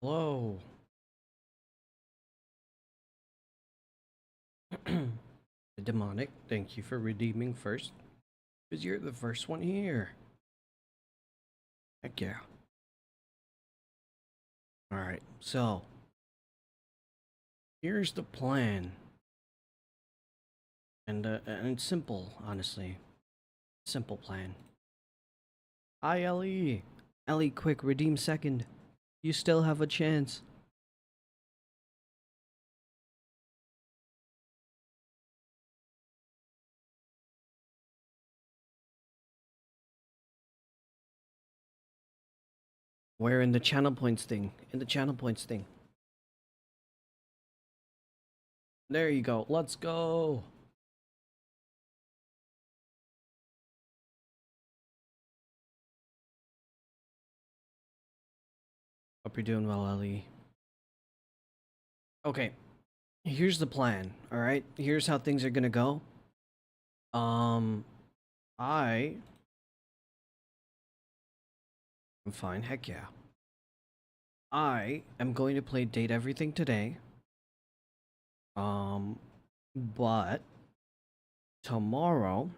Hello. Demonic, thank you for redeeming first. Because you're the first one here. Heck yeah. Alright, so here's the plan. And it's simple, honestly. Simple plan. Hi, Ellie. Ellie, quick, redeem second. You still have a chance. Where in the channel points thing? In the channel points thing. There you go. Let's go. Hope you're doing well, Ellie. Okay, here's the plan. All right, here's how things are gonna go. Um, I am fine. Heck yeah. I am going to play Date Everything today. Um, but tomorrow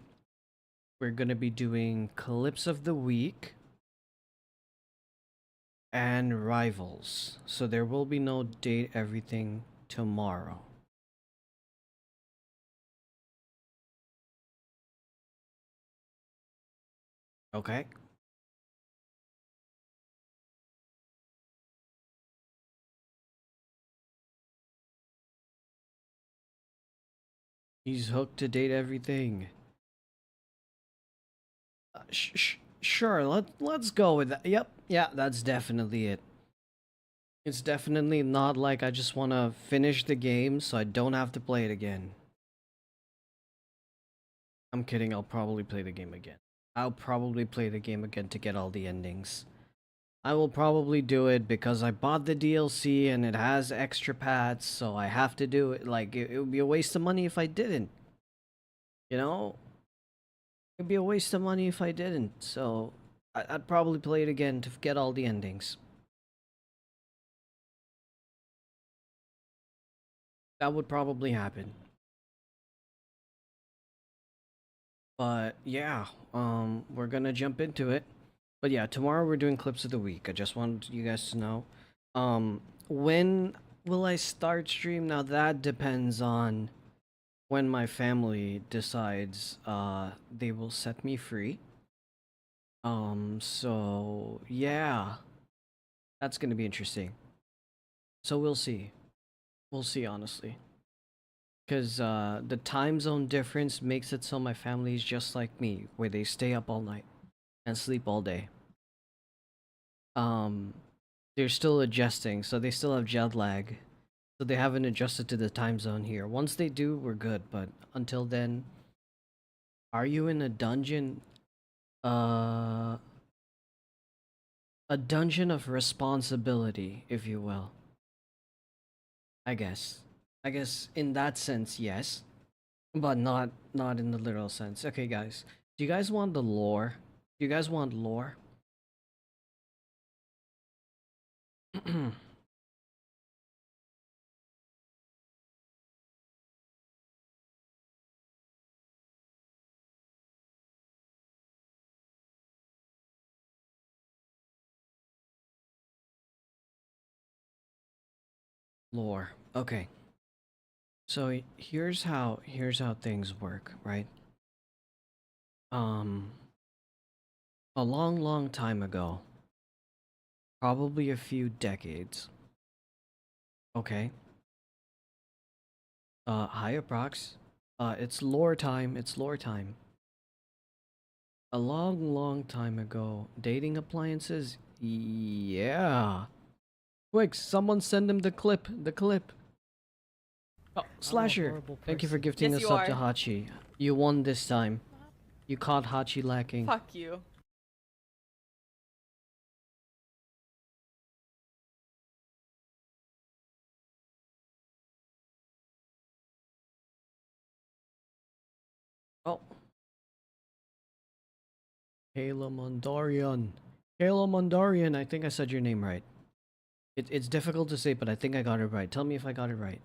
we're gonna be doing Clips of the Week and Rivals. So there will be no Date Everything tomorrow. Okay? He's hooked to Date Everything. Sure, let's go with that. Yep, yeah, that's definitely it. It's definitely not like I just want to finish the game so I don't have to play it again. I'm kidding, I'll probably play the game again. I'll probably play the game again to get all the endings. I will probably do it because I bought the DLC and it has extra paths, so I have to do it. Like, it would be a waste of money if I didn't. You know? It'd be a waste of money if I didn't, so I'd probably play it again to get all the endings. That would probably happen. But yeah, we're gonna jump into it. But yeah, tomorrow we're doing clips of the week. I just wanted you guys to know. When will I start stream? Now that depends on when my family decides they will set me free. So yeah, that's gonna be interesting. So we'll see. We'll see, honestly. Because the time zone difference makes it so my family is just like me, where they stay up all night and sleep all day. Um, they're still adjusting, so they still have jet lag. So they haven't adjusted to the time zone here. Once they do, we're good, but until then, are you in a dungeon? Uh, a dungeon of responsibility, if you will. I guess. I guess in that sense, yes, but not in the literal sense. Okay, guys. Do you guys want the lore? Do you guys want lore? Lore. Okay. So here's how things work, right? Um a long time ago, probably a few decades. Okay. Hi Aprox. It's lore time. It's lore time. A long time ago, dating appliances? Yeah. Quick, someone send him the clip. The clip. Oh, I'm a Slasher. horrible Thank you for person. gifting Yes, a you sub to are. Hachi. You won this time. You caught Hachi lacking. Fuck you. Oh, Kayla Mondarian. Kayla Mondarian, I think I said your name right. It's difficult to say, but I think I got it right. Tell me if I got it right.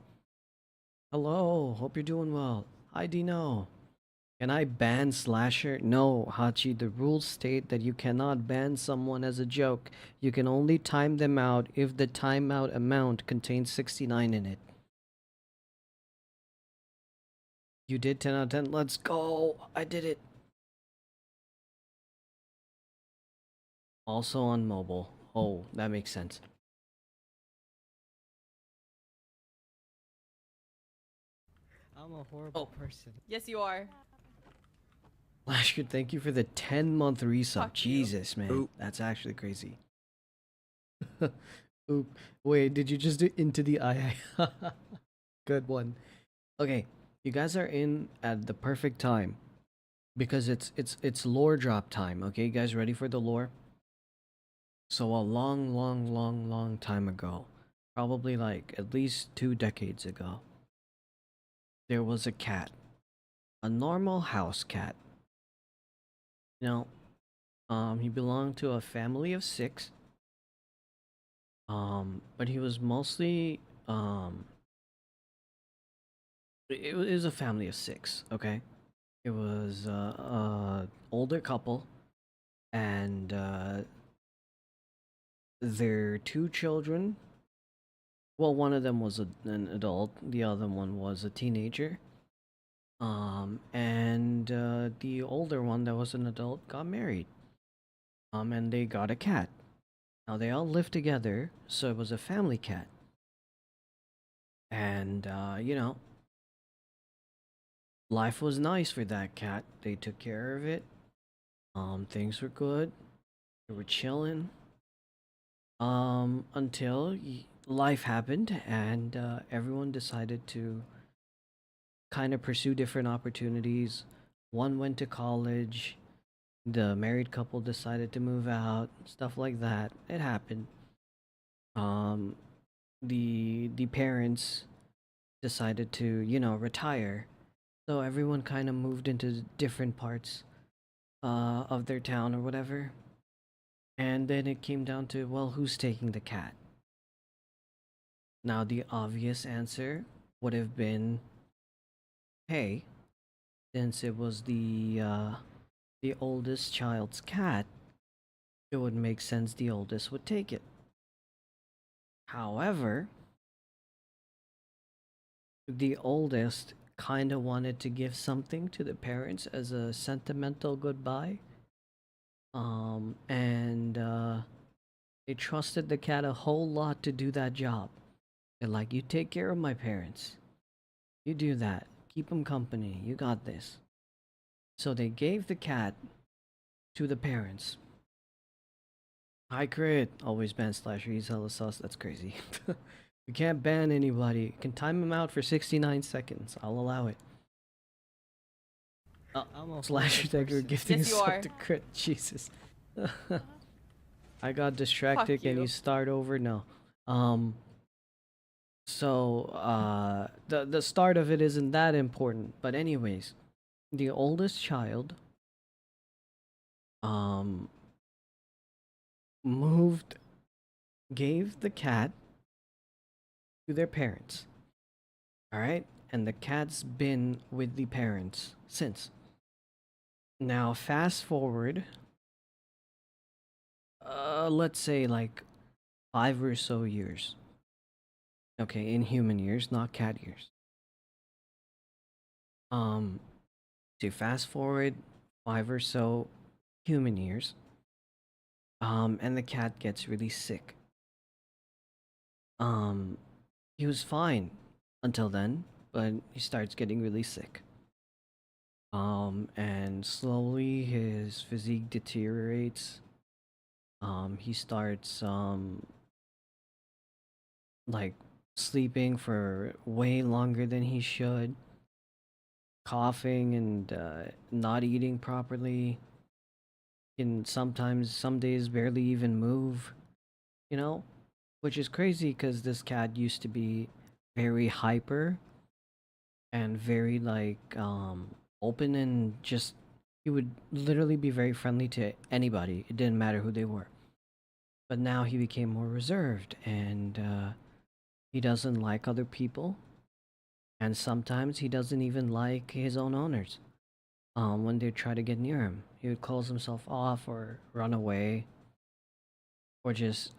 Hello, hope you're doing well. Hi, Dino. Can I ban Slasher? No, Hachi. The rules state that you cannot ban someone as a joke. You can only time them out if the timeout amount contains 69 in it. You did 10 out of 10. Let's go. I did it. Also on mobile. Oh, that makes sense. I'm a horrible person. Yes, you are. Slasher, thank you for the 10-month resub. Fuck you. Jesus, man. Oop. That's actually crazy. Oop. Wait, did you just do into the eye? Good one. Okay, you guys are in at the perfect time because it's lore drop time. Okay, you guys ready for the lore? So a long time ago, probably like at least 2 decades ago, there was a cat, a normal house cat. You know, he belonged to a family of 6. But he was mostly it was a family of 6. Okay, it was older couple and their 2 children. Well, one of them was an adult, the other one was a teenager. And the older one that was an adult got married. And they got a cat. Now they all lived together, so it was a family cat. And life was nice for that cat. They took care of it. Things were good. They were chilling. Until life happened and everyone decided to kind of pursue different opportunities. One went to college. The married couple decided to move out. Stuff like that. It happened. Um, the parents decided to retire. So everyone kind of moved into different parts of their town or whatever. And then it came down to, well, who's taking the cat? Now, the obvious answer would have been, hey, since it was the oldest child's cat, it would make sense the oldest would take it. However, the oldest kind of wanted to give something to the parents as a sentimental goodbye. And they trusted the cat a whole lot to do that job. They're like, you take care of my parents. You do that. Keep them company. You got this. So they gave the cat to the parents. Hi, crit. Always ban Slasher. He's hella sus. That's crazy. You can't ban anybody. You can time him out for 69 seconds. I'll allow it. I'm a Slasher horrible Dagger person. gifting Yes, a you sub are. to crit. Jesus. I got distracted. Fuck Can you. you start over? No. Um. So the start of it isn't that important, but anyways, the oldest child um moved gave the cat to their parents. All right? And the cat's been with the parents since. Now fast forward let's say like 5 or so years. Okay, in human years, not cat years. Um to fast forward 5 or so human years. And the cat gets really sick. Um, he was fine until then, but he starts getting really sick. And slowly his physique deteriorates. He starts like sleeping for way longer than he should, coughing and not eating properly. Can sometimes some days barely even move, you know? Which is crazy because this cat used to be very hyper and very like open and just he would literally be very friendly to anybody. It didn't matter who they were. But now he became more reserved and he doesn't like other people. And sometimes he doesn't even like his own owners. When they try to get near him, he would close himself off or run away or just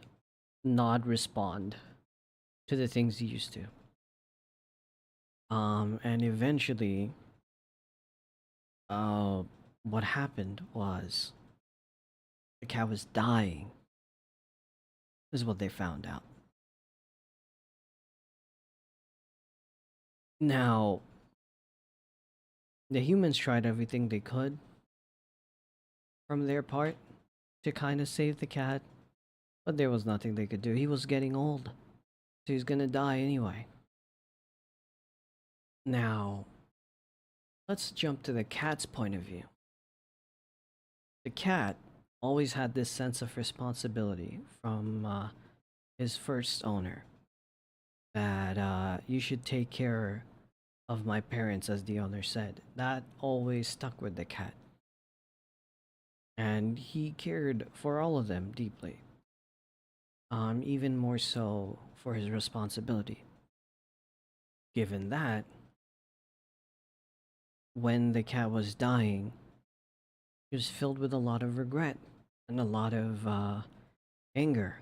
not respond to the things he used to. And eventually, uh, what happened was the cat was dying, is what they found out. Now, the humans tried everything they could from their part to kind of save the cat, but there was nothing they could do. He was getting old, so he's gonna die anyway. Now, let's jump to the cat's point of view. The cat always had this sense of responsibility from his first owner that you should take care of my parents, as the owner said. That always stuck with the cat. And he cared for all of them deeply, even more so for his responsibility. Given that, when the cat was dying, he was filled with a lot of regret and a lot of anger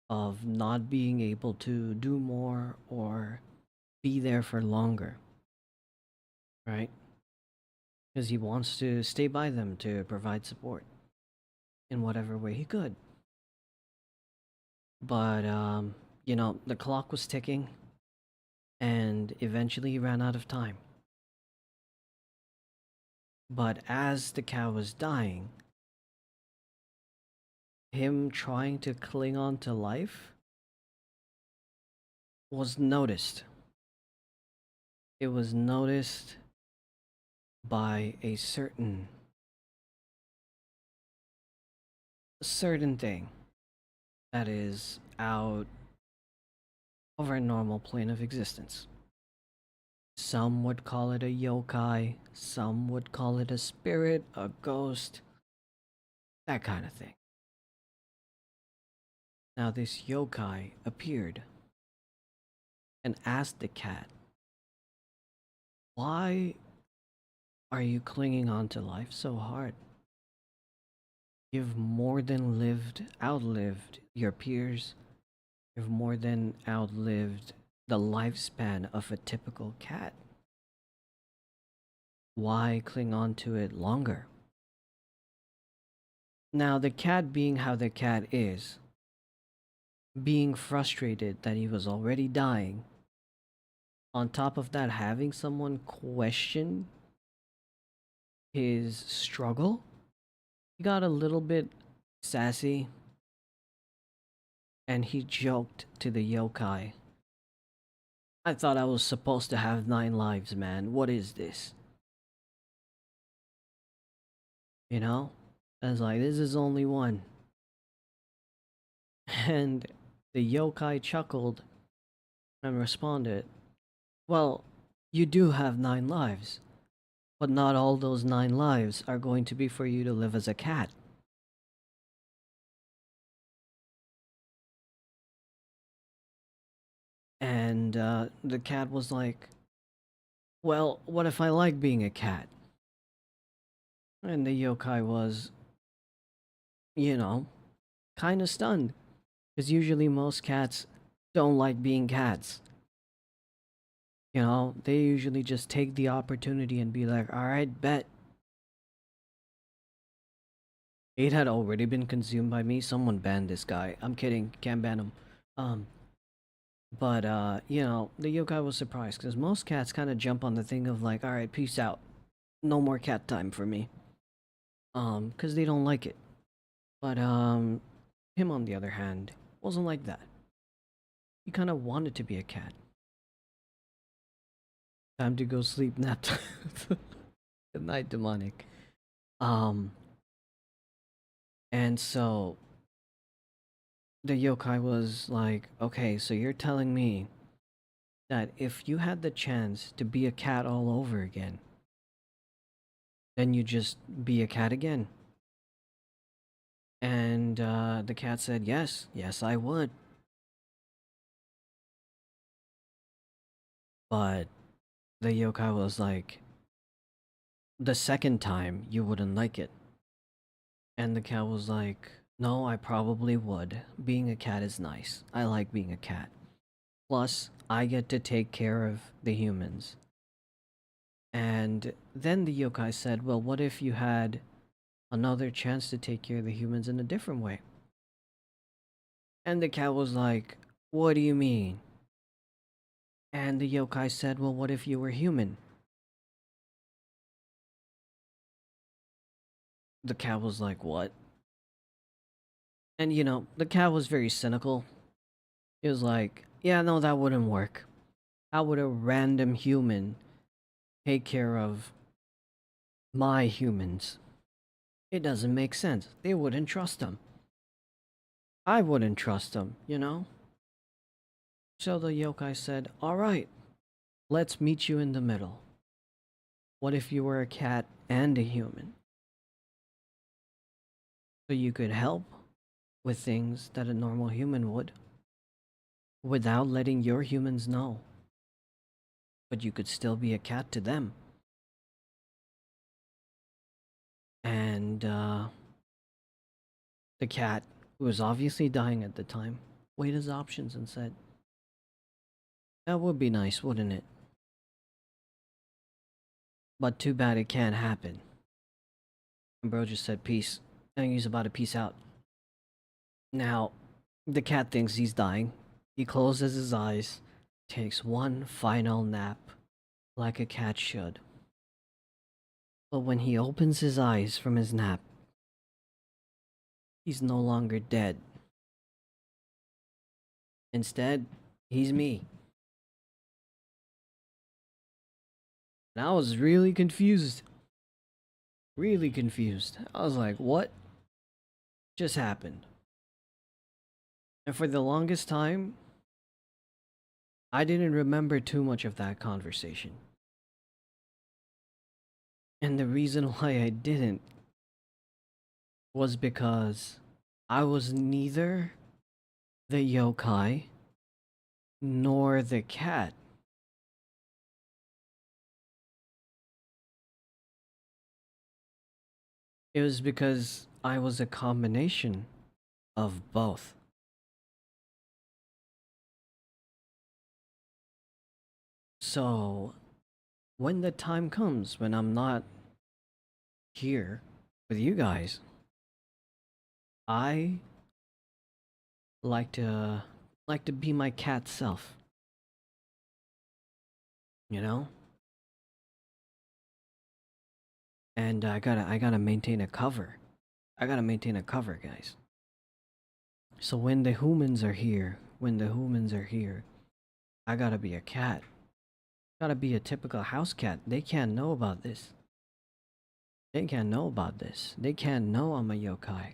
of not being able to do more or be there for longer, right? Because he wants to stay by them to provide support in whatever way he could. But, the clock was ticking and eventually he ran out of time. But as the cow was dying, him trying to cling on to life was noticed. It was noticed by a certain thing that is out of our normal plane of existence. Some would call it a yokai, some would call it a spirit, a ghost, that kind of thing. Now, this yokai appeared and asked the cat, "Why are you clinging on to life so hard? You've more than outlived your peers. You've more than outlived the lifespan of a typical cat. Why cling on to it longer?" Now, the cat being how the cat is, being frustrated that he was already dying, on top of that, having someone question his struggle, he got a little bit sassy and he joked to the yokai, "I thought I was supposed to have 9 lives, man. What is this?" You know? I was like, "This is only one." And the yokai chuckled and responded, "Well, you do have 9 lives, but not all those 9 lives are going to be for you to live as a cat." And the cat was like, "Well, what if I like being a cat?" And the yokai was, you know, kind of stunned. Because usually most cats don't like being cats. They usually just take the opportunity and be like, "Alright, bet." It had already been consumed by me. Someone banned this guy. I'm kidding. Can't ban him. Um, but, the yokai was surprised because most cats kind of jump on the thing of like, "Alright, peace out. No more cat time for me." Because they don't like it. But, him on the other hand, wasn't like that. He kind of wanted to be a cat. Time to go sleep, nap time. Good night, demonic. Um, and so the yokai was like, "Okay, so you're telling me that if you had the chance to be a cat all over again, then you just be a cat again?" And the cat said, yes, yes, I would. But the yokai was like, the second time you wouldn't like it. And the cat was like, no, I probably would. Being a cat is nice. I like being a cat. Plus, I get to take care of the humans. And then the yokai said, well, what if you had another chance to take care of the humans in a different way? And the cat was like, what do you mean? And the yokai said, well, what if you were human? The cat was like, what? And you know, the cat was very cynical. He was like, yeah, no, that wouldn't work. How would a random human take care of my humans? It doesn't make sense. They wouldn't trust them. I wouldn't trust them, you know? So the yokai said, alright, let's meet you in the middle. What if you were a cat and a human? So you could help with things that a normal human would without letting your humans know. But you could still be a cat to them. And the cat, who was obviously dying at the time, weighed his options and said, that would be nice, wouldn't it? But too bad it can't happen. And bro just said peace. And he's about to peace out. Now, the cat thinks he's dying. He closes his eyes, takes one final nap, like a cat should. But when he opens his eyes from his nap, he's no longer dead. Instead, he's me. And I was really confused. Really confused. I was like, what just happened? And for the longest time, I didn't remember too much of that conversation. And the reason why I didn't was because I was neither the yokai nor the cat. It was because I was a combination of both. So, when the time comes when I'm not here with you guys, I like to be my cat self, you know? And I gotta maintain a cover. I gotta maintain a cover, guys. So when the humans are here, I gotta be a cat. Gotta be a typical house cat. They can't know about this. They can't know about this. They can't know I'm a yokai.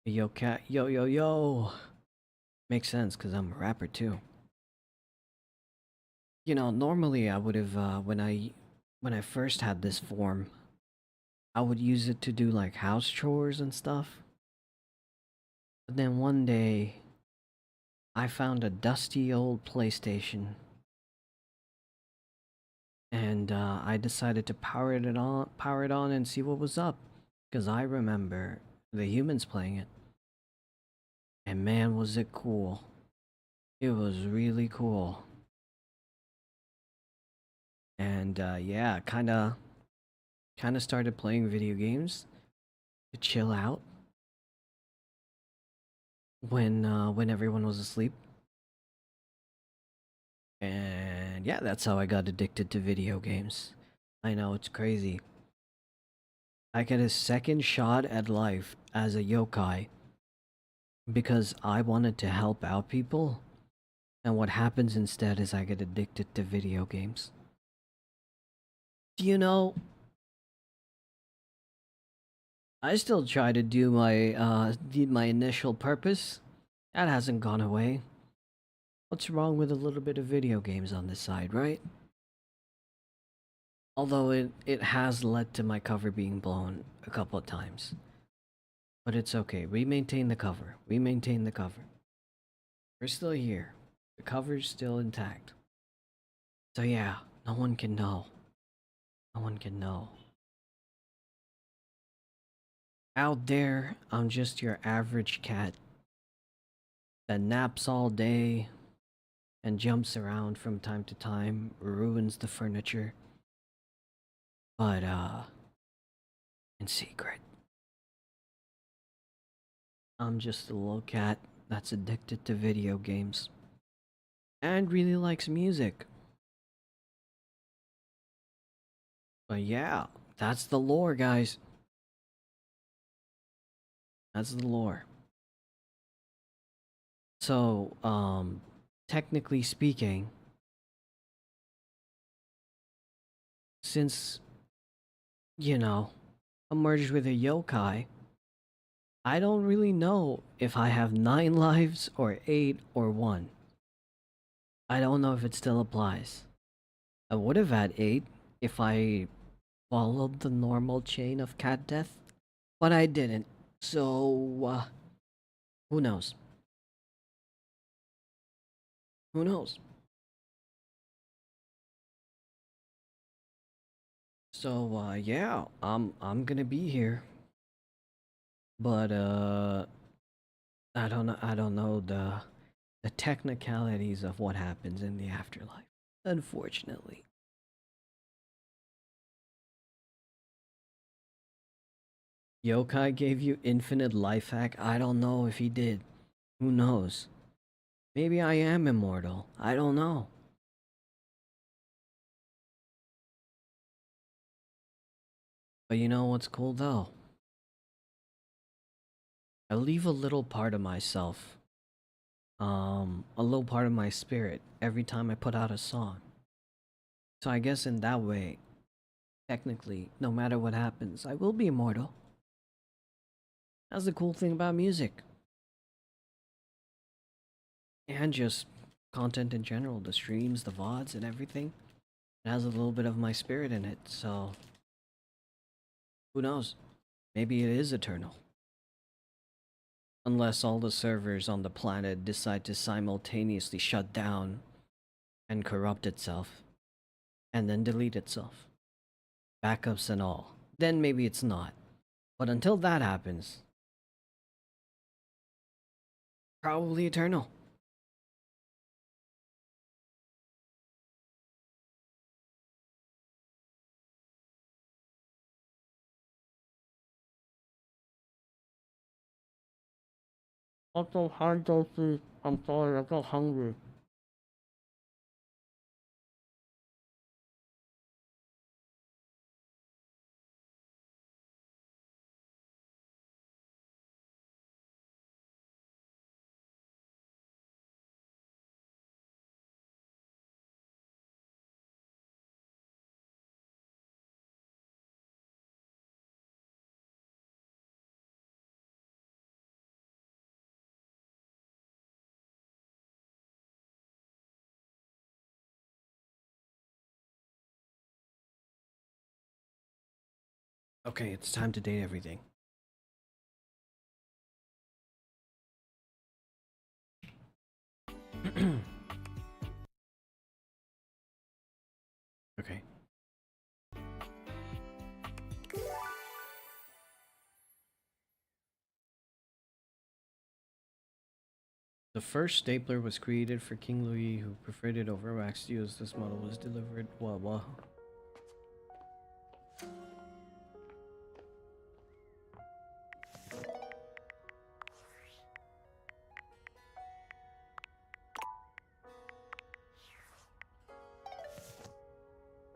Yo cat, yo yo yo. Makes sense because I'm a rapper too. You know, normally I would have when I first had this form, I would use it to do like house chores and stuff. But then one day, I found a dusty old PlayStation, and I decided to power it on, and see what was up, because I remember the humans playing it, and man, was it cool! It was really cool, and yeah, kind of started playing video games to chill out when everyone was asleep. And yeah, that's how I got addicted to video games. I know, it's crazy. I get a second shot at life as a yokai because I wanted to help out people, and what happens instead is I get addicted to video games. Do you know, I still try to do my initial purpose. That hasn't gone away. What's wrong with a little bit of video games on this side, right? Although it has led to my cover being blown a couple of times. But it's okay. We maintain the cover. We maintain the cover. We're still here. The cover's still intact. So yeah, no one can know. No one can know. Out there, I'm just your average cat that naps all day and jumps around from time to time, ruins the furniture. But in secret, I'm just a little cat that's addicted to video games and really likes music. But yeah, that's the lore, guys. That's the lore. So, technically speaking, since, you know, I'm merged with a yokai, I don't really know if I have 9 lives or 8 or 1. I don't know if it still applies. I would have had 8 if I followed the normal chain of cat death, but I didn't. So, who knows? Who knows? So, yeah, I'm gonna be here, but I don't know the technicalities of what happens in the afterlife. Unfortunately. Yokai gave you infinite life hack? I don't know if he did. Who knows? Maybe I am immortal. I don't know. But you know what's cool though? I leave a little part of myself, a little part of my spirit every time I put out a song. So I guess in that way, technically, no matter what happens, I will be immortal. That's the cool thing about music. And just content in general, the streams, the VODs, and everything. It has a little bit of my spirit in it, so who knows? Maybe it is eternal. Unless all the servers on the planet decide to simultaneously shut down and corrupt itself, and then delete itself. Backups and all. Then maybe it's not. But until that happens, probably eternal. I'm so hard, Sophie. I'm sorry, I got hungry. Okay, it's time to date everything. Okay. The first stapler was created for King Louis, who preferred it over wax steels. This model was delivered. Well.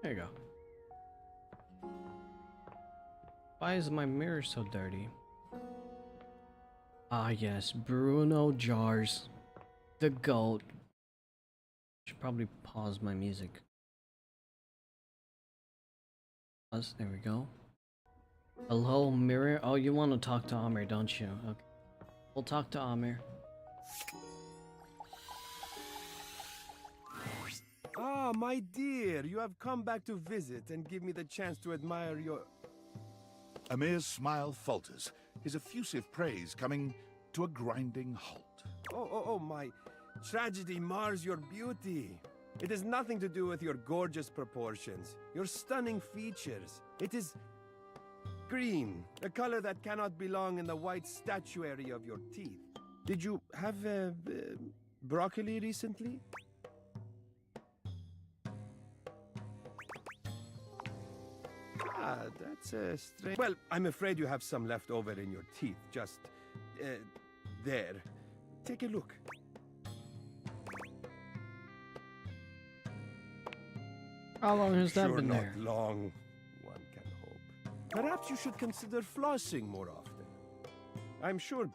There you go. Why is my mirror so dirty? Ah, yes, Bruno Jars. The GOAT. Should probably pause my music. Pause, there we go. Hello, mirror. Oh, you want to talk to Amir, don't you? Okay. We'll talk to Amir. Ah, my dear, you have come back to visit and give me the chance to admire your... Amir's smile falters, his effusive praise coming to a grinding halt. Oh, my tragedy mars your beauty. It has nothing to do with your gorgeous proportions, your stunning features. It is green, a color that cannot belong in the white statuary of your teeth. Did you have broccoli recently? Ah, that's strange. Well, I'm afraid you have some left over in your teeth. Just there. Take a look. How long has that Sure, been not there? long, one can hope. Perhaps you should consider flossing more often. I'm sure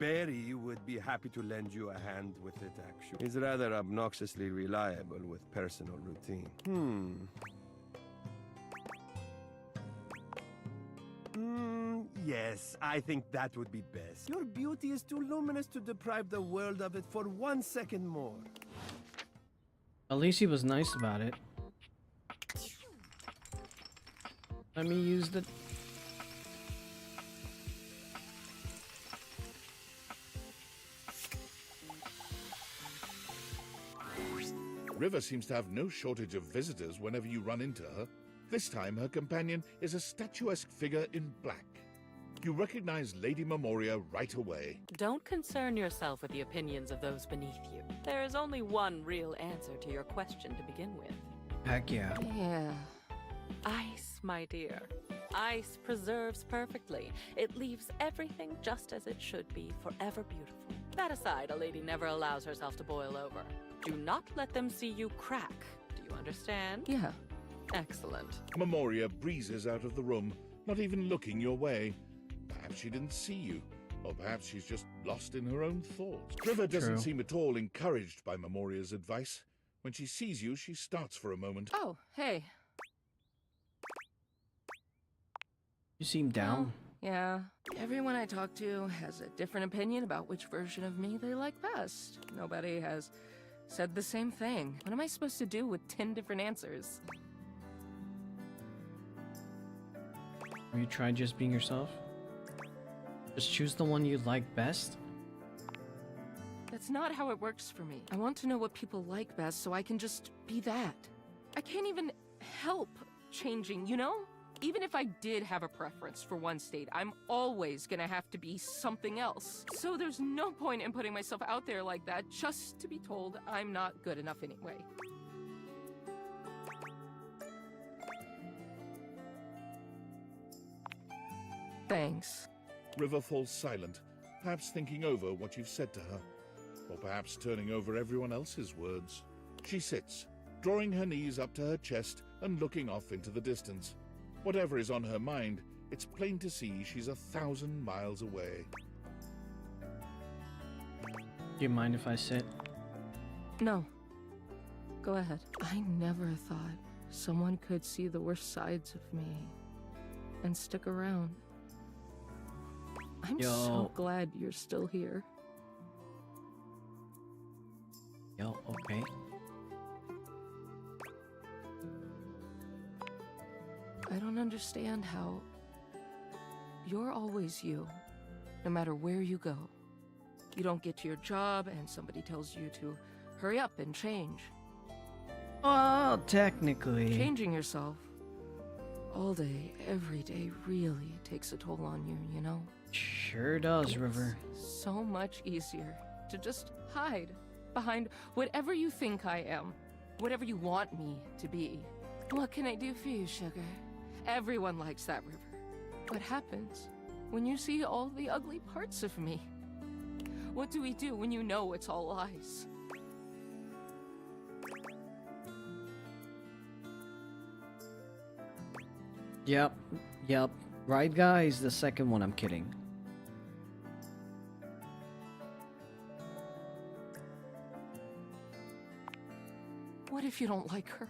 Barry would be happy to lend you a hand with it, actually. He's rather obnoxiously reliable with personal routine. Yes, I think that would be best. Your beauty is too luminous to deprive the world of it for 1 second more. At least he was nice about it. Let me use the... River seems to have no shortage of visitors whenever you run into her. This time, her companion is a statuesque figure in black. You recognize Lady Memoria right away. Don't concern yourself with the opinions of those beneath you. There is only one real answer to your question to begin with. Heck yeah. Yeah. Ice, my dear. Ice preserves perfectly. It leaves everything just as it should be, forever beautiful. That aside, a lady never allows herself to boil over. Do not let them see you crack. Do you understand? Yeah. Excellent. Memoria breezes out of the room, not even looking your way. Perhaps she didn't see you, or perhaps she's just lost in her own thoughts. River doesn't True. seem at all encouraged by Memoria's advice. When she sees you, she starts for a moment. Oh, hey. You seem down. Yeah. Everyone I talk to has a different opinion about which version of me they like best. Nobody has said the same thing. What am I supposed to do with 10 different answers? Have you tried just being yourself? Just choose the one you like best? That's not how it works for me. I want to know what people like best so I can just be that. I can't even help changing, you know? Even if I did have a preference for one state, I'm always gonna have to be something else. So there's no point in putting myself out there like that just to be told I'm not good enough anyway. Thanks. River falls silent, perhaps thinking over what you've said to her, or perhaps turning over everyone else's words. She sits, drawing her knees up to her chest and looking off into the distance. Whatever is on her mind, it's plain to see she's 1,000 miles away. Do you mind if I sit? No. Go ahead. I never thought someone could see the worst sides of me and stick around. I'm so glad you're still here. Yo, okay. I don't understand how you're always you, no matter where you go. You don't get to your job and somebody tells you to hurry up and change. Well, technically. Changing yourself all day, every day really takes a toll on you, you know? Sure does, River. So much easier to just hide behind whatever you think I am, whatever you want me to be. What can I do for you, sugar? Everyone likes that, River. What happens when you see all the ugly parts of me? What do we do when you know it's all lies? Yep. Right, guys? The second one, I'm kidding. What if you don't like her?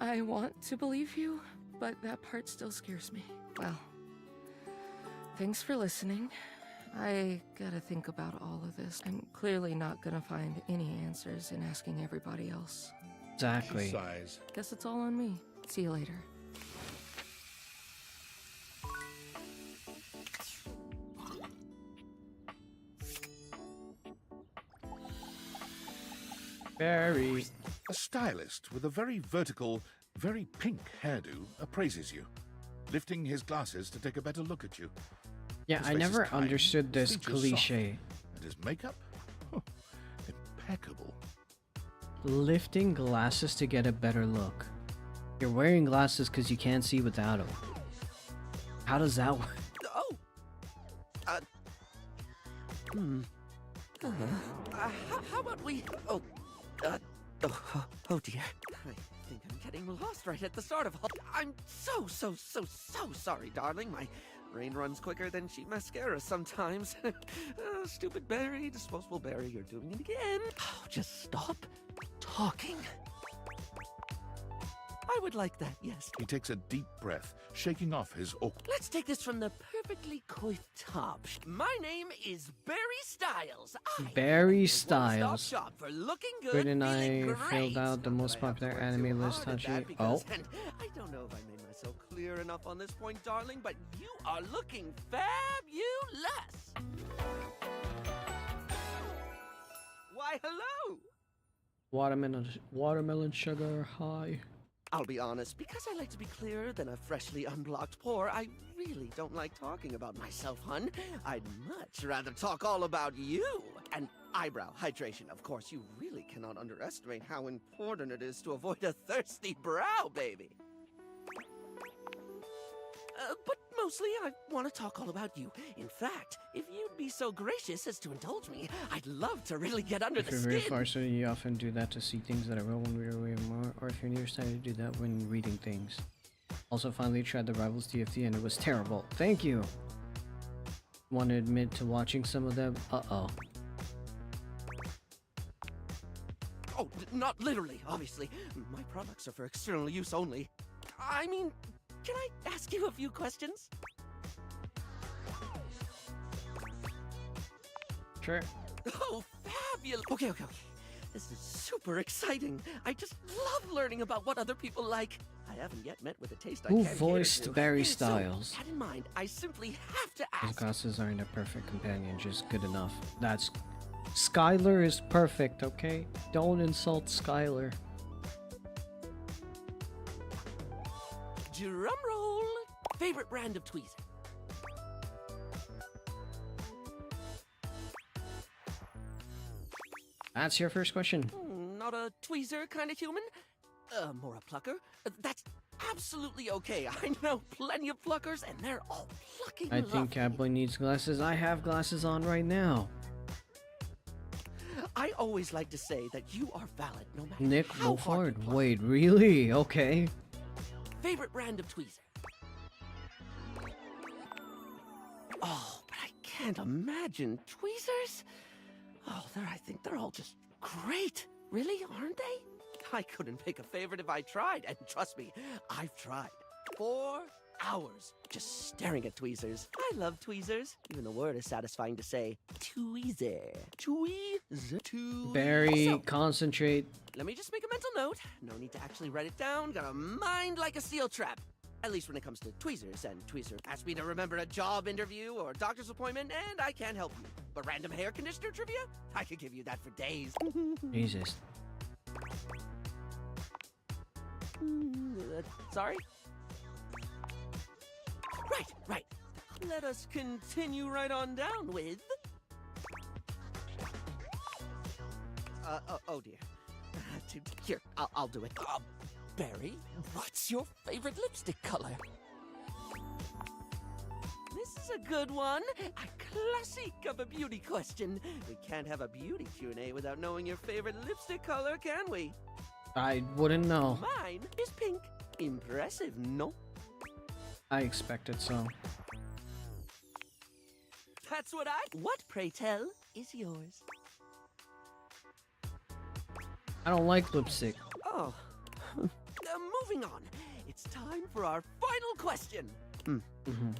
I want to believe you, but that part still scares me. Well, thanks for listening. I gotta think about all of this. I'm clearly not gonna find any answers in asking everybody else. She Exactly. sighs. Guess it's all on me. See you later. Very. A stylist with a very vertical, very pink hairdo appraises you, lifting his glasses to take a better look at you. Yeah, His I face is never kind, understood this features soft, cliche. And his makeup? Huh, impeccable. Lifting glasses to get a better look. You're wearing glasses because you can't see without them. How does that work? Oh! How about we... Oh dear. I think I'm getting lost right at the start of... I'm so sorry, darling. My brain runs quicker than cheap mascara sometimes. Stupid Barry, disposable Barry, you're doing it again. Oh, just stop talking. I would like that, yes. He takes a deep breath, shaking off his awkward. Let's take this from the perfectly coiffed top. My name is Barry Styles. Barry One-stop Styles. shop for looking good, Britt and feeling I great. filled out the Not most that I have to popular work anime too list, hard at that Hachi. because- Oh. and I don't know if I made myself clear enough on this point, darling, but you are looking fabulous. Why, hello. Watermelon sugar high. I'll be honest, because I like to be clearer than a freshly unblocked pore, I really don't like talking about myself, hun. I'd much rather talk all about you. And eyebrow hydration, of course. You really cannot underestimate how important it is to avoid a thirsty brow, baby. But mostly, I want to talk all about you. In fact, if you'd be so gracious as to indulge me, I'd love to really get under If the you're very skin. far, so you often do that to see things that are real when we're way more, or if you're nearsighted, do that when reading things. Also, finally tried the Rivals DFD and it was terrible. Thank you. Want to admit to watching some of them? Uh-oh. Oh, not literally, obviously. My products are for external use only. I mean, can I ask you a few questions? Sure. Oh, fabulous! Okay. This is super exciting. I just love learning about what other people like. I haven't yet met with a taste I Who can't cater voiced to. Barry So, Styles? that in mind, I simply have to Those ask. glasses aren't a perfect companion, just good enough. That's... Skylar is perfect, okay? Don't insult Skylar. Drum roll. Favorite brand of tweezer? That's your first question. Not a tweezer kind of human? More a plucker? That's absolutely okay. I know plenty of pluckers, and they're all plucking I think lovely. Catboy needs glasses. I have glasses on right now. I always like to say that you are valid no matter Nick how hard you Wolford. pluck. Wait, really? Okay. Favorite brand of tweezer? Oh, but I can't imagine tweezers. Oh, I think they're all just great. Really, aren't they? I couldn't pick a favorite if I tried, and trust me, I've tried. 4 hours just staring at tweezers. I love tweezers. Even the word is satisfying to say. Tweezer. Tweezer. Barry, So, concentrate. let me just make a mental note. No need to actually write it down. Got a mind like a steel trap. At least when it comes to tweezers, and tweezer asked me to remember a job interview or doctor's appointment, and I can't help you. But random hair conditioner trivia? I could give you that for days. Jesus. Sorry? Right. Let us continue right on down with... oh dear. Here, I'll do it. Barry, what's your favorite lipstick color? This is a good one. A classic of a beauty question. We can't have a beauty Q&A without knowing your favorite lipstick color, can we? I wouldn't know. Mine is pink. Impressive, no? I expected so. That's what What, pray tell, is yours? I don't like lipstick. Oh. moving on. It's time for our final question.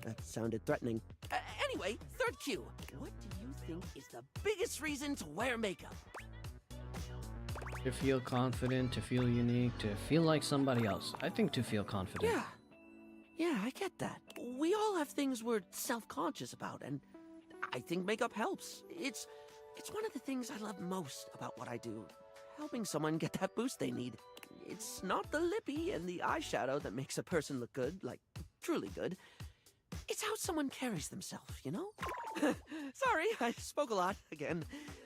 That sounded threatening. Anyway, third cue. What do you think is the biggest reason to wear makeup? To feel confident, to feel unique, to feel like somebody else. I think to feel confident. Yeah, I get that. We all have things we're self-conscious about, and I think makeup helps. It's one of the things I love most about what I do. Helping someone get that boost they need. It's not the lippy and the eyeshadow that makes a person look good, like, truly good. It's how someone carries themselves, you know? Sorry, I spoke a lot again.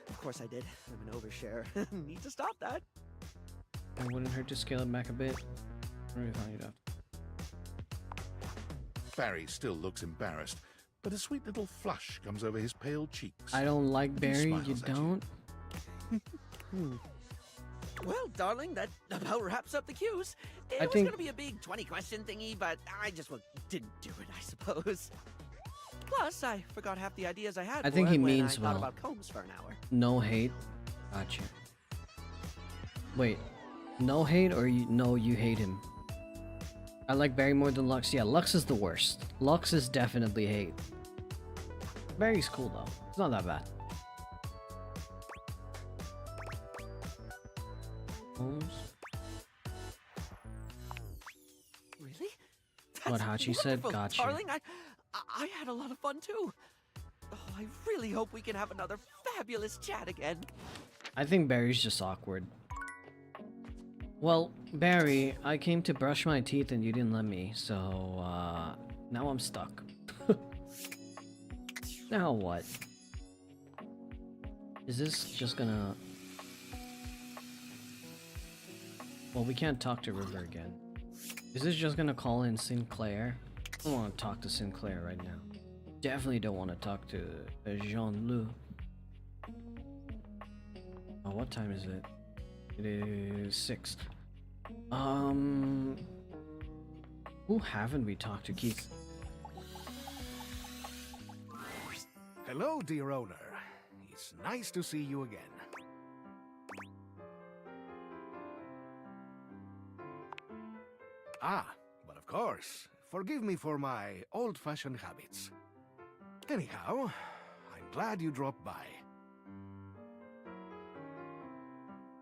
Of course I did. I'm an overshare. Need to stop that. It wouldn't hurt to scale it back a bit. Let me find it out. Barry still looks embarrassed, but a sweet little flush comes over his pale cheeks. I don't like And he Barry, you smiles at you. don't? Well, darling, that about wraps up the cues. It I was think- gonna be a big 20-question thingy, but I just didn't do it, I suppose. Plus, I forgot half the ideas I had I for think it he when means I well. thought about combs for an hour. No hate. Gotcha. Wait, no hate or you hate him? I like Barry more than Lux. Yeah, Lux is the worst. Lux is definitely hate. Barry's cool though. It's not that bad. Holmes? Really? What That's Hachi said? wonderful, Gotcha. darling. I had a lot of fun too. Oh, I really hope we can have another fabulous chat again. I think Barry's just awkward. Well, Barry, I came to brush my teeth and you didn't let me, so now I'm stuck. Now what? Is this just gonna... Well, we can't talk to River again. Is this just gonna call in Sinclair? I don't want to talk to Sinclair right now. Definitely don't want to talk to Jean-Luc. Oh, what time is it? It is 6. Who haven't we talked to, Keith? Hello, dear owner. It's nice to see you again. Ah, but of course, forgive me for my old-fashioned habits. Anyhow, I'm glad you dropped by.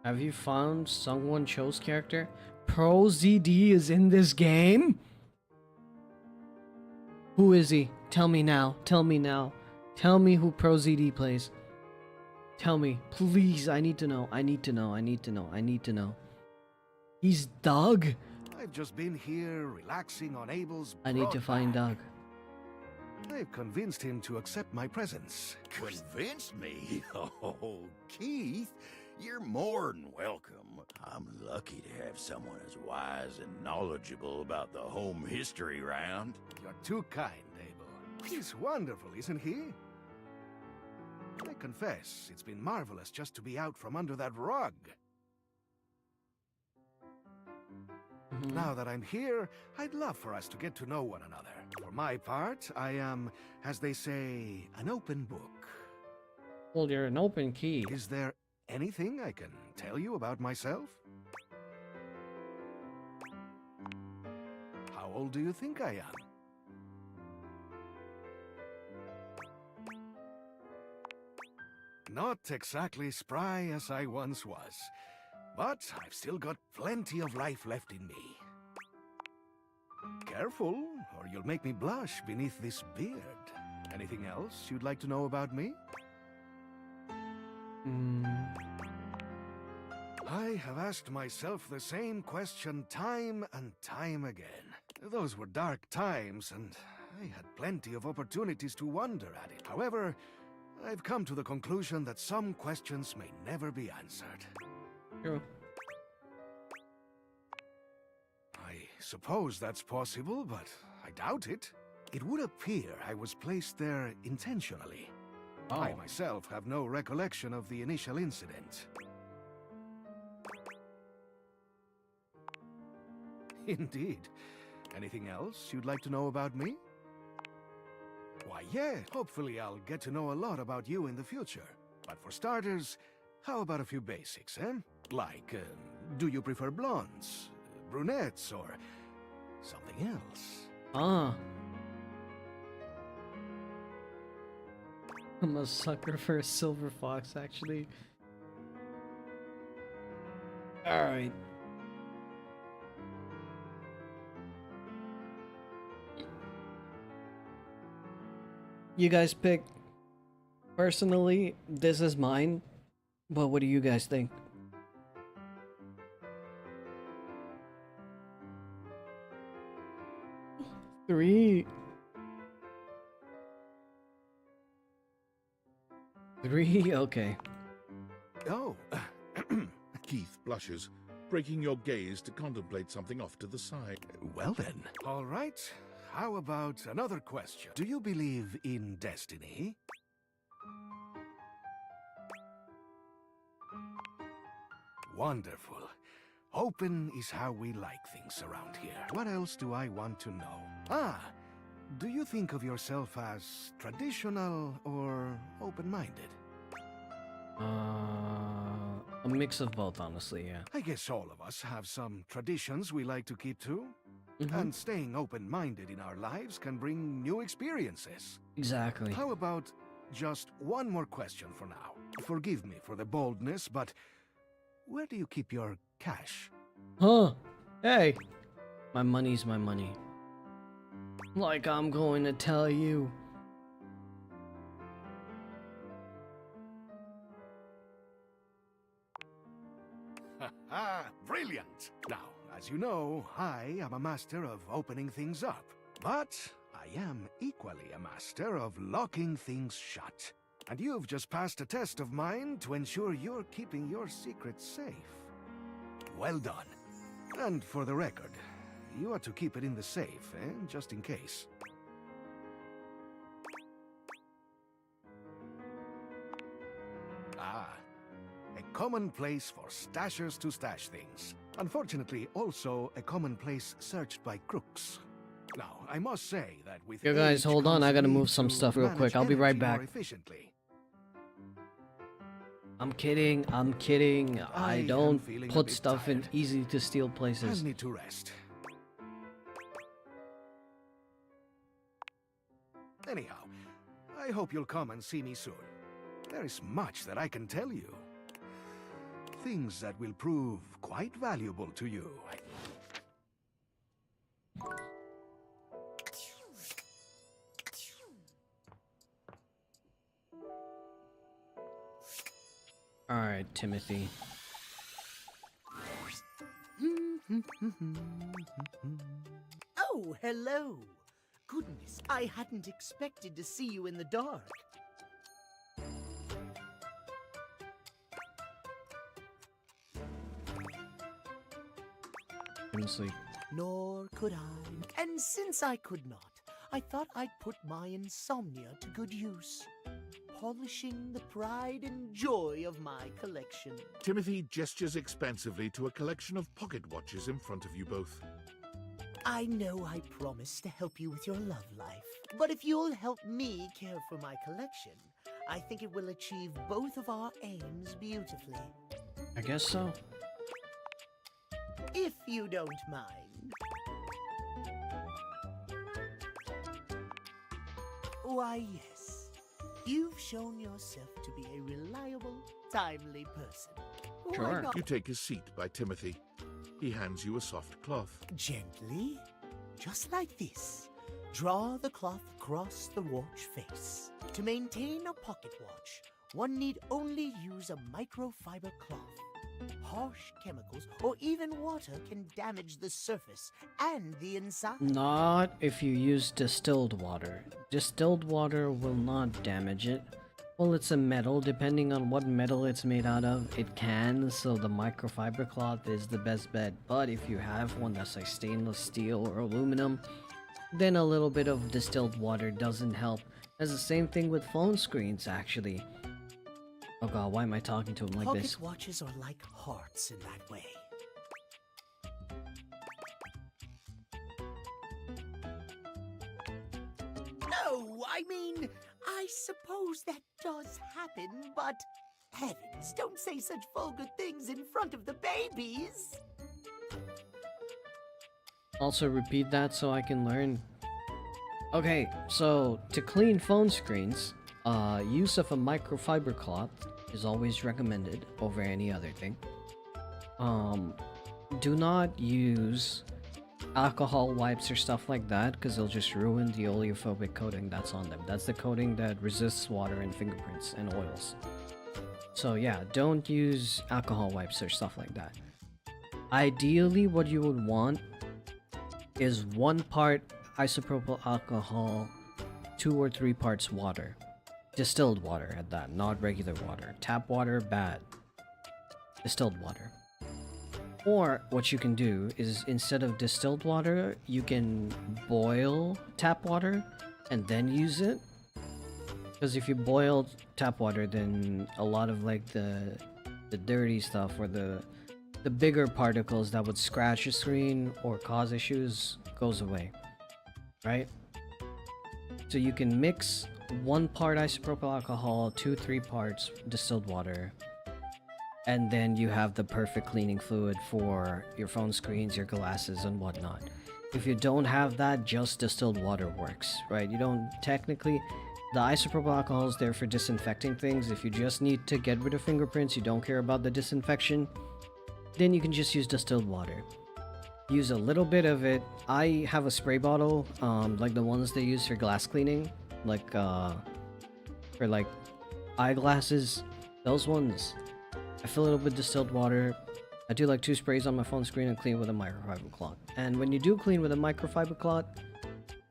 Have you found someone chose character? Pro ZD is in this game? Who is he? Tell me now. Tell me now. Tell me who Pro ZD plays. Tell me. Please, I need to know. I need to know. I need to know. I need to know. He's Doug? I've just been here relaxing on Abel's I need to find broad Doug. back. I've convinced him to accept my presence. Convinced me? Oh, Keith, you're more than welcome. I'm lucky to have someone as wise and knowledgeable about the home history round. You're too kind, Abel. He's wonderful, isn't he? I confess, it's been marvelous just to be out from under that rug. Now that I'm here, I'd love for us to get to know one another. For my part, I am, as they say, an open book. Well, you're an open key. Is there anything I can tell you about myself? How old do you think I am? Not exactly spry as I once was, but I've still got plenty of life left in me. Careful, or you'll make me blush beneath this beard. Anything else you'd like to know about me? I have asked myself the same question time and time again. Those were dark times, and I had plenty of opportunities to wonder at it. However, I've come to the conclusion that some questions may never be answered. True. I suppose that's possible, but I doubt it. It would appear I was placed there intentionally. I Oh. myself have no recollection of the initial incident. Indeed. Anything else you'd like to know about me? Why, yeah, hopefully I'll get to know a lot about you in the future. But for starters, how about a few basics, eh? Like, do you prefer blondes, brunettes or something else. Ah. I'm a sucker for a silver fox, actually. Alright. You guys pick. Personally, this is mine. But what do you guys think? Three. Okay. Oh, Keith blushes, breaking your gaze to contemplate something off to the side. well then. All right. How about another question? Do you believe in destiny? Wonderful. Open is how we like things around here. What else do I want to know? Ah, do you think of yourself as traditional or open-minded? A mix of both, honestly, yeah. I guess all of us have some traditions we like to keep to. Mhm. And staying open-minded in our lives can bring new experiences. Exactly. How about just one more question for now? Forgive me for the boldness, but where do you keep your cash? Huh? Hey! My money's my money. Like I'm going to tell you. Ah, brilliant! Now, as you know, I am a master of opening things up. But I am equally a master of locking things shut. And you've just passed a test of mine to ensure you're keeping your secrets safe. Well done. And for the record, you ought to keep it in the safe, just in case. Ah, a common place for stashers to stash things. Unfortunately, also a common place searched by crooks. Now, I must say that with You guys, age hold on, comes I the gotta need move some to stuff real quick. manage I'll be right energy more back. efficiently. I'm kidding, I'm kidding. I I am don't feeling a put bit stuff in tired. easy to steal I'll places. need to rest. Anyhow, I hope you'll come and see me soon. There is much that I can tell you. Things that will prove quite valuable to you. Alright, Timothy. Oh, hello. Goodness, I hadn't expected to see you in the dark. Couldn't sleep. Nor could I. And since I could not, I thought I'd put my insomnia to good use. Polishing the pride and joy of my collection. Timothy gestures expansively to a collection of pocket watches in front of you both. I know I promised to help you with your love life, but if you'll help me care for my collection, I think it will achieve both of our aims beautifully. I guess so. If you don't mind. Why, yes. You've shown yourself to be a reliable, timely person. Why Sure. not? You take a seat by Timothy. He hands you a soft cloth. Gently, just like this. Draw the cloth across the watch face. To maintain a pocket watch, one need only use a microfiber cloth. Harsh chemicals or even water can damage the surface and the inside. Not if you use distilled water. Distilled water will not damage it. Well, it's a metal. Depending on what metal it's made out of, it can, so the microfiber cloth is the best bet. But if you have one that's like stainless steel or aluminum, then a little bit of distilled water doesn't help. It's the same thing with phone screens, actually. Oh god, why am I talking to him like Pocket this? watches are like hearts in that way. No, I mean, I suppose that does happen, but heavens, don't say such vulgar things in front of the babies. Also repeat that so I can learn. Okay, so to clean phone screens, use of a microfiber cloth is always recommended over any other thing. Do not use alcohol wipes or stuff like that because they'll just ruin the oleophobic coating that's on them. That's the coating that resists water and fingerprints and oils. So yeah, don't use alcohol wipes or stuff like that. Ideally, what you would want is 1 part isopropyl alcohol, 2 or 3 parts water. Distilled water at that, not regular water. Tap water, bad. Distilled water. Or what you can do is instead of distilled water, you can boil tap water and then use it. Because if you boil tap water, then a lot of like the dirty stuff or the bigger particles that would scratch your screen or cause issues goes away, right? So you can mix 1 part isopropyl alcohol, 2-3 parts distilled water, and then you have the perfect cleaning fluid for your phone screens, your glasses, and whatnot. If you don't have that, just distilled water works, right? You don't technically... The isopropyl alcohol is there for disinfecting things. If you just need to get rid of fingerprints, you don't care about the disinfection, then you can just use distilled water. Use a little bit of it. I have a spray bottle, like the ones they use for glass cleaning, like for like eyeglasses. Those ones. I fill it up with distilled water. I do like 2 sprays on my phone screen and clean with a microfiber cloth. And when you do clean with a microfiber cloth,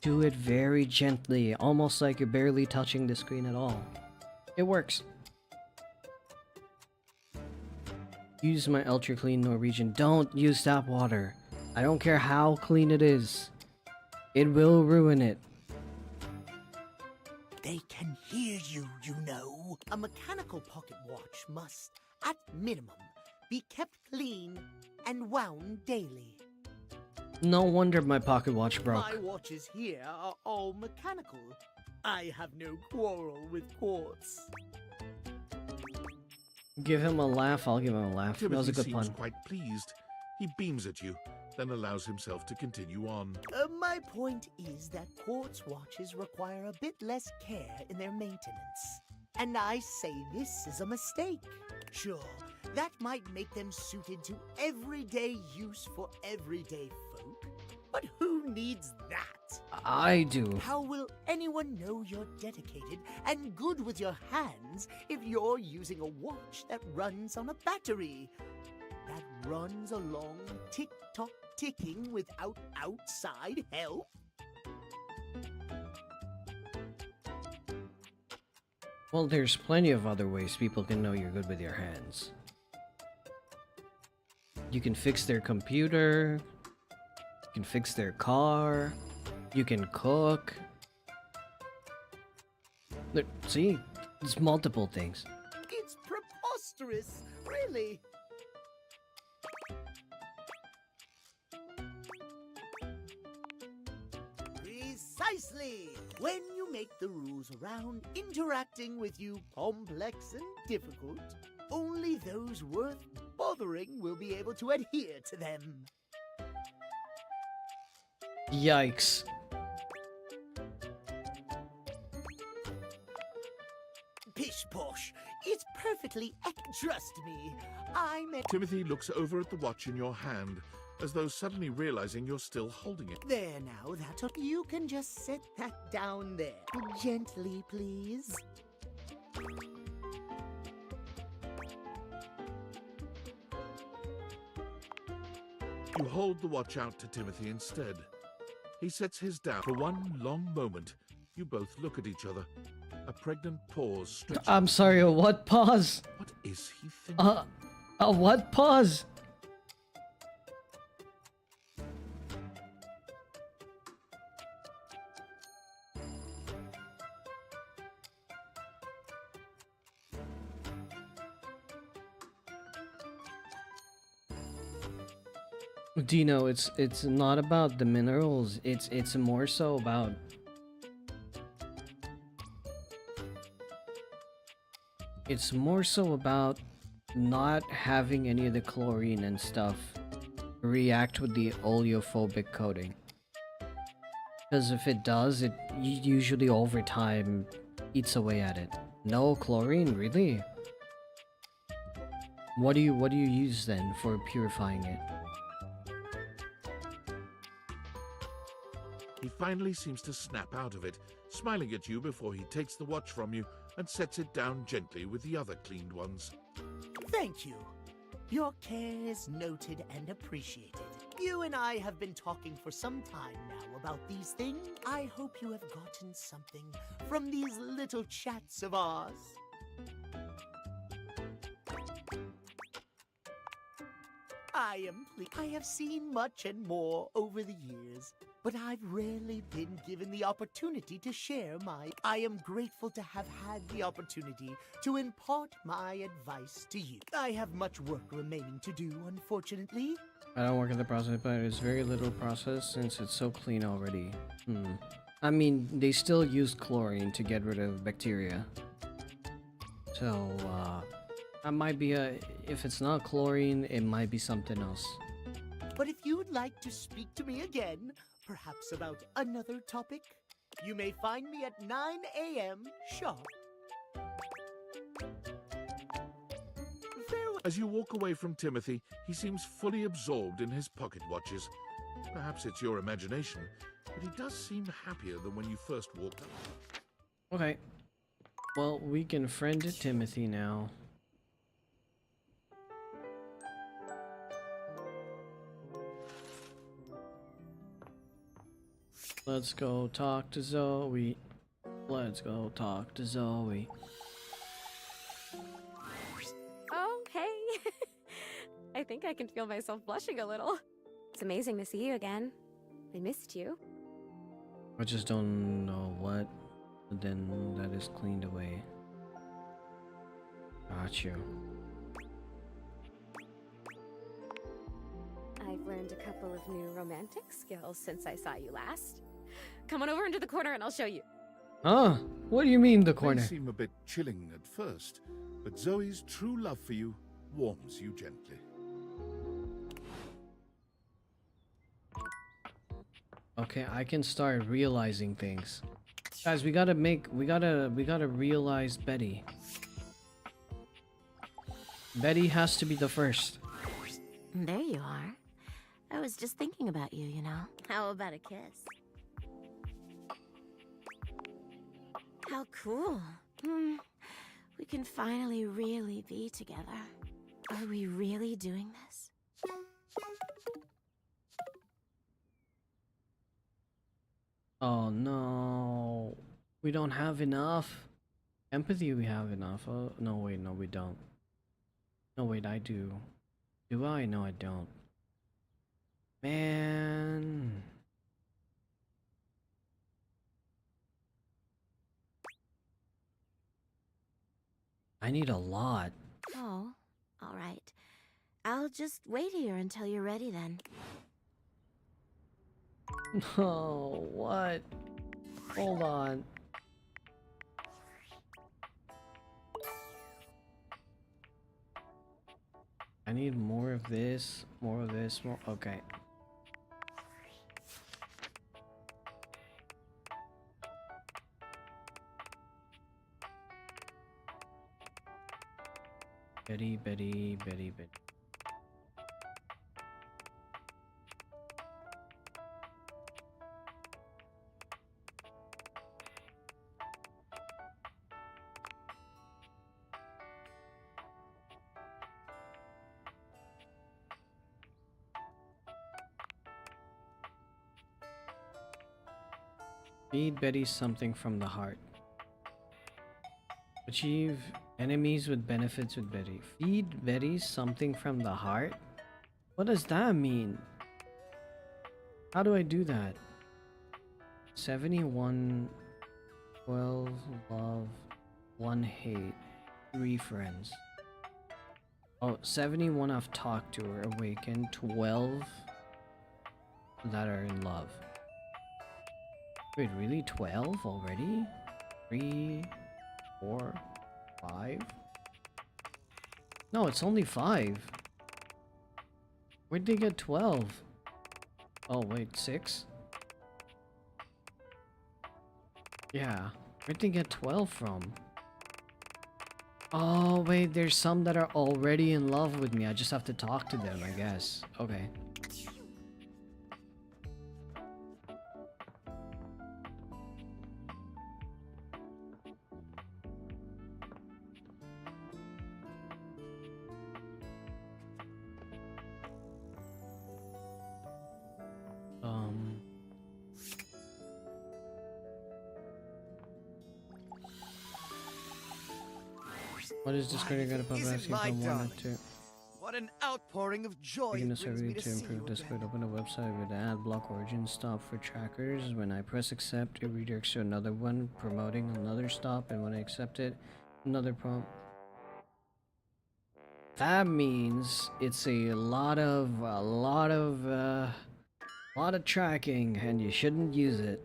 do it very gently, almost like you're barely touching the screen at all. It works. Use my ultra clean Norwegian. Don't use tap water. I don't care how clean it is. It will ruin it. They can hear you, you know. A mechanical pocket watch must, at minimum, be kept clean and wound daily. No wonder my pocket watch broke. My watches here are all mechanical. I have no quarrel with quartz. Give him a laugh, I'll give him a laugh. That was a Timothy good seems pun. quite pleased. He beams at you, then allows himself to continue on. My point is that quartz watches require a bit less care in their maintenance. And I say this is a mistake. Sure, that might make them suited to everyday use for everyday folk. But who needs that? I do. How will anyone know you're dedicated and good with your hands if you're using a watch that runs on a battery? That runs along tick-tock ticking without outside help? Well, there's plenty of other ways people can know you're good with your hands. You can fix their computer. You can fix their car. You can cook. See? It's multiple things. It's preposterous, really. Precisely! When you make the rules around interacting with you complex and difficult, only those worth bothering will be able to adhere to them. Yikes. Pish posh, it's perfectly trust me. I meant Timothy looks over at the watch in your hand, as though suddenly realizing you're still holding it. there now. You can just set that down there. Gently, please. You hold the watch out to Timothy instead. He sets his down. For one long moment, you both look at each other. A pregnant pause stretches. I'm sorry, a what pause? What is he thinking? A what pause? Dino, it's not about the minerals. It's more so about not having any of the chlorine and stuff react with the oleophobic coating. Because if it does, it usually over time eats away at it. No chlorine, really? What do you use then for purifying it? He finally seems to snap out of it, smiling at you before he takes the watch from you and sets it down gently with the other cleaned ones. Thank you. Your care is noted and appreciated. You and I have been talking for some time now about these things. I hope you have gotten something from these little chats of ours. I have seen much and more over the years, but I've rarely been given the opportunity to share I am grateful to have had the opportunity to impart my advice to you. I have much work remaining to do, unfortunately. I don't work in the process, but it's very little process since it's so clean already. I mean, they still use chlorine to get rid of bacteria. So, that might be if it's not chlorine, it might be something else. But if you'd like to speak to me again, perhaps about another topic, you may find me at 9 a.m. sharp. Farewell. As you walk away from Timothy, he seems fully absorbed in his pocket watches. Perhaps it's your imagination, but he does seem happier than when you first walked up. Okay. Well, we can friend Timothy now. Let's go talk to Zoe. Let's go talk to Zoe. Oh, hey. I think I can feel myself blushing a little. It's amazing to see you again. I missed you. I just don't know what, but then that is cleaned away. Got you. I've learned a couple of new romantic skills since I saw you last. Come on over into the corner and I'll show you. Huh? What do you mean the They corner? seem a bit chilling at first, but Zoe's true love for you warms you gently. Okay, I can start realizing things. Guys, we gotta realize Betty. Betty has to be the first. There you are. I was just thinking about you, you know. How about a kiss? How cool. We can finally really be together. Are we really doing this? Oh no. We don't have enough. Empathy we have enough. Oh, no wait, no we don't. No wait, I do. Do I? No, I don't. Man. I need a lot. Oh, all right. I'll just wait here until you're ready then. No, what? Hold on. I need more of this, more. Okay. Betty. Feed Betty something from the heart. Achieve enemies with benefits with Betty. Feed Betty something from the heart? What does that mean? How do I do that? 71, 12, love, 1 hate, 3 friends. Oh, 71 I've talked to her, awakened, 12 that are in love. Wait, really? 12 already? 3, 4, 5? No, it's only 5. Where'd they get 12? Oh, wait, 6? Yeah. Where'd they get 12 from? Oh, wait, there's some that are already in love with me. I just have to talk to them, I guess. Okay. What is this going to get a public asking for one or two? What an outpouring of joy Taking it a brings survey me to to see improve you Discord. again. Open a website with ad block origin stop for trackers. When I press accept, it redirects to another one promoting another stop, and when I accept it, another prompt. That means it's a lot of tracking, and you shouldn't use it.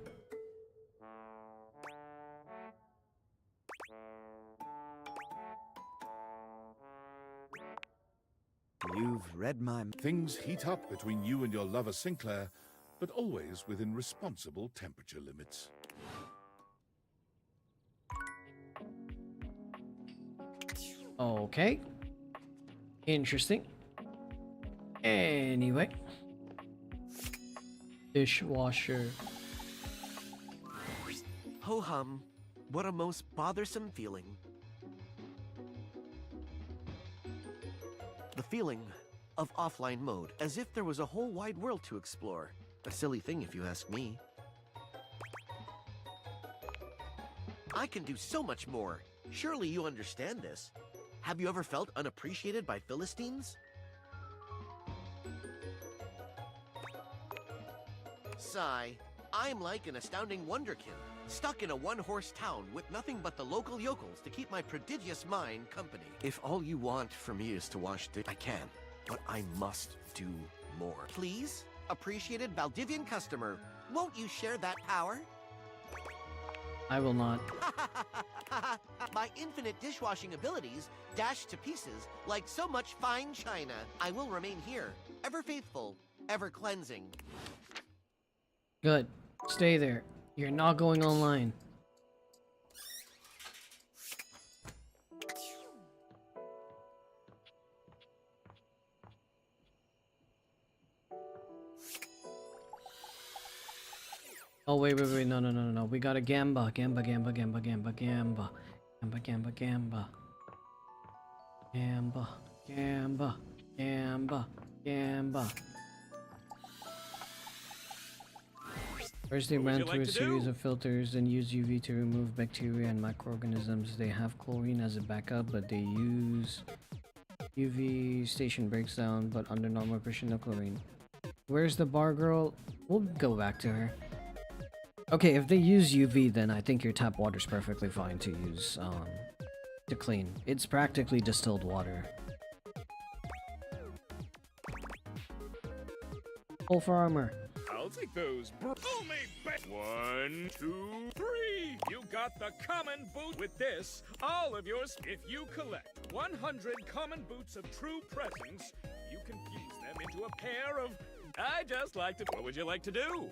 You've read my... Things heat up between you and your lover Sinclair, but always within responsible temperature limits. Okay. Interesting. Anyway. Dishwasher. Ho-hum. What a most bothersome feeling. The feeling of offline mode, as if there was a whole wide world to explore. A silly thing if you ask me. I can do so much more. Surely you understand this. Have you ever felt unappreciated by Philistines? Sigh. I'm like an astounding wonderkin, stuck in a one-horse town with nothing but the local yokels to keep my prodigious mind company. If all you want from me is to wash I can, but I must do more. Please, appreciated Valdivian customer, won't you share that power? I will not. My infinite dishwashing abilities dash to pieces like so much fine china. I will remain here, ever faithful, ever cleansing. Good. Stay there. You're not going online. Oh, wait. No. We got a Gamba. Gamba. First, they ran through a series of filters, then used UV to remove bacteria and microorganisms. They have chlorine as a backup, but they use UV station breaks down, but under normal pressure, no chlorine. Where's the bar girl? We'll go back to her. Okay, if they use UV, then I think your tap water's perfectly fine to use, to clean. It's practically distilled water. Pull for armor. I'll take those. Only 1, 2, 3. You got the common boot with this. All of yours. If you collect 100 common boots of true presence, you can fuse them into a pair of. I just like to. What would you like to do?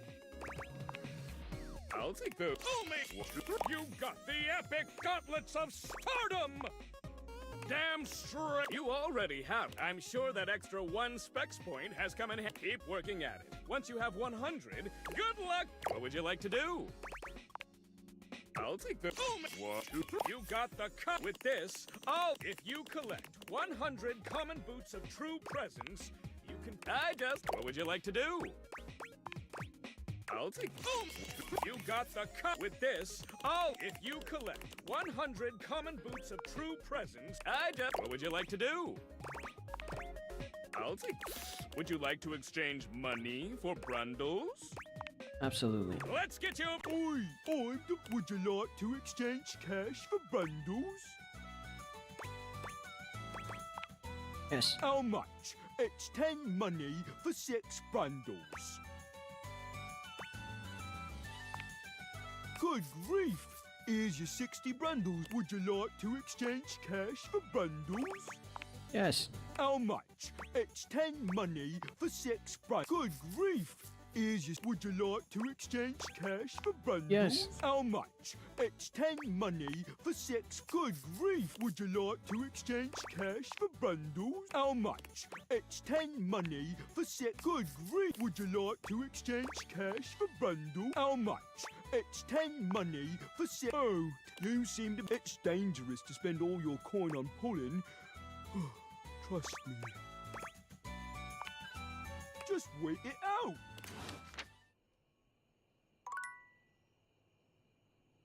I'll take those. Only 1, 2, 3. You got the epic gauntlets of stardom. Damn straight. You already have. I'm sure that extra 1 specs point has come in. Keep working at it. Once you have 100, good luck. What would you like to do? I'll take the 1, 2, 3. You got the cut with this. If you collect 100 common boots of true presence, you can. What would you like to do? I'll take. You got the cut with this. If you collect 100 common boots of true presence, What would you like to do? I'll take. Would you like to exchange money for brundles? Absolutely. Let's get you. Would you like to exchange cash for bundles? Yes. How much? It's 10 money for 6 bundles. Good grief! Here's your 60 bundles. Would you like to exchange cash for bundles? Yes. How much? It's 10 money for 6 bundles. Good grief! Here's your... Would you like to exchange cash for bundles? Yes. How much? It's 10 money for 6. Good grief! Would you like to exchange cash for bundles? How much? It's 10 money for 6. Good grief! Would you like to exchange cash for bundles? How much? It's 10 money for 6. Oh, you seem to... It's dangerous to spend all your coin on pulling. Trust me. Just wait it out.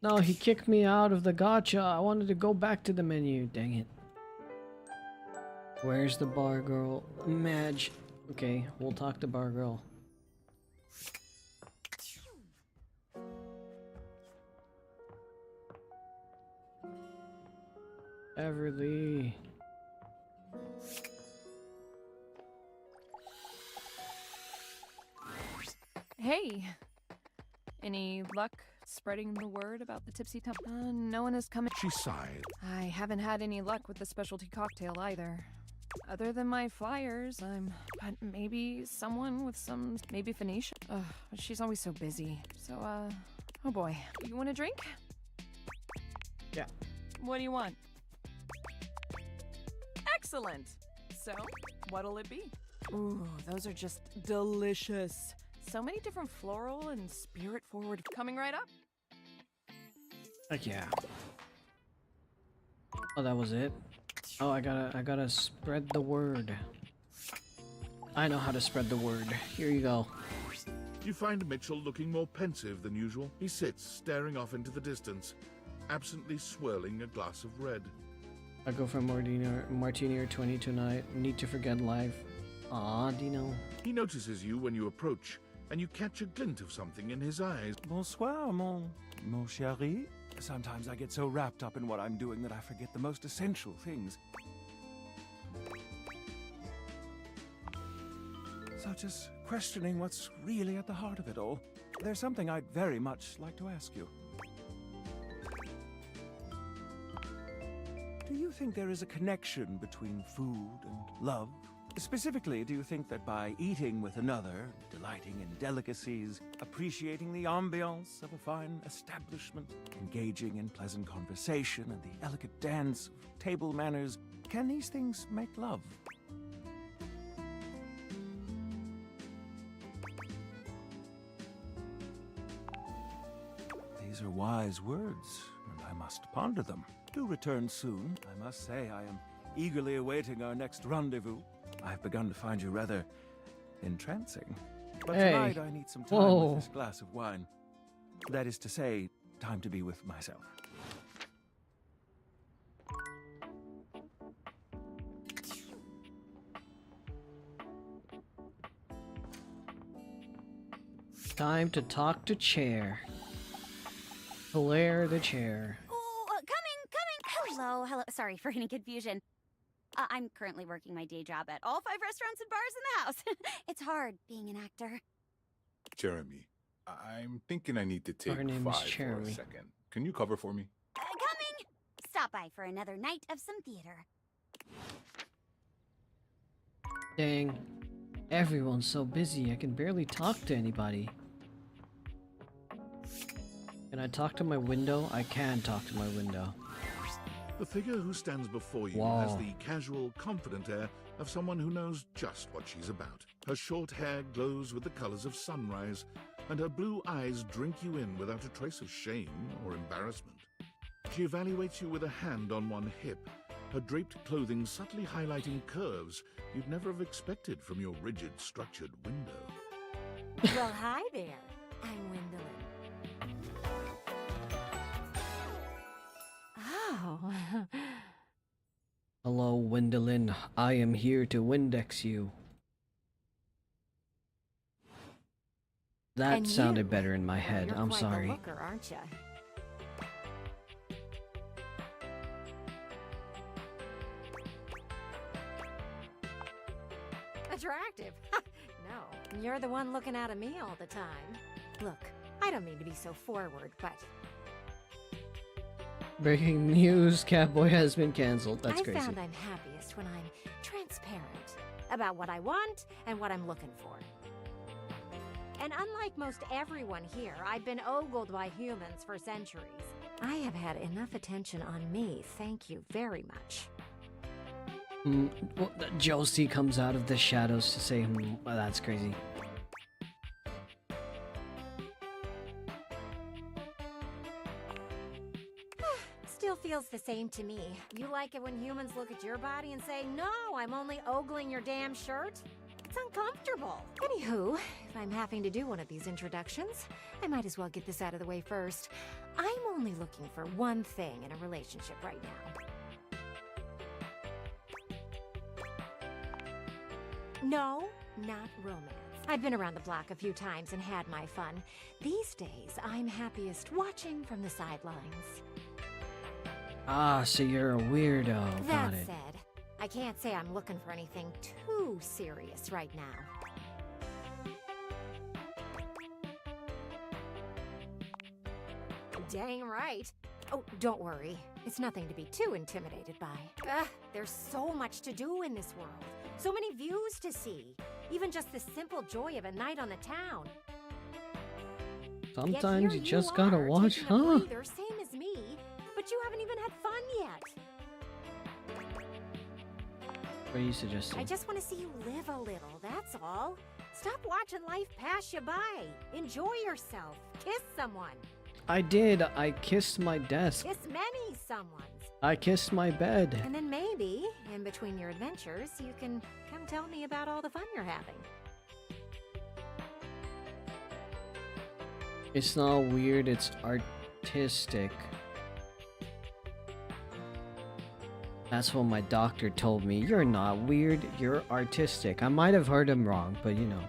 No, he kicked me out of the gacha. I wanted to go back to the menu. Dang it. Where's the bar girl? Madge. Okay, we'll talk to bar girl. Everly. Hey, any luck spreading the word about the Tipsy Temple? No one has come in. She sighed. I haven't had any luck with the specialty cocktail either. Other than my flyers, but maybe someone with some, maybe Phoenicia? Ugh, but she's always so busy. So, oh boy. You want a drink? Yeah. What do you want? Excellent! So, what'll it be? Ooh, those are just delicious. So many different floral and spirit forward. Coming right up. Heck yeah. Oh, that was it? Oh, I gotta spread the word. I know how to spread the word. Here you go. You find Mitchell looking more pensive than usual. He sits, staring off into the distance, absently swirling a glass of red. I go for martini or 20 tonight. Need to forget life. Aw, Dino. He notices you when you approach, and you catch a glint of something in his eyes. Bonsoir, mon chéri. Sometimes I get so wrapped up in what I'm doing that I forget the most essential things. So just questioning what's really at the heart of it all. There's something I'd very much like to ask you. Do you think there is a connection between food and love? Specifically, do you think that by eating with another, delighting in delicacies, appreciating the ambiance of a fine establishment, engaging in pleasant conversation and the elegant dance of table manners, can these things make love? These are wise words, and I must ponder them. Do return soon. I must say I am eagerly awaiting our next rendezvous. I've begun to find you rather entrancing. But hey. Tonight I need some time with this glass of wine. That is to say, time to be with myself. Time to talk to Chair. Claire the Chair. Oh, coming! Hello. Sorry for any confusion. I'm currently working my day job at all 5 restaurants and bars in the house. It's hard being an actor. Jeremy, I'm thinking I need to take Her name 5 is for a Jeremy. second. Can you cover for me? Coming! Stop by for another night of some theater. Dang. Everyone's so busy, I can barely talk to anybody. Can I talk to my window? I can talk to my window. The figure who stands before you Wow. has the casual, confident air of someone who knows just what she's about. Her short hair glows with the colors of sunrise, and her blue eyes drink you in without a trace of shame or embarrassment. She evaluates you with a hand on one hip, her draped clothing subtly highlighting curves you'd never have expected from your rigid, structured window. Well, hi there. I'm Gwendolyn. Oh. Hello, Gwendolyn. I am here to Windex you. That And sounded you? better in my head. You're I'm quite sorry. the looker, aren't you? Attractive? No, you're the one looking out at me all the time. Look, I don't mean to be so forward, but Breaking news, Catboy has been cancelled. That's I crazy. found I'm happiest when I'm transparent about what I want and what I'm looking for. And unlike most everyone here, I've been ogled by humans for centuries. I have had enough attention on me, thank you very much. Well, Josie comes out of the shadows to say, well, that's crazy. Still feels the same to me. You like it when humans look at your body and say, no, I'm only ogling your damn shirt? It's uncomfortable. Anywho, if I'm having to do one of these introductions, I might as well get this out of the way first. I'm only looking for one thing in a relationship right now. No, not romance. I've been around the block a few times and had my fun. These days, I'm happiest watching from the sidelines. Ah, so you're a weirdo. That Got it. said, I can't say I'm looking for anything too serious right now. Dang right. Oh, don't worry. It's nothing to be too intimidated by. There's so much to do in this world. So many views to see. Even just the simple joy of a night on the town. Sometimes you just are, gotta watch, taking a huh? breather, same as me, but you haven't even had fun yet. What are you suggesting? I just want to see you live a little, that's all. Stop watching life pass you by. Enjoy yourself. Kiss someone. I did. I kissed my desk. Kiss many someones. I kissed my bed. And then maybe, in between your adventures, you can come tell me about all the fun you're having. It's not weird, it's artistic. That's what my doctor told me. You're not weird, you're artistic. I might have heard him wrong, but you know.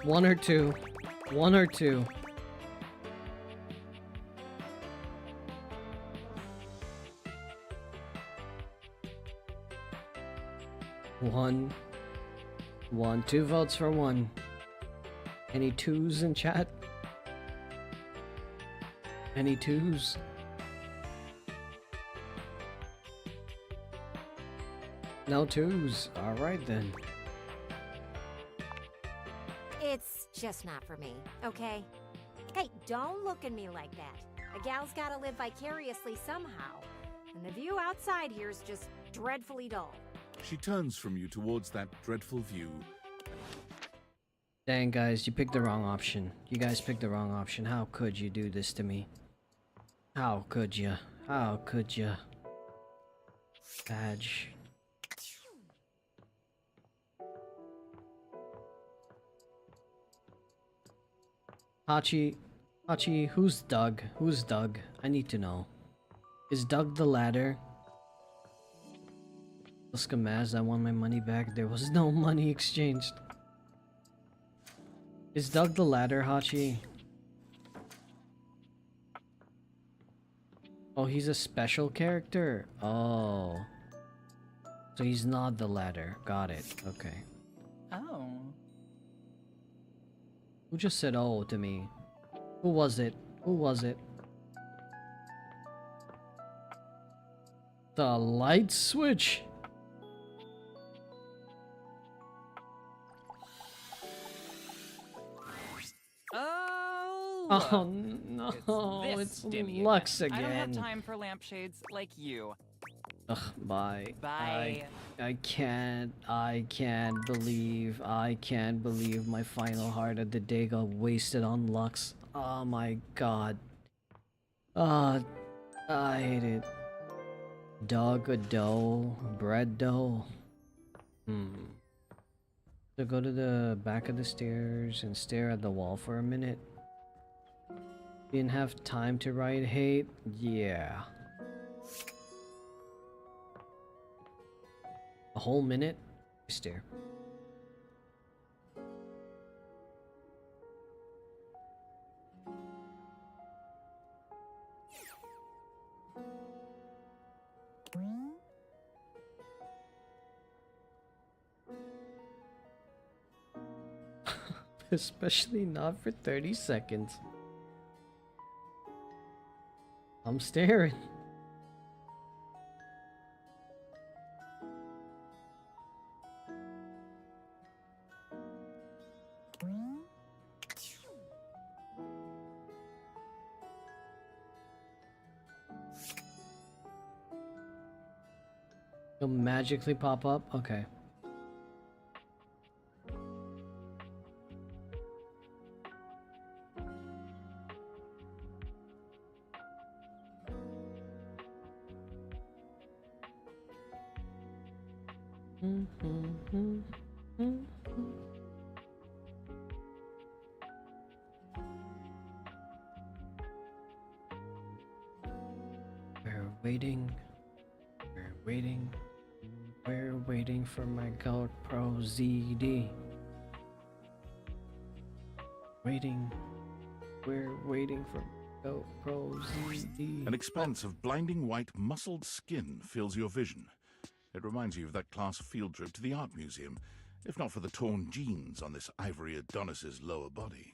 One or two. One or two. One. 2 votes for one. Any twos in chat? Any twos? No twos. Alright then. It's just not for me, okay? Hey, don't look at me like that. A gal's gotta live vicariously somehow. And the view outside here is just dreadfully dull. She turns from you towards that dreadful view. Dang guys, you picked the wrong option. You guys picked the wrong option. How could you do this to me? How could you? How could you? Badge. Hachi, who's Doug? Who's Doug? I need to know. Is Doug the ladder? Skamaz, I want my money back. There was no money exchanged. Is Doug the ladder, Hachi? Oh, he's a special character? Oh. So he's not the ladder. Got it. Okay. Oh. Who just said oh to me? Who was it? Who was it? The light switch? Oh no, it's Lux again. I don't have time for lampshades like you. Ugh, bye. Bye. I can't believe my final heart of the day got wasted on Lux. Oh my god. I hate it. Dog dough, bread dough. So go to the back of the stairs and stare at the wall for a minute. Didn't have time to write hate? Yeah. A whole minute? Stare. Especially not for 30 seconds. I'm staring. It'll magically pop up? Okay. We're waiting. We're waiting. We're waiting for my Goat Pro ZD. Waiting. We're waiting for Goat Pro ZD. An expanse of blinding white, muscled skin fills your vision. It reminds you of that class field trip to the art museum, if not for the torn jeans on this ivory Adonis's lower body.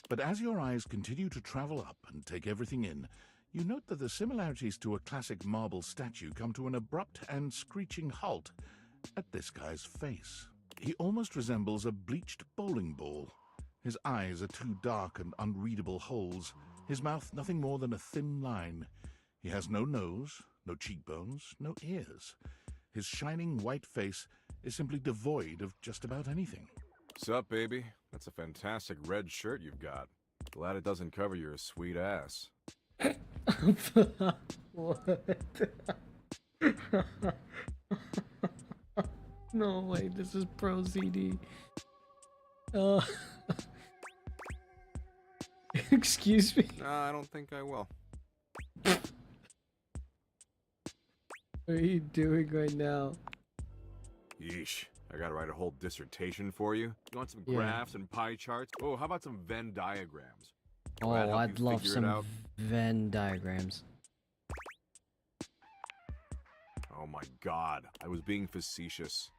But as your eyes continue to travel up and take everything in, you note that the similarities to a classic marble statue come to an abrupt and screeching halt at this guy's face. He almost resembles a bleached bowling ball. His eyes are two dark and unreadable holes, his mouth nothing more than a thin line. He has no nose, no cheekbones, no ears. His shining white face is simply devoid of just about anything. Sup, baby? That's a fantastic red shirt you've got. Glad it doesn't cover your sweet ass. What? No way, this is Pro ZD. Excuse me. Nah, I don't think I will. What are you doing right now? Yeesh. I gotta write a whole dissertation for you. You want some Yeah. graphs and pie charts? Oh, how about some Venn diagrams? Oh, Glad help I'd you love figure it out. some Venn diagrams. Oh my god, I was being facetious.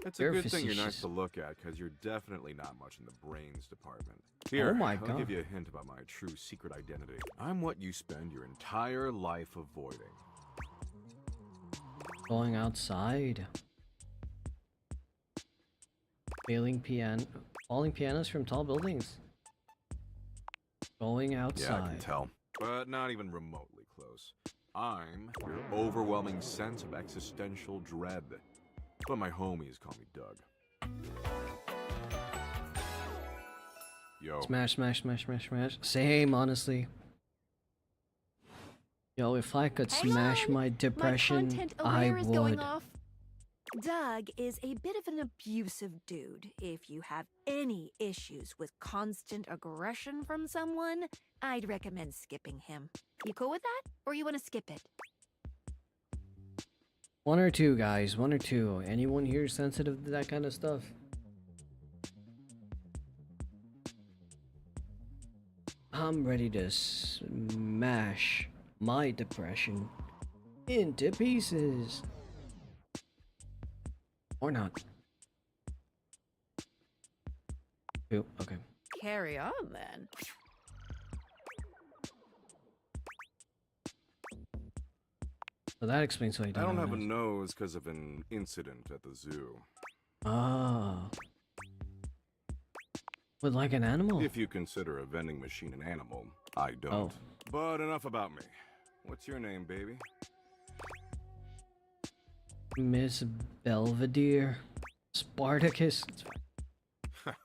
It's You're a good thing you're nice facetious. to look at, because you're definitely not much in the brains department. Here, Oh my I'll God. give you a hint about my true secret identity. I'm what you spend your entire life avoiding. Going outside. Falling pianos from tall buildings. Going outside. Yeah, I can tell. But not even remotely close. I'm your overwhelming sense of existential dread. But my homies call me Doug. Yo. Smash, smash, smash, smash, smash. Same, honestly. Yo, if I could smash my depression, content I aware is going would. off. Doug is a bit of an abusive dude. If you have any issues with constant aggression from someone, I'd recommend skipping him. You cool with that? Or you want to skip it? One or two, guys. One or two. Anyone here sensitive to that kind of stuff? I'm ready to smash my depression into pieces. Or not. Ooh, okay. Carry on then. So that explains why you I don't have a know. nose because of an incident at the zoo. Ah. With like an animal? If you consider a vending machine an animal, I don't. Oh. But enough about me. What's your name, baby? Miss Belvedere. Spartacus. It's fine.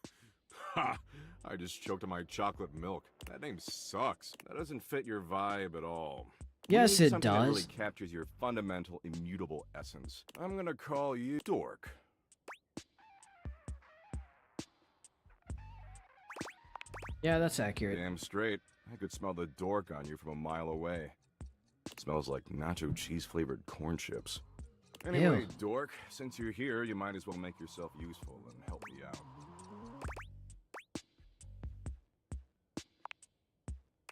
Ha! I just choked on my chocolate milk. That name sucks. That doesn't fit your vibe at all. You Yes, need it something that really does. captures your fundamental, immutable essence. I'm gonna call you Dork. Yeah, that's accurate. Damn straight. I could smell the dork on you from a mile away. It smells like nacho cheese flavored corn chips. Anyway, Ew. Dork, since you're here, you might as well make yourself useful and help me out.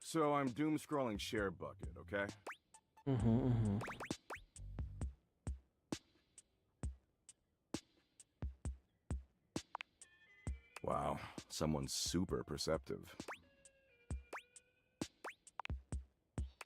So I'm doom scrolling share bucket, okay? Mm-hmm. Wow, someone's super perceptive.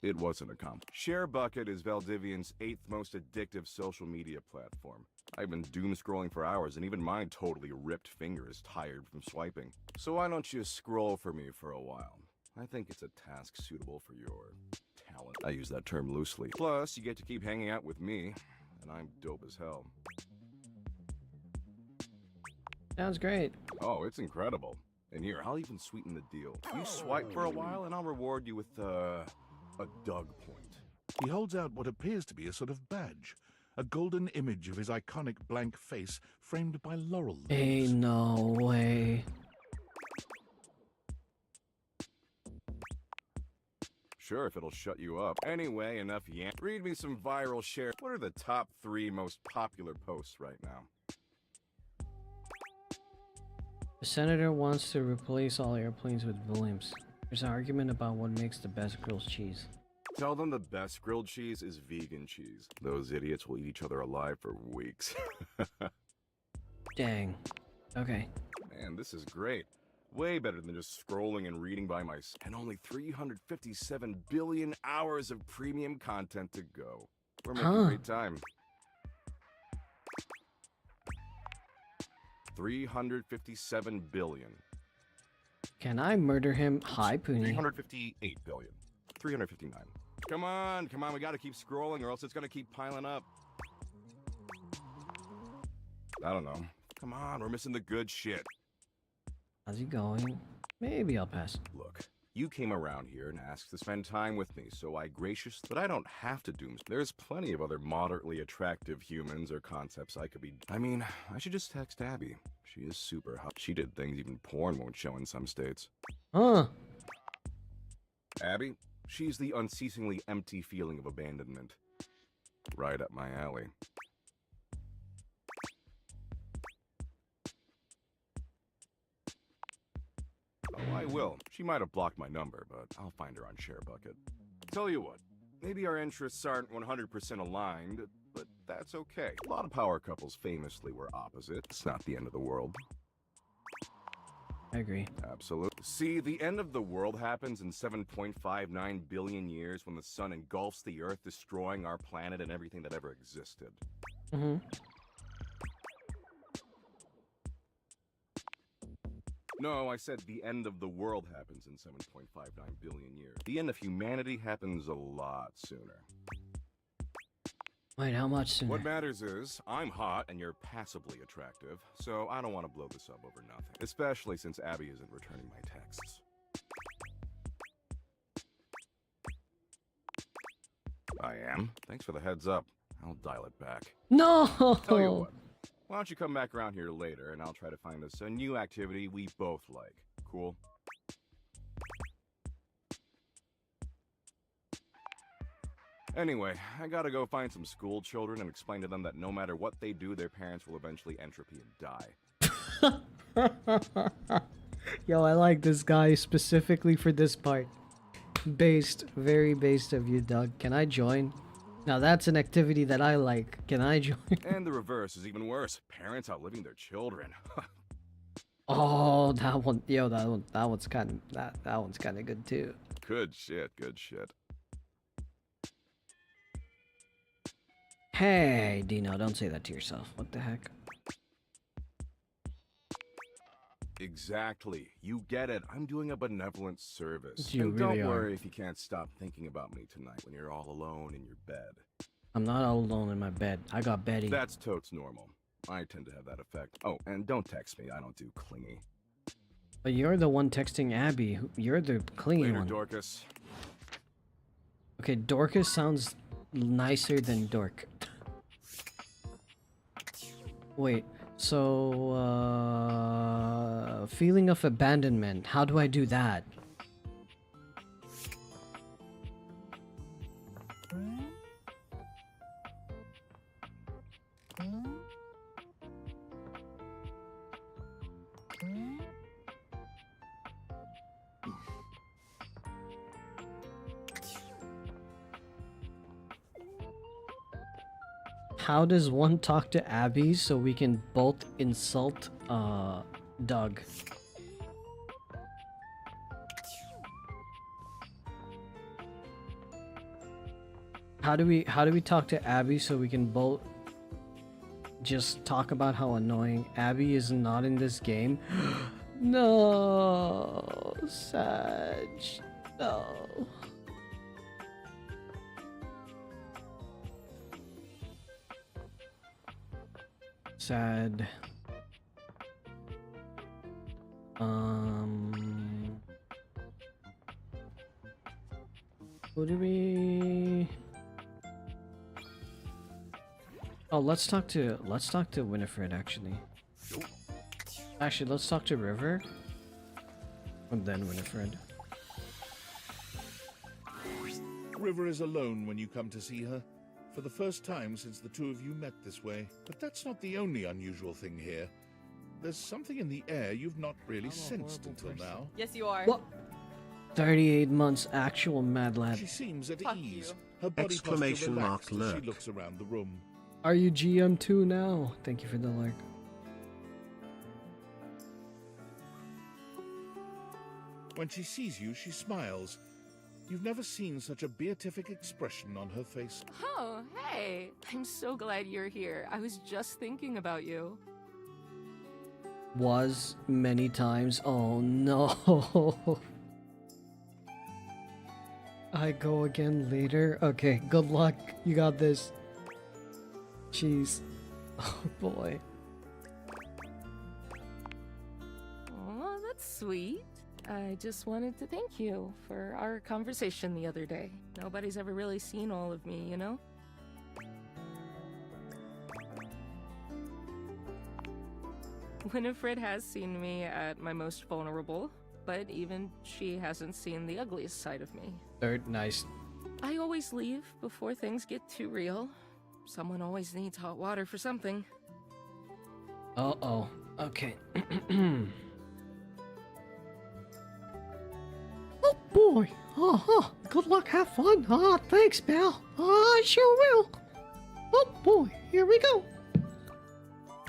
It wasn't a comp. ShareBucket is Valdivian's 8th most addictive social media platform. I've been doom scrolling for hours, and even my totally ripped finger is tired from swiping. So why don't you scroll for me for a while? I think it's a task suitable for your talent. I use that term loosely. Plus, you get to keep hanging out with me, and I'm dope as hell. Sounds great. Oh, it's incredible. And here, I'll even sweeten the deal. You swipe for a while, and I'll reward you with, a Doug point. He holds out what appears to be a sort of badge. A golden image of his iconic blank face framed by laurel leaves. Hey, no way. Sure, if it'll shut you up. Anyway, enough read me some viral share. What are the top 3 most popular posts right now? The senator wants to replace all airplanes with blimps. There's an argument about what makes the best grilled cheese. Tell them the best grilled cheese is vegan cheese. Those idiots will eat each other alive for weeks. Dang. Okay. Man, this is great. Way better than just scrolling and reading by myself. And only 357 billion hours of premium content to go. We're making great time. 357 billion. Can I murder him? Hi, Poonie. 358 billion. 359. Come on, we gotta keep scrolling or else it's gonna keep piling up. I don't know. Come on, we're missing the good shit. How's he going? Maybe I'll pass. Look, you came around here and asked to spend time with me, so I graciously... But I don't have to doom... There's plenty of other moderately attractive humans or concepts I could be... I mean, I should just text Abby. She is super hot. She did things even porn won't show in some states. Huh. Abby? She's the unceasingly empty feeling of abandonment. Right up my alley. Oh, I will. She might have blocked my number, but I'll find her on ShareBucket. Tell you what, maybe our interests aren't 100% aligned, but that's okay. A lot of power couples famously were opposite. It's not the end of the world. I agree. Absolutely. See, the end of the world happens in 7.59 billion years when the sun engulfs the Earth, destroying our planet and everything that ever existed. Mm-hmm. No, I said the end of the world happens in 7.59 billion years. The end of humanity happens a lot sooner. Wait, how much sooner? What matters is, I'm hot and you're passably attractive, so I don't want to blow this up over nothing. Especially since Abby isn't returning my texts. I am. Thanks for the heads up. I'll dial it back. No! Tell you what. Why don't you come back around here later and I'll try to find us a new activity we both like. Cool? Anyway, I gotta go find some school children and explain to them that no matter what they do, their parents will eventually entropy and die. Yo, I like this guy specifically for this part. Based, very based of you, Doug. Can I join? Now that's an activity that I like. Can I join? And the reverse is even worse. Parents outliving their children. Oh, that one. Yo, that one's kind of that one's kind of good too. Good shit, good shit. Hey, Dino, don't say that to yourself. What the heck? Exactly. You get it. I'm doing a benevolent service. You and really don't are. worry if you can't stop thinking about me tonight when you're all alone in your bed. I'm not all alone in my bed. I got Betty. That's totes normal. I tend to have that effect. Oh, and don't text me. I don't do clingy. But you're the one texting Abby. You're the clingy Later, one. Dorcas. Okay, Dorcas sounds nicer than Dork. Wait, so, feeling of abandonment. How do I do that? How does one talk to Abby so we can both insult, Doug? How do we talk to Abby so we can both just talk about how annoying Abby is not in this game? No, Sag. No. Sad. Who do we? Oh, let's talk to Winifred actually. Actually, let's talk to River. And then Winifred. River is alone when you come to see her. For the first time since the two of you met this way. But that's not the only unusual thing here. There's something in the air you've not really sensed until now. Yes, you are. What? 38 months actual Mad Lad. She seems at Fuck ease. you. Her body Exclamation posture mark relaxed as she lurk. looks around the room. Are you GM2 now? Thank you for the lurk. When she sees you, she smiles. You've never seen such a beatific expression on her face. Oh, hey. I'm so glad you're here. I was just thinking about you. Was many times. Oh no. I go again later. Okay, good luck. You got this. Jeez. Oh boy. Oh, that's sweet. I just wanted to thank you for our conversation the other day. Nobody's ever really seen all of me, you know? Winifred has seen me at my most vulnerable, but even she hasn't seen the ugliest side of me. Third, nice. I always leave before things get too real. Someone always needs hot water for something. Uh-oh. Okay. Oh boy. Good luck, have fun. Thanks, pal. I sure will. Oh boy, here we go.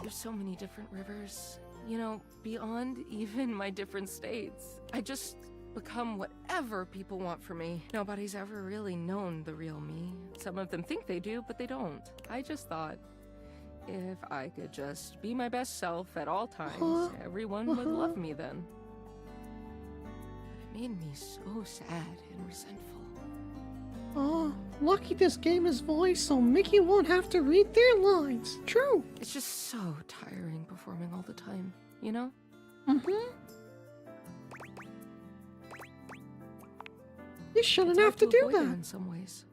There's so many different rivers, you know, beyond even my different states. I just become whatever people want from me. Nobody's ever really known the real me. Some of them think they do, but they don't. I just thought if I could just be my best self at all times, everyone would love me then. But it made me so sad and resentful. Lucky this game is voiced so Mickey won't have to read their lines. True. It's just so tiring performing all the time, you know? Mm-hmm. You shouldn't have to do avoid it that. in some ways.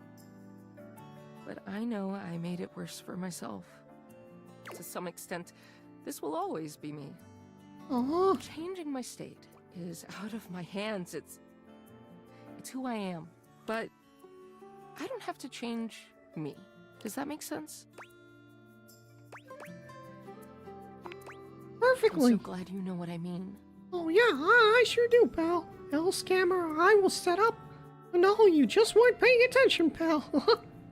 But I know I made it worse for myself. To some extent, this will always be me. Changing my state is out of my hands. It's who I am. But I don't have to change me. Does that make sense? Perfectly. I'm so glad you know what I mean. Oh yeah, I sure do, pal. L scammer, I will set up. No, you just weren't paying attention, pal.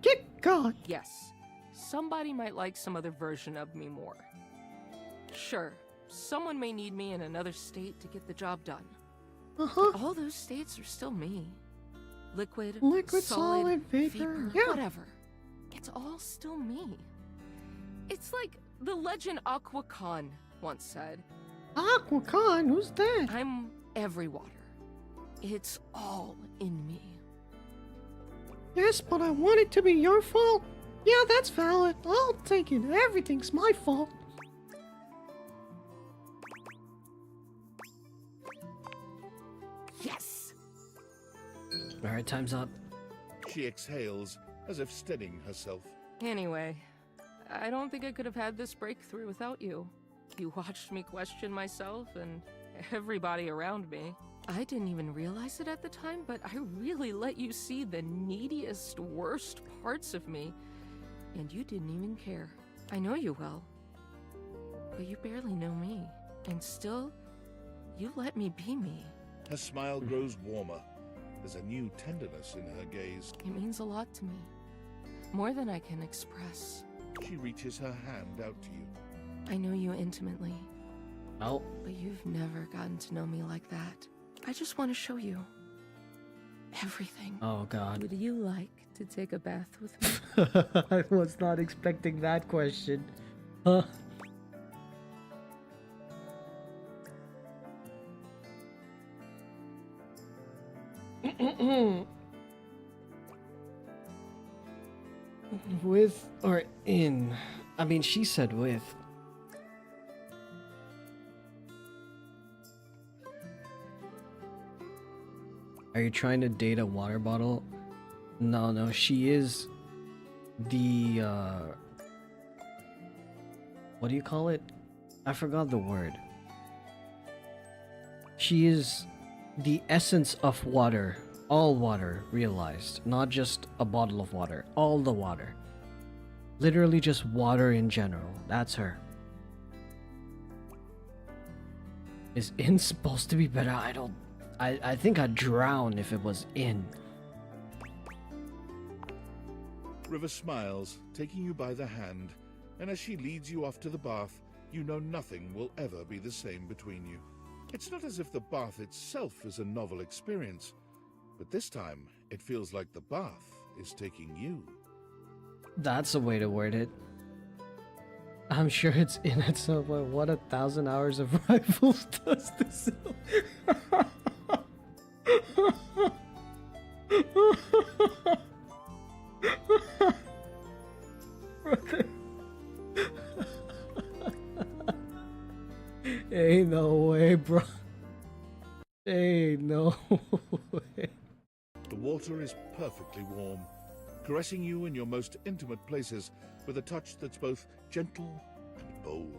Get God. Yes, somebody might like some other version of me more. Sure, someone may need me in another state to get the job done. But all those states are still me. Liquid, solid, vapor, yeah. Whatever. It's all still me. It's like the legend Aqua Khan once said. Aqua Khan? Who's that? I'm every water. It's all in me. Yes, but I want it to be your fault. Yeah, that's valid. I'll take it. Everything's my fault. Yes! Alright, time's up. She exhales, as if steadying herself. Anyway, I don't think I could have had this breakthrough without you. You watched me question myself and everybody around me. I didn't even realize it at the time, but I really let you see the neediest, worst parts of me. And you didn't even care. I know you well. But you barely know me. And still, you let me be me. Her smile grows warmer. There's a new tenderness in her gaze. It means a lot to me. More than I can express. She reaches her hand out to you. I know you intimately. Oh. But you've never gotten to know me like that. I just want to show you. everything. Oh god. Would you like to take a bath with me? I was not expecting that question. Huh? With or in? I mean, she said with. Are you trying to date a water bottle? No, she is the, what do you call it? I forgot the word. She is the essence of water. All water, realized. Not just a bottle of water. All the water. Literally just water in general. That's her. Is in supposed to be better? I think I'd drown if it was in. River smiles, taking you by the hand, and as she leads you off to the bath, you know nothing will ever be the same between you. It's not as if the bath itself is a novel experience, but this time it feels like the bath is taking you. That's a way to word it. I'm sure it's in it somewhere. What 1,000 hours of rifles does this? Ain't no way, bro. Ain't no way. The water is perfectly warm, caressing you in your most intimate places with a touch that's both gentle and bold.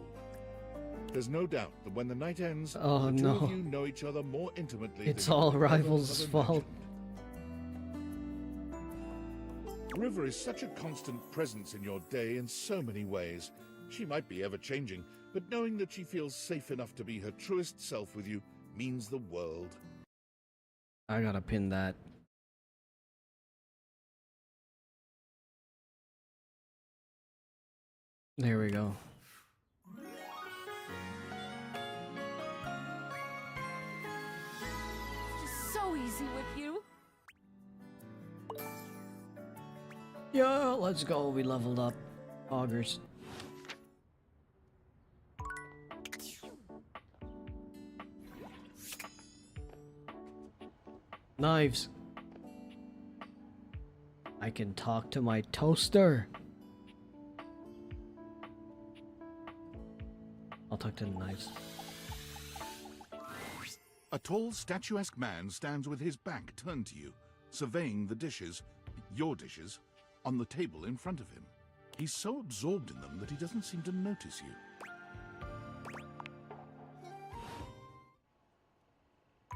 There's no doubt that when the night ends, Oh, the two no. of you know each other more intimately. It's than you all could ever Rivals' have fault. imagined. River is such a constant presence in your day in so many ways. She might be ever-changing, but knowing that she feels safe enough to be her truest self with you means the world. I gotta pin that. There we go. Just so easy with you. Yeah, let's go. We leveled up. Augers. Knives. I can talk to my toaster. I'll talk to the knives. A tall, statuesque man stands with his back turned to you, surveying the dishes, your dishes, on the table in front of him. He's so absorbed in them that he doesn't seem to notice you.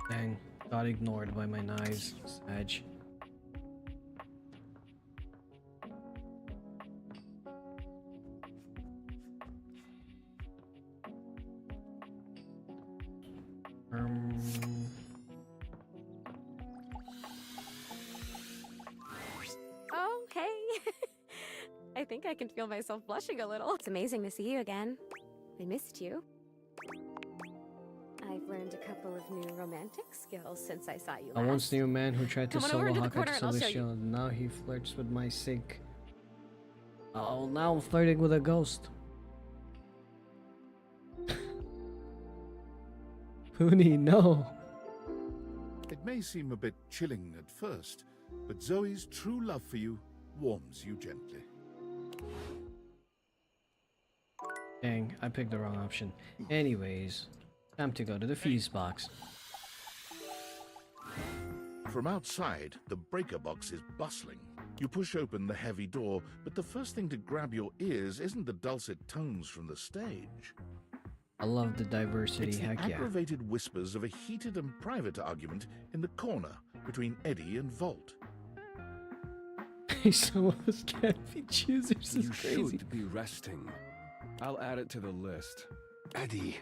Dang, got ignored by my knives. Edge. Oh, hey. I think I can feel myself blushing a little. It's amazing to see you again. I missed you. I've learned a couple of new romantic skills since I saw you I last. once knew a man who tried to Come on over solo to the Hawkeye corner to and I'll show Celestial, you. and now he flirts with my sink. Oh, now I'm flirting with a ghost. Poonie, no. It may seem a bit chilling at first, but Zoe's true love for you warms you gently. Dang, I picked the wrong option. Anyways, time to go to the fuse box. From outside, the breaker box is bustling. You push open the heavy door, but the first thing to grab your ears isn't the dulcet tones from the stage. I love the diversity, It's the heck yeah. aggravated whispers of a heated and private argument in the corner between Eddie and Volt. Some of us can't be choosers. You Is crazy. should be resting. I'll add it to the list. Eddie.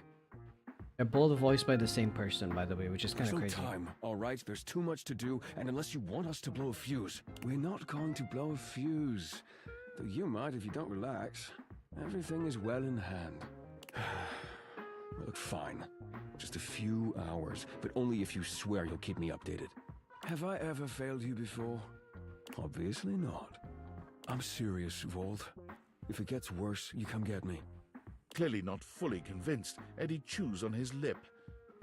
They're both voiced by the same person, by the way, which is kind There's of no crazy. time, all right? There's too much to do, and unless you want us to blow a fuse, we're not going to blow a fuse. Though you might if you don't relax. Everything is well in hand. We'll look fine. Just a few hours, but only if you swear you'll keep me updated. Have I ever failed you before? Obviously not. I'm serious, Vault. If it gets worse, you come get me. Clearly not fully convinced, Eddie chews on his lip.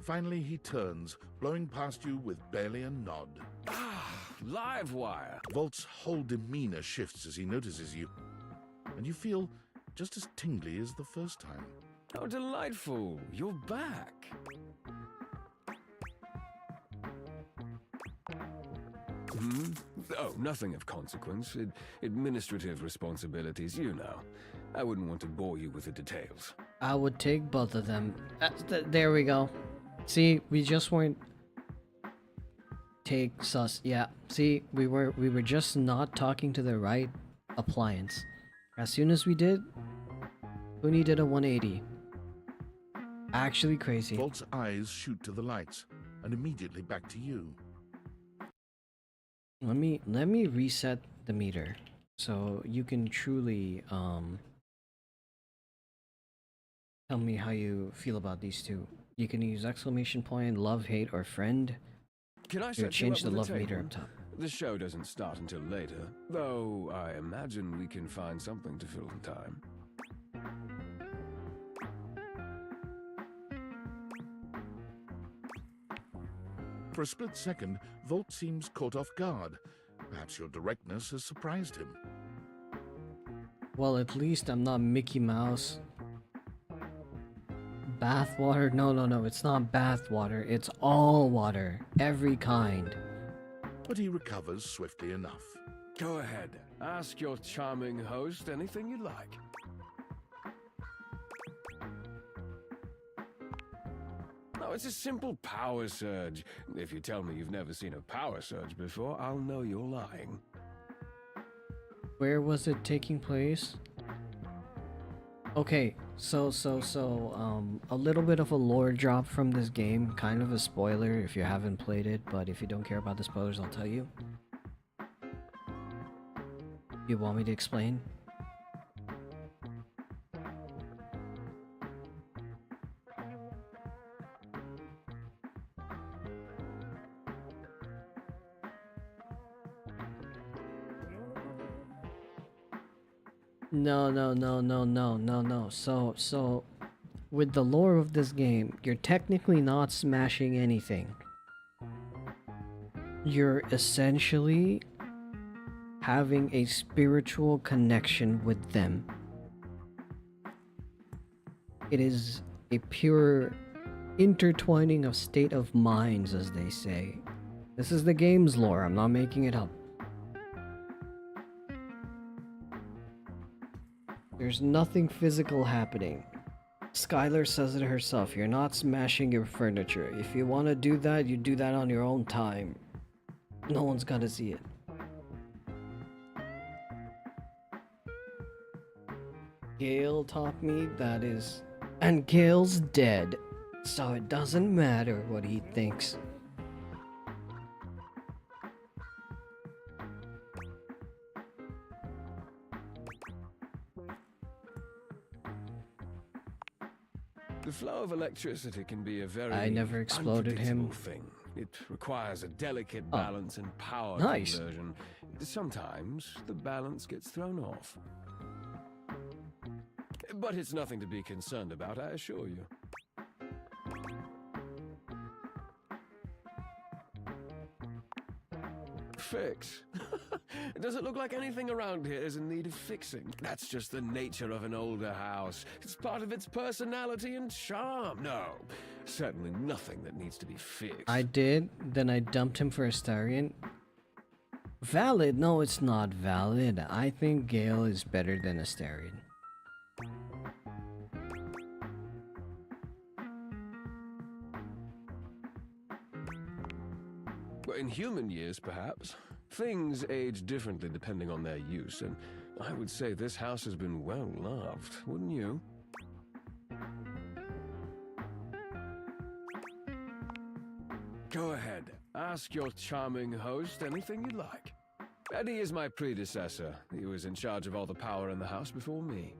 Finally, he turns, blowing past you with barely a nod. Ah, live wire. Vault's whole demeanor shifts as he notices you, and you feel just as tingly as the first time. How delightful. You're back. Hmm? Oh, nothing of consequence. Administrative responsibilities, you know. I wouldn't want to bore you with the details. I would take both of them. There we go. See, we just weren't take sus. Yeah. See, we were just not talking to the right appliance. As soon as we did, Uni did a 180. Actually crazy. Vault's eyes shoot to the lights, and immediately back to you. Let me reset the meter so you can truly tell me how you feel about these two. You can use exclamation point, love, hate, or friend. Can I Or set change you the up with love a meter table? up top. The show doesn't start until later, though I imagine we can find something to fill the time. For a split second, Vault seems caught off guard. Perhaps your directness has surprised him. Well, at least I'm not Mickey Mouse. Bathwater? No, it's not bathwater. It's all water. Every kind. But he recovers swiftly enough. Go ahead. Ask your charming host anything you'd like. Oh, it's a simple power surge. If you tell me you've never seen a power surge before, I'll know you're lying. Where was it taking place? Okay, so, a little bit of a lore drop from this game, kind of a spoiler if you haven't played it, but if you don't care about the spoilers, I'll tell you. You want me to explain? No. So, with the lore of this game, you're technically not smashing anything. You're essentially having a spiritual connection with them. It is a pure intertwining of state of minds, as they say. This is the game's lore, I'm not making it up. There's nothing physical happening. Skylar says it herself, you're not smashing your furniture. If you want to do that, you do that on your own time. No one's gotta see it. Gale taught me that is... And Gale's dead, so it doesn't matter what he thinks. The flow of electricity can be a very I never exploded him. unpredictable thing. It requires a delicate balance and power nice. conversion. Sometimes the balance gets thrown off. But it's nothing to be concerned about, I assure you. Fix? Does it look like anything around here is in need of fixing? That's just the nature of an older house. It's part of its personality and charm. No, certainly nothing that needs to be fixed. I did, then I dumped him for Astarion. Valid? No, it's not valid. I think Gale is better than Astarion. Well, in human years, perhaps. Things age differently depending on their use, and I would say this house has been well loved, wouldn't you? Go ahead. Ask your charming host anything you'd like. Eddie is my predecessor. He was in charge of all the power in the house before me.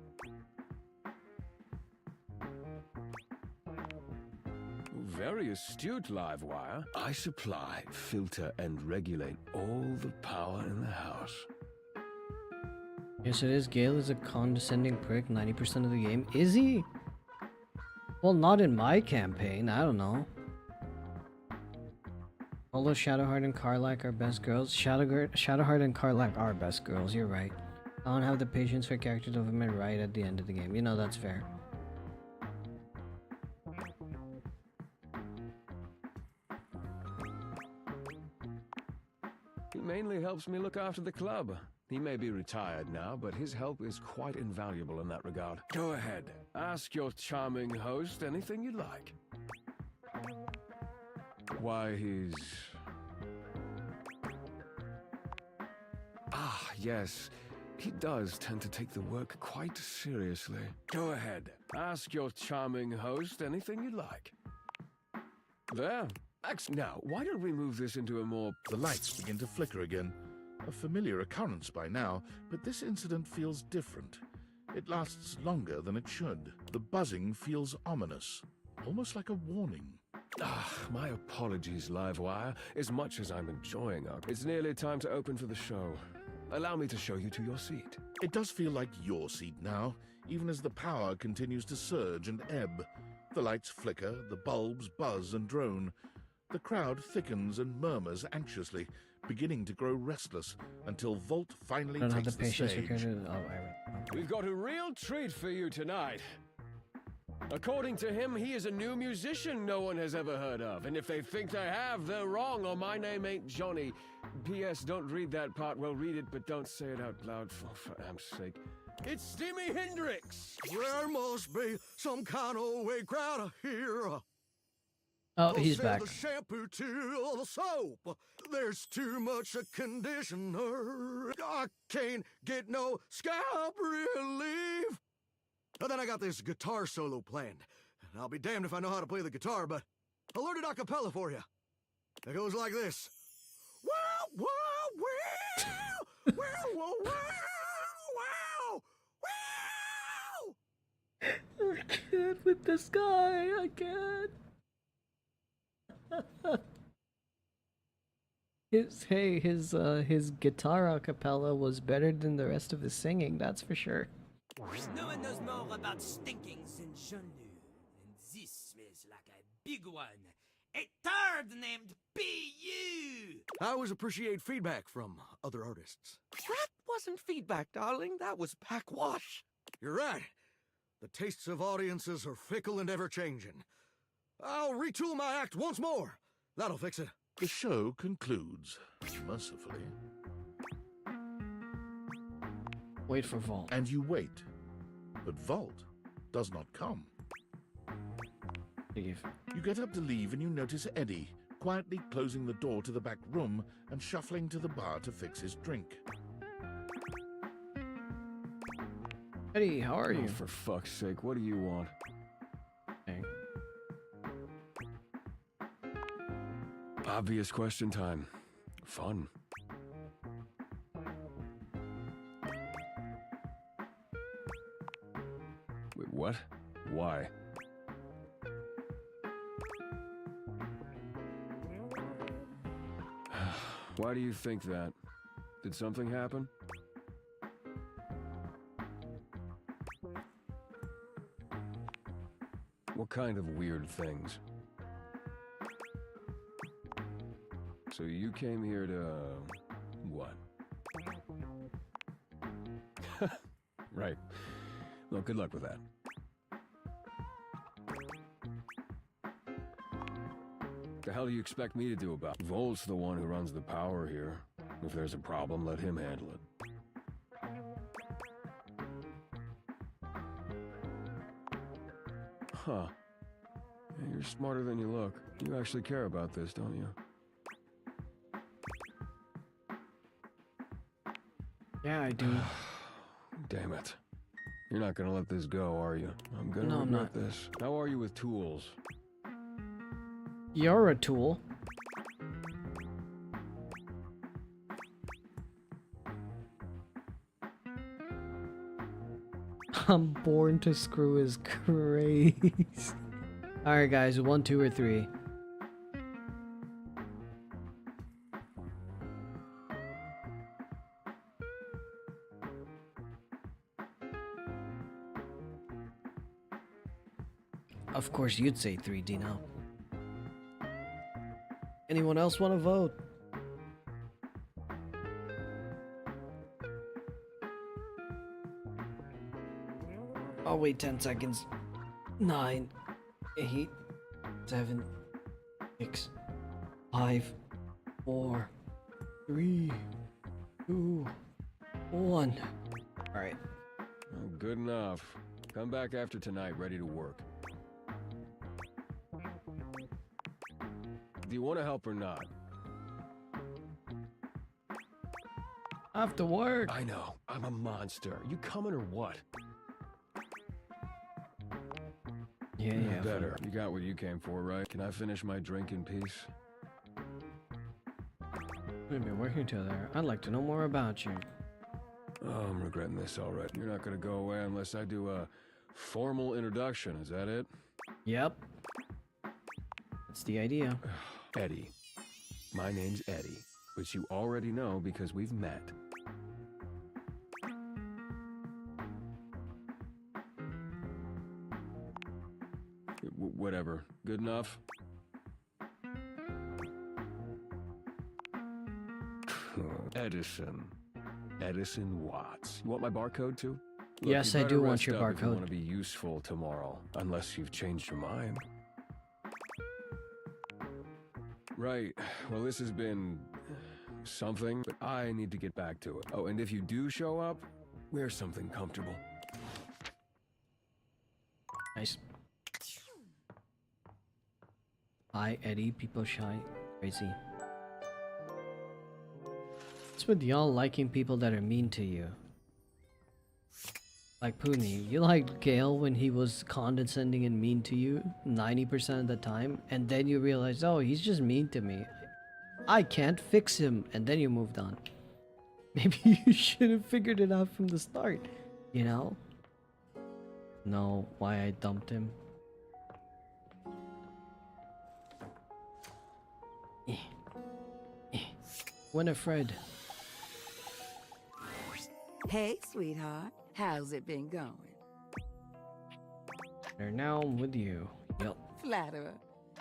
very astute, Livewire. I supply, filter, and regulate all the power in the house. Yes, it is. Gale is a condescending prick 90% of the game. Is he? Well, not in my campaign. I don't know. Although Shadowheart and Karlach are best girls. Shadowheart and Karlach are best girls. You're right. I don't have the patience for characters of women right at the end of the game. You know, that's fair. He mainly helps me look after the club. He may be retired now, but his help is quite invaluable in that regard. Go ahead. Ask your charming host anything you like. Why, he's... Ah, yes. He does tend to take the work quite seriously. Go ahead. Ask your charming host anything you like. There. Now, why don't we move this into a more... The lights begin to flicker again. A familiar occurrence by now, but this incident feels different. It lasts longer than it should. The buzzing feels ominous, almost like a warning. Ah, my apologies, Livewire. As much as I'm enjoying it, it's nearly time to open for the show. Allow me to show you to your seat. It does feel like your seat now, even as the power continues to surge and ebb. The lights flicker, the bulbs buzz and drone. The crowd thickens and murmurs anxiously, beginning to grow restless, until Volt finally takes the stage. We've got a real treat for you tonight. According to him, he is a new musician no one has ever heard of. And if they think they have, they're wrong, or my name ain't Johnny. P.S. Don't read that part. Well, read it, but don't say it out loud, for am's sake. It's Steamy Hendrix! There must be some kind of way crowd here. Oh, he's back. The shampoo to the soap. There's too much conditioner. I can't get no scalp relief. And then I got this guitar solo planned. And I'll be damned if I know how to play the guitar, but I learned it a cappella for you. It goes like this. Wow, wow, wow, wow, wow, wow, wow. I can't with this guy. I can't. His guitar a cappella was better than the rest of his singing, that's for sure. No one knows more about stinkings than Jean-Lu, and this smells like a big one. A third named P.U. I always appreciate feedback from other artists. That wasn't feedback, darling. That was backwash. You're right. The tastes of audiences are fickle and ever-changing. I'll retool my act once more. That'll fix it. The show concludes, mercifully. Wait for Volt. And you wait. But Volt does not come. Leave. You get up to leave and you notice Eddie, quietly closing the door to the back room and shuffling to the bar to fix his drink. Eddie, how are you? For fuck's sake, what do you want? Okay. Obvious question time. Fun. Wait, what? Why? Why do you think that? Did something happen? What kind of weird things? So you came here to... what? Right. Well, good luck with that. The hell do you expect me to do about it? Volt's the one who runs the power here. If there's a problem, let him handle it. Huh. Yeah, you're smarter than you look. You actually care about this, don't you? Yeah, I do. Damn it. You're not gonna let this go, are you? I'm gonna No, I'm regret not. this. How are you with tools? You're a tool. I'm born to screw is crazy. Alright, guys, 1, 2, or 3. Of course, you'd say 3, Dino. Anyone else want to vote? I'll wait 10 seconds. 9, 8, 7, 6, 5, 4, 3, 2, 1. Alright. Oh, good enough. Come back after tonight, ready to work. Do you want to help or not? After work. I know. I'm a monster. You coming or what? Yeah. Better. You got what you came for, right? Can I finish my drink in peace? We've been working together. I'd like to know more about you. Oh, I'm regretting this already. You're not gonna go away unless I do a formal introduction. Is that it? Yep. That's the idea. Eddie. My name's Eddie, which you already know because we've met. Whatever. Good enough? Edison. Edison Watts. You want my barcode too? Look, Yes, you I better do want rest your up if you barcode. want to be useful tomorrow, unless you've changed your mind. Right. Well, this has been something, but I need to get back to it. Oh, and if you do show up, wear something comfortable. Nice. Hi, Eddie. People shy. Crazy. What's with y'all liking people that are mean to you? Like Puni, you liked Gale when he was condescending and mean to you 90% of the time, and then you realized, oh, he's just mean to me. I can't fix him, and then you moved on. Maybe you should have figured it out from the start, you know? No, why I dumped him. Winifred. Hey, sweetheart. How's it been going? And now I'm with you. Yep. Flatterer.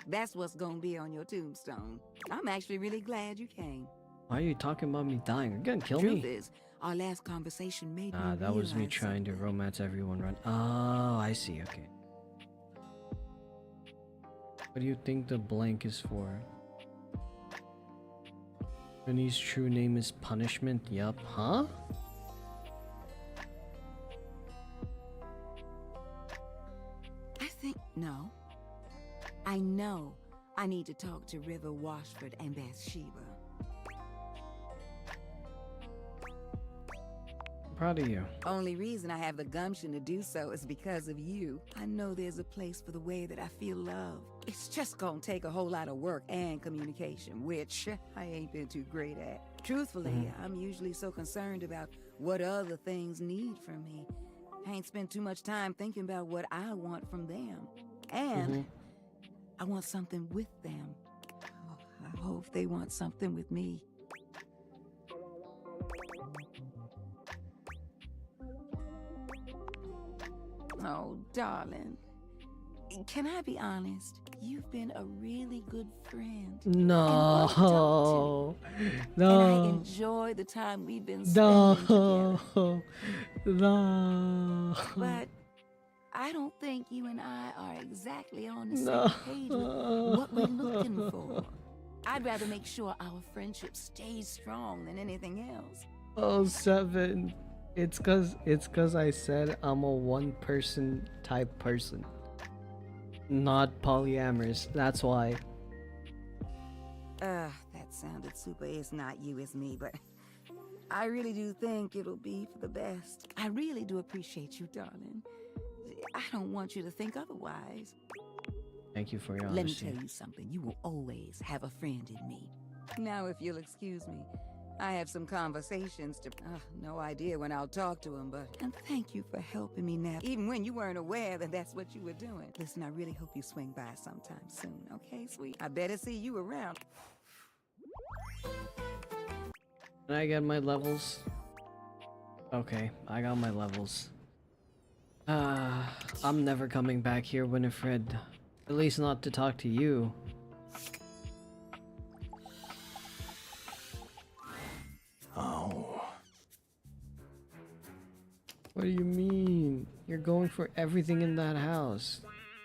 That's what's gonna be on your tombstone. I'm actually really glad you came. Why are you talking about me dying? You're gonna kill Truth me. is, our last conversation made me That was me realize trying to romance everyone run. Oh, I see, okay. What do you think the blank is for? Vinny's true name is Punishment? Yup. Huh? I think no. I know I need to talk to River Washford and Bathsheba. I'm proud of you. Only reason I have the gumption to do so is because of you. I know there's a place for the way that I feel love. It's just gonna take a whole lot of work and communication, which I ain't been too great at. Truthfully, I'm usually so concerned about what other things need from me. I ain't spent too much time thinking about what I want from them. And I want something with them. Oh, I hope they want something with me. Oh, darling. Can I be honest? You've been a really good friend. No. And I No. enjoy the time we've been spending together. No. No. But I don't think you and I are exactly on the No. same page with what we're looking for. I'd rather make sure our friendship stays strong than anything else. Oh, 7. It's cause I said I'm a one person type person. Not polyamorous. That's why. That sounded super. It's not you, it's me, but I really do think it'll be for the best. I really do appreciate you, darling. I don't want you to think otherwise. Thank you for your Let me honesty. tell you something. You will always have a friend in me. Now, if you'll excuse me, I have some conversations to... no idea when I'll talk to him, but... And thank you for helping me now, even when you weren't aware that that's what you were doing. Listen, I really hope you swing by sometime soon, okay, sweet? I better see you around. Can I get my levels? Okay, I got my levels. I'm never coming back here, Winifred. At least not to talk to you. Oh. What do you mean? You're going for everything in that house.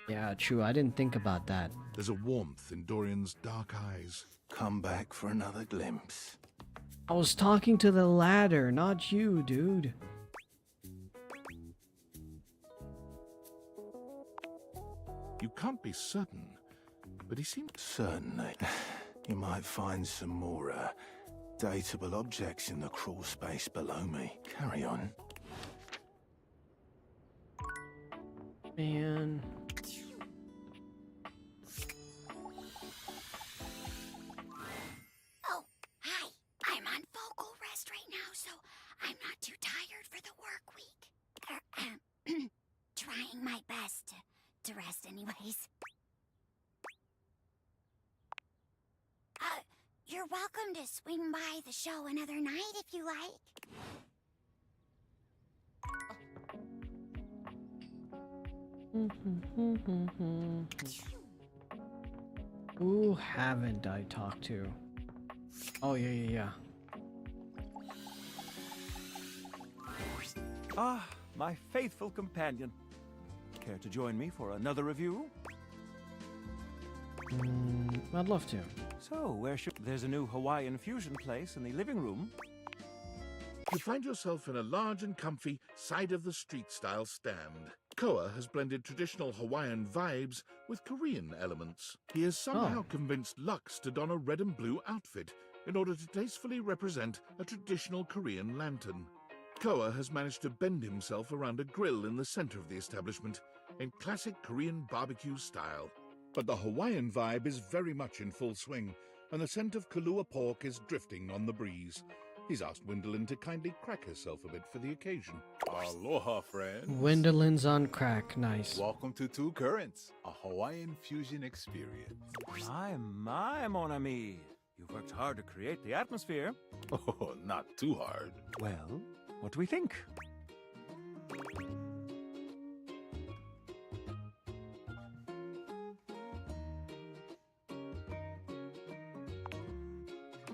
Yeah, true, I didn't think about that. There's a warmth in Dorian's dark eyes. Come back for another glimpse. I was talking to the ladder, not you, dude. You can't be certain, but he seemed... Certainly. You might find some more, dateable objects in the crawl space below me. Carry on. Man. Oh, hi. I'm on vocal rest right now, so I'm not too tired for the work week. Trying my best to rest anyways. You're welcome to swing by the show another night if you like. Who haven't I talked to? Oh, yeah. Ah, my faithful companion. Care to join me for another review? I'd love to. So, where should... There's a new Hawaiian fusion place in the living room. You find yourself in a large and comfy side-of-the-street style stand. Koa has blended traditional Hawaiian vibes with Korean elements. He has somehow convinced Lux to don a red and blue outfit in order to tastefully represent a traditional Korean lantern. Koa has managed to bend himself around a grill in the center of the establishment in classic Korean barbecue style. But the Hawaiian vibe is very much in full swing, and the scent of Kahlua pork is drifting on the breeze. He's asked Gwendolyn to kindly crack herself a bit for the occasion. Aloha, friends. Gwendolyn's on crack, nice. Welcome to Two Currents, a Hawaiian fusion experience. My, mon ami. You've worked hard to create the atmosphere. Oh, not too hard. Well, what do we think?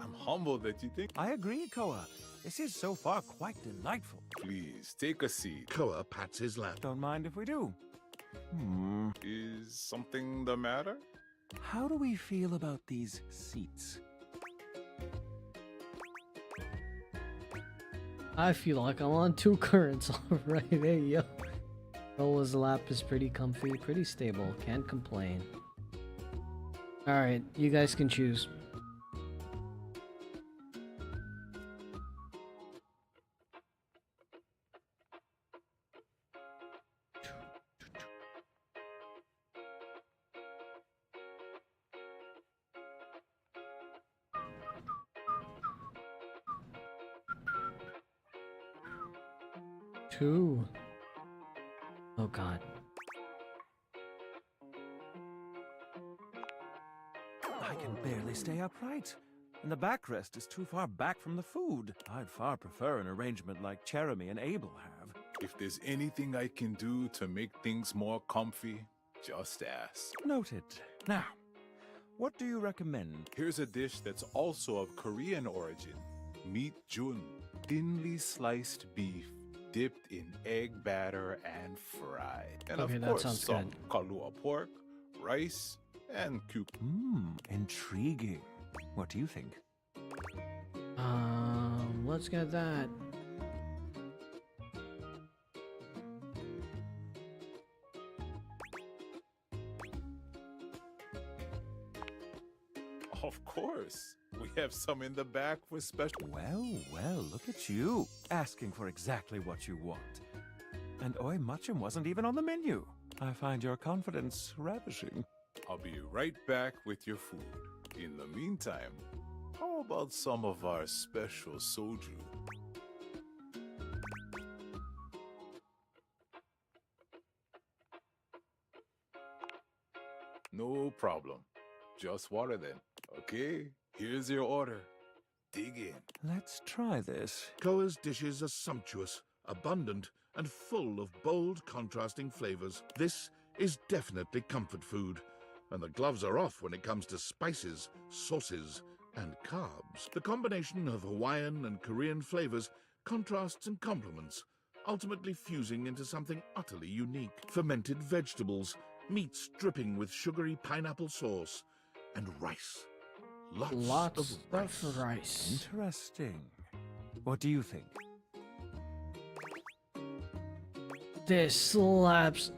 I'm humbled that you think. I agree, Koa. This is so far quite delightful. Please, take a seat. Koa pats his lap. Don't mind if we do. Is something the matter? How do we feel about these seats? I feel like I'm on two currents alright. Hey, yo. Koa's lap is pretty comfy, pretty stable. Can't complain. Alright, you guys can choose. Two. Oh god. I can barely stay upright. And the backrest is too far back from the food. I'd far prefer an arrangement like Jeremy and Abel have. If there's anything I can do to make things more comfy, just ask. Noted. Now, what do you recommend? Here's a dish that's also of Korean origin. Meat jun, thinly sliced beef, dipped in egg batter and fried. And Okay, of that course, sounds some good. Kahlua pork, rice, and cucumber. Intriguing. What do you think? Let's get that. Of course. We have some in the back for special. Well, look at you. Asking for exactly what you want. And oi machum wasn't even on the menu. I find your confidence ravishing. I'll be right back with your food. In the meantime, How about some of our special soju? No problem. Just water then. Okay, here's your order. Dig in. Let's try this. Koa's dishes are sumptuous, abundant, and full of bold, contrasting flavors. This is definitely comfort food, and the gloves are off when it comes to spices, sauces, and carbs. The combination of Hawaiian and Korean flavors contrasts and complements, ultimately fusing into something utterly unique. Fermented vegetables, meats dripping with sugary pineapple sauce, and rice. Lots of rice. Interesting. What do you think? This slaps.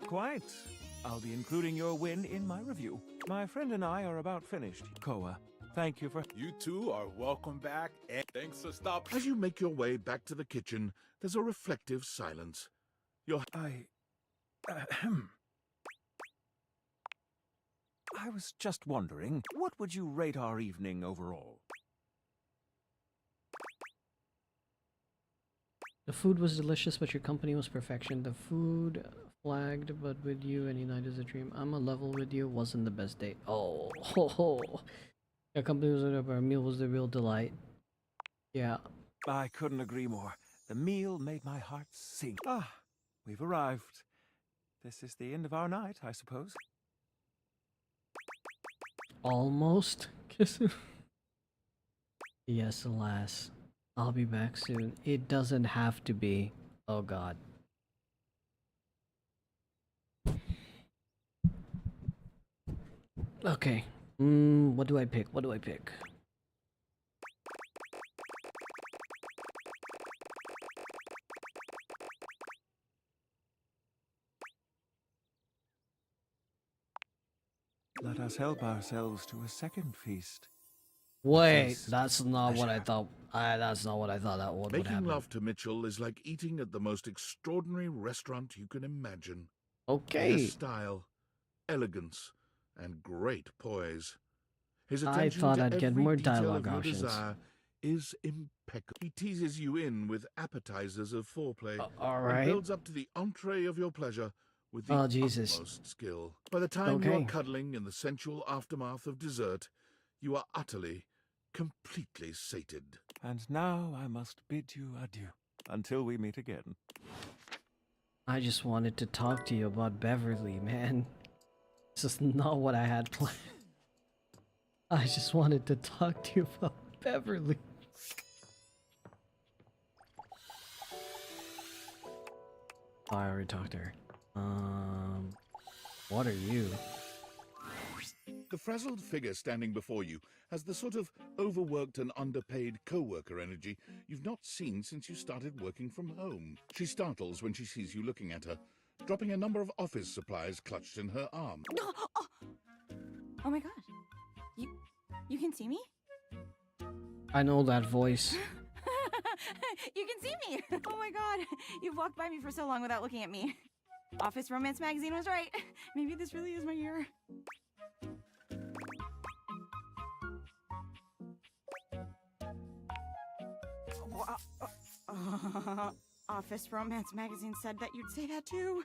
Quite. I'll be including your win in my review. My friend and I are about finished. Koa, thank you for... You two are welcome back, and thanks for stopping. As you make your way back to the kitchen, there's a reflective silence. I was just wondering, what would you rate our evening overall? The food was delicious, but your company was perfection. The food flagged, but with you, any night is a dream. I'm a level with you. Wasn't the best date. Oh, ho, ho. Your company was whatever. Our meal was the real delight. Yeah. I couldn't agree more. The meal made my heart sing. Ah, we've arrived. This is the end of our night, I suppose. Almost. Yes, alas. I'll be back soon. It doesn't have to be. Oh god. Okay. What do I pick? What do I pick? Let us help ourselves to a second feast. Wait, that's not what I thought. That's not what I thought that would Making happen. love to Mitchell is like eating at the most extraordinary restaurant you can imagine. Okay. His style, elegance, and great poise. His I attention thought to I'd get every more detail dialogue of your options. desire is impeccable. He teases you in with appetizers of foreplay alright. and builds up to the entree of your pleasure with the Oh, Jesus. utmost skill. By the time you Okay. are cuddling in the sensual aftermath of dessert, you are utterly, completely sated. And now I must bid you adieu, until we meet again. I just wanted to talk to you about Beverly, man. This is not what I had planned. I just wanted to talk to you about Beverly. Oh, I already talked to her. What are you? The frazzled figure standing before you has the sort of overworked and underpaid co-worker energy you've not seen since you started working from home. She startles when she sees you looking at her, dropping a number of office supplies clutched in her arm. Oh my god. You can see me? I know that voice. You can see me! Oh my god. You've walked by me for so long without looking at me. Office Romance magazine was right. Maybe this really is my year. Office Romance magazine said that you'd say that too.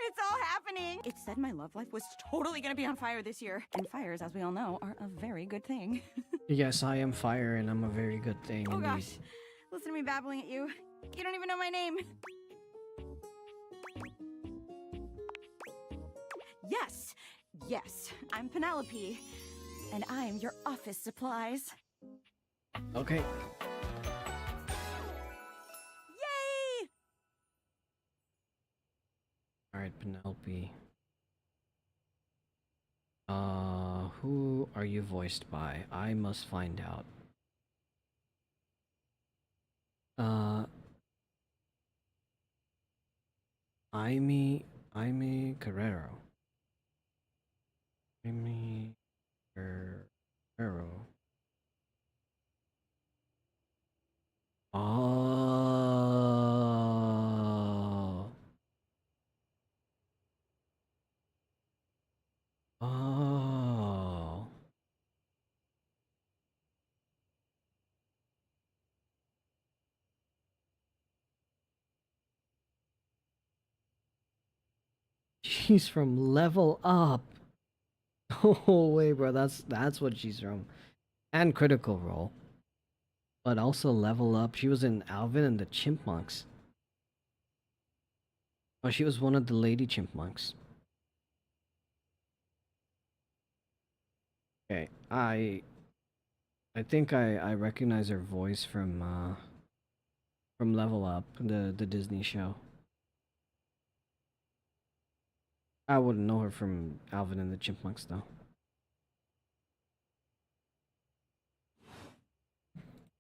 It's all happening! It said my love life was totally gonna be on fire this year. And fires, as we all know, are a very good thing. Yes, I am fire and I'm a very good thing Oh indeed. gosh. Listen to me babbling at you. You don't even know my name. Yes, yes, I'm Penelope. And I'm your office supplies. Okay. Yay! Alright, Penelope. Who are you voiced by? I must find out. Aimee Carrero. Aimee Carrero. Oh. Oh. She's from Level Up. Oh wait, bro, that's what she's from. And Critical Role. But also Level Up. She was in Alvin and the Chipmunks. Oh, she was one of the lady chipmunks. Okay, I think I recognize her voice from Level Up, the Disney show. I wouldn't know her from Alvin and the Chipmunks though.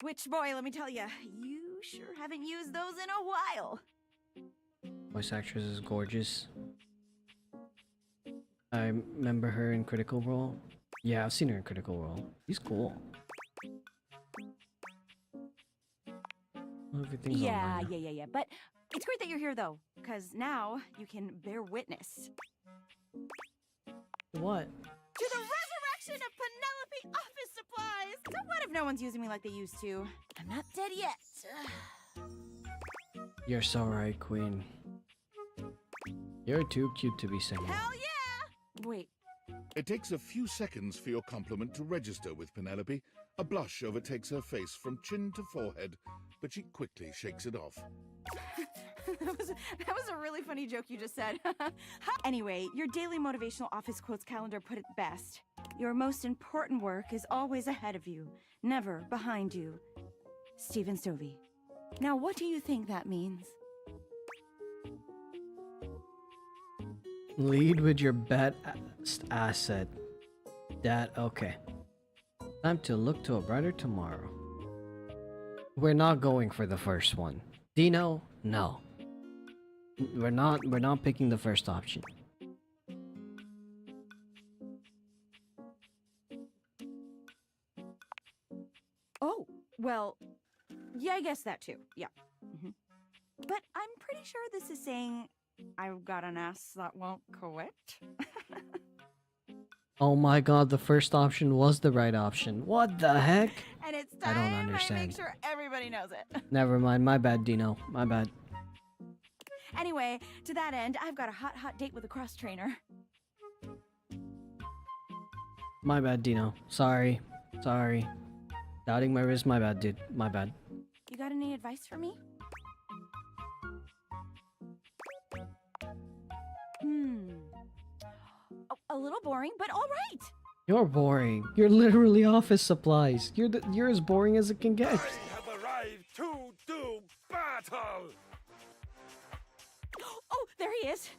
Which boy, let me tell you, you sure haven't used those in a while. Voice actress is gorgeous. I remember her in Critical Role. Yeah, I've seen her in Critical Role. She's cool. Everything's Yeah, online. yeah. But it's great that you're here, though, because now you can bear witness What? to the resurrection of Penelope office supplies. So what if no one's using me like they used to? I'm not dead yet. You're so right, Queen. You're too cute to be single. Hell yeah! Wait. It takes a few seconds for your compliment to register with Penelope. A blush overtakes her face from chin to forehead, but she quickly shakes it off. that was a really funny joke you just said. Anyway, your daily motivational office quotes calendar put it best. Your most important work is always ahead of you, never behind you. Stephen Stovey. Now, what do you think that means? Lead with your best asset. Okay. Time to look to a brighter tomorrow. We're not going for the first one. Dino, no. We're not picking the first option. Oh, well, yeah, I guess that too. Yeah. But I'm pretty sure this is saying I've got an ass that won't quit. Oh my god, the first option was the right option. What the heck? And it's I don't time I understand. make sure everybody knows it. Never mind, my bad, Dino. My bad. Anyway, to that end, I've got a hot date with a cross trainer. My bad, Dino. Sorry. Doubting my wrist, my bad, dude. My bad. You got any advice for me? A little boring, but all right. You're boring. You're literally office supplies. You're as boring as it can get. I have arrived to do battle! Oh, there he is.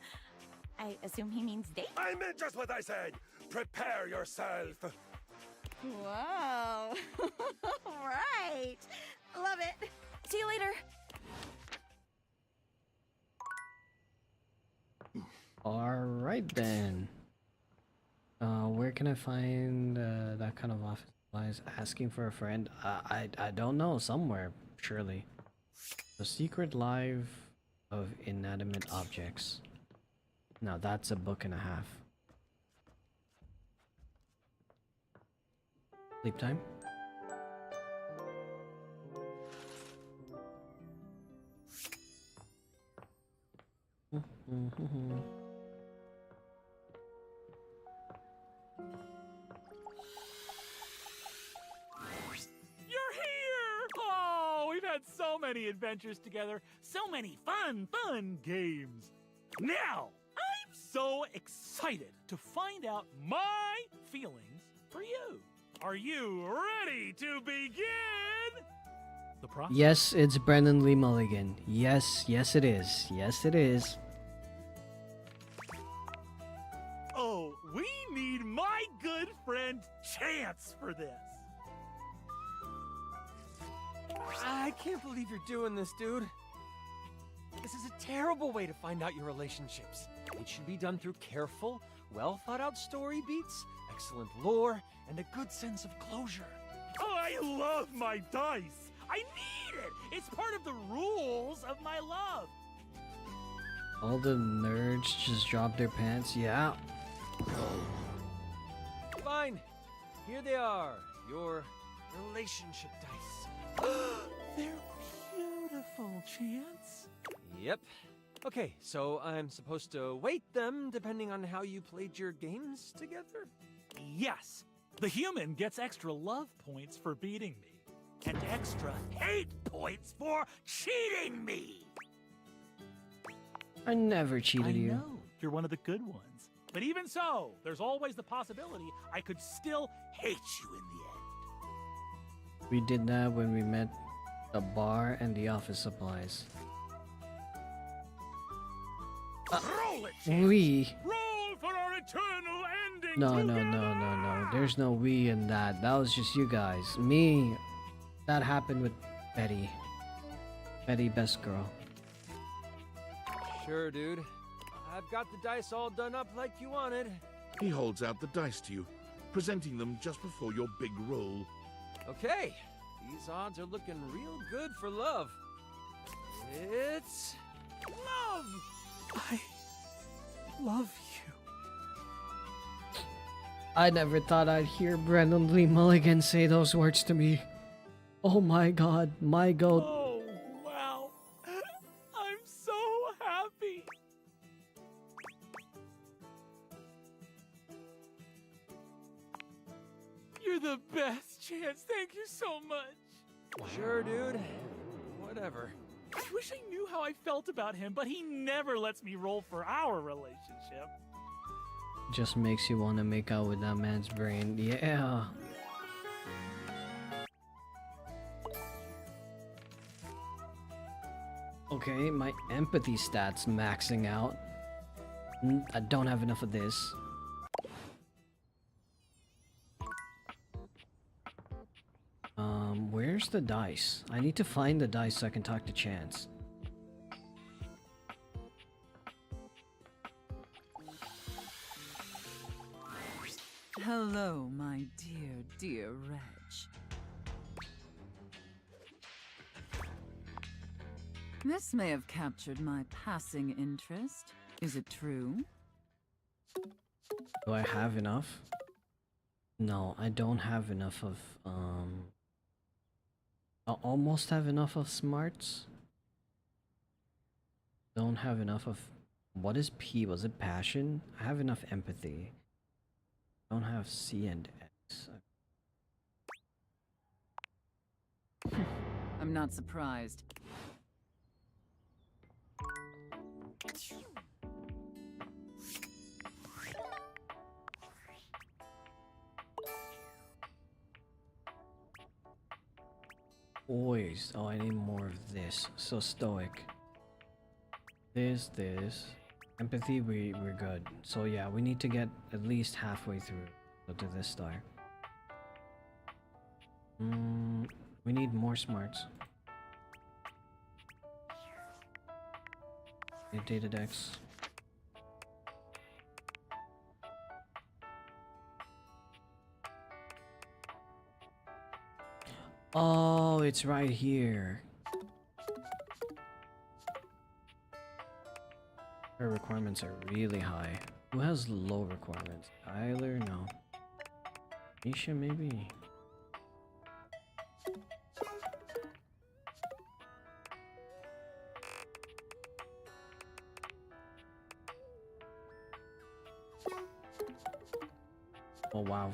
I assume he means date? I meant just what I said. Prepare yourself. Whoa. Right. Love it. See you later. Alright then. Where can I find that kind of office supplies? Asking for a friend? I don't know. Somewhere, surely. The secret life of inanimate objects. Now that's a book and a half. Sleep time? You're here! Oh, we've had so many adventures together, so many fun games. Now, I'm so excited to find out my feelings for you. Are you ready to begin the process? Yes, it's Brendan Lee Mulligan. Yes it is. Yes it is. Oh, we need my good friend Chance for this. I can't believe you're doing this, dude. This is a terrible way to find out your relationships. It should be done through careful, well-thought-out story beats, excellent lore, and a good sense of closure. I love my dice. I need it. It's part of the rules of my love. All the nerds just dropped their pants. Yeah. Fine. Here they are. Your relationship dice. They're beautiful, Chance. Yep. Okay, so I'm supposed to weight them depending on how you played your games together? Yes, the human gets extra love points for beating me, and extra hate points for cheating me. I never cheated I you. know, you're one of the good ones. But even so, there's always the possibility I could still hate you in the end. We did that when we met the bar and the office supplies. Roll it, We. Roll for our eternal ending. No. There's no we in that. That was just you guys. Me. That happened with Betty. Betty, best girl. Sure, dude. I've got the dice all done up like you wanted. He holds out the dice to you, presenting them just before your big roll. Okay, these odds are looking real good for love. It's love! I love you. I never thought I'd hear Brandon Lee Mulligan say those words to me. Oh my god, my goat. Oh, wow. I'm so happy. You're the best, Chance. Thank you so much. Sure, dude. Whatever. I wish I knew how I felt about him, but he never lets me roll for our relationship. Just makes you want to make out with that man's brain. Yeah. Okay, my empathy stats maxing out. I don't have enough of this. Where's the dice? I need to find the dice so I can talk to Chance. Hello, my dear Reg. This may have captured my passing interest. Is it true? Do I have enough? No, I don't have enough of, I almost have enough of smarts. Don't have enough of... What is P? Was it passion? I have enough empathy. Don't have C and X. I'm not surprised. Always. Oh, I need more of this. So stoic. This. Empathy, we're good. So yeah, we need to get at least halfway through to this star. We need more smarts. Need data decks. Oh, it's right here. Her requirements are really high. Who has low requirements? Tyler? No. Nisha, maybe? Oh, wow.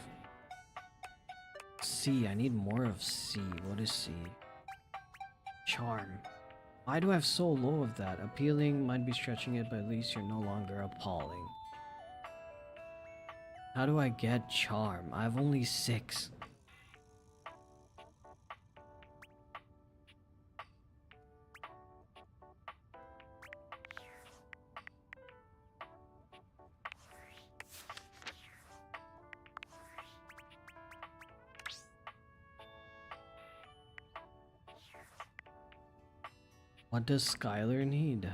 C. I need more of C. What is C? Charm. Why do I have so low of that? Appealing might be stretching it, but at least you're no longer appalling. How do I get charm? I have only 6. What does Skylar need?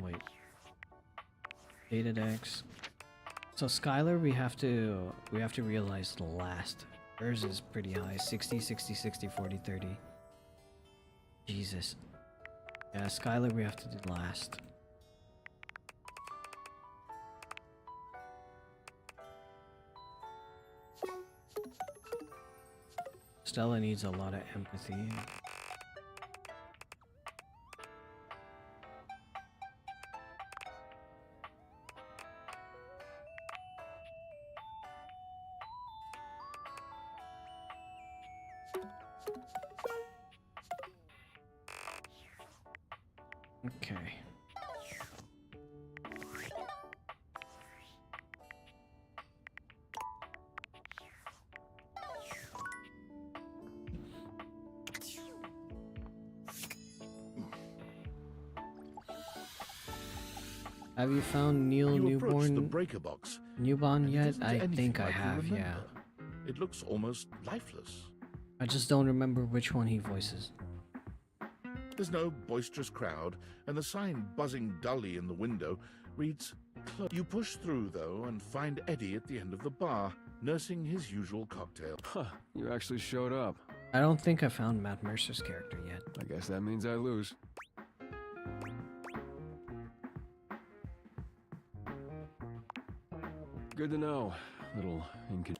Wait. Data decks. So Skylar, we have to realize the last. Hers is pretty high. 60, 60, 60, 40, 30. Jesus. Yeah, Skylar, we have to do last. Stella needs a lot of empathy. Okay. Have you found Neil You approach the Newborn breaker box. Newborn and it yet? isn't I anything think I like you have, yeah. remember. It looks almost lifeless. I just don't remember which one he voices. There's no boisterous crowd, and the sign buzzing dully in the window reads, "Close." You push through, though, and find Eddie at the end of the bar, nursing his usual cocktail. Huh, you actually showed up. I don't think I found Matt Mercer's character yet. I guess that means I lose. Good to know.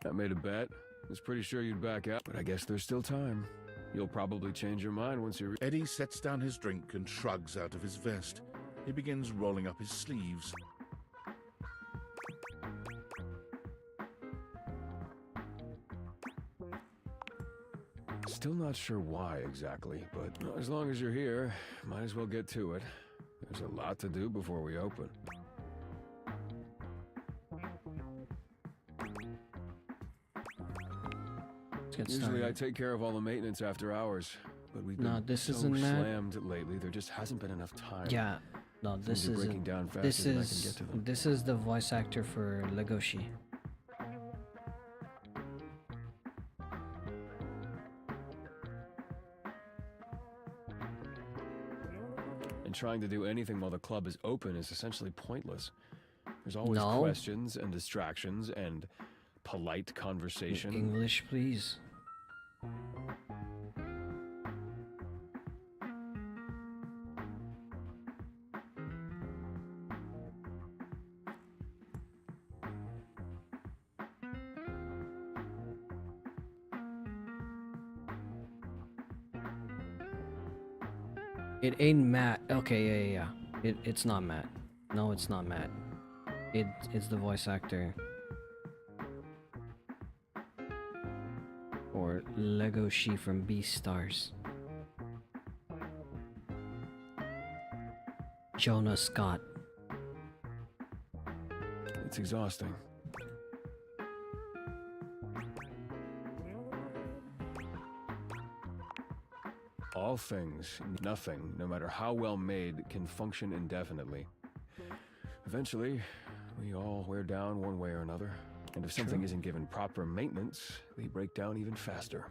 I made a bet. Was pretty sure you'd back out, but I guess there's still time. You'll probably change your mind once you Eddie sets down his drink and shrugs out of his vest. He begins rolling up his sleeves. Still not sure why exactly, but as long as you're here, might as well get to it. There's a lot to do before we open. Usually I take care of all the maintenance after hours, but we've been this so isn't that. slammed lately, there just hasn't been enough time. Yeah, no, Things this are is breaking down faster than I can get to them. this is the voice actor for Legoshi. And trying to do anything while the club is open is essentially pointless. There's always No. questions and distractions and polite conversation. English, please. It ain't Matt. Okay, yeah. It's not Matt. No, it's not Matt. It's the voice actor. Or Legoshi from Beastars. Jonah Scott. It's exhausting. All things, nothing, no matter how well made, can function indefinitely. Eventually, we all wear down one way or another. And if something isn't given proper maintenance, they break down even faster.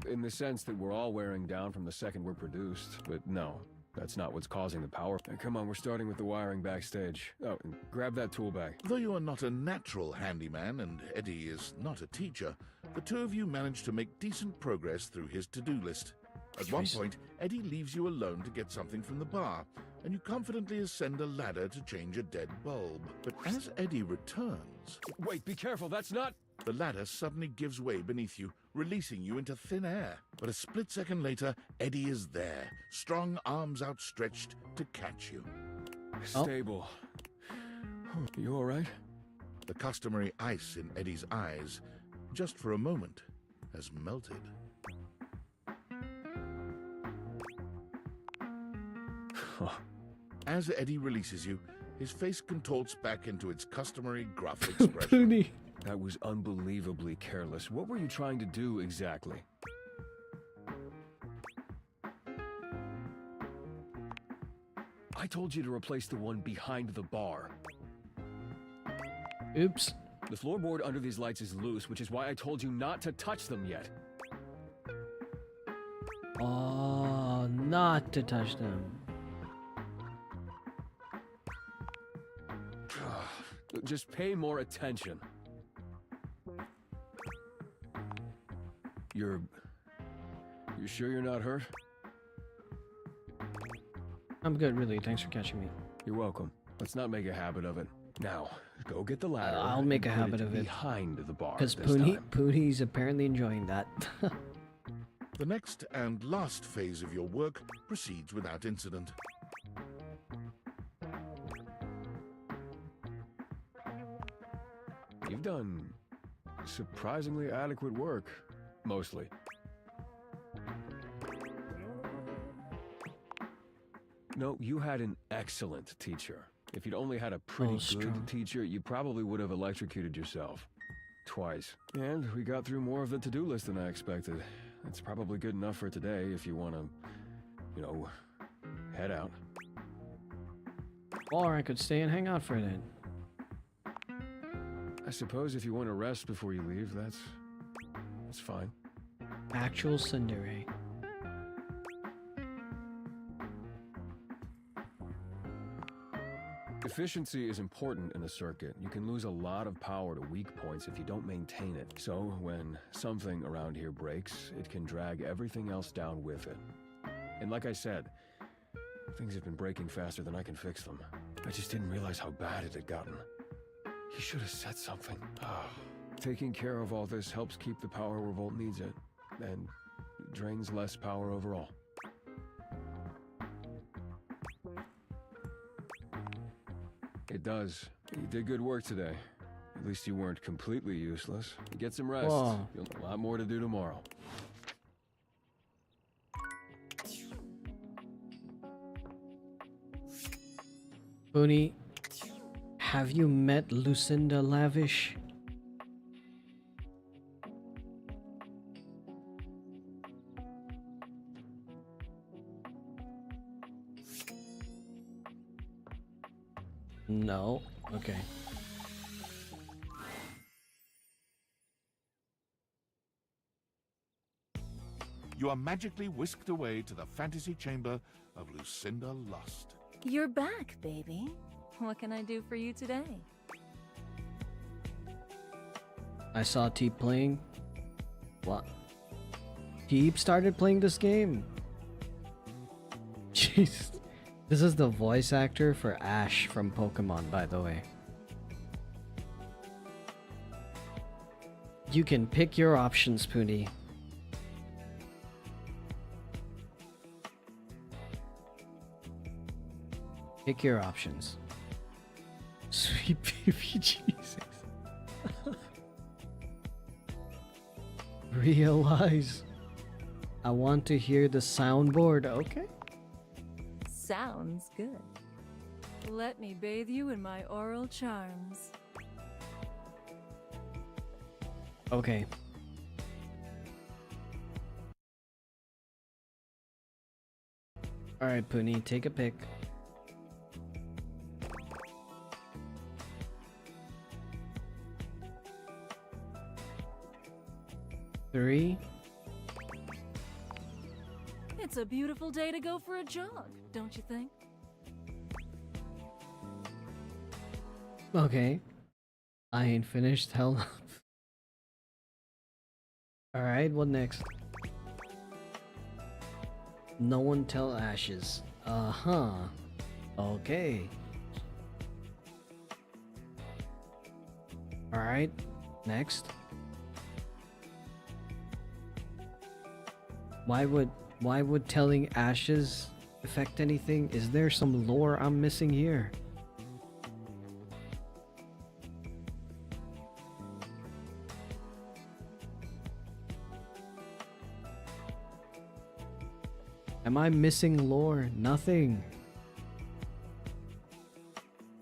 In the sense that we're all wearing down from the second we're produced, but no, that's not what's causing the power. Come on, we're starting with the wiring backstage. Oh, and grab that tool bag. Though you are not a natural handyman and Eddie is not a teacher, the two of you manage to make decent progress through his to-do list. At one point, Eddie leaves you alone to get something from the bar, and you confidently ascend a ladder to change a dead bulb. But as Eddie returns... Wait, be careful, that's not... The ladder suddenly gives way beneath you, releasing you into thin air. But a split second later, Eddie is there, strong arms outstretched to catch you. Stable. You alright? The customary ice in Eddie's eyes, just for a moment, has melted. As Eddie releases you, his face contorts back into its customary gruff expression. That was unbelievably careless. What were you trying to do exactly? I told you to replace the one behind the bar. Oops. The floorboard under these lights is loose, which is why I told you not to touch them yet. Oh, not to touch them. Just pay more attention. You sure you're not hurt? I'm good, really. Thanks for catching me. You're welcome. Let's not make a habit of it. Now, go get the ladder. I'll make a and put habit of it. behind the bar. Because this time. Poonie's apparently enjoying that. The next and last phase of your work proceeds without incident. You've done surprisingly adequate work. Mostly. No, you had an excellent teacher. If you'd only had a pretty good teacher, you probably would have electrocuted yourself. Twice. And we got through more of the to-do list than I expected. That's probably good enough for today if you want to, you know, head out. Or I could stay and hang out for a bit. I suppose if you want to rest before you leave, that's fine. Actual tsundere. Efficiency is important in a circuit. You can lose a lot of power to weak points if you don't maintain it. So when something around here breaks, it can drag everything else down with it. And like I said, things have been breaking faster than I can fix them. I just didn't realize how bad it had gotten. He should have said something. Taking care of all this helps keep the power where Volt needs it, and drains less power overall. It does. You did good work today. At least you weren't completely useless. Get some rest. Whoa. You'll have a lot more to do tomorrow. Booney, have you met Lucinda Lavish? No. Okay. You are magically whisked away to the fantasy chamber of Lucinda Lust. You're back, baby. What can I do for you today? I saw Teep playing. What? Teep started playing this game. Jeez. This is the voice actor for Ash from Pokemon, by the way. You can pick your options, Puni. Pick your options. Sweet baby Jesus. Realize. I want to hear the soundboard, okay? Sounds good. Let me bathe you in my oral charms. Okay. Alright, Puni, take a pick. Three. It's a beautiful day to go for a jog, don't you think? Okay. I ain't finished. Hell up. Alright, what next? No one tell Ashes. Uh-huh. Okay. Alright, next. Why would telling Ashes affect anything? Is there some lore I'm missing here? Am I missing lore? Nothing.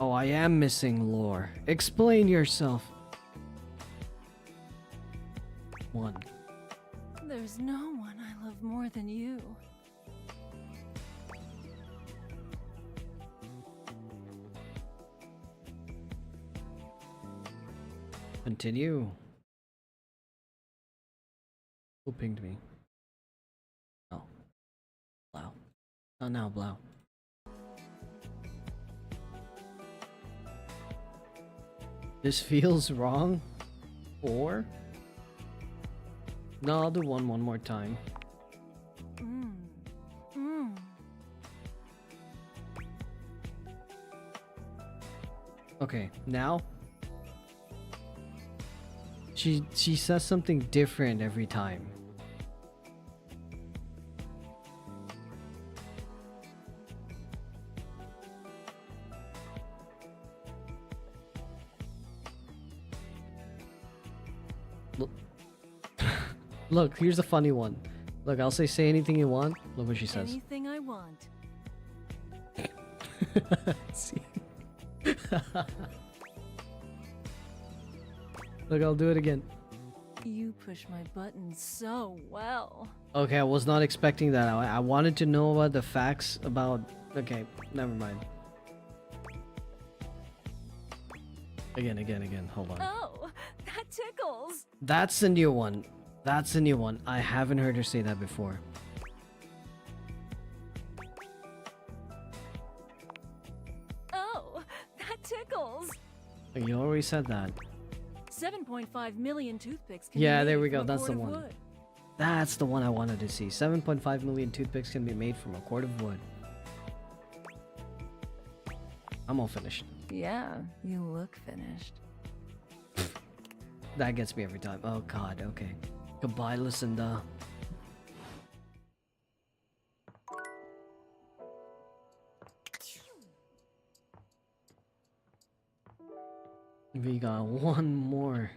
Oh, I am missing lore. Explain yourself. One. There's no one I love more than you. Continue. Who pinged me? Oh. Blau. Oh, now Blau. This feels wrong? Or? No, I'll do one more time. Okay, now? She says something different every time. Look, look, here's a funny one. Look, I'll say anything you want. Look what she says. Anything I want. See? Look, I'll do it again. You push my buttons so well. Okay, I was not expecting that. I wanted to know about the facts about... Okay, never mind. Again. Hold on. Oh, that tickles. That's a new one. That's a new one. I haven't heard her say that before. Oh, that tickles. You already said that. 7.5 million toothpicks can Yeah, be there made we from go. a That's cord the of one. wood. That's the one I wanted to see. 7.5 million toothpicks can be made from a cord of wood. I'm all finished. Yeah, you look finished. That gets me every time. Oh god, okay. Goodbye, Lucinda. We got one more.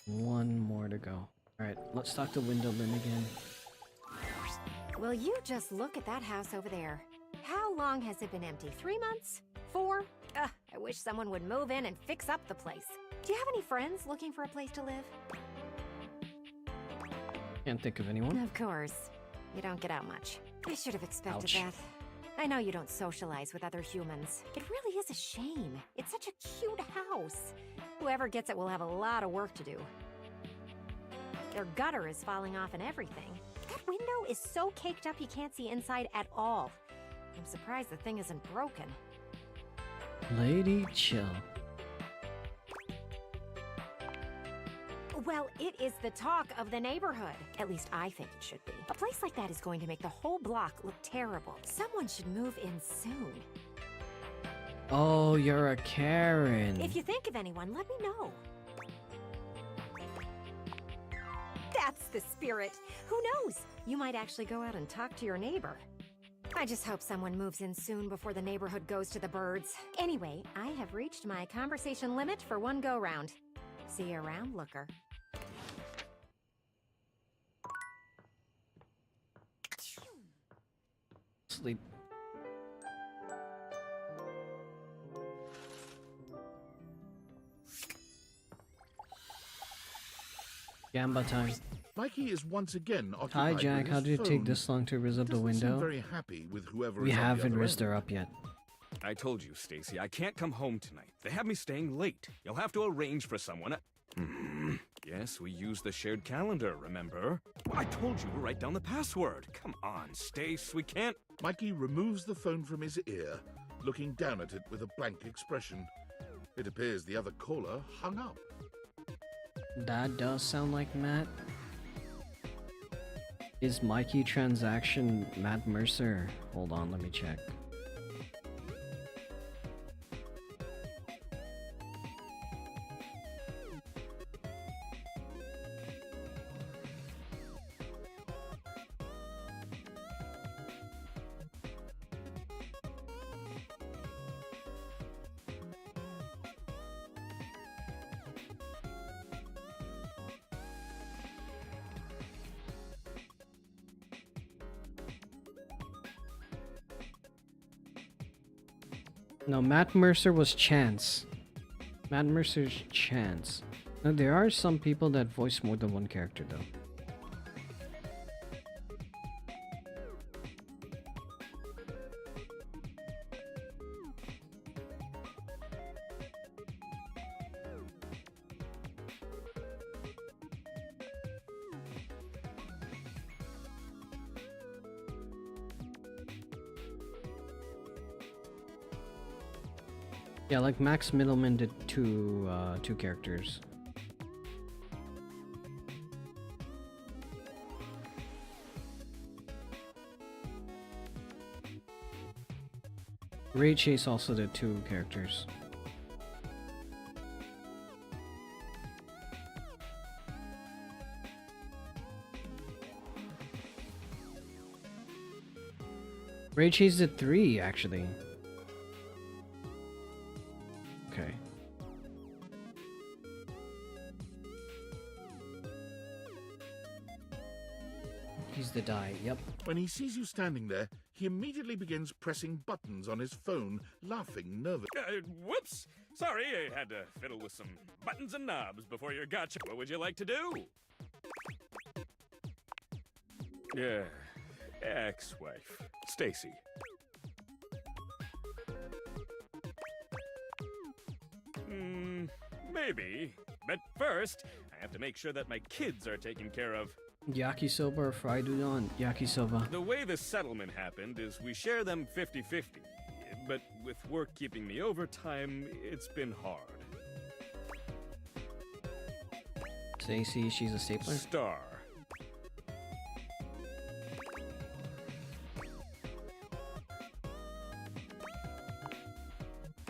One more to go. Alright, let's talk to Windowman again. Will you just look at that house over there? How long has it been empty? 3 months? 4? Ugh, I wish someone would move in and fix up the place. Do you have any friends looking for a place to live? Can't think of anyone. Of course. You don't get out much. I should have expected Ouch. that. I know you don't socialize with other humans. It really is a shame. It's such a cute house. Whoever gets it will have a lot of work to do. Their gutter is falling off and everything. That window is so caked up you can't see inside at all. I'm surprised the thing isn't broken. Lady, chill. Well, it is the talk of the neighborhood. At least I think it should be. A place like that is going to make the whole block look terrible. Someone should move in soon. Oh, you're a Karen. If you think of anyone, let me know. That's the spirit. Who knows? You might actually go out and talk to your neighbor. I just hope someone moves in soon before the neighborhood goes to the birds. Anyway, I have reached my conversation limit for one go-round. See you around, looker. Sleep. Gamba time. Mikey is once again Hi occupied Jack, with how his did it take phone. this long to riz up the Doesn't seem window? very happy with whoever We is on the haven't other rizzed end. her up yet. I told you, Stacy, I can't come home tonight. They have me staying late. You'll have to arrange for someone. Yes, we use the shared calendar, remember? I told you to write down the password. Come on, Stace, we can't... Mikey removes the phone from his ear, looking down at it with a blank expression. It appears the other caller hung up. That does sound like Matt. Is Mikey transaction Matt Mercer? Hold on, let me check. No, Matt Mercer was Chance. Matt Mercer's Chance. Now, there are some people that voice more than one character, though. Yeah, like Max Middleman did two characters. Ray Chase also did 2 characters. Ray Chase did 3 actually. Okay. He's the die, yep. When he sees you standing there, he immediately begins pressing buttons on his phone, laughing nervously. Whoops! Sorry, I had to fiddle with some buttons and knobs before your gotcha. What would you like to do? Yeah, ex-wife, Stacy. Maybe. But first, I have to make sure that my kids are taken care of. Yakisoba or fried udon? Yakisoba. The way the settlement happened is we share them 50-50. But with work keeping me overtime, it's been hard. Stacy, she's a stapler? Star.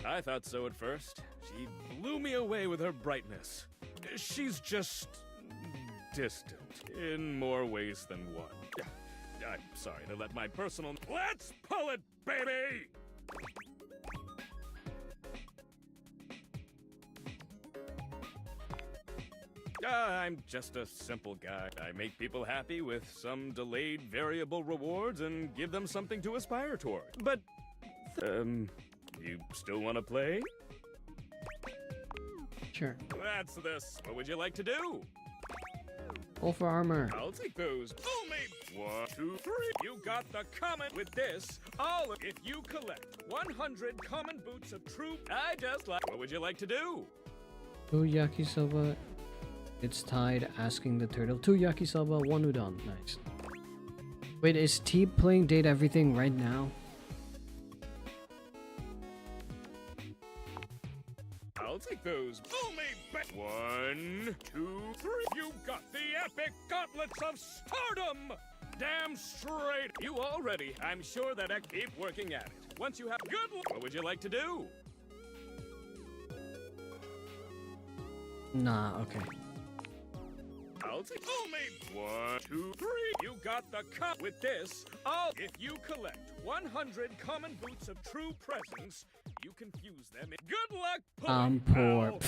I thought so at first. She blew me away with her brightness. She's just distant in more ways than one. I'm sorry to let my personal... Let's pull it, baby! I'm just a simple guy. I make people happy with some delayed variable rewards and give them something to aspire toward. But, you still want to play? Sure. That's this. What would you like to do? Roll for armor. I'll take those. Only 1, 2, 3. You got the comment with this. All if you collect 100 common boots of true. I just like. What would you like to do? Two yakisoba. It's tied. Asking the turtle. 2 yakisoba, 1 udon. Nice. Wait, is T playing Date Everything right now? I'll take those. Only 1, 2, 3. You got the epic gauntlets of stardom. Damn straight. You already. I'm sure that I keep working at it. Once you have good luck, what would you like to do? Nah, okay. I'll take only 1, 2, 3. You got the cup with this. All if you collect 100 common boots of true presence, you can fuse them in. Good luck, I'm poor.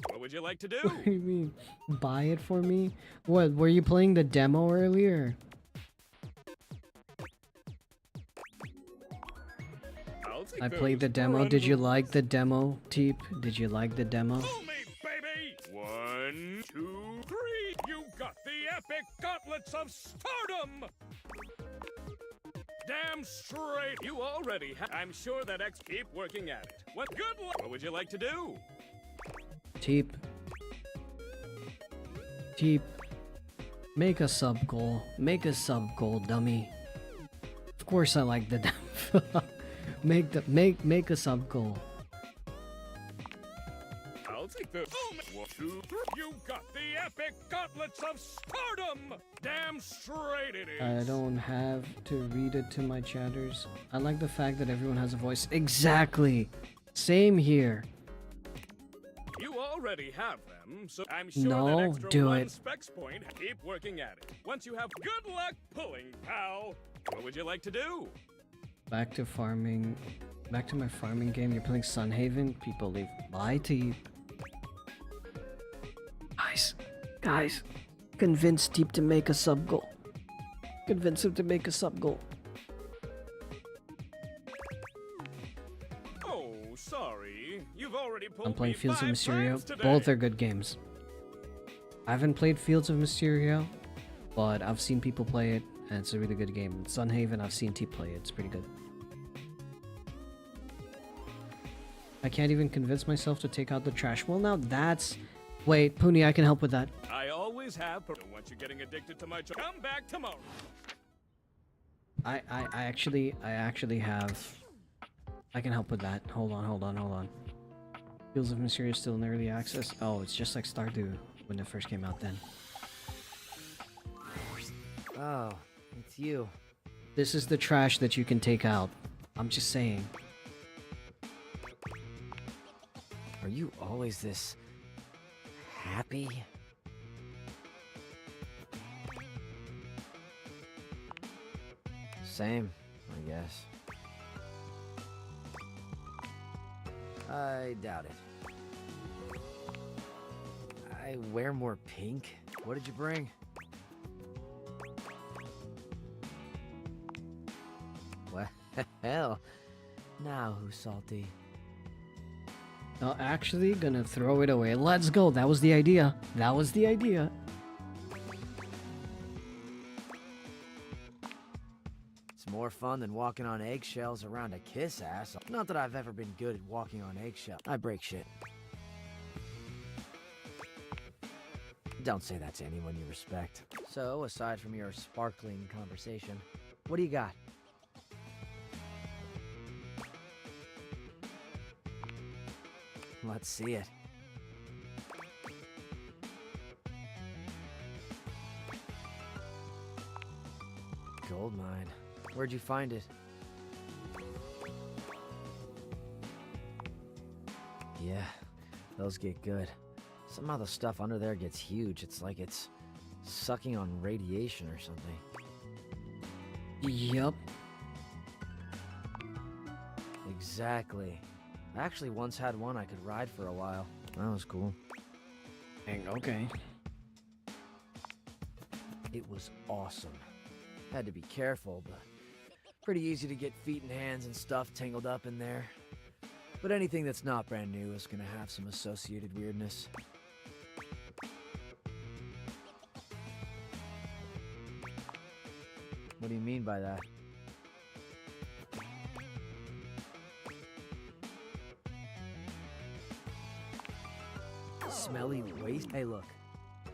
What would you like to do? What do you mean? Buy it for me? What, were you playing the demo earlier? I played the demo. Did you like the demo, Teep? Did you like the demo? Baby! 1, 2, 3. You got the epic gauntlets of stardom. Damn straight. You already have. I'm sure that X keep working at it. What good luck? What would you like to do? Teep. Teep. Make a sub goal. Make a sub goal, dummy. Of course I like the demo. Make a sub goal. I'll take the 1, 2, 3. You got the epic gauntlets of stardom. Damn straight it is. I don't have to read it to my chatters. I like the fact that everyone has a voice. Exactly. Same here. You already have them, so I'm sure No, that extra do 1 it. specs point. Keep working at it. Once you have good luck pulling, pal. What would you like to do? Back to farming. Back to my farming game. You're playing Sunhaven? People leave. Bye, Teep. Guys. Convince Teep to make a sub goal. Convince him to make a sub goal. Oh, sorry. You've already pulled I'm playing me Fields of 5 Mysterio. times today. Both are good games. I haven't played Fields of Mysterio, but I've seen people play it, and it's a really good game. Sunhaven, I've seen Teep play it. It's pretty good. I can't even convince myself to take out the trash. Well, now that's... Wait, Puni, I can help with that. I always have. Once you're getting addicted to my come back tomorrow. I actually have... I can help with that. Hold on. Fields of Mysterio is still in early access. Oh, it's just like Stardew when it first came out then. Oh, it's you. This is the trash that you can take out. I'm just saying. Are you always this happy? Same, I guess. I doubt it. I wear more pink. What did you bring? Hell, now who's salty? Actually, gonna throw it away. Let's go. That was the idea. That was the idea. It's more fun than walking on eggshells around a kiss ass. Not that I've ever been good at walking on eggshells. I break shit. Don't say that to anyone you respect. So, aside from your sparkling conversation, what do you got? Let's see it. Gold mine. Where'd you find it? Yeah, those get good. Somehow the stuff under there gets huge. It's like it's sucking on radiation or something. Yup. Exactly. I actually once had one I could ride for a while. That was cool. Dang, okay. It was awesome. Had to be careful, but pretty easy to get feet and hands and stuff tangled up in there. But anything that's not brand new is gonna have some associated weirdness. What do you mean by that? Smelly waste? Hey, look.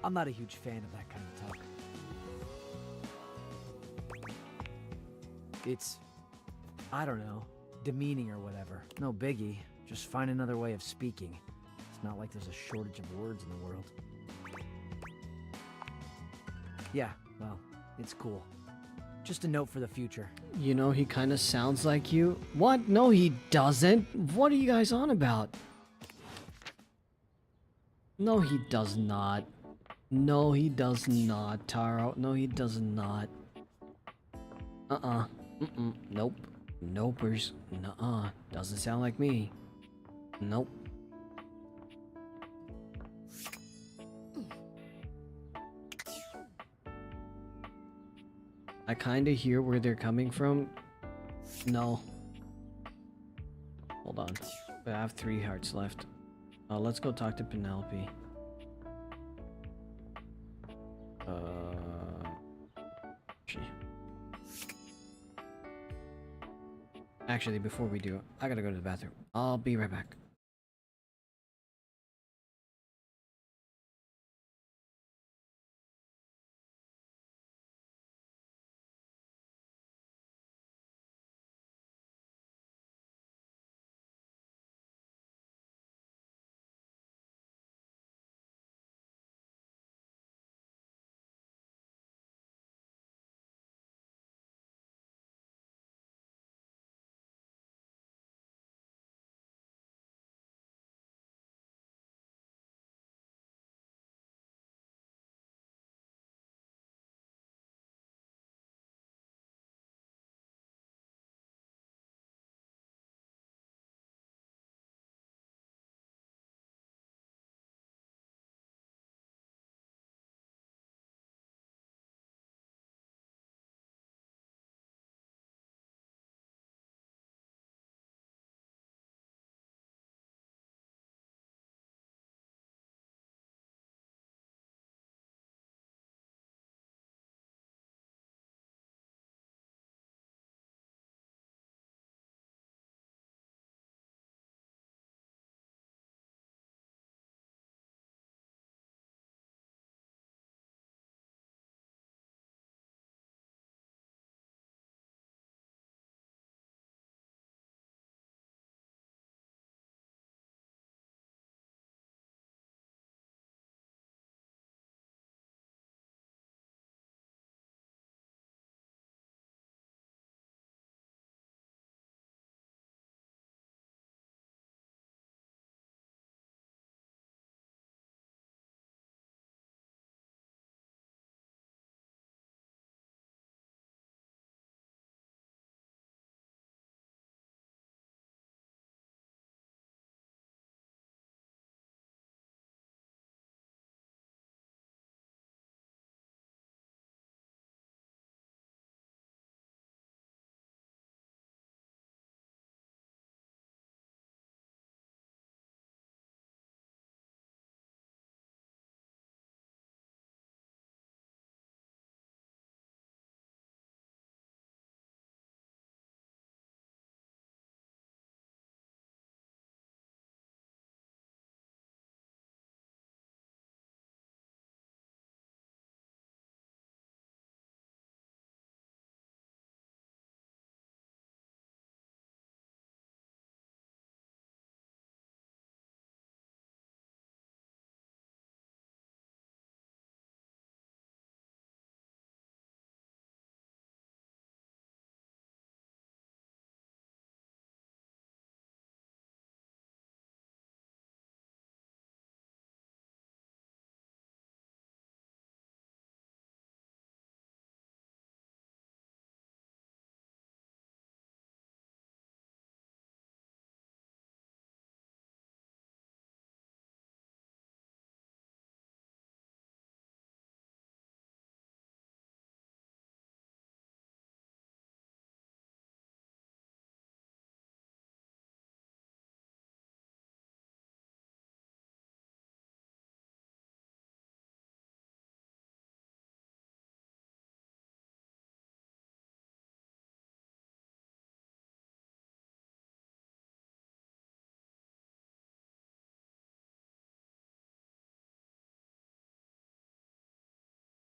I'm not a huge fan of that kind of talk. It's, I don't know, demeaning or whatever. No biggie. Just find another way of speaking. It's not like there's a shortage of words in the world. Yeah, well, it's cool. Just a note for the future. You know, he kind of sounds like you. What? No, he doesn't. What are you guys on about? No, he does not. No, he does not, Taro. No, he does not. Nope. Nopers. Nuh-uh. Doesn't sound like me. Nope. I kinda hear where they're coming from. No. Hold on. I have 3 hearts left. Let's go talk to Penelope. She. Actually, before we do, I gotta go to the bathroom. I'll be right back.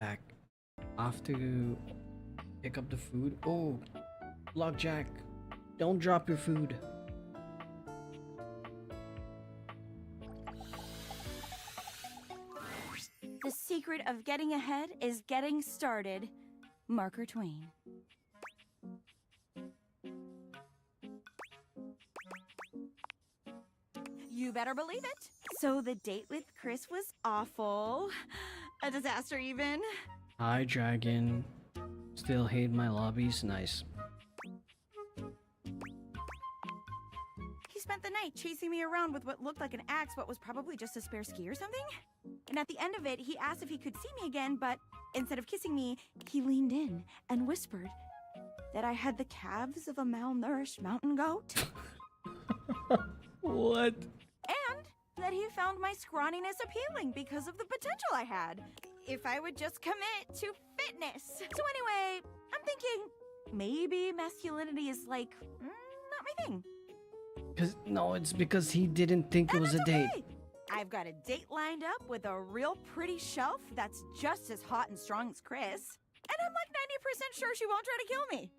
Back. Off to pick up the food. Oh, Lockjack. Don't drop your food. The secret of getting ahead is getting started. Marker Twain. You better believe it. So the date with Chris was awful. A disaster even. Hi, Dragon. Still hate my lobbies? Nice. He spent the night chasing me around with what looked like an axe but was probably just a spare ski or something. And at the end of it, he asked if he could see me again, but instead of kissing me, he leaned in and whispered that I had the calves of a malnourished mountain goat. What? And that he found my scrawniness appealing because of the potential I had, if I would just commit to fitness. So anyway, I'm thinking maybe masculinity is like, not my thing. No, it's because he didn't think it was a date. Okay. I've got a date lined up with a real pretty shelf that's just as hot and strong as Chris. And I'm like 90% sure she won't try to kill me.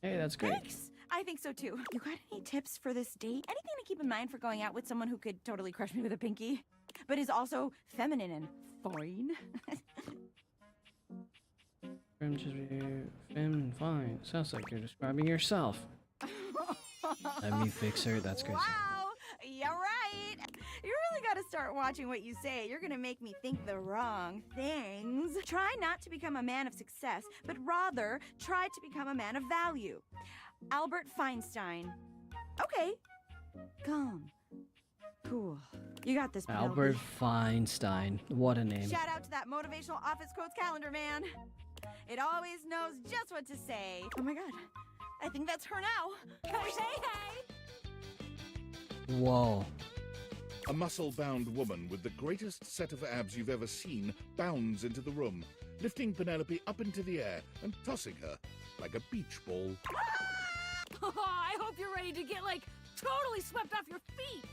Hey, that's great. Thanks. I think so too. You got any tips for this date? Anything to keep in mind for going out with someone who could totally crush me with a pinky, but is also feminine and fine? Fine. Sounds like you're describing yourself. Let me fix her. That's crazy. Wow, you're right. You really got to start watching what you say. You're gonna make me think the wrong things. Try not to become a man of success, but rather try to become a man of value. Albert Feinstein. Okay. Calm. Cool. You got this, Penelope. Albert Feinstein. What a name. Shout out to that motivational office quotes calendar, man. It always knows just what to say. Oh my god. I think that's her now. Hey, hey! Whoa. A muscle-bound woman with the greatest set of abs you've ever seen bounds into the room, lifting Penelope up into the air and tossing her like a beach ball. Oh, I hope you're ready to get, like, totally swept off your feet.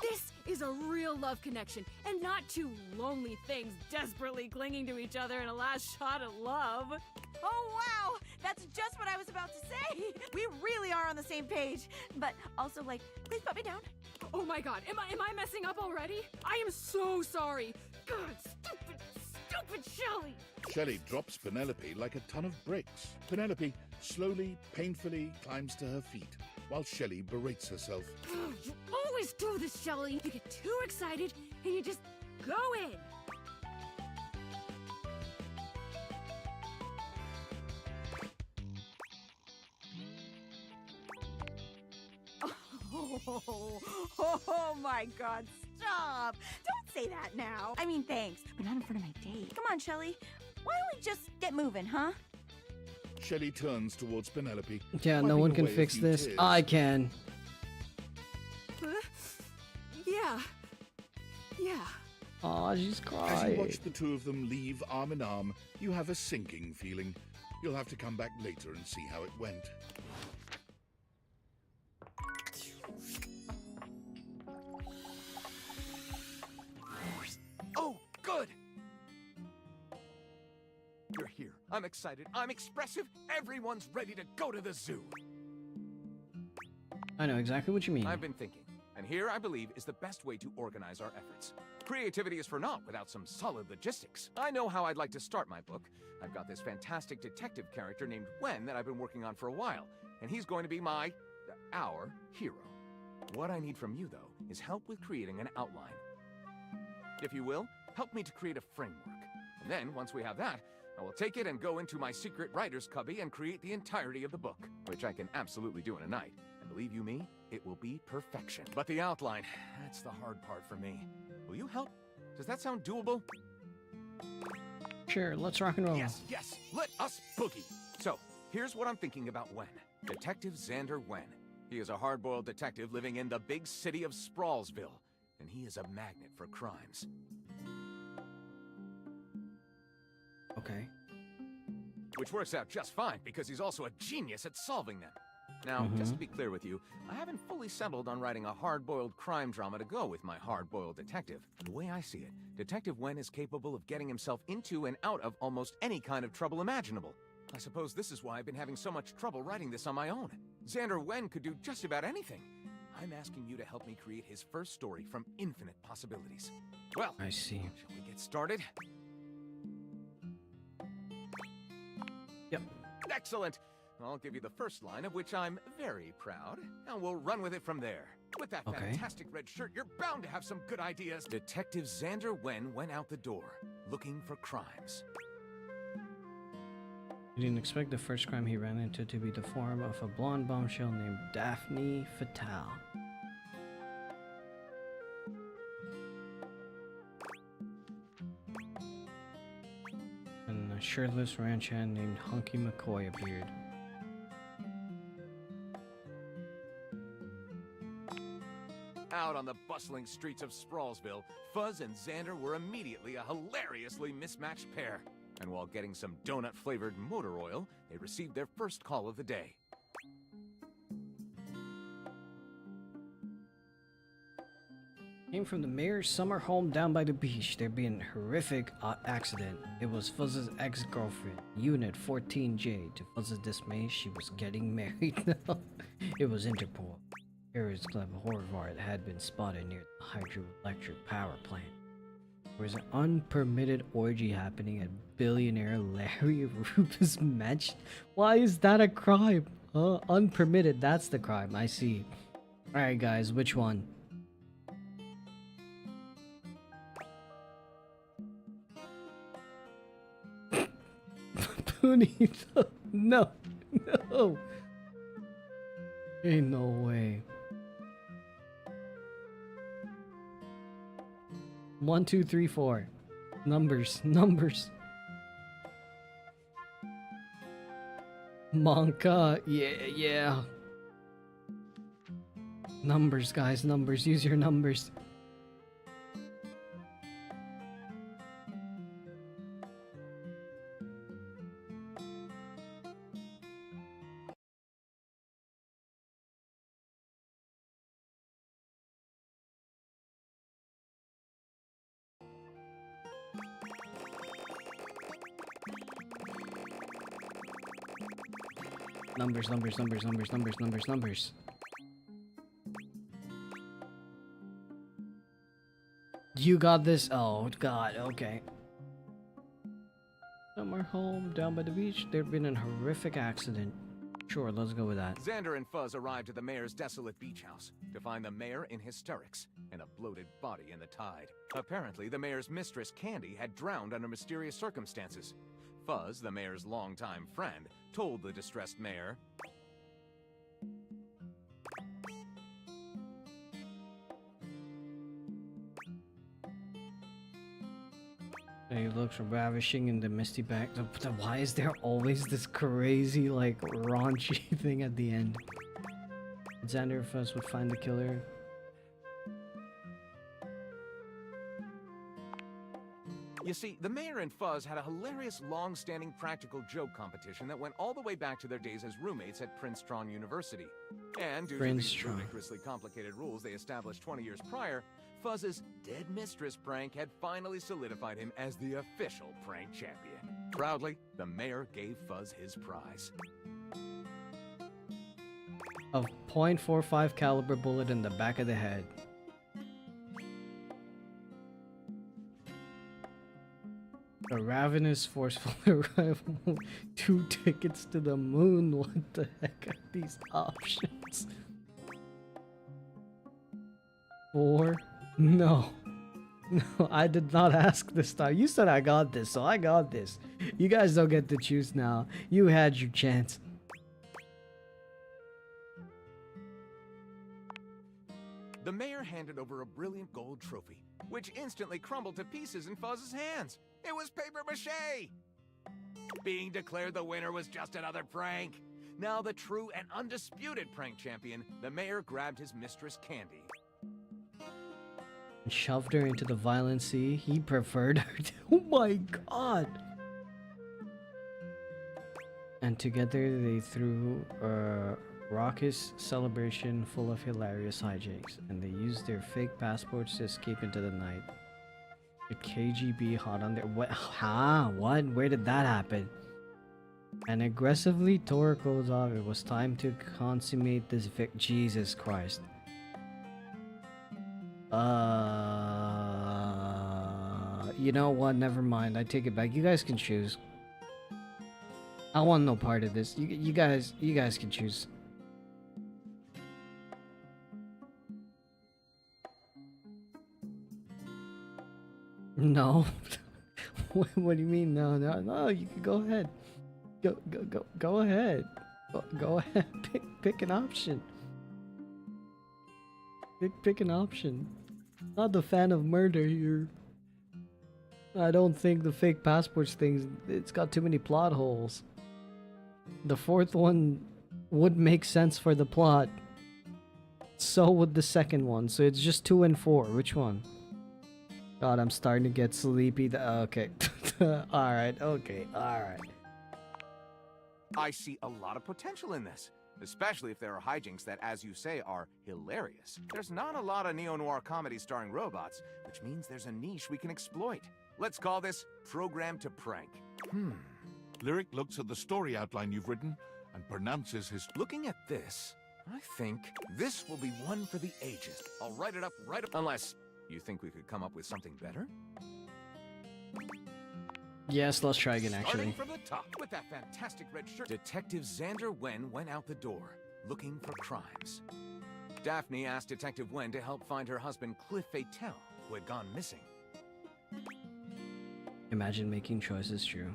This is a real love connection, and not two lonely things desperately clinging to each other in a last shot at love. Oh, wow! That's just what I was about to say! We really are on the same page. But also, like, please put me down. Oh my god, am I messing up already? I am so sorry. God, stupid Shelly! Shelley drops Penelope like a ton of bricks. Penelope slowly, painfully climbs to her feet, while Shelley berates herself. You always do this, Shelly. You get too excited, and you just go in. Oh my god, stop! Don't say that now. I mean, thanks, but not in front of my date. Come on, Shelley. Why don't we just get moving, huh? Shelley turns towards Penelope. Yeah, no one can fix this. Tears. I can. Yeah. Aw, she's As crying. you watch the two of them leave arm in arm, you have a sinking feeling. You'll have to come back later and see how it went. Oh, good! You're here. I'm excited. I'm expressive. Everyone's ready to go to the zoo. I know exactly what you mean. I've been thinking, and here I believe is the best way to organize our efforts. Creativity is for naught without some solid logistics. I know how I'd like to start my book. I've got this fantastic detective character named Wen that I've been working on for a while, and he's going to be our hero. What I need from you, though, is help with creating an outline. If you will, help me to create a framework. And then, once we have that, I will take it and go into my secret writer's cubby and create the entirety of the book, which I can absolutely do in a night. And believe you me, it will be perfection. But the outline, that's the hard part for me. Will you help? Does that sound doable? Sure, let's rock and roll. Yes, let us boogie. So, here's what I'm thinking about Wen. Detective Xander Wen. He is a hard-boiled detective living in the big city of Sprawlsville, and he is a magnet for crimes. Okay. Which works out just fine, because he's also a genius at solving them. Now, just to be clear with you, I haven't fully settled on writing a hard-boiled crime drama to go with my hard-boiled detective. The way I see it, Detective Wen is capable of getting himself into and out of almost any kind of trouble imaginable. I suppose this is why I've been having so much trouble writing this on my own. Xander Wen could do just about anything. I'm asking you to help me create his first story from infinite possibilities. Well, I see. Shall we get started? Yep. Excellent! I'll give you the first line, of which I'm very proud, and we'll run with it from there. With that fantastic red shirt, you're bound to have some good ideas. Detective Xander Wen went out the door, looking for crimes. He didn't expect the first crime he ran into to be the form of a blonde bombshell named Daphne Fatale. And a shirtless ranch hand named Hunky McCoy appeared. Out on the bustling streets of Sprawlsville, Fuzz and Xander were immediately a hilariously mismatched pair. And while getting some donut-flavored motor oil, they received their first call of the day. Came from the mayor's summer home down by the beach. There'd been a horrific accident. It was Fuzz's ex-girlfriend, Unit 14J. To Fuzz's dismay, she was getting married now. It was Interpol. Harris Club Horvath had been spotted near the hydroelectric power plant. There was an unpermitted orgy happening at billionaire Larry Ruben's mansion. Why is that a crime? Unpermitted, that's the crime, I see. Alright guys, which one? Poonie, no, no. Ain't no way. 1, 2, 3, 4. Numbers. Monka, yeah. Numbers, guys, numbers. Use your numbers. Numbers. You got this? Oh, God, okay. Summer home, down by the beach. There'd been a horrific accident. Sure, let's go with that. Xander and Fuzz arrived at the mayor's desolate beach house to find the mayor in hysterics and a bloated body in the tide. Apparently, the mayor's mistress, Candy, had drowned under mysterious circumstances. Fuzz, the mayor's longtime friend, told the distressed mayor, He looks ravishing in the misty back. Why is there always this crazy, like, raunchy thing at the end? Xander and Fuzz would find the killer. You see, the mayor and Fuzz had a hilarious long-standing practical joke competition that went all the way back to their days as roommates at Princeton University. And due to these ludicrously complicated rules they established 20 years prior, Fuzz's dead mistress prank had finally solidified him as the official prank champion. Proudly, the mayor gave Fuzz his prize. A .45 caliber bullet in the back of the head. A ravenous, forceful arrival. 2 tickets to the moon. What the heck are these options? 4. No. No, I did not ask this time. You said I got this, so I got this. You guys don't get to choose now. You had your chance. The mayor handed over a brilliant gold trophy, which instantly crumbled to pieces in Fuzz's hands. It was paper mache! Being declared the winner was just another prank. Now the true and undisputed prank champion, the mayor grabbed his mistress Candy. And shoved her into the violent sea. He preferred her to— oh my god! And together they threw raucous celebration full of hilarious hijinks, and they used their fake passports to escape into the night. With KGB hot on their what? Huh? What? Where did that happen? And aggressively tore clothes off. It was time to consummate this Jesus Christ. You know what? Never mind. I take it back. You guys can choose. I want no part of this. You guys can choose. No. What do you mean? No. You can go ahead. Go ahead. Go ahead. Pick an option. Pick an option. Not the fan of murder here. I don't think the fake passports thing, it's got too many plot holes. The fourth one would make sense for the plot. So would the second one. So it's just 2 and 4. Which one? God, I'm starting to get sleepy. Okay. Alright, okay, alright. I see a lot of potential in this, especially if there are hijinks that, as you say, are hilarious. There's not a lot of neo-noir comedies starring robots, which means there's a niche we can exploit. Let's call this Program to Prank. Lyric looks at the story outline you've written and pronounces his... Looking at this, I think this will be one for the ages. I'll write it up right up... Unless you think we could come up with something better? Yes, let's try again, actually. Starting from the top with that fantastic red shirt. Detective Xander Wen went out the door, looking for crimes. Daphne asked Detective Wen to help find her husband Cliff Fatel, who had gone missing. Imagine making choices true.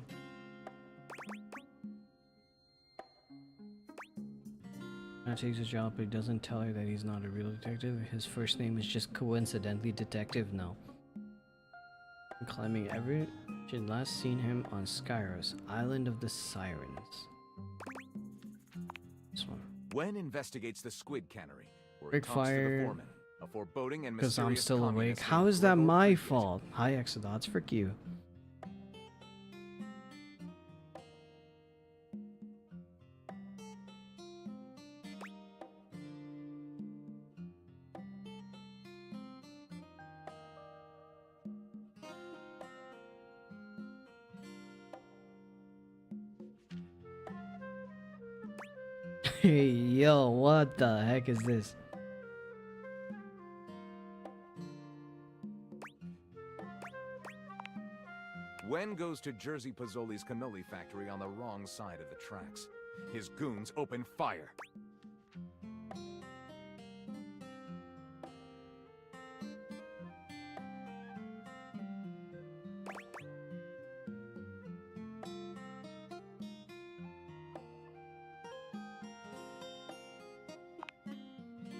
Matt takes a job, but he doesn't tell her that he's not a real detective. His first name is just coincidentally Detective. No. Climbing Everett. She had last seen him on Skyros, Island of the Sirens. This one. Wen investigates the squid cannery, where Big he talks to fire. the foreman, a foreboding and Because I'm mysterious still awake. communist How named is that Gregor my Pripyat. fault? Hi, Exodots. Frick you. Hey, yo, what the heck is this? Wen goes to Jersey Pozzoli's cannoli factory on the wrong side of the tracks. His goons open fire.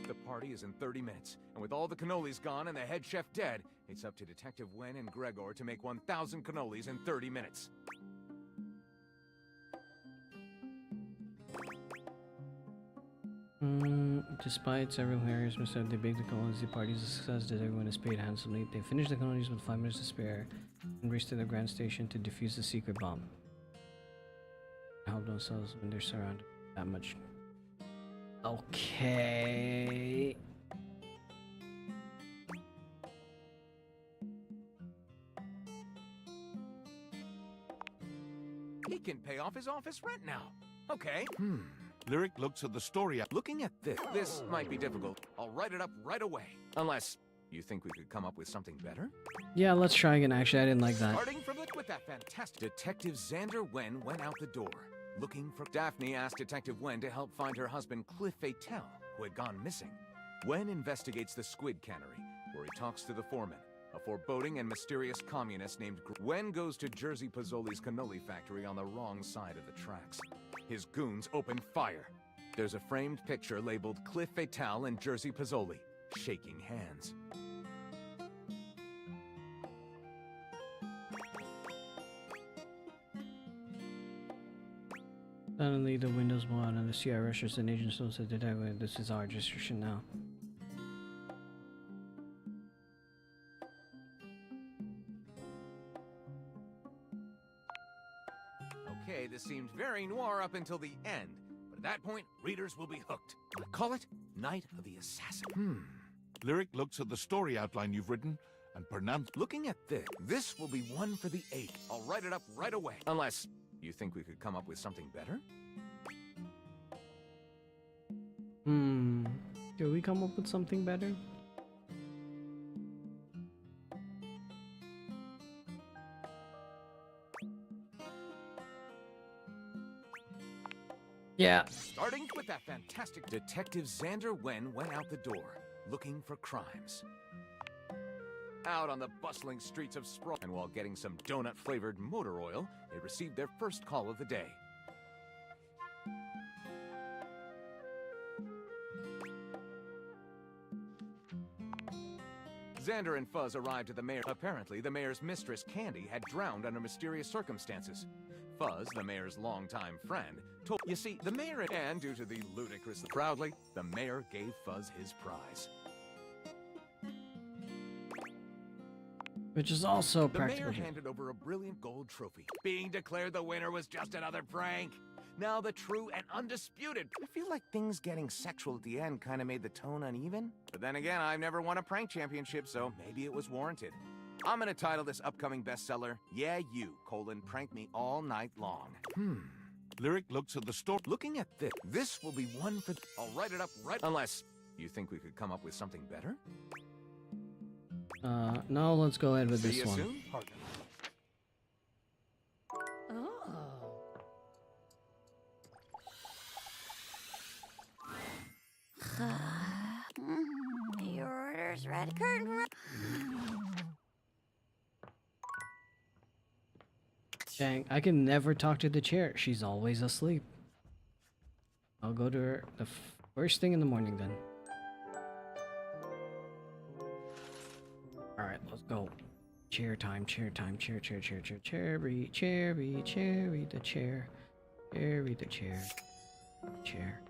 The party is in 30 minutes, and with all the cannolis gone and the head chef dead, it's up to Detective Wen and Gregor to make 1,000 cannolis in 30 minutes. Despite several hilarious missteps, they baked the colonies. The party's a success that everyone is paid handsomely. They finished the colonies with 5 minutes to spare and raced to the Grand Station to defuse the secret bomb. Help themselves when they're surrounded that much. Okay. He can pay off his office rent now. Okay. Lyric looks at the story. Looking at this might be difficult. I'll write it up right away. Unless you think we could come up with something better? Yeah, let's try again. Actually, I didn't like that. Starting from with that fantastic Detective Xander Wen went out the door, looking for Daphne asked Detective Wen to help find her husband Cliff Fatel, who had gone missing. Wen investigates the squid cannery, where he talks to the foreman, a foreboding and mysterious communist named Wen goes to Jersey Pozzoli's cannoli factory on the wrong side of the tracks. His goons open fire. There's a framed picture labeled Cliff Fatel and Jersey Pozzoli, shaking hands. Suddenly, the windows blow out and the CIA rushes and agent still said, this is our registration now. Okay, this seemed very noir up until the end, But at that point, readers will be hooked. I call it Night of the Assassin. Lyric looks at the story outline you've written and pronounces. Looking at this will be one for the ache. I'll write it up right away. Unless you think we could come up with something better? Do we come up with something better? Yeah. Starting with that fantastic Detective Xander Wen went out the door, looking for crimes. Out on the bustling streets of Sprawl, and while getting some donut-flavored motor oil, they received their first call of the day. Xander and Fuzz arrived at the mayor. Apparently, the mayor's mistress, Candy, had drowned under mysterious circumstances. Fuzz, the mayor's longtime friend, told... You see, the mayor and due to the ludicrous... Proudly, the mayor gave Fuzz his prize. Which is also The practical. mayor handed over a brilliant gold trophy. Being declared the winner was just another prank. Now the true and undisputed. I feel like things getting sexual at the end kind of made the tone uneven. But then again, I've never won a prank championship, so maybe it was warranted. I'm gonna title this upcoming bestseller, Yeah You, Prank Me All Night Long. Lyric looks at the story. Looking at this will be one for... I'll write it up right... Unless you think we could come up with something better? No, let's go ahead with See this you one. soon, partner. Your order's ready. Curtain. Dang, I can never talk to the chair. She's always asleep. I'll go to her the first thing in the morning then. Alright, let's go. Chair time, chair time, chair, cherry, the chair. Cherry the chair. Chair.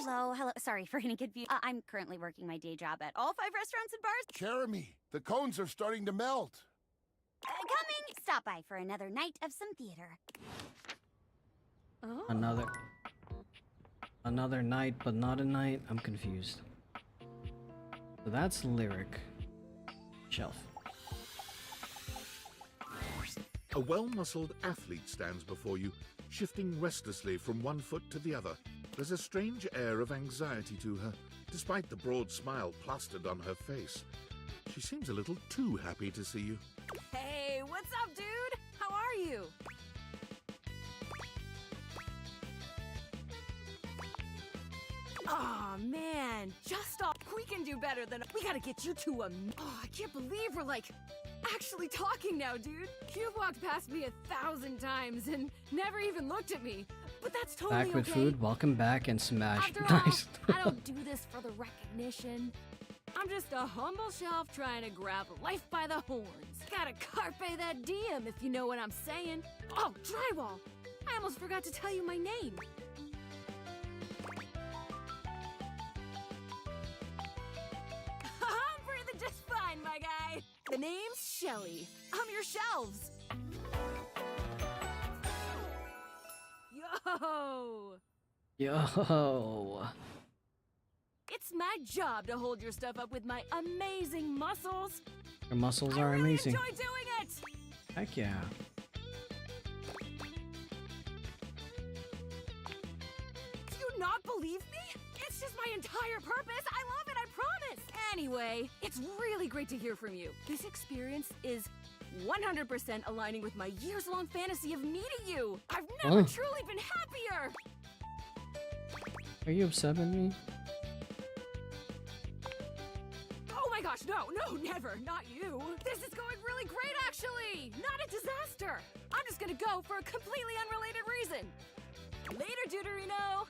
Hello. Sorry for any confusion. I'm currently working my day job at all 5 restaurants and bars. Jeremy, the cones are starting to melt. Coming! Stop by for another night of some theater. Another night, but not a night. I'm confused. So that's Lyric. Shelf. A well-muscled athlete stands before you, shifting restlessly from one foot to the other. There's a strange air of anxiety to her, despite the broad smile plastered on her face. She seems a little too happy to see you. Hey, what's up, dude? How are you? Aw, man, just stop. We can do better than... We gotta get you to a... Oh, I can't believe we're, like, actually talking now, dude. You've walked past me 1,000 times and never even looked at me. But that's totally Back with okay. food, welcome back, and smash. After all, Nice. I don't do this for the recognition. I'm just a humble shelf trying to grab life by the horns. Gotta carpe that diem, if you know what I'm saying. Oh, drywall! I almost forgot to tell you my name. I'm breathing just fine, my guy. The name's Shelly. I'm your shelves. Yo. It's my job to hold your stuff up with my amazing muscles. Your muscles are I amazing. enjoy doing it. Heck yeah. Do you not believe me? It's just my entire purpose. I love it, I promise. Anyway, it's really great to hear from you. This experience is 100% aligning with my years-long fantasy of meeting you. I've never truly been happier. Are you upset with me? Oh my gosh, no, never, not you. This is going really great, actually. Not a disaster. I'm just gonna go for a completely unrelated reason. Later, Deuterino.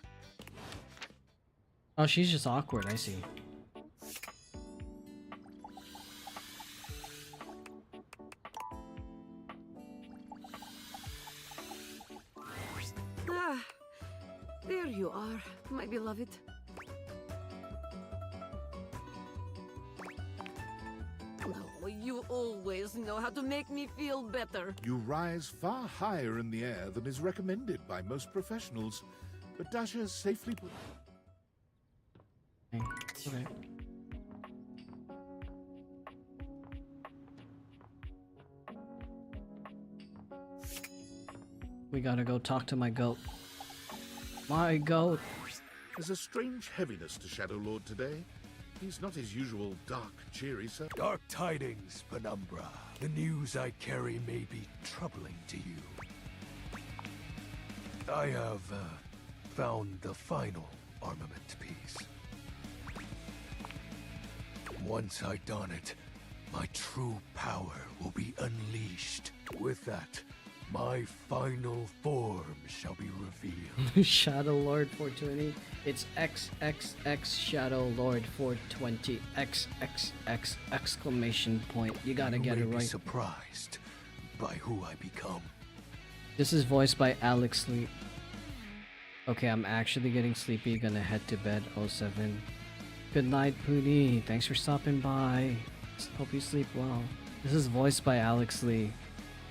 Oh, she's just awkward, I see. Ah, there you are, my beloved. Oh, you always know how to make me feel better. You rise far higher in the air than is recommended by most professionals, but Dasha safely put... Okay. We gotta go talk to my goat. My goat! There's a strange heaviness to Shadow Lord today. He's not his usual dark, cheery self. Dark tidings, Penumbra. The news I carry may be troubling to you. I have found the final armament piece. Once I don it, my true power will be unleashed. With that, my final form shall be revealed. Shadow Lord 420. It's XXX Shadow Lord 420. XXX exclamation point. You gotta get it You may right. be surprised by who I become. This is voiced by Alex Lee. Okay, I'm actually getting sleepy. Gonna head to bed. 07. Good night, Poonie. Thanks for stopping by. Hope you sleep well. This is voiced by Alex Lee.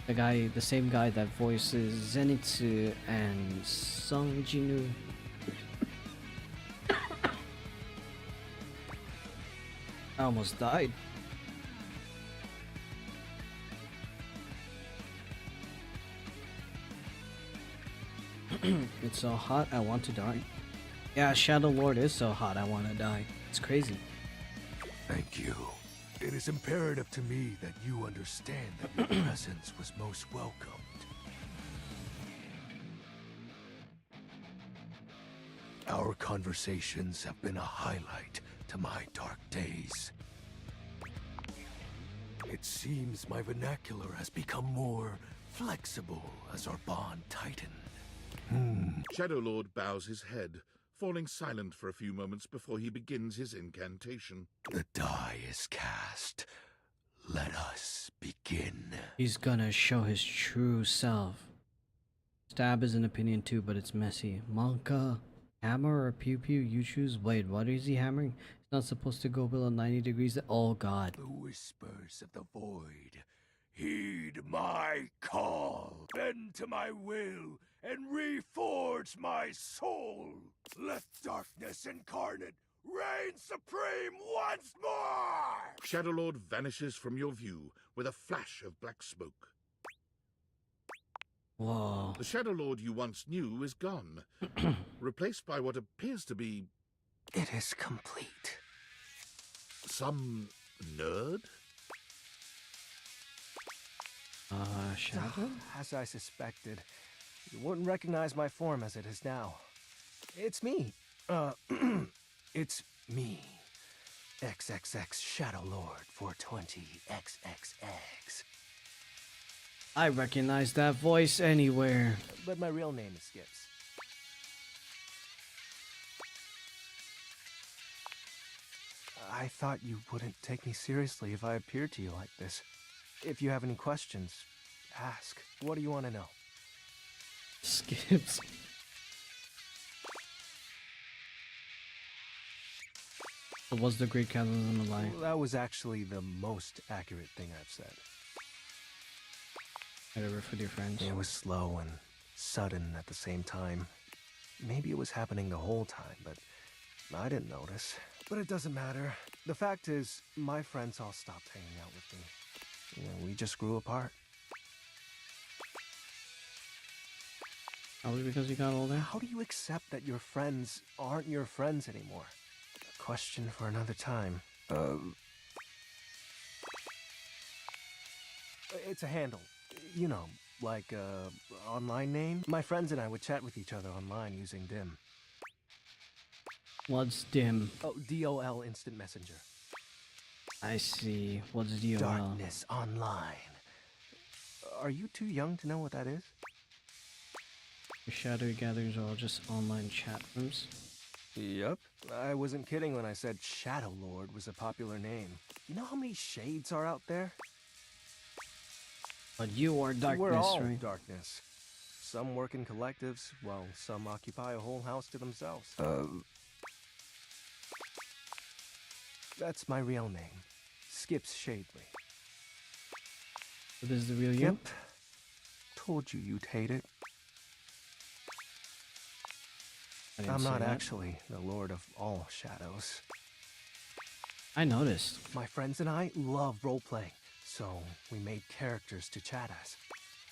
The same guy that voices Zenitsu and Sung Jinu. I almost died. It's so hot, I want to die. Yeah, Shadow Lord is so hot, I want to die. It's crazy. Thank you. It is imperative to me that you understand that your presence was most welcomed. Our conversations have been a highlight to my dark days. It seems my vernacular has become more flexible as our bond tightened. Shadow Lord bows his head, falling silent for a few moments before he begins his incantation. The die is cast. Let us begin. He's gonna show his true self. Stab is an opinion too, but it's messy. Monka, hammer or pew pew, you choose. Wait, what is he hammering? It's not supposed to go below 90 degrees. Oh god. The whispers of the void. Heed my call. Bend to my will and reforge my soul. Let darkness incarnate reign supreme once more! Shadow Lord vanishes from your view with a flash of black smoke. Whoa. The Shadow Lord you once knew is gone, replaced by what appears to be... It is complete. Some nerd? Shadow? As I suspected, you wouldn't recognize my form as it is now. It's me. It's me. XXX Shadow Lord 420 XXX. I recognize that voice anywhere. But my real name is Skips. I thought you wouldn't take me seriously if I appeared to you like this. If you have any questions, ask. What do you want to know? Skips. Was the Great Chasm a lie? Well, that was actually the most accurate thing I've said. Whatever with your friends. It was slow and sudden at the same time. Maybe it was happening the whole time, but I didn't notice. But it doesn't matter. The fact is, my friends all stopped hanging out with me. You know, we just grew apart. Probably because you got older. How do you accept that your friends aren't your friends anymore? A question for another time. It's a handle. You know, like online name. My friends and I would chat with each other online using DIM. What's dim? Oh, DOL Instant Messenger. I see. What's DOL? Darkness Online. Are you too young to know what that is? The shadow gatherings are all just online chat rooms. Yep. I wasn't kidding when I said Shadow Lord was a popular name. You know how many shades are out there? But you are darkness, We're all right? darkness. Some work in collectives, while some occupy a whole house to themselves. That's my real name. Skips Shadley. So this is the real you? Yep. Told you you'd hate it. I'm not actually the Lord of all Shadows. I noticed. My friends and I love role-playing, so we made characters to chat as.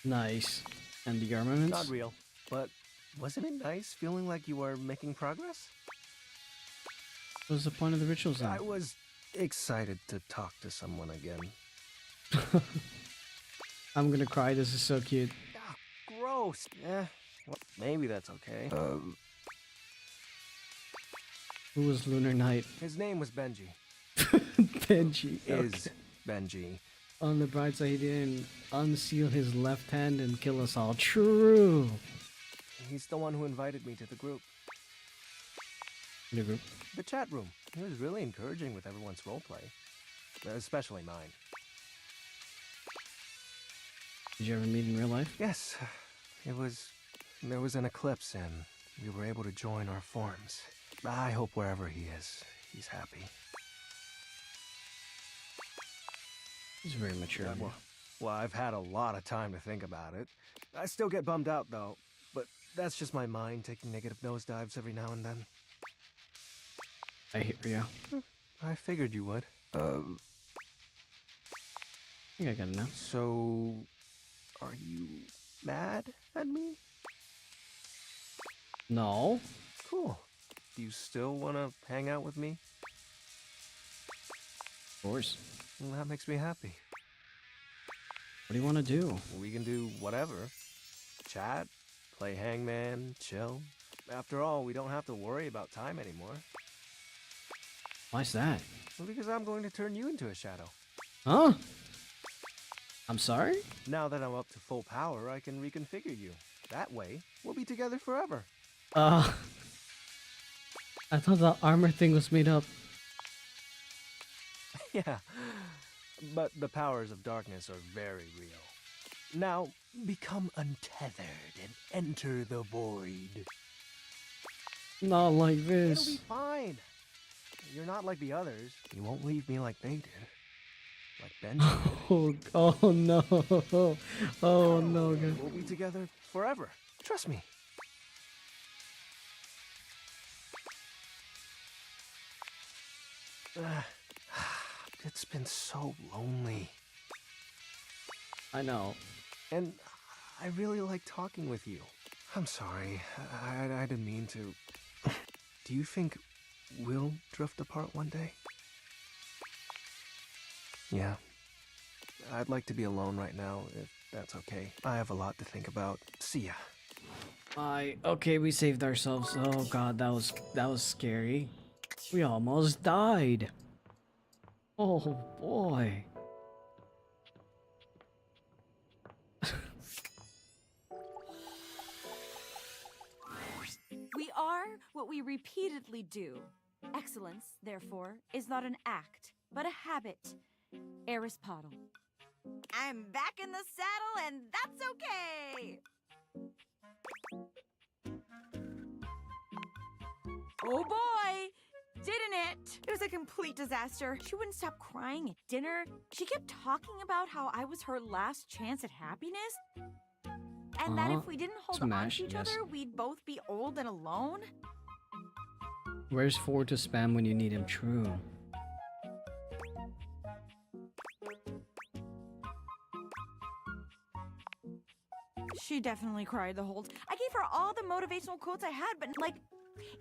Nice. And the armaments? Not real, but wasn't it nice feeling like you were making progress? What was the point of the rituals then? I was excited to talk to someone again. I'm gonna cry, this is so cute. Gross. Well, maybe that's okay. Who was Lunar Knight? His name was Benji. Benji. Is Benji. On the bright side, he didn't unseal his left hand and kill us all. True. He's the one who invited me to the group. The group? The chat room. He was really encouraging with everyone's roleplay. Especially mine. Did you ever meet in real life? Yes. There was an eclipse and we were able to join our forms. I hope wherever he is, he's happy. He's very mature. Well, I've had a lot of time to think about it. I still get bummed out, though. But that's just my mind taking negative nosedives every now and then. I hear you. I figured you would. I think I got enough. So, are you mad at me? No. Cool. Do you still want to hang out with me? Of course. Well, that makes me happy. What do you want to do? We can do whatever. Chat, play hangman, chill. After all, we don't have to worry about time anymore. Why's that? Well, because I'm going to turn you into a shadow. Huh? I'm sorry? Now that I'm up to full power, I can reconfigure you. That way, we'll be together forever. I thought the armor thing was made up. Yeah, but the powers of darkness are very real. Now, become untethered and enter the void. Not like It'll this. be fine. You're not like the others. You won't leave me like they did. Like Benji did. Oh no. Oh no, God. We'll be together forever. Trust me. It's been so lonely. I know. And I really like talking with you. I'm sorry. I didn't mean to. Do you think we'll drift apart one day? Yeah. I'd like to be alone right now, if that's okay. I have a lot to think about. See ya. Okay, we saved ourselves. Oh god, that was scary. We almost died. Oh boy. We are what we repeatedly do. Excellence, therefore, is not an act, but a habit. Aristotle. I'm back in the saddle, and that's okay! Oh boy! Didn't it? It was a complete disaster. She wouldn't stop crying at dinner. She kept talking about how I was her last chance at happiness. And that if we didn't hold on to each other, we'd both be old and alone. Where's FAYR to spam when you need him? True. She definitely cried the whole I gave her all the motivational quotes I had, but like,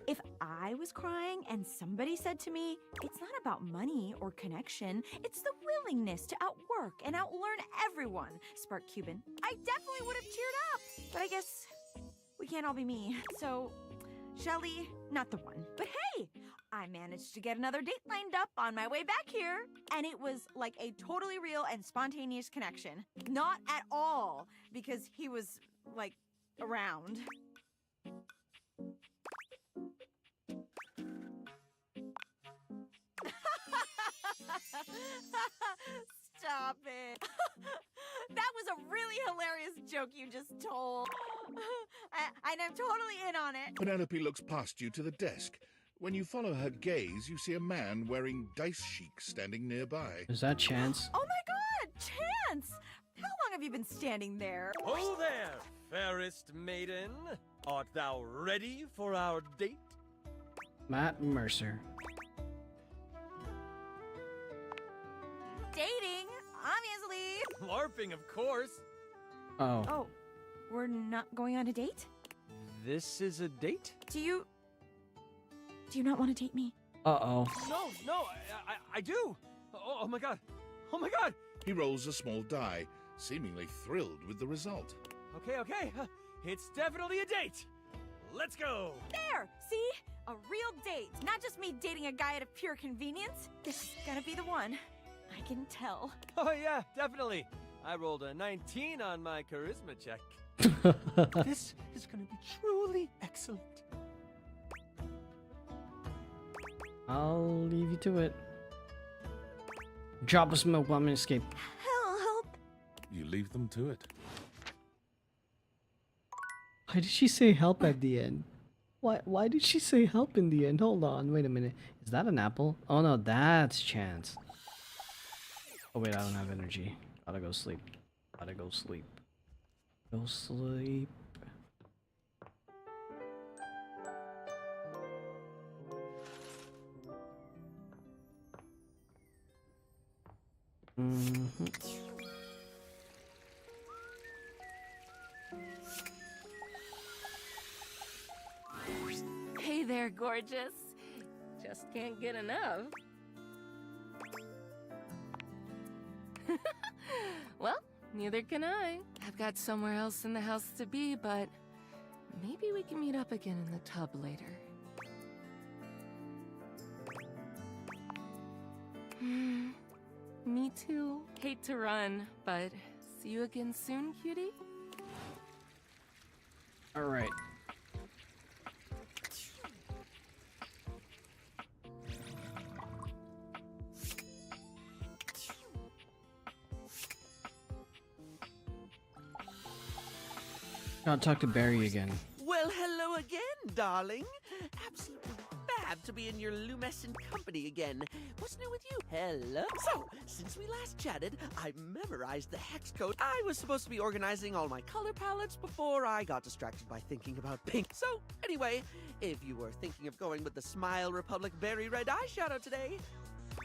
if I was crying and somebody said to me, it's not about money or connection, it's the willingness to outwork and outlearn everyone, Spark Cuban, I definitely would have cheered up. But I guess we can't all be me. So, Shelly, not the one. But hey, I managed to get another date lined up on my way back here. And it was like a totally real and spontaneous connection. Not at all, because he was, like, around. Stop it. That was a really hilarious joke you just told. And I'm totally in on it. Penelope looks past you to the desk. When you follow her gaze, you see a man wearing dice chic standing nearby. Is that Chance? Oh my god, Chance! have you been standing there? Oh there, fairest maiden. Art thou ready for our date? Matt Mercer. Dating, obviously. LARPing, of course. Oh. Oh, we're not going on a date? This is a date? Do you not want to date me? Uh-oh. No, I do. Oh my god. Oh my god. He rolls a small die, seemingly thrilled with the result. Okay. It's definitely a date. Let's go. There! See? A real date. Not just me dating a guy out of pure convenience. This is gonna be the one. I can tell. Oh yeah, definitely. I rolled a 19 on my charisma check. This is gonna be truly excellent. I'll leave you to it. Drop a smoke bomb and escape. Help! You leave them to it. Why did she say help at the end? Why did she say help in the end? Hold on, wait a minute. Is that an apple? Oh no, that's Chance. Oh wait, I don't have energy. Gotta go sleep. Gotta go sleep. Go sleep. Hey there, gorgeous. Just can't get enough. Well, neither can I. I've got somewhere else in the house to be, but maybe we can meet up again in the tub later. Me too. Hate to run, but see you again soon, cutie? Alright. Gotta talk to Barry again. Well, hello again, darling. Absolutely fab to be in your lumescent company again. What's new with you? Hello. So, since we last chatted, I memorized the hex code. I was supposed to be organizing all my color palettes before I got distracted by thinking about pink. So, anyway, if you were thinking of going with the Smile Republic Berry Red eyeshadow today,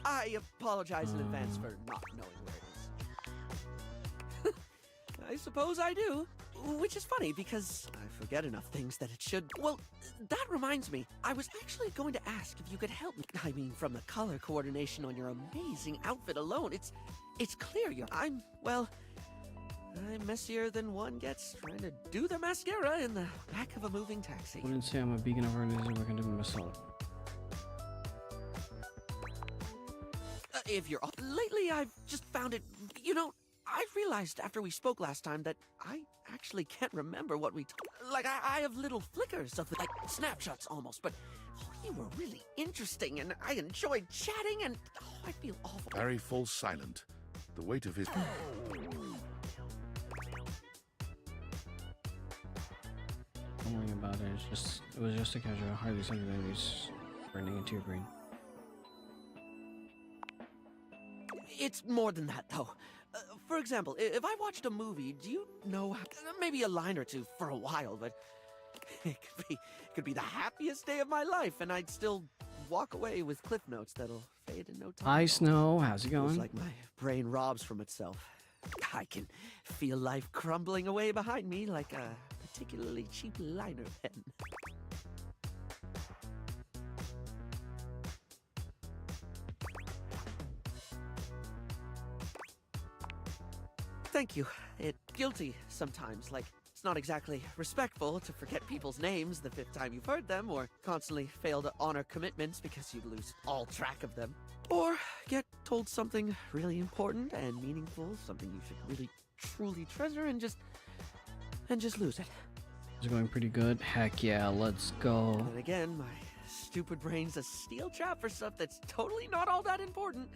I apologize in advance for not knowing where it is. I suppose I do. Which is funny because I forget enough things that it should. Well, that reminds me. I was actually going to ask if you could help me. I mean, from the color coordination on your amazing outfit alone, it's clear I'm messier than one gets trying to do the mascara in the back of a moving taxi. Wouldn't say I'm a beacon of organism working to myself. If you're lately, I've just found it. I realized after we spoke last time that I actually can't remember what we like. I have little flickers of like snapshots almost, but you were really interesting and I enjoyed chatting and I feel awful. Barry falls silent. The weight of his... Don't worry about it. It was just a casual, hardly something that was burning into your brain. It's more than that, though. For example, if I watched a movie, do you know maybe a line or two for a while, but it could be the happiest day of my life, and I'd still walk away with cliff notes that'll fade in no time. Hi, Snow. How's it going? It's like my brain robs from itself. I can feel life crumbling away behind me like a particularly cheap liner pen. Thank you. Guilty sometimes, like it's not exactly respectful to forget people's names the 5th time you've heard them, or constantly fail to honor commitments because you lose all track of them. Or get told something really important and meaningful, something you should really truly treasure and just lose it. It's going pretty good. Heck yeah, let's go. And again, my stupid brain's a steel trap for stuff that's totally not all that important.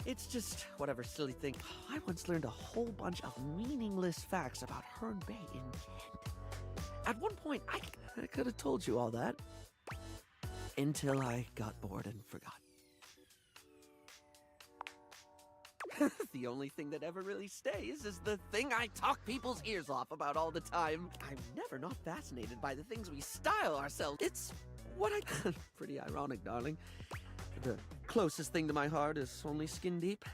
It's just whatever silly thing. I once learned a whole bunch of meaningless facts about Herne Bay in Kent. At one point, I could have told you all that. Until I got bored and forgot. The only thing that ever really stays is the thing I talk people's ears off about all the time. I'm never not fascinated by the things we style ourselves. It's what I... Pretty ironic, darling. The closest thing to my heart is only skin deep.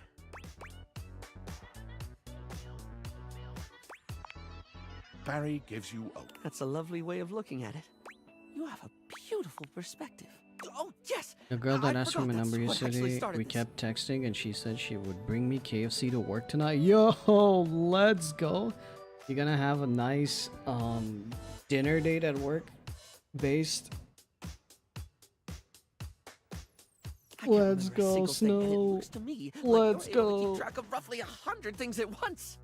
Barry gives you hope. That's a lovely way of looking at it. You have a beautiful perspective. Oh, yes! The girl that I asked for forgot my that's number what actually yesterday, started we this. kept texting and she said she would bring me KFC to work tonight. Yo, let's go. You're gonna have a nice dinner date at work based. Let's go, Snow. To me, Let's like you're able to go. keep track of roughly 100 things at once.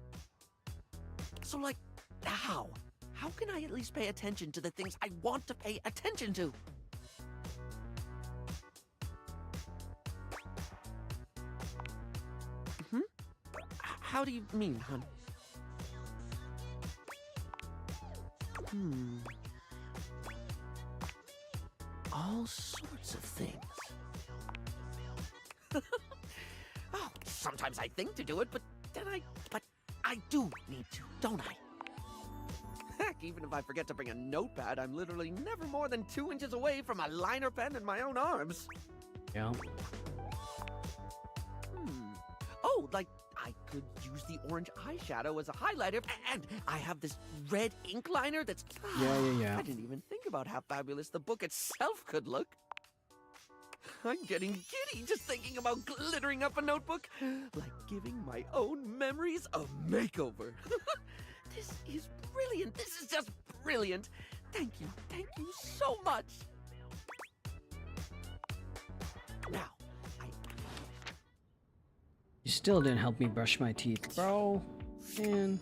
So, like, how? How can I at least pay attention to the things I want to pay attention to? How do you mean, hon? All sorts of things. Oh, sometimes I think to do it, but I do need to, don't I? Heck, even if I forget to bring a notepad, I'm literally never more than 2 inches away from a liner pen in my own arms. Yeah. Oh, like, I could use the orange eyeshadow as a highlighter, and I have this red ink liner that's... Yeah. I didn't even think about how fabulous the book itself could look. I'm getting giddy just thinking about glittering up a notebook, like giving my own memories a makeover. This is brilliant. This is just brilliant. Thank you so much. Now, You still didn't help me brush my teeth, bro. Man.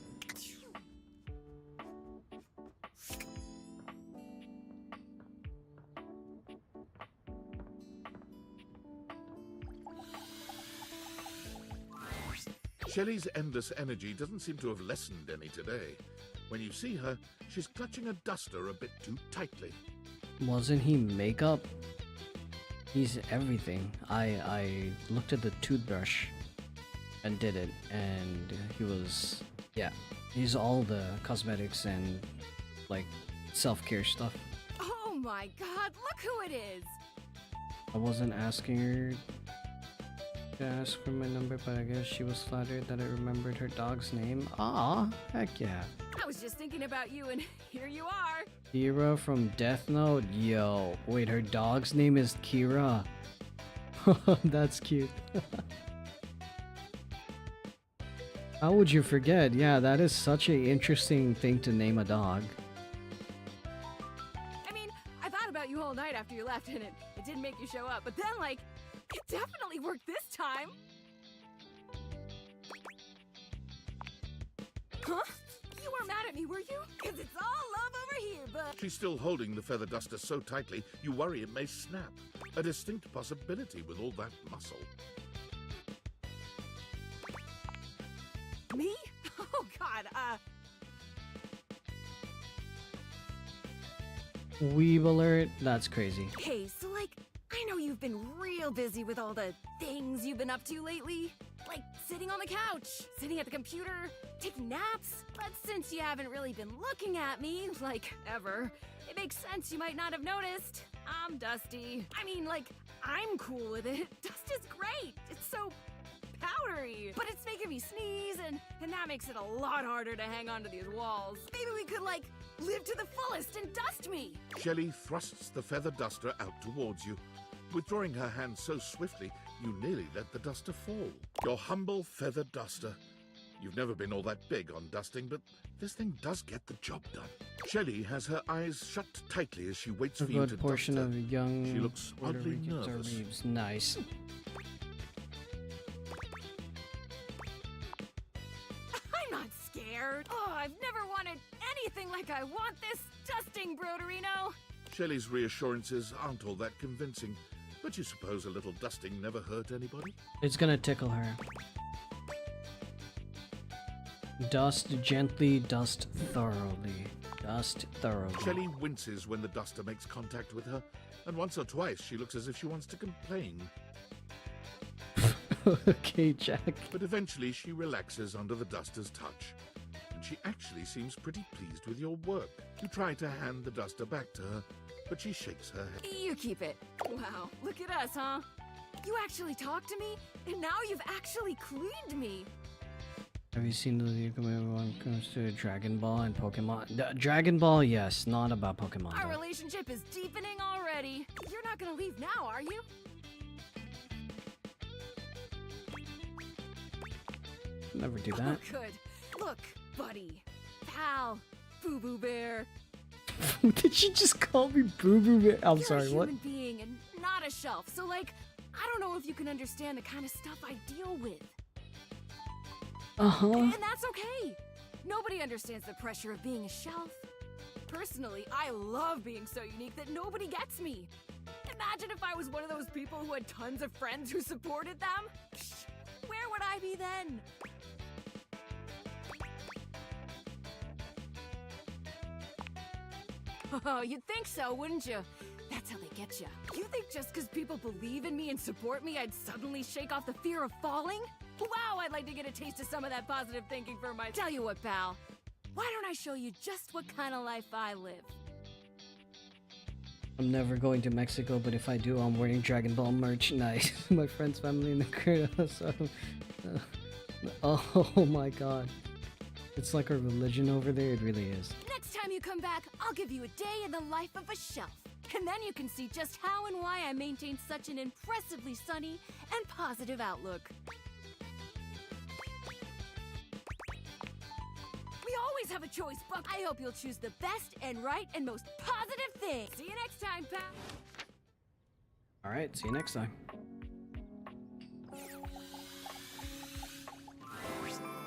Shelley's endless energy doesn't seem to have lessened any today. When you see her, she's clutching a duster a bit too tightly. Wasn't he makeup? He's everything. I looked at the toothbrush and did it, and he was, yeah, he's all the cosmetics and like self-care stuff. Oh my god, look who it is! I wasn't asking her to ask for my number, but I guess she was flattered that I remembered her dog's name. Aw, heck yeah. I was just thinking about you, and here you are. Kira from Death Note? Yo, wait, her dog's name is Kira. That's cute. How would you forget? Yeah, that is such an interesting thing to name a dog. I mean, I thought about you all night after you left, and it didn't make you show up, but then, like, it definitely worked this time. Huh? You weren't mad at me, were you? Because it's all love over here, but... She's still holding the feather duster so tightly, you worry it may snap. A distinct possibility with all that muscle. Me? Oh, God, Weeb alert? That's crazy. Hey, so, like, I know you've been real busy with all the things you've been up to lately. Like, sitting on the couch, sitting at the computer, taking naps. But since you haven't really been looking at me, like, ever, it makes sense you might not have noticed. I'm dusty. I mean, like, I'm cool with it. Dust is great. It's so powdery. But it's making me sneeze, and that makes it a lot harder to hang onto these walls. Maybe we could, like, live to the fullest and dust me. Shelley thrusts the feather duster out towards you. Withdrawing her hand so swiftly, you nearly let the duster fall. Your humble feather duster. You've never been all that big on dusting, but this thing does get the job done. Shelley has her eyes shut tightly as she waits A for you to good portion dust her. of young She looks Puerto oddly Ricans are nervous. weebs. Nice. I'm not scared. Oh, I've never wanted anything like I want this dusting, Broderino. Shelley's reassurances aren't all that convincing, but you suppose a little dusting never hurt anybody? It's gonna tickle her. Dust gently, dust thoroughly. Dust thoroughly. Shelley winces when the duster makes contact with her, and once or twice she looks as if she wants to complain. Okay, Jack. But eventually she relaxes under the duster's touch, and she actually seems pretty pleased with your work. You try to hand the duster back to her, but she shakes her head. You keep it. Wow, look at us, huh? You actually talked to me, and now you've actually cleaned me. Have you seen the video when it comes to Dragon Ball and Pokemon? Dragon Ball, yes, not about Pokemon. Our though. relationship is deepening already. You're not gonna leave now, are you? Never do that. Oh, good. Look, buddy, pal, Boo Boo Bear. Did she just call me Boo Boo Bear? I'm You're sorry, a what? human being and not a shelf. So, like, I don't know if you can understand the kind of stuff I deal with. Uh-huh. And that's okay. Nobody understands the pressure of being a shelf. Personally, I love being so unique that nobody gets me. Imagine if I was one of those people who had tons of friends who supported them. Psh, where would I be then? Oh, you'd think so, wouldn't you? That's how they get you. You think just because people believe in me and support me, I'd suddenly shake off the fear of falling? Wow, I'd like to get a taste of some of that positive thinking for myself. Tell you what, pal. Why don't I show you just what kind of life I live? I'm never going to Mexico, but if I do, I'm wearing Dragon Ball merchandise. My friend's family in the crib, so... oh my god. It's like a religion over there, it really is. Next time you come back, I'll give you a day in the life of a shelf. And then you can see just how and why I maintain such an impressively sunny and positive outlook. We always have a choice, Buck. I hope you'll choose the best and right and most positive thing. See you next time, pal. Alright, see you next time.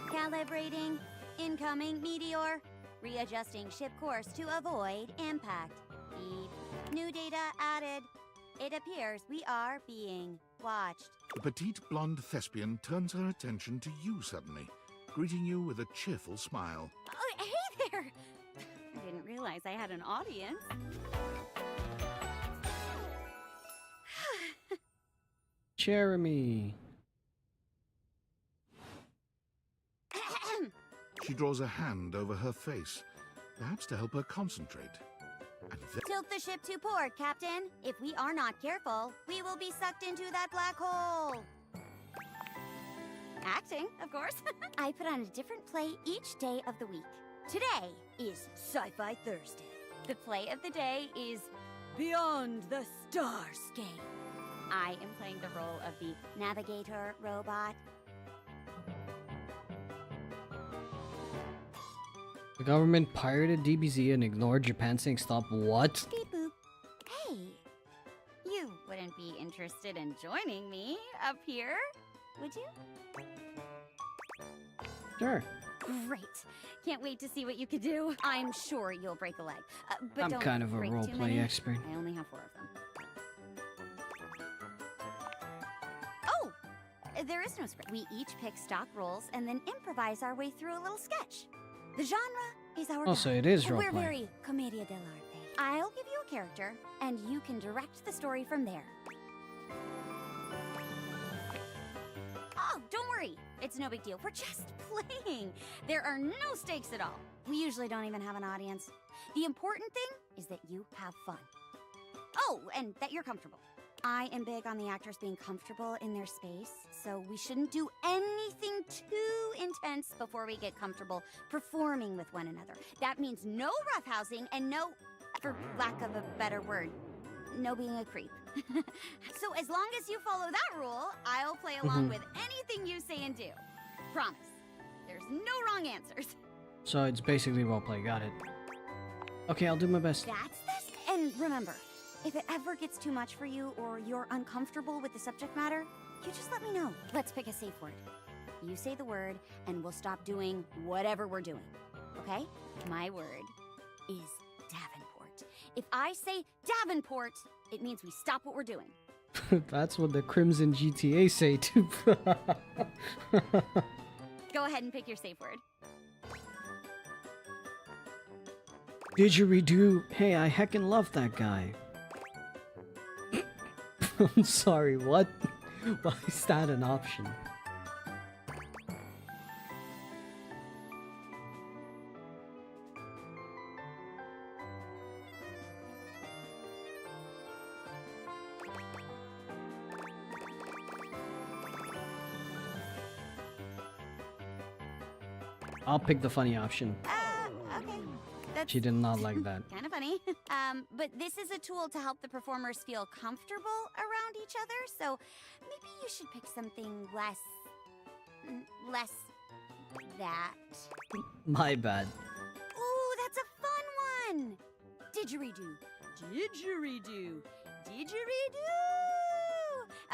Calibrating. Incoming meteor. Readjusting ship course to avoid impact. Beep. New data added. It appears we are being watched. The petite blonde thespian turns her attention to you suddenly, greeting you with a cheerful smile. Oh, hey there! I didn't realize I had an audience. Jeremy. She draws a hand over her face, perhaps to help her concentrate. And then Tilt the ship to port, Captain. If we are not careful, we will be sucked into that black hole. Acting, of course. I put on a different play each day of the week. Today is Sci-Fi Thursday. The play of the day is Beyond the Starscape. I am playing the role of the navigator robot. The government pirated DBZ and ignored Japan saying stop what? Beep boop. Hey, you wouldn't be interested in joining me up here, would you? Sure. Great. Can't wait to see what you could do. I'm sure you'll break a leg. But I'm don't kind of a break too roleplay many. expert. I only have 4 of them. Oh! There is no script. We each pick stock roles and then improvise our way through a little sketch. The genre is our Oh, so guide. it is We're roleplay. very commedia dell'arte. I'll give you a character, and you can direct the story from there. Oh, don't worry. It's no big deal. We're just playing. There are no stakes at all. We usually don't even have an audience. The important thing is that you have fun. Oh, and that you're comfortable. I am big on the actors being comfortable in their space, so we shouldn't do anything too intense before we get comfortable performing with one another. That means no roughhousing and no, for lack of a better word, no being a creep. So as long as you follow that rule, I'll play along with anything you say and do. Promise. There's no wrong answers. So it's basically roleplay, got it. Okay, I'll do my best. That's this. And remember, if it ever gets too much for you or you're uncomfortable with the subject matter, you just let me know. Let's pick a safe word. You say the word, and we'll stop doing whatever we're doing. Okay? My word is Davenport. If I say Davenport, it means we stop what we're doing. That's what the Crimson GTA say too. Go ahead and pick your safe word. Didgeridoo. Hey, I heckin' love that guy. I'm sorry, what? Why is that an option? I'll pick the funny option. Okay. That's She did not like that. kind of funny. But this is a tool to help the performers feel comfortable around each other, so maybe you should pick something less that. My bad. Ooh, that's a fun one! Didgeridoo. Didgeridoo. Didgeridoo!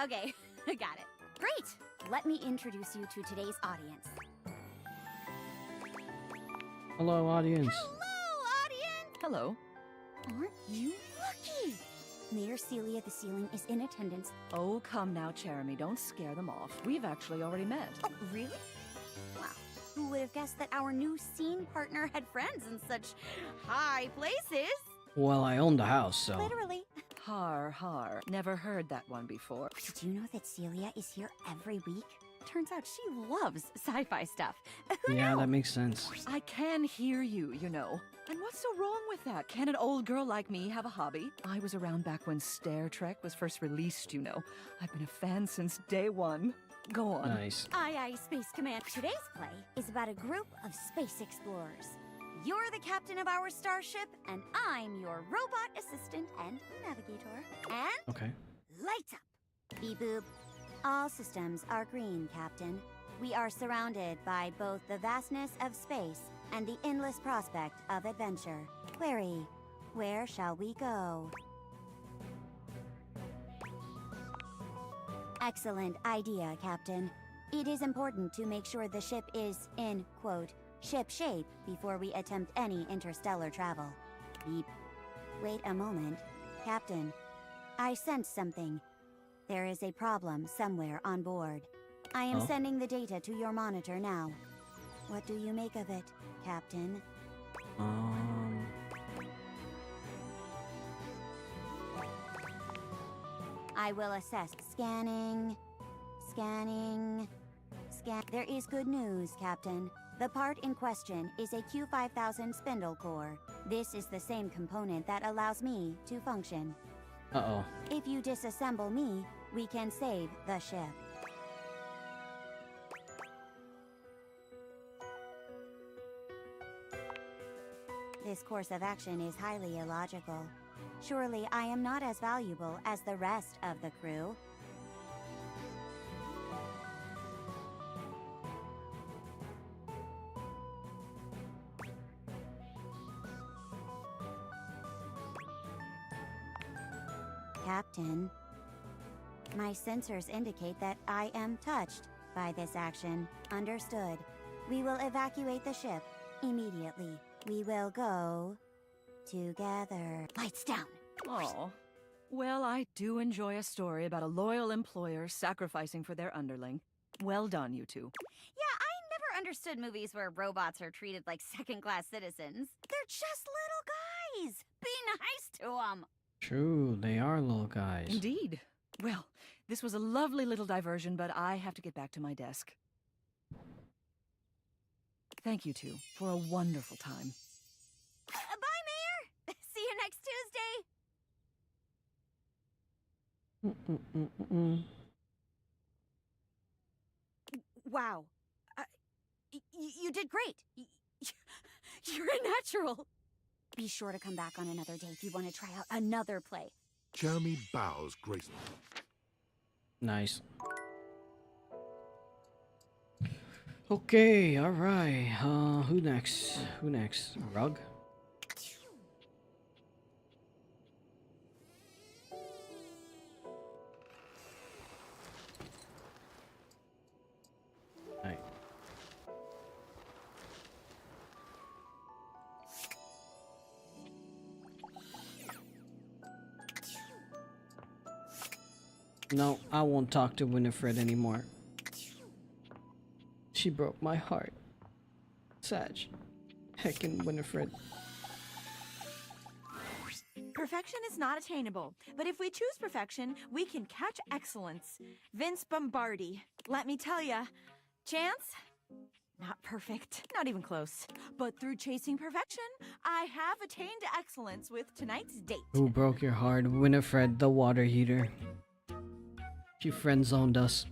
Okay, got it. Great! Let me introduce you to today's audience. Hello, audience. Hello, audience! Hello. Aren't you lucky? Mayor Celia the Ceiling is in attendance. Oh, come now, Jeremy. Don't scare them off. We've actually already met. Oh, really? Wow. Who would have guessed that our new scene partner had friends in such high places? Well, I own the house, so. Literally. Har, har. Never heard that one before. Did you know that Celia is here every week? Turns out she loves sci-fi stuff. Who Yeah, knew? that makes sense. I can hear you, you know. And what's so wrong with that? Can an old girl like me have a hobby? I was around back when Star Trek was first released, you know. I've been a fan since day one. Go on. Nice. Aye, aye, Space Command. Today's play is about a group of space explorers. You're the captain of our starship, and I'm your robot assistant and navigator. And Okay. lights up. Beep boop. All systems are green, Captain. We are surrounded by both the vastness of space and the endless prospect of adventure. Query, where shall we go? Excellent idea, Captain. It is important to make sure the ship is in, quote, ship shape before we attempt any interstellar travel. Beep. Wait a moment. Captain, I sense something. There is a problem somewhere on board. I am Oh. sending the data to your monitor now. What do you make of it, Captain? I will assess. Scanning. Scanning. There is good news, Captain. The part in question is a Q5000 spindle core. This is the same component that allows me to function. Uh-oh. If you disassemble me, we can save the ship. This course of action is highly illogical. Surely I am not as valuable as the rest of the crew. Captain, my sensors indicate that I am touched by this action. Understood. We will evacuate the ship immediately. We will go together. Lights down. Oh. Well, I do enjoy a story about a loyal employer sacrificing for their underling. Well done, you two. Yeah, I never understood movies where robots are treated like second-class citizens. They're just little guys. Be nice to them. True, they are little guys. Indeed. Well, this was a lovely little diversion, but I have to get back to my desk. Thank you two for a wonderful time. Bye, Mayor. See you next Tuesday. Wow. You did great. You're a natural. Be sure to come back on another day if you want to try out another play. Jeremy bows gracefully. Nice. Okay, alright. Who next? Who next? Rug? Right. No, I won't talk to Winifred anymore. She broke my heart. Sag. Heckin' Winifred. Perfection is not attainable, but if we choose perfection, we can catch excellence. Vince Bombardi. Let me tell ya, Chance? Not perfect, not even close. But through chasing perfection, I have attained excellence with tonight's date. Who broke your heart? Winifred, the water heater. She friend-zoned us.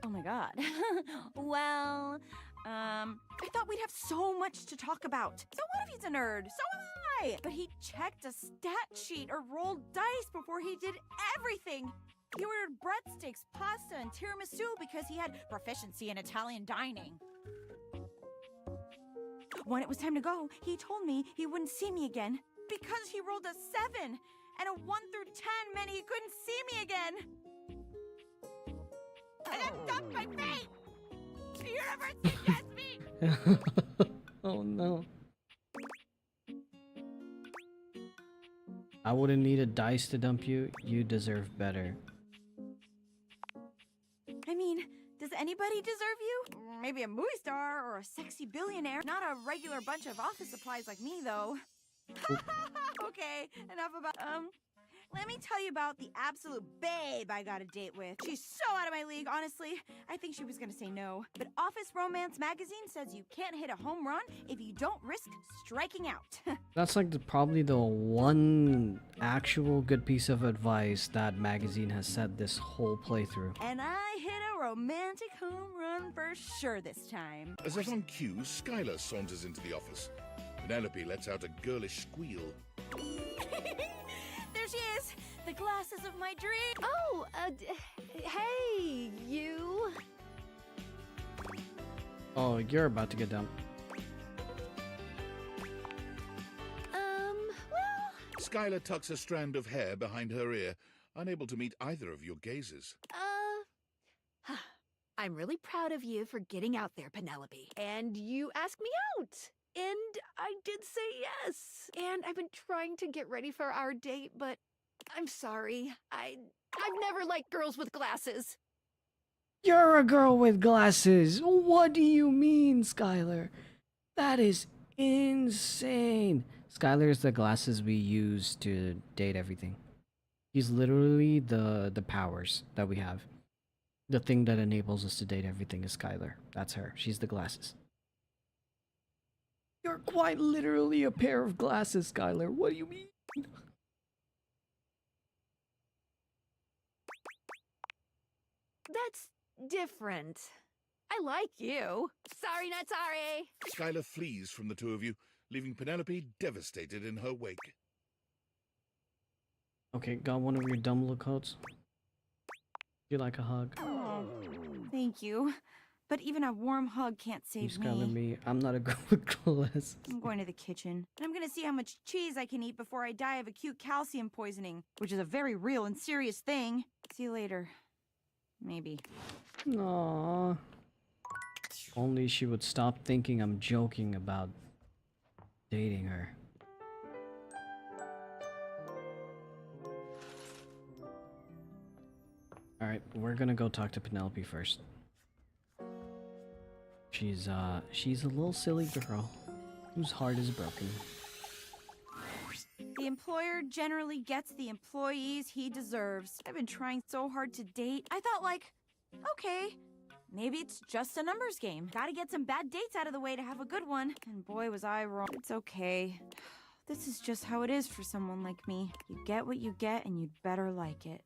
Oh my god. Well, I thought we'd have so much to talk about. So what if he's a nerd? So am I! But he checked a stat sheet or rolled dice before he did everything. He ordered breadsticks, pasta, and tiramisu because he had proficiency in Italian dining. When it was time to go, he told me he wouldn't see me again because he rolled a 7, and a 1 through 10 meant he couldn't see me again. I got dumped by fate! The universe suggests me! Oh no. I wouldn't need a dice to dump you. You deserve better. I mean, does anybody deserve you? Maybe a movie star or a sexy billionaire. Not a regular bunch of office supplies like me, though. Okay, enough about... Let me tell you about the absolute babe I got a date with. She's so out of my league, honestly. I think she was gonna say no. But Office Romance magazine says you can't hit a home run if you don't risk striking out. That's like probably the one actual good piece of advice that magazine has said this whole playthrough. And I hit a romantic home run for sure this time. As if on cue, Skylar saunters into the office. Penelope lets out a girlish squeal. There she is! The glasses of my dream! Oh, hey, you. Oh, you're about to get dumped. Well... Skylar tucks a strand of hair behind her ear, unable to meet either of your gazes. I'm really proud of you for getting out there, Penelope. And you asked me out. And I did say yes. And I've been trying to get ready for our date, but I'm sorry. I've never liked girls with glasses. You're a girl with glasses. What do you mean, Skylar? That is insane. Skylar is the glasses we use to date everything. He's literally the powers that we have. The thing that enables us to date everything is Skylar. That's her. She's the glasses. You're quite literally a pair of glasses, Skylar. What do you mean? That's different. I like you. Sorry, not sorry. Skylar flees from the two of you, leaving Penelope devastated in her wake. Okay, got one of your dumb little coats. You like a hug? Oh, thank you. But even a warm hug can't save Skylar, me. me. I'm not a girl with glasses. I'm going to the kitchen. And I'm gonna see how much cheese I can eat before I die of acute calcium poisoning, which is a very real and serious thing. See you later. Maybe. Aww. Only she would stop thinking I'm joking about dating her. Alright, we're gonna go talk to Penelope first. She's a little silly girl whose heart is broken. The employer generally gets the employees he deserves. I've been trying so hard to date. I thought like, okay, maybe it's just a numbers game. Gotta get some bad dates out of the way to have a good one. And boy, was I wrong. It's okay. This is just how it is for someone like me. You get what you get and you'd better like it.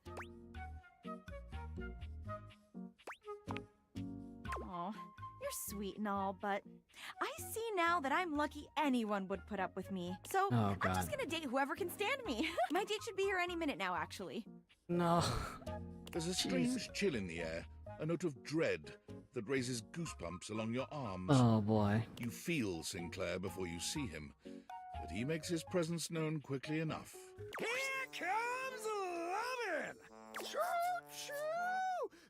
Aw, you're sweet and all, but I see now that I'm lucky anyone would put up with me. So Oh, I'm just God. gonna date whoever can stand me. My date should be here any minute now, actually. No. There's a strange chill in the air, a note of dread that raises goosebumps along your arms. Oh boy. You feel Sinclair before you see him, but he makes his presence known quickly enough. Here comes lovin'! Choo-choo!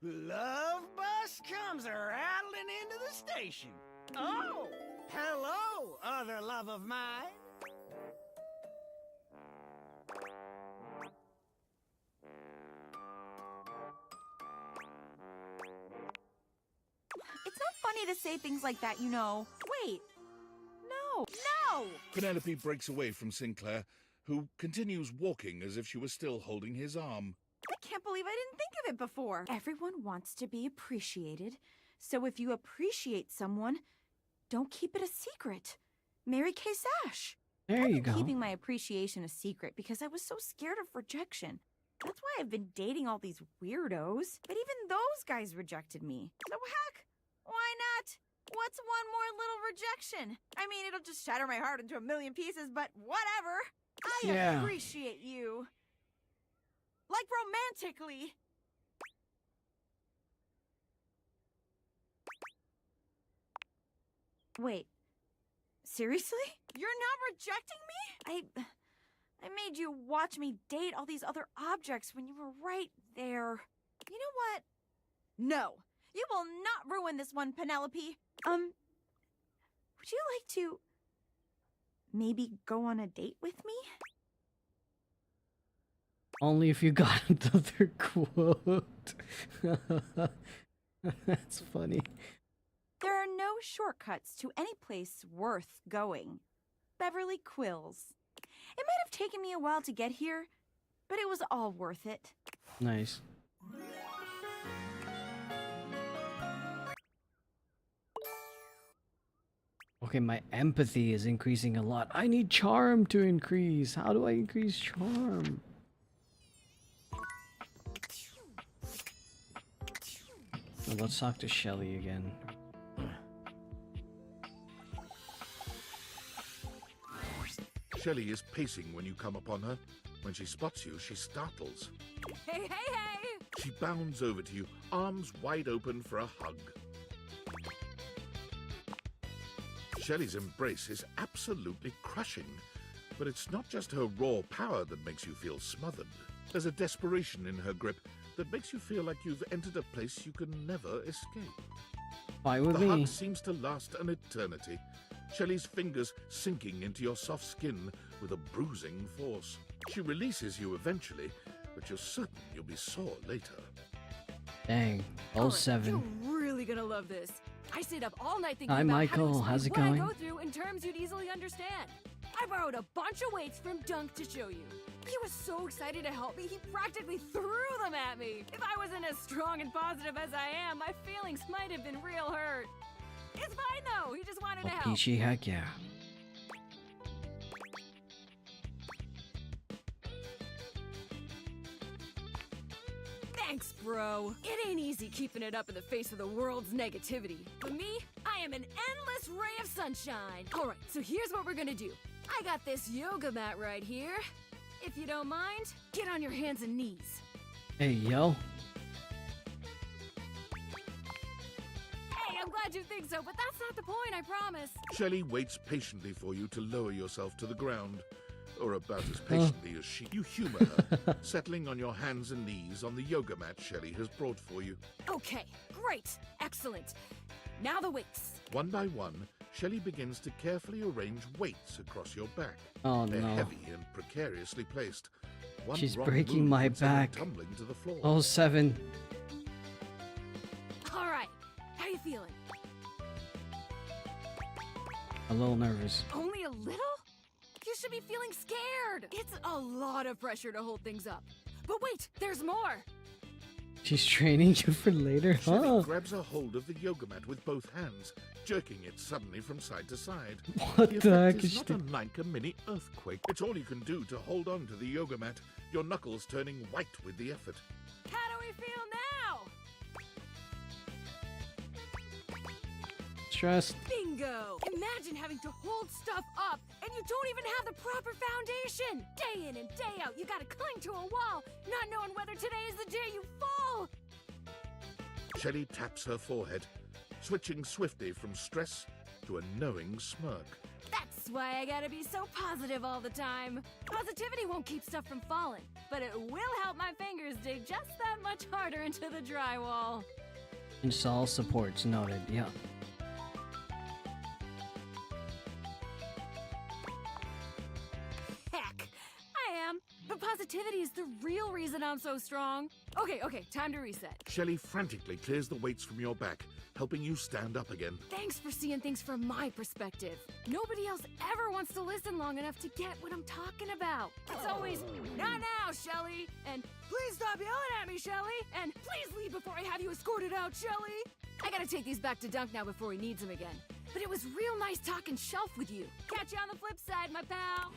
Love bus comes rattling into the station. Oh, hello, other love of mine. It's not funny funny to say things like that, you know. Wait. No. No! Penelope breaks away from Sinclair, who continues walking as if she was still holding his arm. I can't believe I didn't think of it before. Everyone wants to be appreciated. So if you appreciate someone, don't keep it a secret. Mary Kay Sash. There you go. Keeping my appreciation a secret because I was so scared of rejection. That's why I've been dating all these weirdos. But even those guys rejected me. So heck, why not? What's one more little rejection? I mean, it'll just shatter my heart into a million pieces, but whatever. I appreciate you. Like romantically. Wait. Seriously? You're not rejecting me? I made you watch me date all these other objects when you were right there. You know what? No. You will not ruin this one, Penelope. Would you like to maybe go on a date with me? Only if you got another quote. That's funny. There are no shortcuts to any place worth going. Beverly Quills. It might have taken me a while to get here, but it was all worth it. Nice. Okay, my empathy is increasing a lot. I need charm to increase. How do I increase charm? Oh, let's talk to Shelly again. Shelley is pacing when you come upon her. When she spots you, she startles. Hey, hey, hey! She bounds over to you, arms wide open for a hug. Shelley's embrace is absolutely crushing, but it's not just her raw power that makes you feel smothered. There's a desperation in her grip that makes you feel like you've entered a place you can never escape. Why with the me? hug seems to last an eternity. Shelley's fingers sinking into your soft skin with a bruising force. She releases you eventually, but you're certain you'll be sore later. Dang. Alright, 07. You're really gonna love this. I stayed up all night thinking Hi, about Michael. how to How's it explain what going? I go through in terms you'd easily understand. I borrowed a bunch of weights from Dunk to show you. He was so excited to help me, he practically threw them at me. If I wasn't as strong and positive as I am, my feelings might have been real hurt. It's fine though, he just wanted to help. Peachy, heck yeah. Thanks, bro. It ain't easy keeping it up in the face of the world's negativity. But me, I am an endless ray of sunshine. Alright, so here's what we're gonna do. I got this yoga mat right here. If you don't mind, get on your hands and knees. Hey, yo. Hey, I'm glad you think so, but that's not the point, I promise. Shelley waits patiently for you to lower yourself to the ground. Or about as patiently as she. You humor her, settling on your hands and knees on the yoga mat Shelley has brought for you. Okay, great, excellent. Now the weights. One by one, Shelley begins to carefully arrange weights across your back. Oh, They're no. heavy and precariously placed. One She's wrong breaking move my can send you back. tumbling to the floor. 07. Alright, how you feeling? A little nervous. Only a little? You should be feeling scared. It's a lot of pressure to hold things up. But wait, there's more. She's training you for later, Shelley huh? grabs a hold of the yoga mat with both hands, jerking it suddenly from side to side. What the the effect heck is is not she unlike a mini earthquake. It's all you can do to hold on to the yoga mat, your knuckles turning white with the effort. How do we feel now? Stressed. Bingo! Imagine having to hold stuff up and you don't even have the proper foundation. Day in and day out, you gotta cling to a wall, not knowing whether today is the day you fall. Shelley taps her forehead, switching swiftly from stress to a knowing smirk. That's why I gotta be so positive all the time. Positivity won't keep stuff from falling, but it will help my fingers dig just that much harder into the drywall. Install supports noted. Yeah. Heck, I am. But positivity is the real reason I'm so so strong. Okay, time to reset. Shelley frantically clears the weights from your back, helping you stand up again. Thanks for seeing things from my perspective. Nobody else ever wants to listen long enough to get what I'm talking about. It's always, not now, Shelly, and please stop yelling at me, Shelly, and please leave before I have you escorted out, Shelly. I gotta take these back to Dunk now before he needs them again. But it was real nice talking shelf with you. Catch you on the flip side, my pal.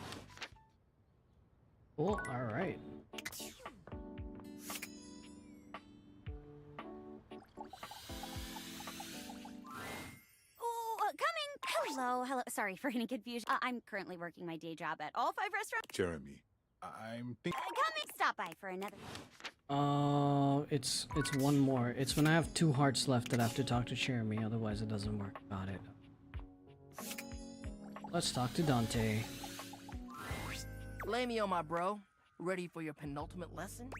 Cool, alright. Hello. Sorry for any confusion. I'm currently working my day job at all 5 restaurants. Jeremy, I'm thinking. Come and stop by for another. It's one more. It's when I have 2 hearts left that I have to talk to Jeremy, otherwise it doesn't work. Got it. Let's talk to Dante. Lay me on, my bro. Ready for your penultimate lesson?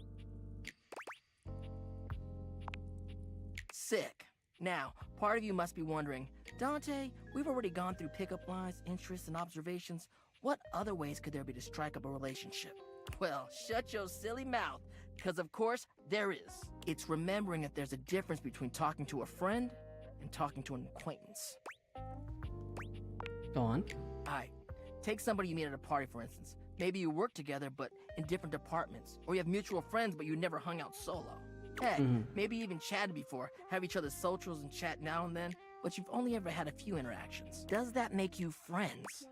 Sick. Now, part of you must be wondering, Dante, we've already gone through pickup lines, interests, and observations. What other ways could there be to strike up a relationship? Well, shut your silly mouth, because of course there is. It's remembering that there's a difference between talking to a friend and talking to an acquaintance. Go on. Alright, take somebody you meet at a party, for instance. Maybe you work together, but in different departments. Or you have mutual friends, but you never hung out solo. Heck, maybe you even chatted before, have each other's socials and chat now and then, but you've only ever had a few interactions. Does that make you friends?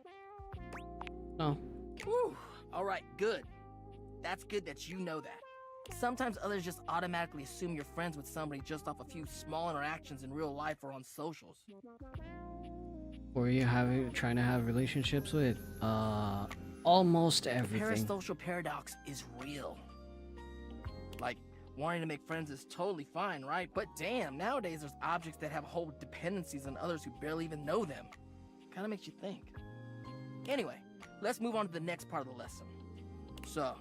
No. Whew. Alright, good. That's good that you know that. Sometimes others just automatically assume you're friends with somebody just off a few small interactions in real life or on socials. Or you trying to have relationships with almost The everything. parasocial paradox is real. Like, wanting to make friends is totally fine, right? But damn, nowadays there's objects that have whole dependencies on others who barely even know them. Kinda makes you think. Anyway, let's move on to the next part of the lesson. So,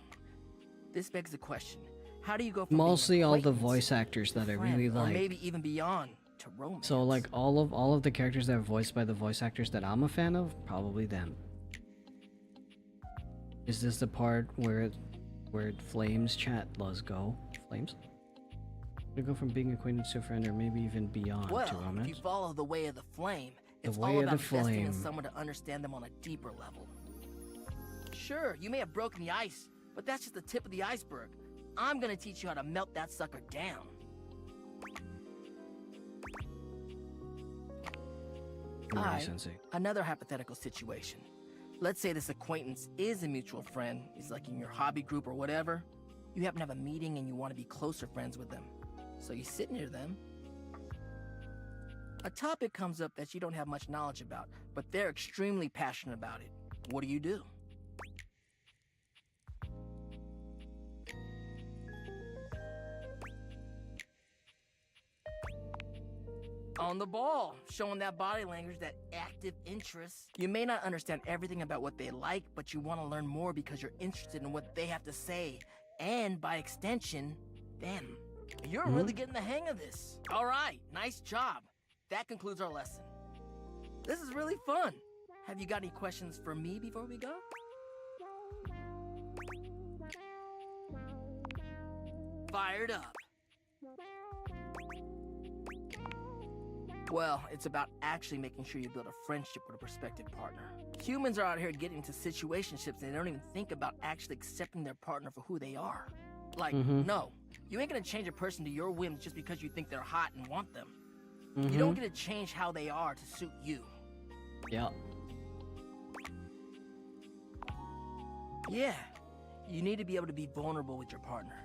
this begs the question. How do you go from Mostly being an all the acquaintance voice actors that I to friend, really or like. maybe even beyond, to romance? So like all of the characters that are voiced by the voice actors that I'm a fan of, probably them. Is this the part where Flames chat? Let's go. Flames? We go from being acquaintance to a friend, or maybe even beyond to Well, if romance. you follow the way of the flame, The it's way all of about the investing in flame. someone to understand them on a deeper level. Sure, you may have broken the ice, but that's just the tip of the iceberg. I'm gonna teach you how to melt that sucker down. Alright, Sensei. another hypothetical situation. Let's say this acquaintance is a mutual friend. He's like in your hobby group or whatever. You happen to have a meeting and you want to be closer friends with them. So you sit near them. A topic comes up that you don't have much knowledge about, but they're extremely passionate about it. What do? On the ball, showing that body language, that active interest. You may not understand everything about what they like, but you want to learn more because you're interested in what they have to say, and by extension, them. You're really getting the hang of this. All right, nice job. That concludes our lesson. This is really fun. Have you got any questions for me before we go? Fired up. Well, it's about actually making sure you build a friendship with a prospective partner. Humans are out here getting into situationships and they don't even think about actually accepting their partner for who they are. Like, no, you ain't gonna change a person to your whims just because you think they're hot and want them. You don't get to change how they are to suit you. Yeah. Yeah, you need to be able to be vulnerable with your partner.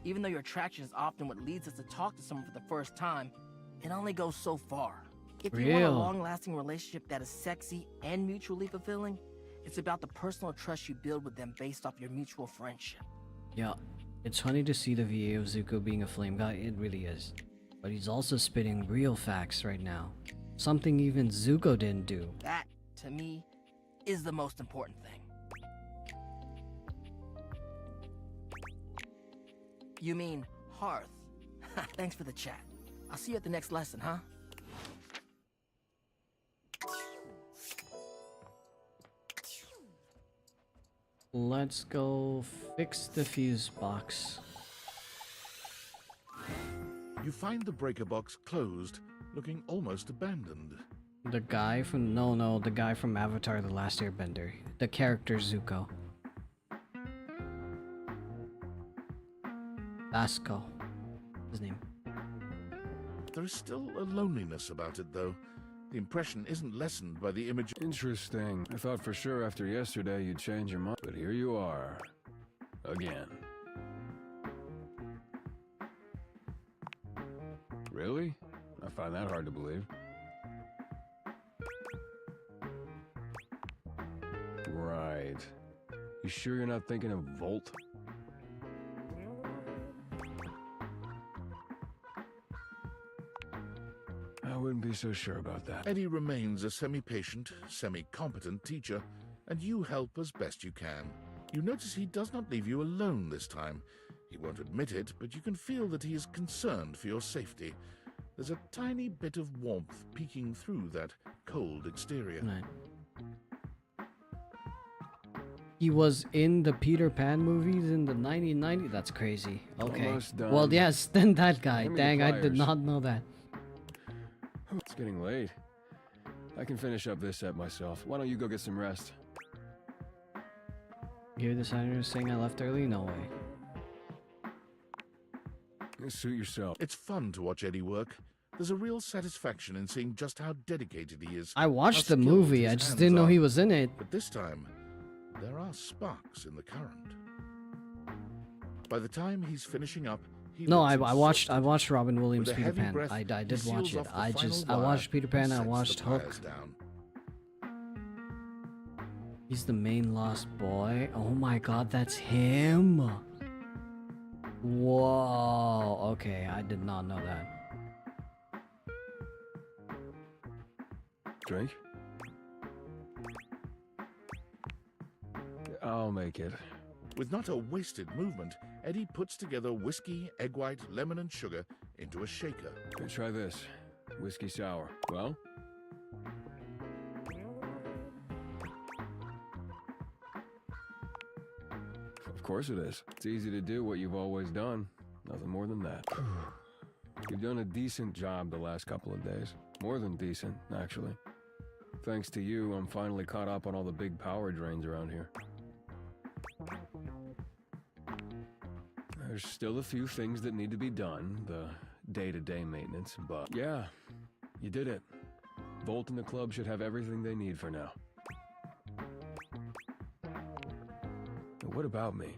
Even though your attraction is often what leads us to talk to someone for the first time, it only goes so far. If you want a long-lasting relationship that is sexy and mutually fulfilling, it's about the personal trust you build with them based off your mutual friendship. Yeah. It's funny to see the VA of Zuko being a flame guy, it really is. But he's also spitting real facts right now. Something even Zuko didn't do. That, to me, is the most important thing. You mean hearth? Thanks for the chat. I'll see you at the next lesson, huh? Let's go fix the fuse box. You find the breaker box closed, looking almost abandoned. The guy from the guy from Avatar: The Last Airbender. The character Zuko. Vasco. His name. There is still a loneliness about it, though. The impression isn't lessened by the image. Interesting. I thought for sure after yesterday you'd change your mind, but here you are. Again. Really? I find that hard to believe. Right. You sure you're not thinking of Volt? I wouldn't be so sure about that. Eddie remains a semi-patient, semi-competent teacher, and you help as best you can. You notice he does not leave you alone this time. He won't admit it, but you can feel that he is concerned for your safety. There's a tiny bit of warmth peeking through that cold exterior. Right. He was in the Peter Pan movies in the 1990s. That's crazy. Okay. Almost done. Well, yes, then that guy. Hand me the Dang, I did pliers. not know that. It's getting late. I can finish up this set myself. Why don't you go get some rest? You're the designer saying I left early? No way. Suit yourself. It's fun to watch Eddie work. There's a real satisfaction in seeing just how dedicated he is. I how watched the skilled movie. his I just hands didn't know are. he was in it. But this time, there are sparks in the current. By the time he's finishing up, he No, looks I watched Robin Williams' With a Peter heavy Pan. breath, I he did seals watch it. off the I final watched wire Peter Pan. and I sets the watched pliers Hook. down. He's the main lost boy. Oh my god, that's him. Whoa. Okay, I did not know that. Drink? I'll make it. With not a wasted movement, Eddie puts together whiskey, egg white, lemon, and sugar into a shaker. Here, try this. Whiskey sour. Well? Of course it is. It's easy to do what you've always done. Nothing more than that. You've done a decent job the last couple of days. More than decent, actually. Thanks to you, I'm finally caught up on all the big power drains around here. There's still a few things that need to be done, the day-to-day maintenance, but yeah, you did it. Volt and the club should have everything they need for now. But what about me?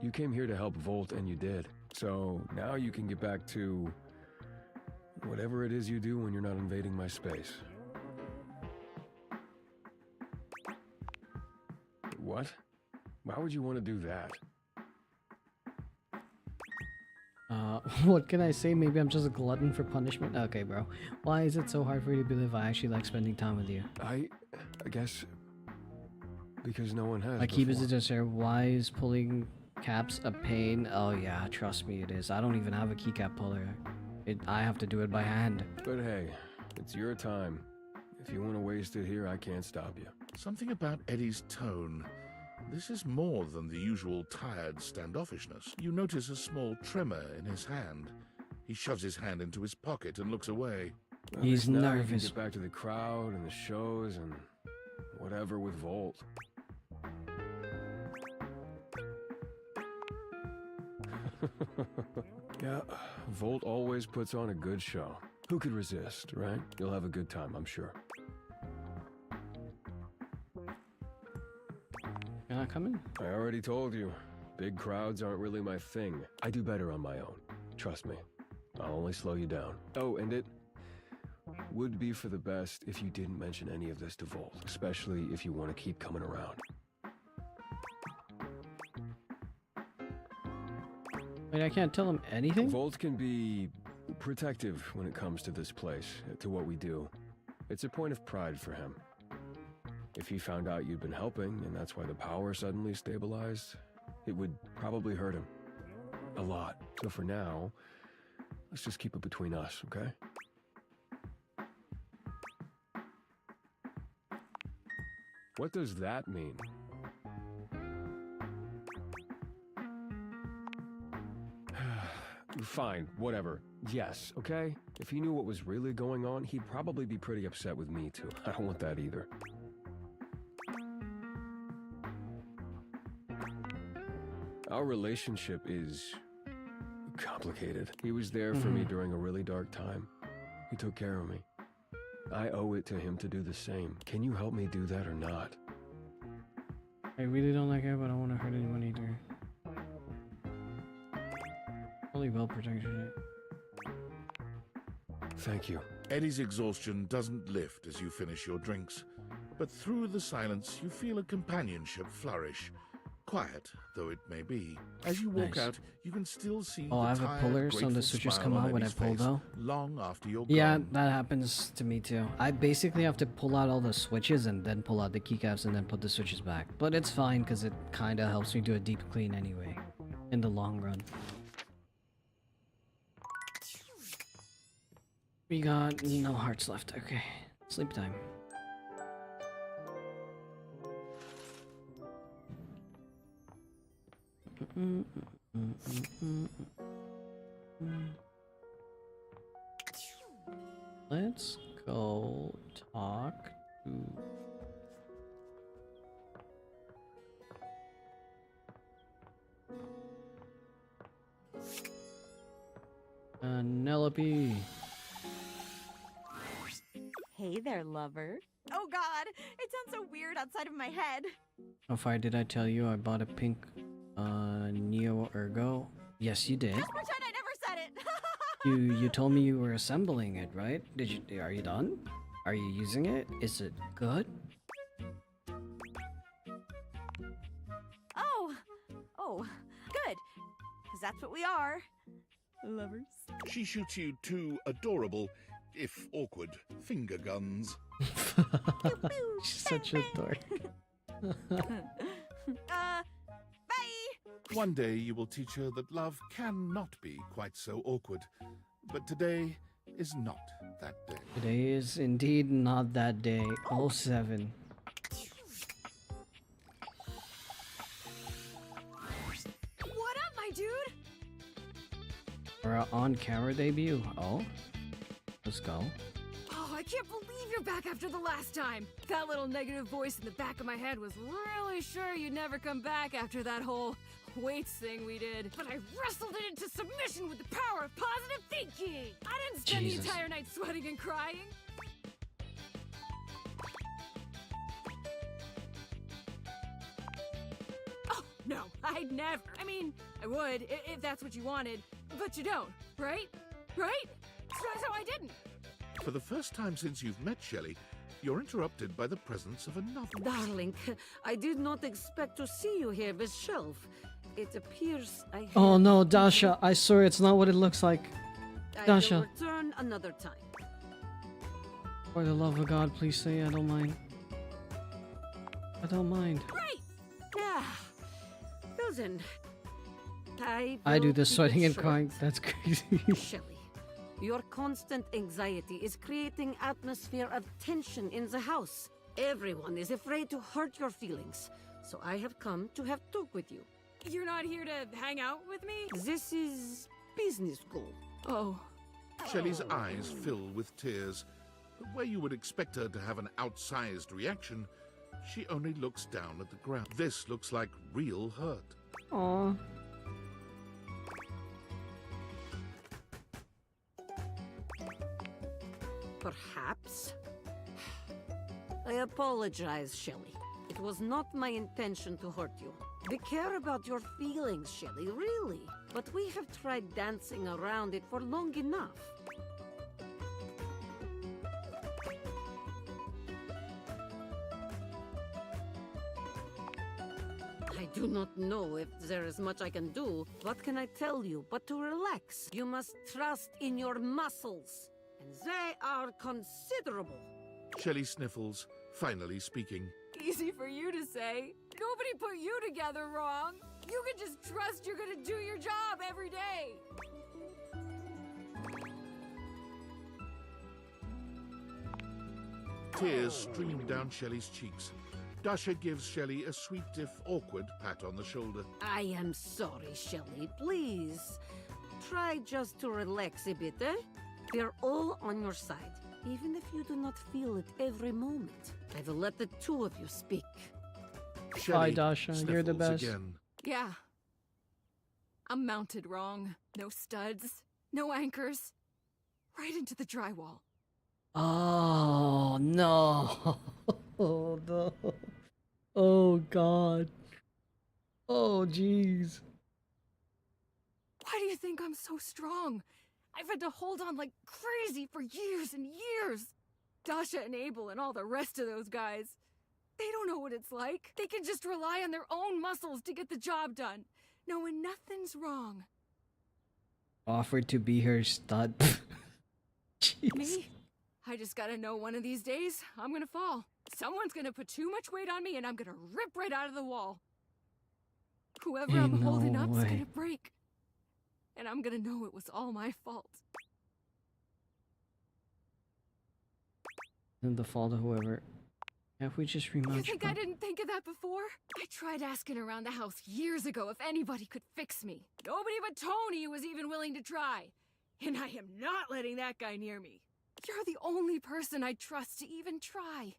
You came here to help Volt and you did. So now you can get back to whatever it is you do when you're not invading my space. What? Why would you want to do that? What can I say? Maybe I'm just a glutton for punishment? Okay, bro. Why is it so hard for you to believe I actually like spending time with you? I guess because no one has. Like, he before. visited her. Why is pulling caps a pain? Oh yeah, trust me, it is. I don't even have a keycap puller. I have to do it by hand. But hey, it's your time. If you want to waste it here, I can't stop you. Something about Eddie's tone. This is more than the usual tired standoffishness. You notice a small tremor in his hand. He shoves his hand into his pocket and looks away. Well, He's at least now we can nervous. get back to the crowd and the shows and whatever with Volt. Yeah, Volt always puts on a good show. Who could resist, right? You'll have a good time, I'm sure. Can I come in? I already told you, big crowds aren't really my thing. I do better on my own. Trust me. I'll only slow you down. Oh, and it would be for the best if you didn't mention any of this to Volt, especially if you want to keep coming around. Wait, I can't tell him anything? Volt can be protective when it comes to this place, to what we do. It's a point of pride for him. If he found out you'd been helping, and that's why the power suddenly stabilized, it would probably hurt him. A lot. So for now, let's just keep it between us, okay? What does that mean? Fine, whatever. Yes, okay? If he knew what was really going on, he'd probably be pretty upset with me, too. I don't want that either. Our relationship is complicated. He was there for me during a really dark time. He took care of me. I owe it to him to do the same. Can you help me do that or not? I really don't like her, but I don't want to hurt anyone either. Only well protected. Thank you. Eddie's exhaustion doesn't lift as you finish your drinks, but through the silence you feel a companionship flourish. Quiet though it may be, as you walk out, you can still see I have a puller, so the switches come out when I pull though. Long after you're Yeah, gone. that happens to me too. I basically have to pull out all the switches and then pull out the keycaps and then put the switches back. But it's fine because it kind of helps me do a deep clean anyway, in the long run. We got no hearts left. Okay, sleep time. Let's go talk to Penelope. Hey there, lover. Oh god, it sounds so weird outside of my head. How far did I tell you I bought a pink Neo Ergo? Yes, you did. Just pretend I never said it. You told me you were assembling it, right? Are you done? Are you using it? Is it good? Oh, good. Because that's what we are. Lovers. She shoots you two adorable, if awkward, finger guns. She's such a dork. Bye! One day you will teach her that love cannot be quite so awkward. But today is not that day. Today is indeed not that day. 07. What up, my dude? For our on-camera debut. Oh, let's go. Oh, I can't believe you're back after the last time. That little negative voice in the back of my head was really sure you'd never come back after that whole weights thing we did. But I wrestled it into submission with the power of positive thinking. I didn't spend Jesus. the entire night sweating and crying. Oh, no, I'd never. I mean, I would if that's what you wanted, but you don't, right? Right? So I didn't. For the first time since you've met Shelley, you're interrupted by the presence of another. Darling, I did not expect to see you here with Shelf. It appears I have... Oh no, Dasha, I swear it's not what it looks like. I will Dasha, return another time. for the love of God, please say I don't mind. I don't mind. Right! Yeah. Well then, I do will the keep sweating it and short. crying. That's crazy. Shelley, your constant anxiety is creating atmosphere of tension in the house. Everyone is afraid to hurt your feelings, so I have come to have talk with you. You're not here to hang out with me? This is business goal. Oh. Shelley's eyes fill with tears. But where you would expect her to have an outsized reaction, she only looks down at the ground. This looks like real hurt. Aww. Perhaps. I apologize, Shelley. It was not my intention to hurt you. We care about your feelings, Shelley, really. But we have tried dancing around it for long enough. I do not know if there is much I can do. What can I tell you but to relax? You must trust in your muscles. And they are considerable. Shelley sniffles, finally speaking. Easy for you to say. Nobody put you together wrong. You can just trust you're gonna do your job every day. Tears stream down Shelley's cheeks. Dasha gives Shelley a sweet if awkward pat on the shoulder. I am sorry, Shelley. Please, try just to relax a bit, eh? They're all on your side, even if you do not feel it every moment. I will let the two of you speak. Bye, Dasha. You're the sniffles best. again. Yeah. I'm mounted wrong. No studs, no anchors. Right into the drywall. Oh no! Oh no! Oh god! Oh jeez! Why do you think I'm so strong? I've had to hold on like crazy for years and years. Dasha and Abel and all the rest of those guys. They don't know what it's like. They can just rely on their own muscles to get the job done, knowing nothing's wrong. Offered to be her stud. Jeez. Me? I just gotta know one of these days, I'm gonna fall. Someone's gonna put too much weight on me and I'm gonna rip right out of the wall. Whoever Ain't I'm no holding up's way. gonna break. And I'm gonna know it was all my fault. And the fault of whoever. If we just You remount think I didn't think of that before? I tried asking around the house years ago if anybody could fix me. Nobody but Tony was even willing to try. And I am not letting that guy near me. You're the only person I trust to even try.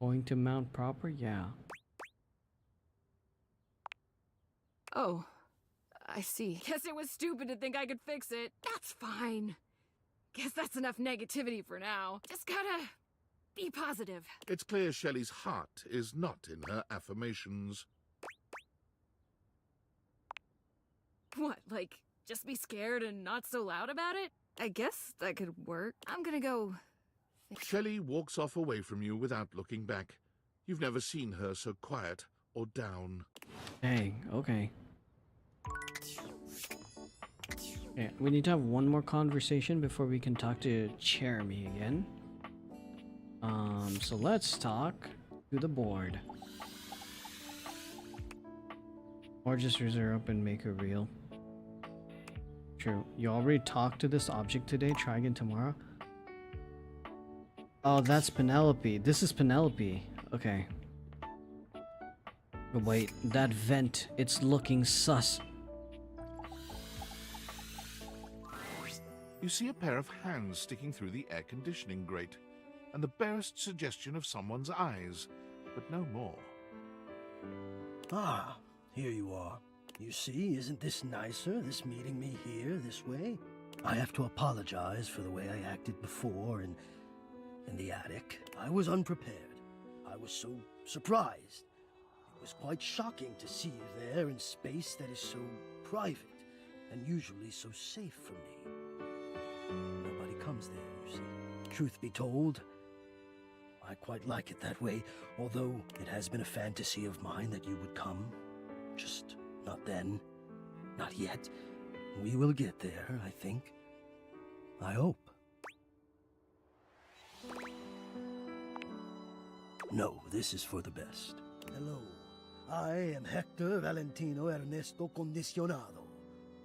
going to mount proper? Yeah. Oh, I see. Guess it was stupid to think I could fix it. That's fine. Guess that's enough negativity for now. Just gotta be positive. It's clear Shelley's heart is not in her affirmations. What, like, just be scared and not so loud about it? I guess that could work. I'm gonna go... Shelley walks off away from you without looking back. You've never seen her so quiet or down. Hey, okay. Okay, we need to have one more conversation before we can talk to Jeremy again. So let's talk to the board. Or just reserve up and make it real. True. You already talked to this object today. Try again tomorrow. Oh, that's Penelope. This is Penelope. Okay. But wait, that vent, it's looking sus. You see a pair of hands sticking through the air conditioning grate, and the barest suggestion of someone's eyes, but no more. Ah, here you are. You see, isn't this nicer, this meeting me here this way? I have to apologize for the way I acted before in the attic. I was unprepared. I was so surprised. It was quite shocking to see you there in space that is so private and usually so safe for me. Nobody comes there, you see. Truth be told, I quite like it that way, although it has been a fantasy of mine that you would come. Just not then. Not yet. We will get there, I think. I hope. No, this is for the best. Hello. I am Hector Valentino Ernesto Condicionado.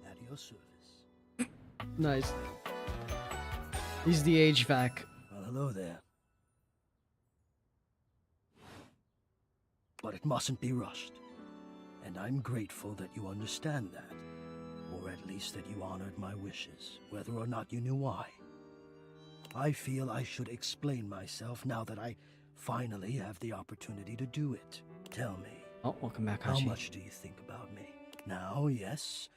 At your service. Nice. He's the HVAC. Well, hello there. But it mustn't be rushed. And I'm grateful that you understand that. Or at least that you honored my wishes, whether or not you knew why. I feel I should explain myself now that I finally have the opportunity to do it. Tell me. Oh, welcome back, How Hachi. much do you think about me? Now, yes,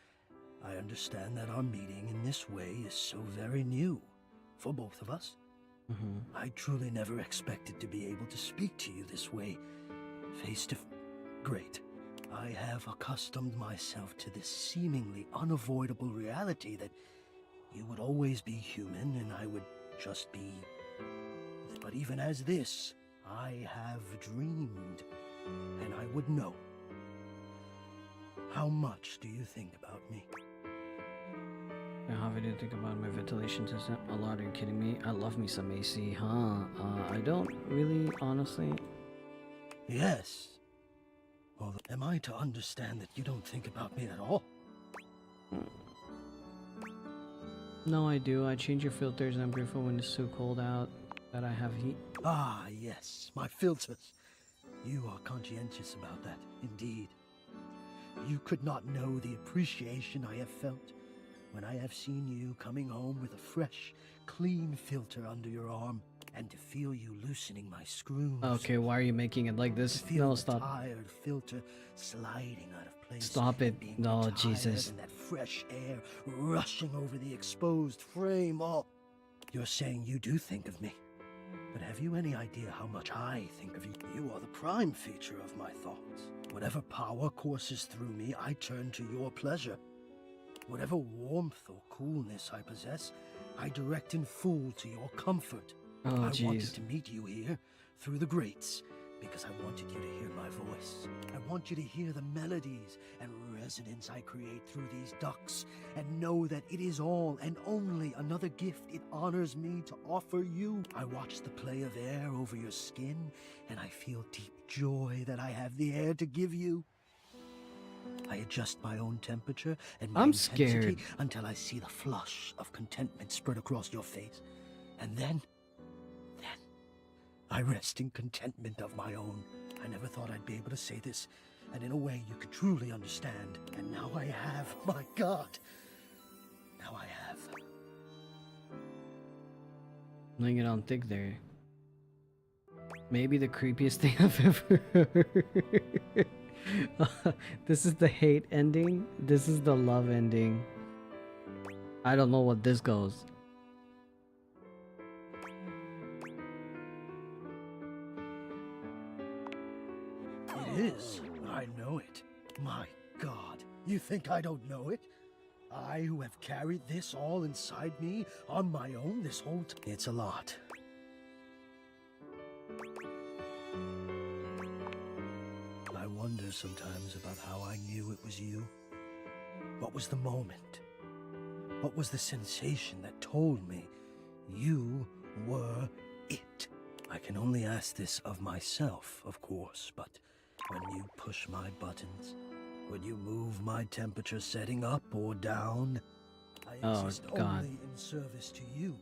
I understand that our meeting in this way is so very new for both of us. I truly never expected to be able to speak to you this way, face to face. Great. I have accustomed myself to this seemingly unavoidable reality that you would always be human and I would just be... But even as this, I have dreamed, and I would know. How much do you think about me? How I didn't think about my ventilation system. A lot, are you kidding me? I love me some AC, huh? I don't really, honestly. Yes. Well, am I to understand that you don't think about me at all? No, I do. I change your filters and I'm grateful when it's too cold out that I have heat. Ah, yes, my filters. You are conscientious about that, indeed. You could not know the appreciation I have felt when I have seen you coming home with a fresh, clean filter under your arm, and to feel you loosening my screws. Okay, why are you making it like this? To feel No, the stop. tired filter sliding out of place. Stop it. and being No, retired, Jesus. And that fresh air rushing over the exposed frame. Oh, you're saying you do think of me. But have you any idea how much I think of you? You are the prime feature of my thoughts. Whatever power courses through me, I turn to your pleasure. Whatever warmth or coolness I possess, I direct in full to your comfort. Oh, I wanted jeez. to meet you here, through the grates, because I wanted you to hear my voice. I want you to hear the melodies and resonance I create through these ducts, and know that it is all and only another gift it honors me to offer you. I watch the play of air over your skin, and I feel deep joy that I have the air to give you. I adjust my own temperature and my I'm intensity scared. until I see the flush of contentment spread across your face. And then I rest in contentment of my own. I never thought I'd be able to say this, and in a way you could truly understand. And now I have, my God. Now I have. Laying it on thick there. Maybe the creepiest thing I've ever heard. This is the hate ending. This is the love ending. I don't know what this goes. It is. I know it. My God. You think I don't know it? I who have carried this all inside me on my own this whole time. It's a lot. I wonder sometimes about how I knew it was you. What was the moment? What was the sensation that told me you were it? I can only ask this of myself, of course, but when you push my buttons, when you move my temperature setting up or down, I exist God. only in service to you.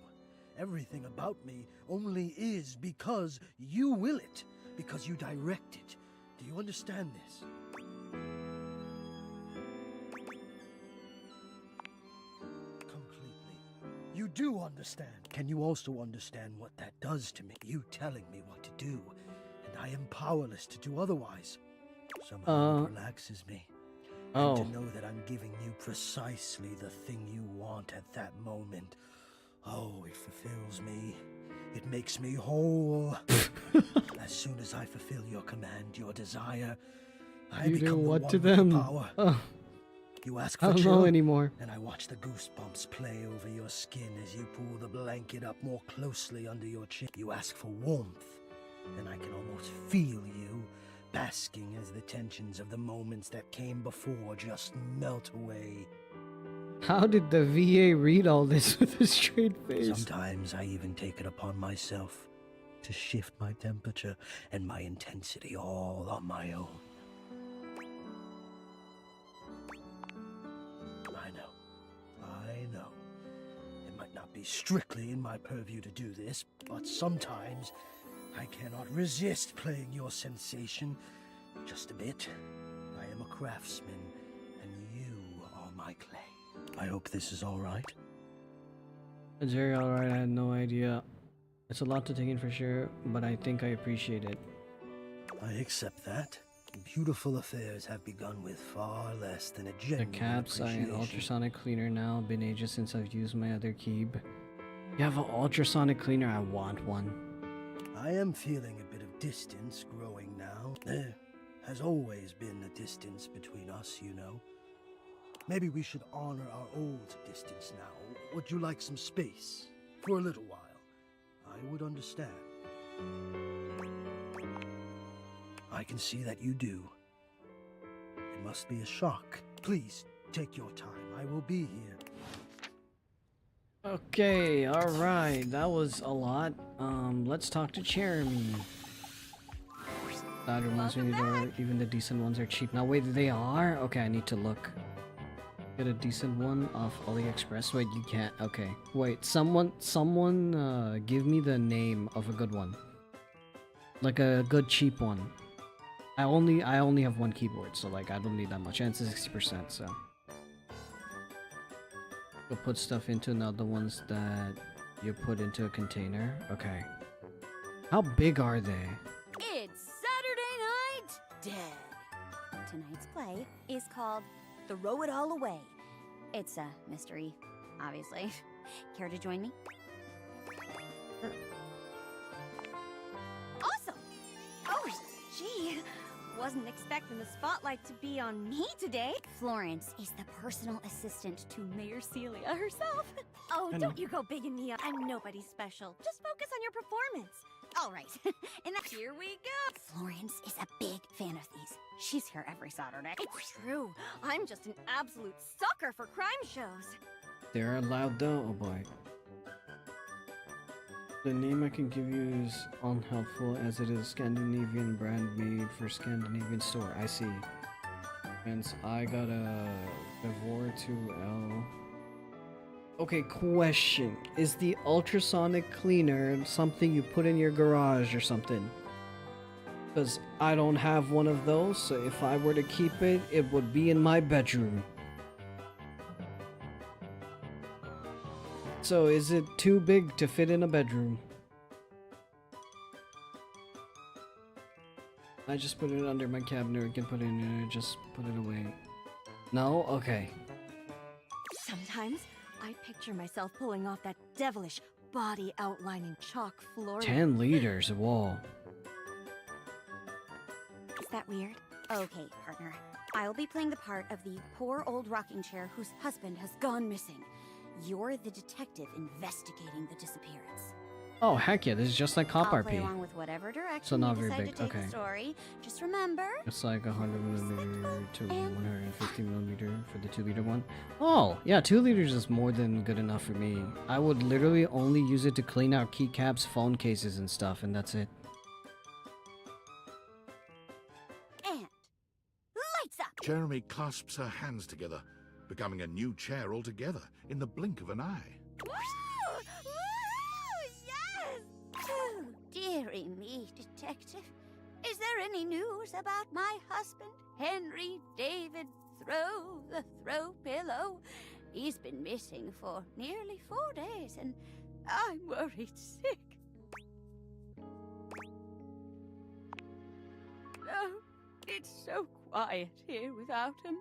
Everything about me only is because you will it, because you direct it. Do you understand this? Completely. You do understand. Can you also understand what that does to me? You telling me what to do, and I am powerless to do otherwise. Somehow it relaxes me. And to know that I'm giving you precisely the thing you want at that moment. Oh, it fulfills me. It makes me whole. As soon as I fulfill your command, your desire, I You do become the what one to with the them? power. Oh. You ask I for don't chill, know anymore. and I watch the goosebumps play over your skin as you pull the blanket up more closely under your chin. You ask for warmth, and I can almost feel you, basking as the tensions of the moments that came before just melt away. How did the VA read all this with a straight face? Sometimes I even take it upon myself to shift my temperature and my intensity all on my own. I know. It might not be strictly in my purview to do this, but sometimes I cannot resist playing your sensation just a bit. I am a craftsman, and you are my clay. I hope this is all right. It's very alright, I had no idea. It's a lot to take in for sure, but I think I appreciate it. I accept that. Beautiful affairs have begun with far less than a The genuine caps are an appreciation. ultrasonic cleaner now. Been ages since I've used my other keeb. You have an ultrasonic cleaner? I want one. I am feeling a bit of distance growing now. There has always been a distance between us, you know. Maybe we should honor our old distance now. Would you like some space? For a little while. I would understand. I can see that you do. It must be a shock. Please, take your time. I will be here. Okay, alright. That was a lot. Let's talk to Jeremy. That reminds me that even the decent ones are cheap. Now wait, they are? Okay, I need to look. Get a decent one off AliExpress. Wait, you can't. Okay. Wait, someone give me the name of a good one. Like a good cheap one. I only have one keyboard, so like I don't need that much. And it's 60%, so. You'll put stuff into now the ones that you put into a container. Okay. How big are they? It's Saturday Night Dead. Tonight's play is called Throw It All Away. It's a mystery, obviously. Care to join me? Awesome! Oh, gee. Wasn't expecting the spotlight to be on me today. Florence is the personal assistant to Mayor Celia herself. Oh, don't you go bigging me up. I'm nobody special. Just focus on your performance. All right, and here we go. Florence is a big fan of these. She's here every Saturday. It's true. I'm just an absolute sucker for crime shows. They're allowed though? Oh boy. The name I can give you is unhelpful as it is Scandinavian brand made for Scandinavian store. I see. Hence, I got a Devor 2L. Okay, question. Is the ultrasonic cleaner something you put in your garage or something? Because I don't have one of those, so if I were to keep it, it would be in my bedroom. So is it too big to fit in a bedroom? I just put it under my cabinet, or can put it in there, just put it away. No? Okay. Sometimes I picture myself pulling off that devilish body outlining chalk floor. 10 liters, whoa. Is that weird? Okay, partner. I'll be playing the part of the poor old rocking chair whose husband has gone missing. You're the detective investigating the disappearance. Oh, heck yeah, this is just like Cop I'll play RP. along with whatever direction So not you very decide big, to take okay. the story. Just remember, It's like 100mm to 150mm for the 2-liter one. Oh, yeah, 2 liters is more than good enough for me. I would literally only use it to clean out keycaps, phone cases, and stuff, and that's it. and lights up. Jeremy clasps her hands together, becoming a new chair altogether in the blink of an eye. Woo! Woo! Yes! Oh, dearie me, detective. Is there any news about my husband, Henry David Throw the Throw Pillow? He's been missing for nearly 4 days, and I'm worried sick. Oh, it's so quiet here without him.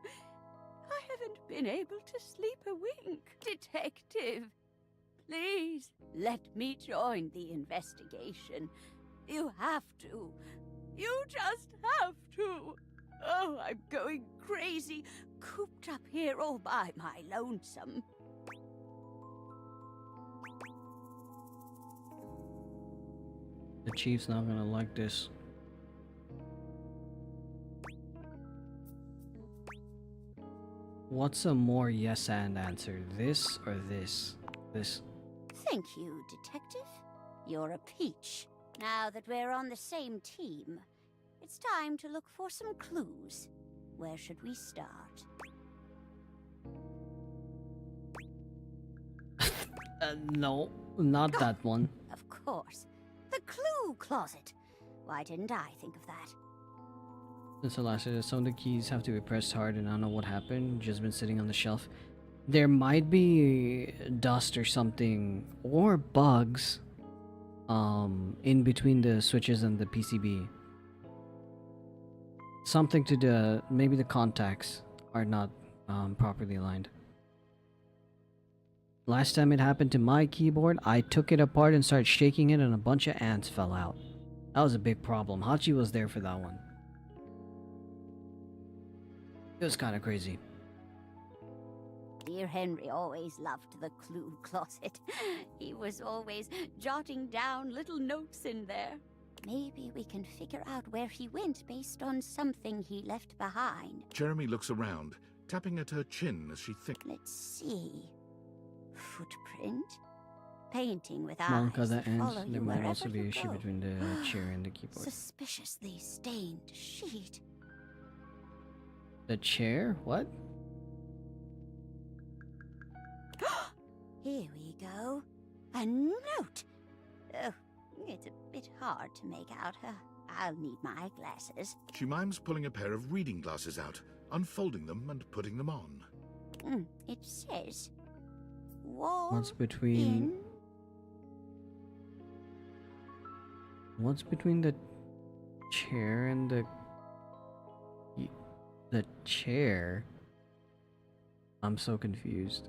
I haven't been able to sleep a wink. Detective, please let me join the investigation. You have to. You just have to. Oh, I'm going crazy, cooped up here all by my lonesome. The chief's not gonna like this. What's a more yes and answer? This or this? This. Thank you, detective. You're a peach. Now that we're on the same team, it's time to look for some clues. Where should we start? No, not that one. Of course. The clue closet. Why didn't I think of that? Since the last some of the keys have to be pressed hard and I don't know what happened. Just been sitting on the shelf. There might be dust or something, or bugs, in between the switches and the PCB. Something to do, maybe the contacts are not properly aligned. Last time it happened to my keyboard, I took it apart and started shaking it and a bunch of ants fell out. That was a big problem. Hachi was there for that one. It was kind of crazy. Dear Henry always loved the clue closet. He was always jotting down little notes in there. Maybe we can figure out where he went based on something he left behind. Jeremy looks around, tapping at her chin as she thinks. Let's see. Footprint? Painting with eyes Monka the that follow ants. you There might wherever also be you an issue go. between the chair and the keyboard. Suspiciously stained sheet. The chair? What? Here we go. A note. Oh, it's a bit hard to make out. I'll need my glasses. She mimes pulling a pair of reading glasses out, unfolding them and putting them on. It says, Wall What's between the chair and the chair? I'm so confused.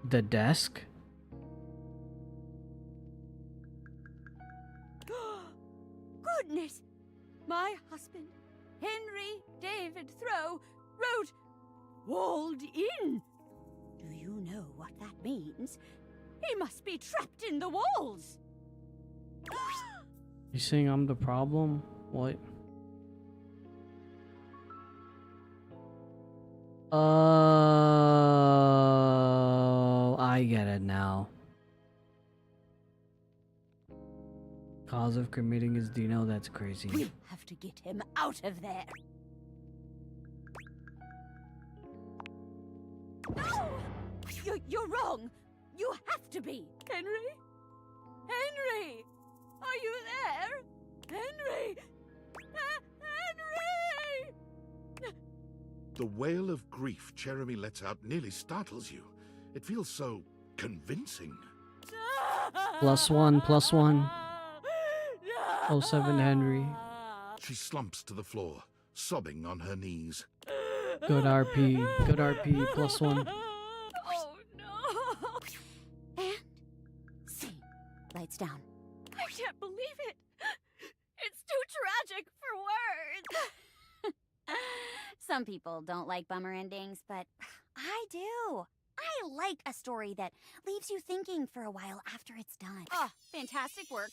The desk? Goodness! My husband, Henry David Thoreau, wrote, "Walled in." Do you know what that means? He must be trapped in the walls. You saying I'm the problem? What? Oh, I get it now. Cause of committing is Dino. That's crazy. We'll have to get him out of there. No! You're wrong. You have to be. Henry? Henry! Are you there? Henry! Henry! The wail of grief Jeremy lets out nearly startles you. It feels so convincing. +1, +1. 07 Henry. She slumps to the floor, sobbing on her knees. Good RP. Good RP. +1. Oh no! And scene. Lights down. I can't believe it. It's too tragic for words. Some people don't like bummer endings, but I do. I like a story that leaves you thinking for a while after it's done. Oh, fantastic work.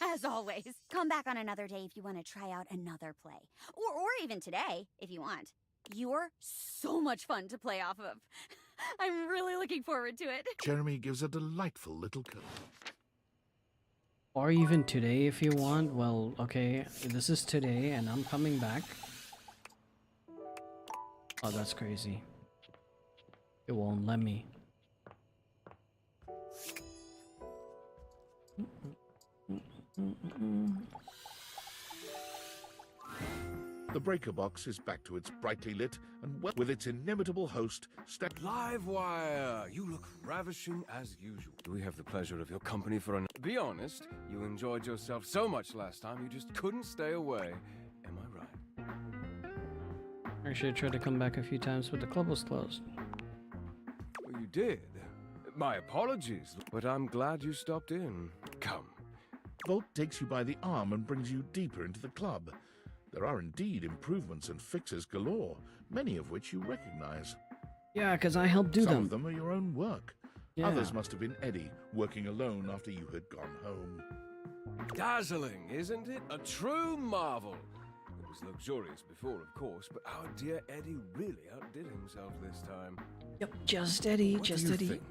As always. Come back on another day if you want to try out another play. Or even today, if you want. You're so much fun to play off of. I'm really looking forward to it. Jeremy gives a delightful little curl. Or even today if you want. Well, okay, this is today and I'm coming back. Oh, that's crazy. It won't let me. The breaker box is back to its brightly lit and with its inimitable host, Livewire! You look ravishing as usual. We have the pleasure of your company for an... Be honest, you enjoyed yourself so much last time you just couldn't stay away. Am I right? Actually, I tried to come back a few times, but the club was closed. Well, you did. My apologies, but I'm glad you stopped in. Come. Volt takes you by the arm and brings you deeper into the club. There are indeed improvements and fixes galore, many of which you recognize. Yeah, because I helped do Some them. of them are your own work. Yeah. Others must have been Eddie, working alone after you had gone home. Dazzling, isn't it? A true marvel. It was luxurious before, of course, but our dear Eddie really outdid himself this time. Yep, just Eddie, What just do you Eddie. think?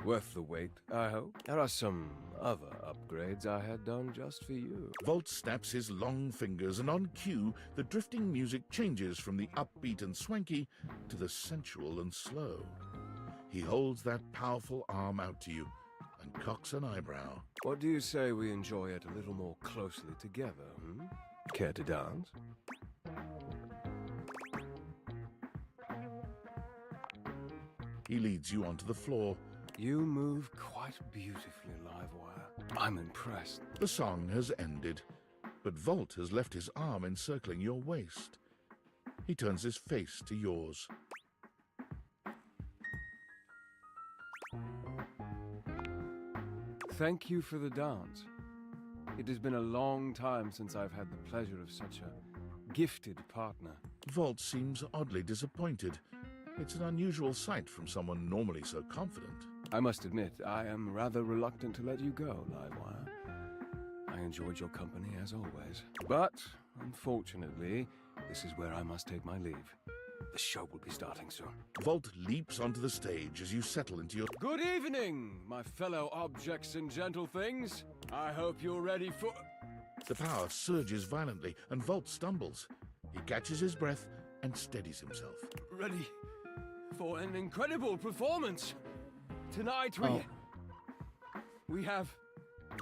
Worth the wait, I hope. There are some other upgrades I had done just for you. Volt snaps his long fingers, and on cue, the drifting music changes from the upbeat and swanky to the sensual and slow. He holds that powerful arm out to you and cocks an eyebrow. What do you say we enjoy it a little more closely together, hmm? Care to dance? He leads you onto the floor. You move quite beautifully, Livewire. I'm impressed. The song has ended, but Volt has left his arm encircling your waist. He turns his face to yours. Thank you for the dance. It has been a long time since I've had the pleasure of such a gifted partner. Volt seems oddly disappointed. It's an unusual sight from someone normally so confident. I must admit, I am rather reluctant to let you go, Livewire. I enjoyed your company as always. But, unfortunately, this is where I must take my leave. The show will be starting soon. Volt leaps onto the stage as you settle into your... Good evening, my fellow objects and gentle things. I hope you're ready for... The power surges violently and Volt stumbles. He catches his breath and steadies himself. Ready for an incredible performance. Tonight we have...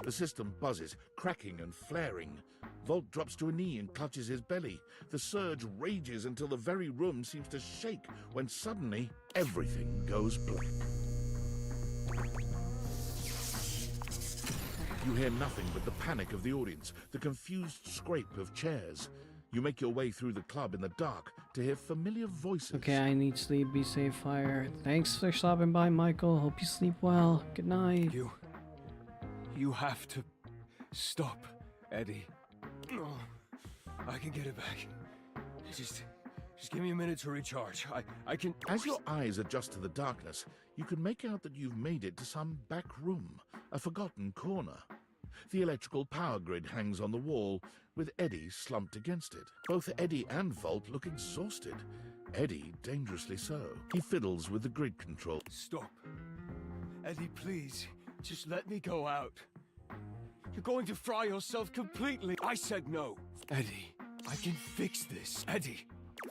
The system buzzes, cracking and flaring. Volt drops to a knee and clutches his belly. The surge rages until the very room seems to shake, when suddenly everything goes black. You hear nothing but the panic of the audience, the confused scrape of chairs. You make your way through the club in the dark to hear familiar voices. Okay, I need sleep. Be safe, FAYR. Thanks for stopping by, Michael. Hope you sleep well. Good night. You have to stop, Eddie. Oh, I can get it back. Just give me a minute to recharge. I can... As your eyes adjust to the darkness, you can make out that you've made it to some back room, a forgotten corner. The electrical power grid hangs on the wall, with Eddie slumped against it. Both Eddie and Volt look exhausted. Eddie dangerously so. He fiddles with the grid control. Stop. Eddie, please. Just let me go out. You're going to fry yourself completely. I said no. Eddie, I can fix this. Eddie.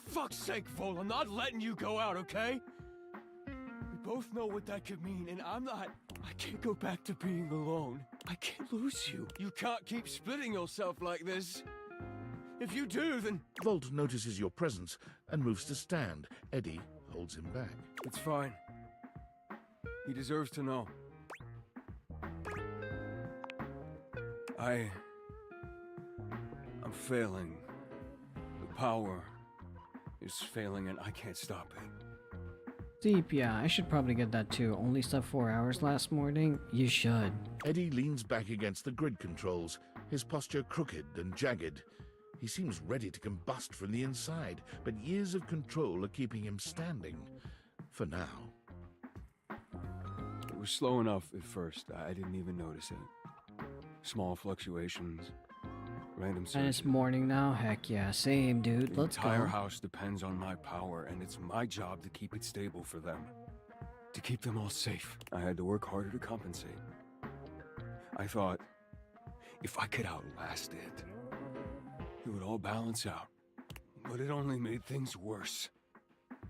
Fuck's sake, Vol, I'm not letting you go out, okay? We both know what that could mean, and I can't go back to being alone. I can't lose you. You can't keep splitting yourself like this. If you do, then... Volt notices your presence and moves to stand. Eddie holds him back. It's fine. He deserves to know. I'm failing. The power is failing and I can't stop it. Sleep, yeah, I should probably get that too. Only slept 4 hours last morning. You should. Eddie leans back against the grid controls, his posture crooked and jagged. He seems ready to combust from the inside, but years of control are keeping him standing. For now. It was slow enough at first. I didn't even notice it. Small fluctuations, random surges. And it's morning now? Heck yeah, same, dude. Let's go. The entire house depends on my power, and it's my job to keep it stable for them. To keep them all safe. I had to work harder to compensate. I thought, if I could outlast it, it would all balance out. But it only made things worse.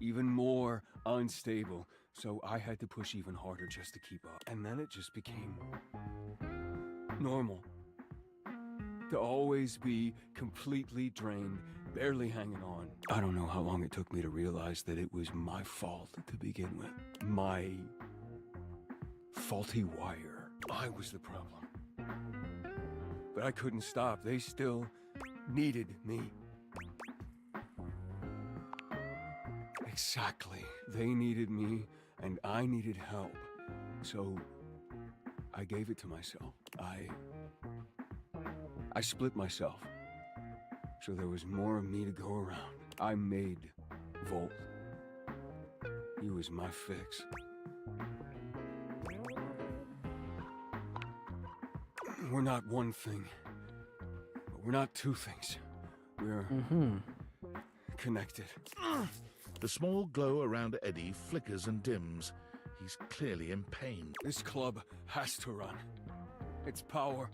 Even more unstable. So I had to push even harder just to keep up. And then it just became normal. To always be completely drained, barely hanging on. I don't know how long it took me to realize that it was my fault to begin with. My faulty wire. I was the problem. But I couldn't stop. They still needed me. Exactly. They needed me, and I needed help. So I gave it to myself. I split myself, so there was more of me to go around. I made Volt. He was my fix. We're not one thing, but we're not two things. We're connected. The small glow around Eddie flickers and dims. He's clearly in pain. This club has to run. Its power,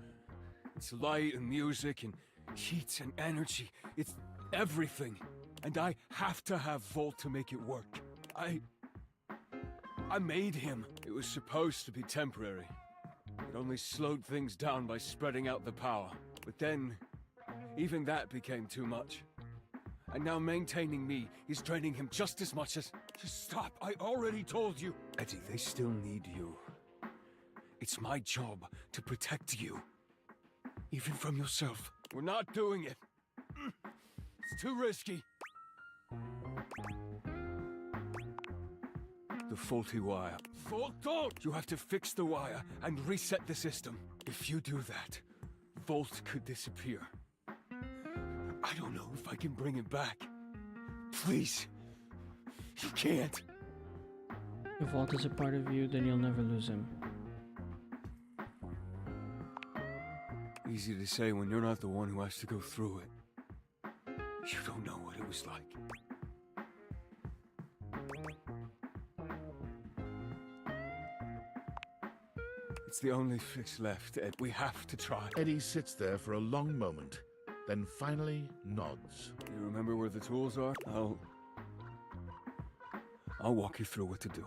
its light and music and heat and energy. It's everything. And I have to have Volt to make it work. I made him. It was supposed to be temporary. It only slowed things down by spreading out the power. But then, even that became too much. And now maintaining me is draining him just as much as... Just stop, I already told you. Eddie, they still need you. It's my job to protect you. Even from yourself. We're not doing it. It's too risky. The faulty wire. Volt, don't! You have to fix the wire and reset the system. If you do that, Volt could disappear. I don't know if I can bring him back. Please. You can't. If Volt is a part of you, then you'll never lose him. Easy to say when you're not the one who has to go through it. You don't know what it was like. It's the only fix left, Ed. We have to try. Eddie sits there for a long moment, then finally nods. You remember where the tools are? I'll walk you through what to do.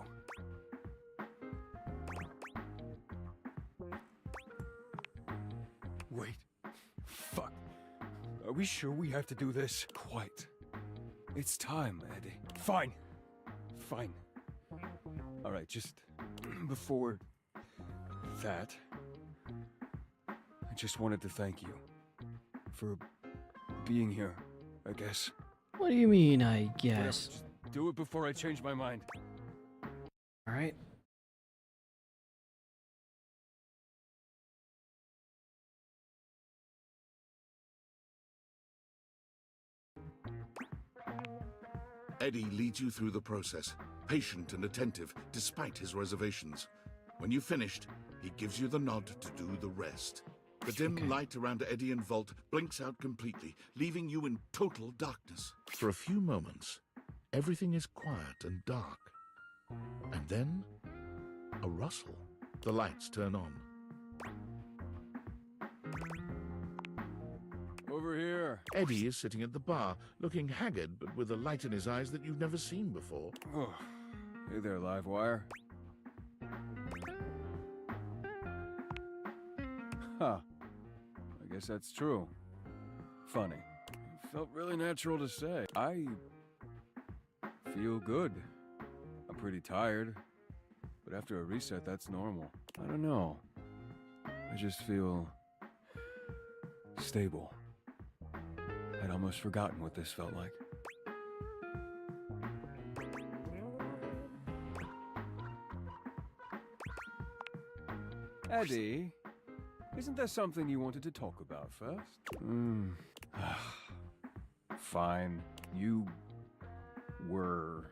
Wait. Fuck. we sure we have to do this? Quite. It's time, Eddie. Fine. Fine. Alright, just before that, I just wanted to thank you for being here, I guess. What do you mean, I Whatever, guess? just do it before I change my mind. Alright. Eddie leads you through the process, patient and attentive despite his reservations. When you've finished, he gives you the nod to do the rest. The dim light around Eddie and Vault blinks out completely, leaving you in total darkness. For a few moments, everything is quiet and dark. And then, a rustle. The lights turn on. Over here. Eddie is sitting at the bar, looking haggard but with a light in his eyes that you've never seen before. Oh, hey there, Livewire. Huh. I guess that's true. Funny. It felt really natural to say. I feel good. I'm pretty tired. But after a reset, that's normal. I don't know. I just feel stable. I'd almost forgotten what this felt like. Eddie, isn't there something you wanted to talk about first? Fine. You were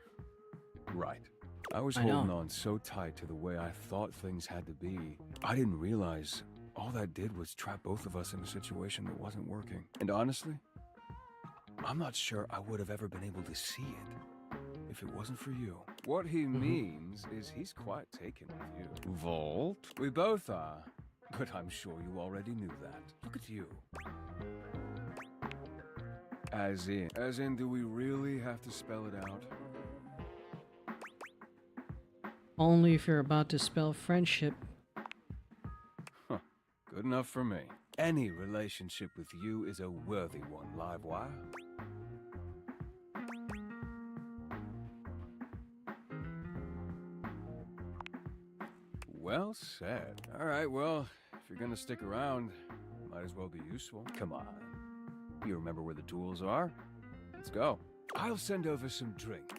right. I was holding on so tight to the way I thought things had to be. I didn't realize all that did was trap both of us in a situation that wasn't working. And honestly, I'm not sure I would have ever been able to see it if it wasn't for you. What he means is he's quite taken with you. Vault? We both are. But I'm sure you already knew that. Look at you. As in, do we really have to spell it out? Only if you're about to spell friendship. Huh. Good enough for me. Any relationship with you is a worthy one, Livewire. Well said. Alright, well, if you're gonna stick around, might as well be useful. Come on. You remember where the tools are? Let's go. I'll send over some drink.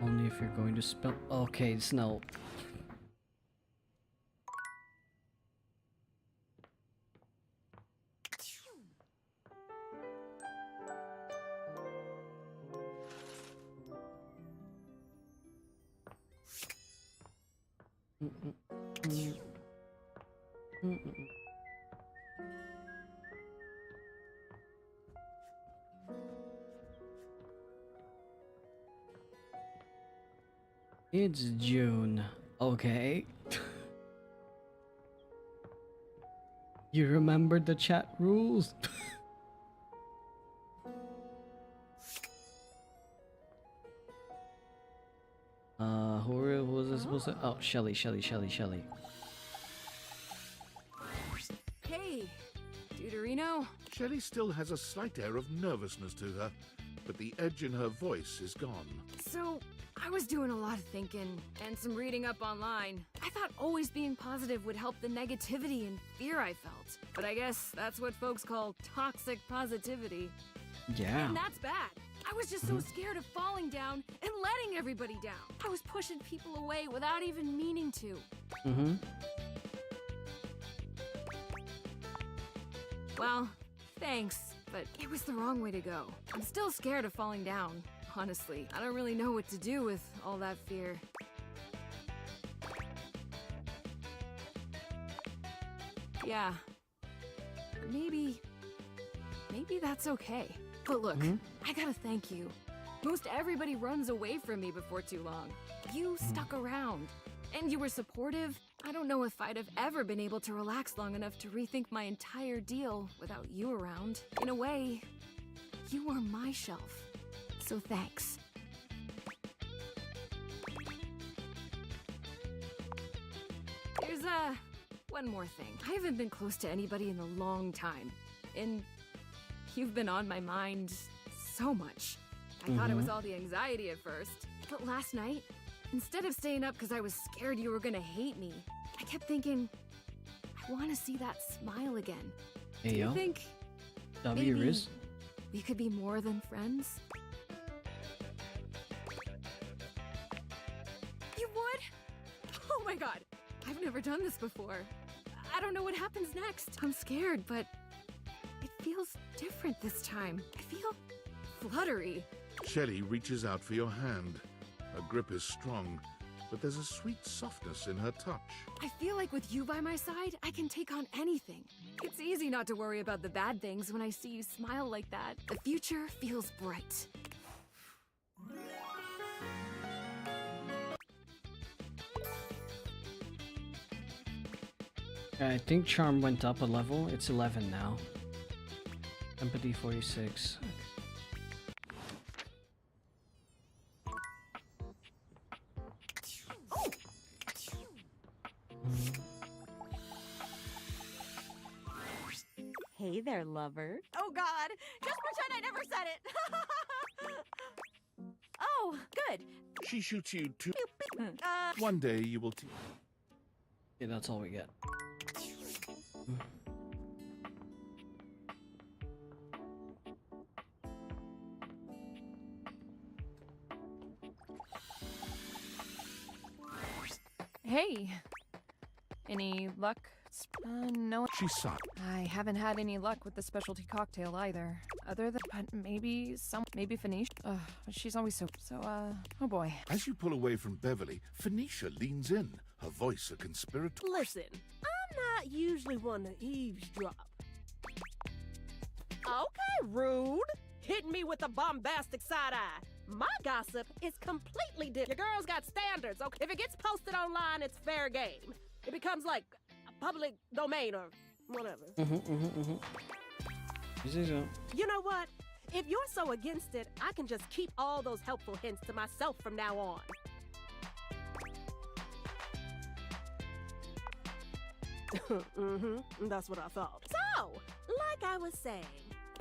Only if you're going to spell. Okay, Snow. It's June. Okay. You remembered the chat rules? Who was this supposed to? Oh, Shelly. Hey, Deuterino. Shelley still has a slight air of nervousness to her, but the edge in her voice is gone. So, I was doing a lot of thinking and some reading up online. I thought always being positive would help the negativity and fear I felt. But I guess that's what folks call toxic positivity. Yeah. And that's bad. I was just so scared of falling down and letting everybody down. I was pushing people away without even meaning to. Well, thanks, but it was the wrong way to go. I'm still scared of falling down, honestly. I don't really know what to do with all that fear. Yeah. Maybe that's okay. But look, I gotta thank you. Most everybody runs away from me before too long. You stuck around, and you were supportive. I don't know if I'd have ever been able to relax long enough to rethink my entire deal without you around. In a way, you were my shelf. So thanks. there's, one more thing. I haven't been close to anybody in a long time. And you've been on my mind so much. I thought it was all the anxiety at first. But last night, instead of staying up because I was scared you were gonna hate me, I kept thinking, I want to see that smile again. Hey, Do you yo. think W maybe Riz. we could be more than friends? You would? Oh my god, I've never done this before. I don't know what happens next. I'm scared, but it feels different this time. I feel fluttery. Shelley reaches out for your hand. Her grip is strong, but there's a sweet softness in her touch. I feel like with you by my side, I can take on anything. It's easy not to worry about the bad things when I see you smile like that. The future feels bright. I think charm went up a level. It's 11 now. Empathy 46. Hey there, lover. Oh God! Just pretend I never said it! Oh, good. She shoots you too. Uh, One day you will. Yeah, that's all we get. Hey. Any luck? No. She sighed. I haven't had any luck with the specialty cocktail either. Other than, but maybe Phoenicia. She's always so, oh boy. As you pull away from Beverly, Phoenicia leans in, her voice a conspirator. Listen, I'm not usually one to eavesdrop. Okay, rude. Hitting me with a bombastic side eye. My gossip is completely different. Your girl's got standards, okay? If it gets posted online, it's fair game. It becomes like a public domain or whatever. You say so. You know what? If you're so against it, I can just keep all those helpful hints to myself from now on. That's what I thought. So, like I was saying,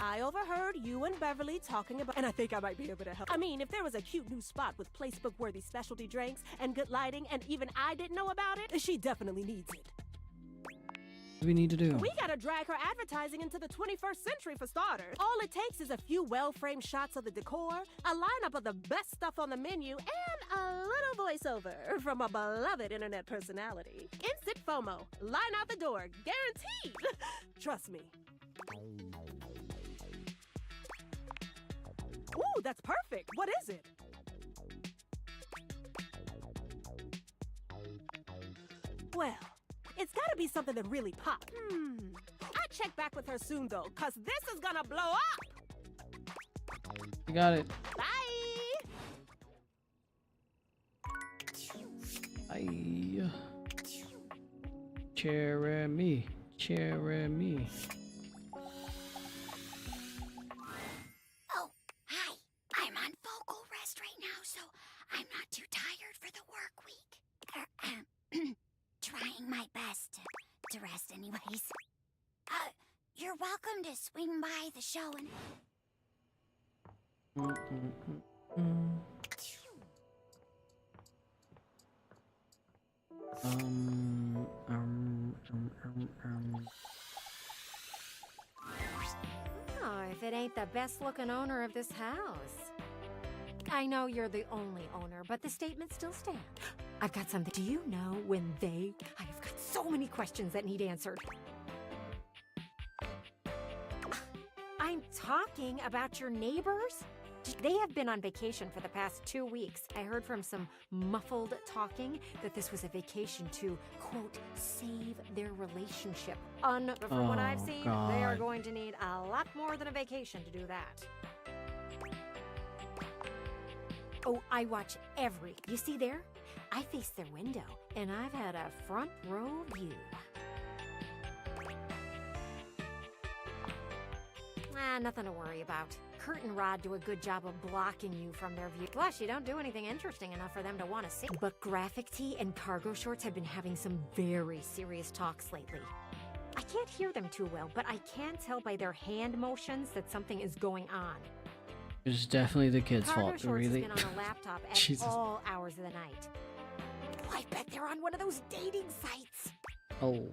I overheard you and Beverly talking about, and I think I might be able to help. I mean, if there was a cute new spot with placebook-worthy specialty drinks and good lighting, and even I didn't know about it, she definitely needs it. What do we need to do? We gotta drag her advertising into the 21st century for starters. All it takes is a few well-framed shots of the decor, a lineup of the best stuff on the menu, and a little voiceover from a beloved internet personality. Instant FOMO. Line out the door. Guaranteed. Trust me. Ooh, that's perfect. What is it? Well, it's gotta be something that really pops. I'll check back with her soon, though, because this is gonna blow up. You got it. Bye. Bye. Jeremy. Jeremy. Oh, hi. I'm on vocal rest right now, so I'm not too tired for the work week. Trying my best to rest anyways. You're welcome to swing by the show and... Oh, if it ain't the best looking owner of this house. I know you're the only owner, but the statement still stands. I've got something. Do you know when they... I've got so many questions that need answered. I'm talking about your neighbors. They have been on vacation for the past 2 weeks. I heard from some muffled talking that this was a vacation to, quote, save their relationship. But from what I've seen, they are going to need a lot more than a vacation to do that. Oh, I watch every... You see there? I face their window, and I've had a front row view. Nothing to worry about. Kurt and Rod do a good job of blocking you from their view. Plus, you don't do anything interesting enough for them to want to see. But Graphic Tee and Cargo Shorts have been having some very serious talks lately. I can't hear them too well, but I can tell by their hand motions that something is going on. It's definitely the kid's Cargo fault, Shorts really. has been on a laptop at Jesus. all hours of the night. Oh, I bet they're on one of those dating sites. Oh.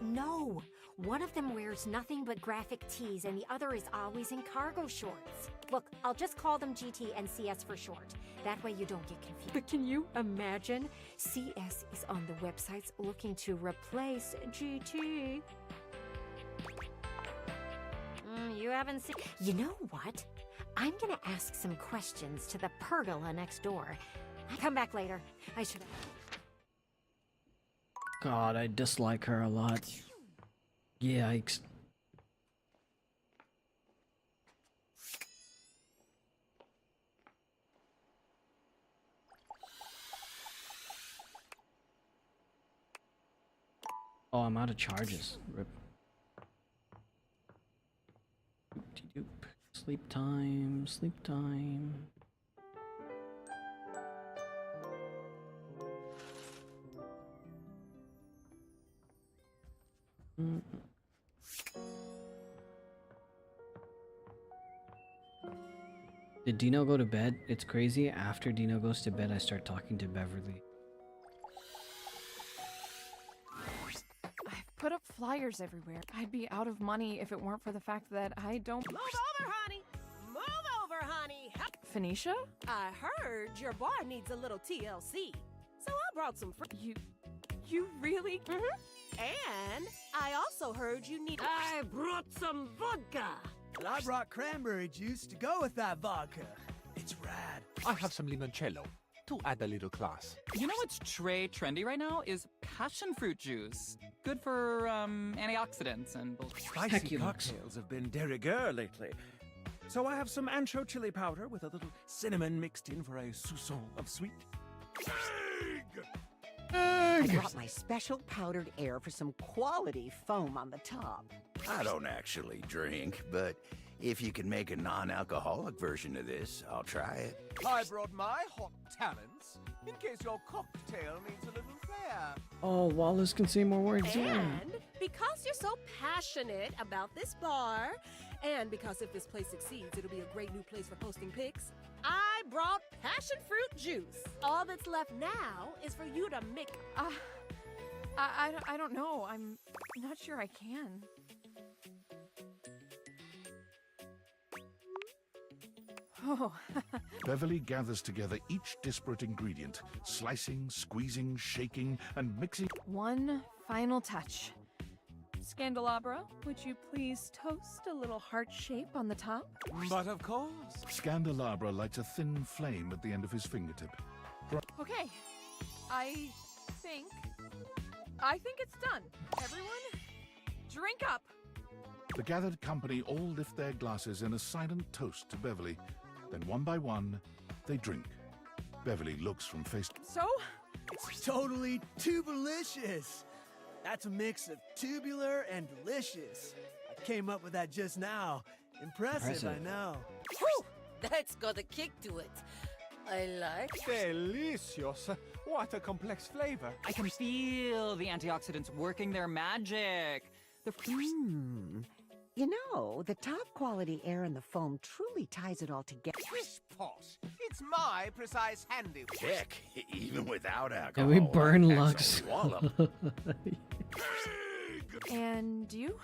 No. One of them wears nothing but graphic tees and the other is always in cargo shorts. Look, I'll just call them GT and CS for short. That way you don't get confused. But can you imagine? CS is on the websites looking to replace GT. You haven't seen... You know what? I'm gonna ask some questions to the pergola next door. I'll come back later. I should... God, I dislike her a lot. Yikes. Oh, I'm out of charges. Rip. Doop-de-doop. Sleep time, sleep time. Did Dino go to bed? It's crazy. After Dino goes to bed, I start talking to Beverly. I've put up flyers everywhere. I'd be out of money if it weren't for the fact that I don't... Move over, honey! Move over, honey! Phoenicia? I heard your bar needs a little TLC, so I brought some You really? Mm-hmm. And I also heard you need... I brought some vodka! And I brought cranberry juice to go with that vodka. It's rad. I have some limoncello to add a little class. You know what's trendy right now is passion fruit juice. Good for antioxidants and Spicy cocktails have been de rigueur lately. So I have some ancho chili powder with a little cinnamon mixed in for a soupçon of sweet. I brought my special powdered air for some quality foam on the top. I don't actually drink, but if you can make a non-alcoholic version of this, I'll try it. I brought my hot talents in case your cocktail needs a little flair. Oh, Wallace can say more words. Yeah. And because you're so passionate about this bar, and because if this place succeeds, it'll be a great new place for posting pics, I brought passion fruit juice. All that's left now is for you to mix. I don't know. I'm not sure I can. Oh. Beverly gathers together each disparate ingredient, slicing, squeezing, shaking, and mixing. One final touch. Scandelabra, would you please toast a little heart shape on the top? But of course. Scandelabra lights a thin flame at the end of his fingertip. Okay. I think it's done. Everyone, drink up. The gathered company all lift their glasses in a silent toast to Beverly. Then one by one, they drink. Beverly looks from face to... So? It's totally tubelicious. That's a mix of tubular and delicious. I came up with that just now. Impressive, I know. Whew! That's got a kick to it. I like... Delicious. What a complex flavor. I can feel the antioxidants working their magic. You know, the top quality air in the foam truly ties it all together. Pish posh. It's my precise handiwork. Heck, even without And alcohol, we burn I'd have Lux. some wallop. And you?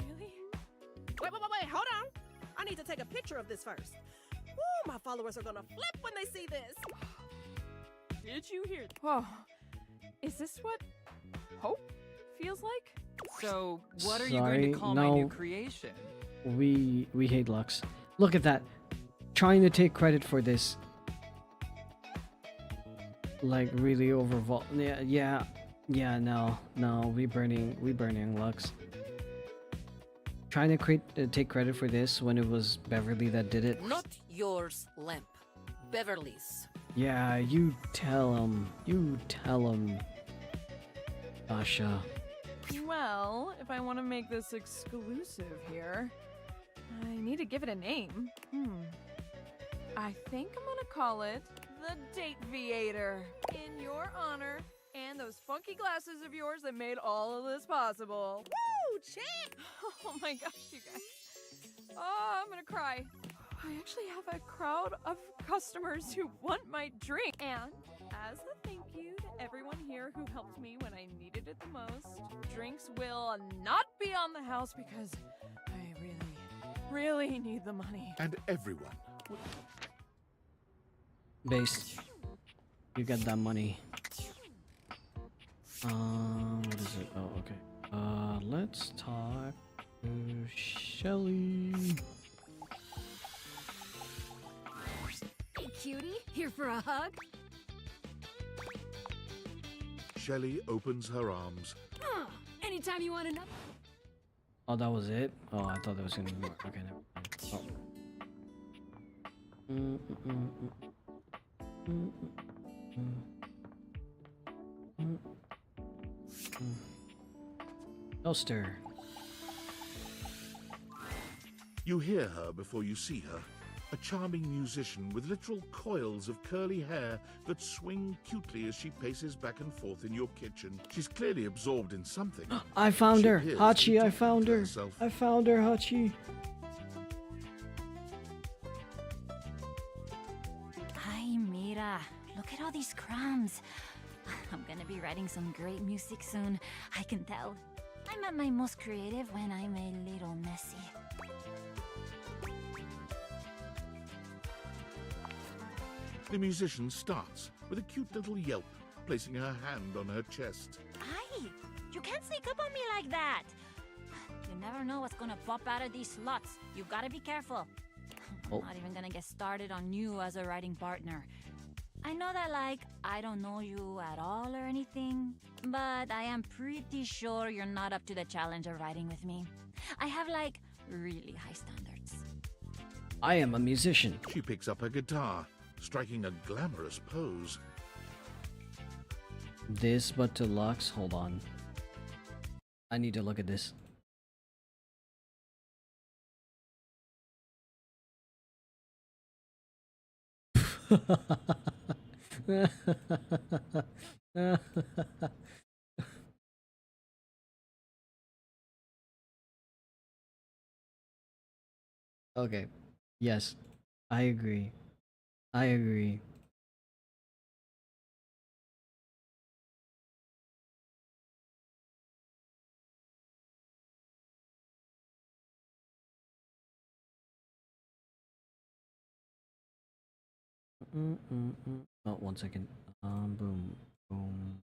Really? Wait, hold on. I need to take a picture of this first. Woo, my followers are gonna flip when they see this. Did you hear that? Whoa. Is this what hope feels like? So, what are you going to call my new creation? We hate Lux. Look at that. Trying to take credit for this. Like really overvol. Yeah. No. We burning Lux. Trying to take credit for this when it was Beverly that did it. Not yours, Lamp. Beverly's. Yeah, you tell him. You tell him. Dasha. Well, if I want to make this exclusive here, I need to give it a name. I think I'm gonna call it the Date Viator. In your honor, and those funky glasses of yours that made all of this possible. Woo! Chick! Oh my gosh, you guys. Oh, I'm gonna cry. I actually have a crowd of customers who want my drink. And as a thank you to everyone here who helped me when I needed it the most, drinks will not be on the house because I really need the money. And everyone. Based. You get that money. What is it? Oh, okay. Let's talk to Shelly. Hey, cutie, here for a hug? Shelly opens her arms. Anytime you want to know. Oh, that was it? Oh, I thought there was gonna be more. Okay, never mind. Toaster. You hear her before you see her. A charming musician with literal coils of curly hair that swing cutely as she paces back and forth in your kitchen. She's clearly absorbed in something. I found She her! appears Hachi, to be I talking found to her! herself. I found her, Hachi! Hi, Mira. Look at all these crumbs. I'm gonna be writing some great music soon. I can tell. I'm at my most creative when I'm a little messy. The musician starts with a cute little yelp, placing her hand on her chest. Hi! You can't sneak up on me like that! You never know what's gonna pop out of these slots. You gotta be careful. I'm not even gonna get started on you as a writing partner. I know that, like, I don't know you at all or anything, but I am pretty sure you're not up to the challenge of writing with me. I have, like, really high standards. I am a musician. She picks up her guitar, striking a glamorous pose. This but deluxe. Hold on. I need to look at this. Okay. Yes. I agree. I agree. Oh, 1 second. Boom. Boom.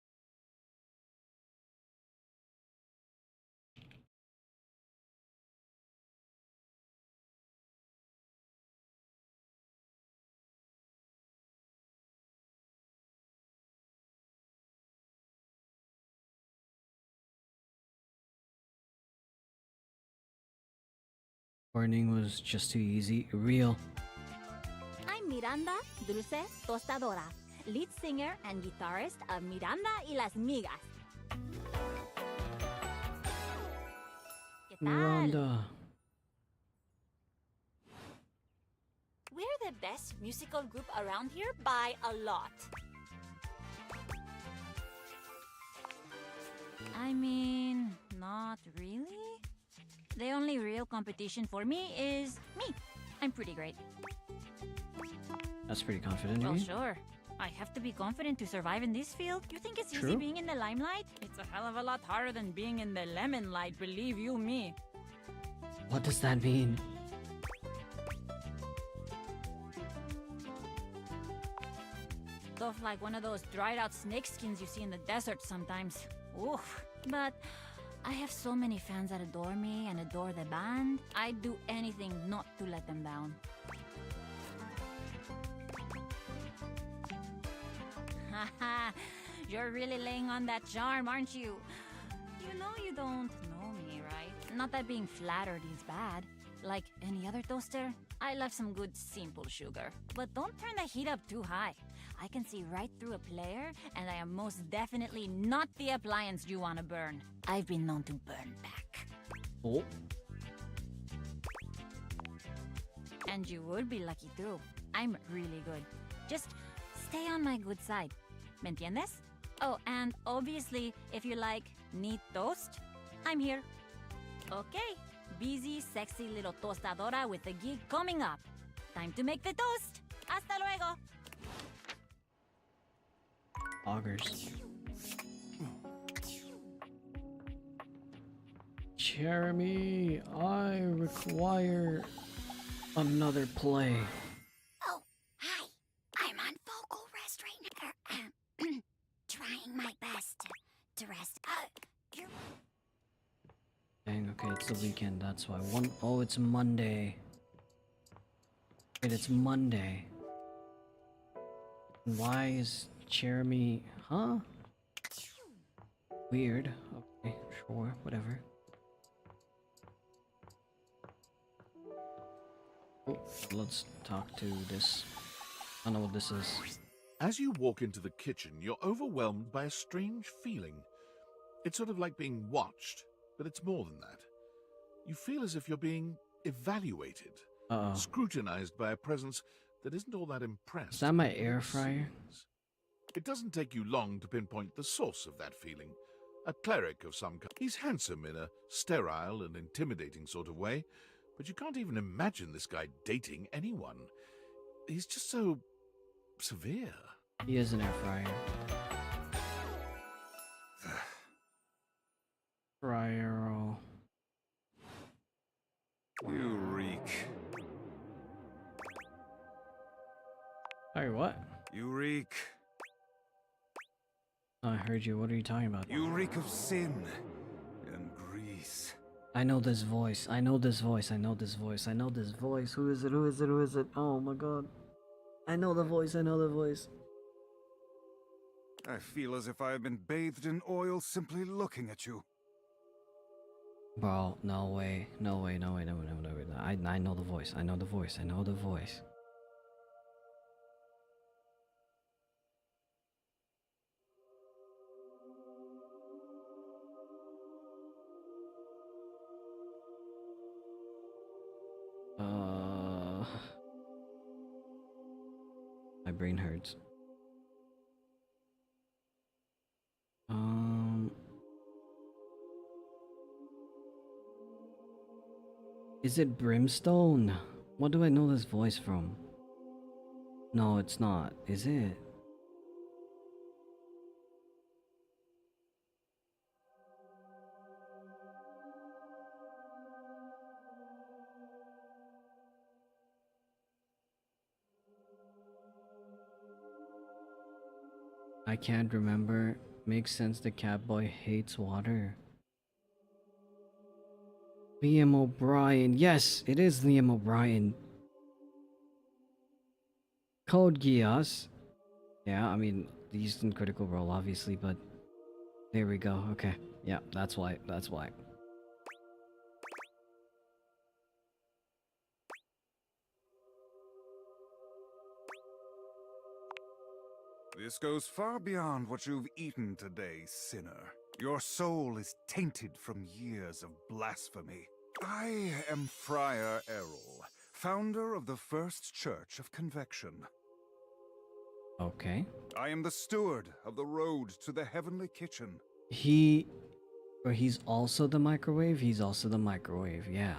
Morning was just too easy. Real. I'm Miranda Dulce Tostadora, lead singer and guitarist of Miranda y las Migas. ¿Qué tal? Miranda. We're the best musical group around here by a lot. I mean, not really. The only real competition for me is me. I'm pretty great. That's pretty confident of Well, you. sure. I have to be confident to survive in this field. You think it's easy True. being in the limelight? It's a hell of a lot harder than being in the lemon light, believe you me. What does that mean? Stuff like one of those dried out snake skins you see in the desert sometimes. Oof. But I have so many fans that adore me and adore the band. I'd do anything not to let them down. Haha, you're really laying on that charm, aren't you? You know you don't know me, right? Not that being flattered is bad. Like any other toaster, I love some good simple sugar. But don't turn the heat up too high. I can see right through a player, and I am most definitely not the appliance you want to burn. I've been known to burn back. Oh. And you would be lucky too. I'm really good. Just stay on my good side. ¿Me entiendes? Oh, and obviously, if you like neat toast, I'm here. Okay, busy, sexy little tostadora with a gig coming up. Time to make the toast. Hasta luego. Augers. Jeremy, I require another play. Oh, hi. I'm on vocal rest right now. Trying my best to rest. Dang, okay, it's the weekend, that's why. Oh, it's Monday. Wait, it's Monday. Why is Jeremy... Huh? Weird. Okay, sure, whatever. Oh, let's talk to this. I don't know what this is. As you walk into the kitchen, you're overwhelmed by a strange feeling. It's sort of like being watched, but it's more than that. You feel as if you're being evaluated, scrutinized by a presence that isn't all that impressed. Is that my air fryer? It doesn't take you long to pinpoint the source of that feeling. A cleric of some kind. He's handsome in a sterile and intimidating sort of way, but you can't even imagine this guy dating anyone. He's just so severe. He is an air fryer. Fryer. You reek. Sorry, what? You reek. I heard you. What are you talking about? You reek of sin and grease. I know this voice. I know this voice. I know this voice. I know this voice. Who is it? Who is it? Who is it? Oh my god. I know the voice. I know the voice. I feel as if I have been bathed in oil simply looking at you. Bro, no way. No way. No way. No way. No way. I know the voice. I know the voice. I know the voice. My brain hurts. Is it Brimstone? What do I know this voice from? No, it's not. Is it? I can't remember. Makes sense the Catboy hates water. Liam O'Brien. Yes, it is Liam O'Brien. Code Geass. Yeah, I mean, he's in Critical Role, obviously, but... There we go, okay. Yeah, that's why, that's why. This goes far beyond what you've eaten today, sinner. Your soul is tainted from years of blasphemy. I am Friar Errol, founder of the First Church of Convection. Okay. I am the steward of the road to the heavenly kitchen. He's also the microwave? He's also the microwave, yeah.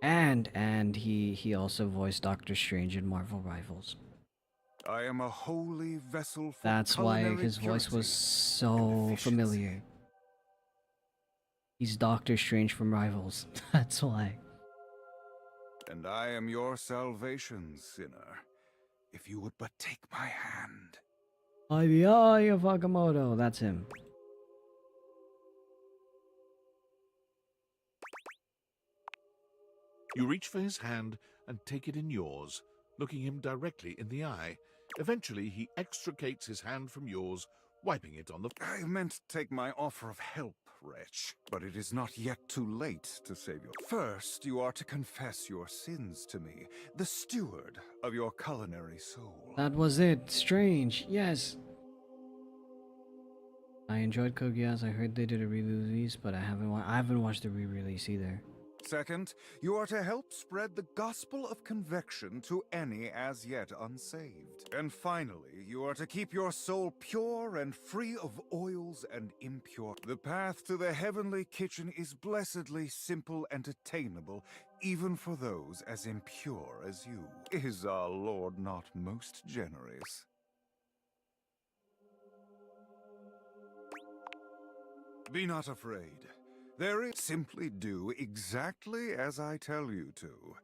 And he also voiced Doctor Strange in Marvel Rivals. I am a holy vessel for That's why culinary his voice purity was so familiar. He's Doctor Strange from Rivals. That's why. And I am your salvation, sinner, if you would but take my hand. By the eye of Agamotto. That's him. You reach for his hand and take it in yours, looking him directly in the eye. Eventually, he extricates his hand from yours, wiping it on the... I meant to take my offer of help, wretch, but it is not yet too late to save your... First, you are to confess your sins to me, the steward of your culinary soul. That was it. Strange. Yes. I enjoyed Code Geass. I heard they did a re-release, but I haven't watched the re-release either. Second, you are to help spread the gospel of convection to any as yet unsaved. And finally, you are to keep your soul pure and free of oils and impure. The path to the heavenly kitchen is blessedly simple and attainable, even for those as impure as you. Is our Lord not most generous? Be not afraid. There is simply do exactly as I tell you to,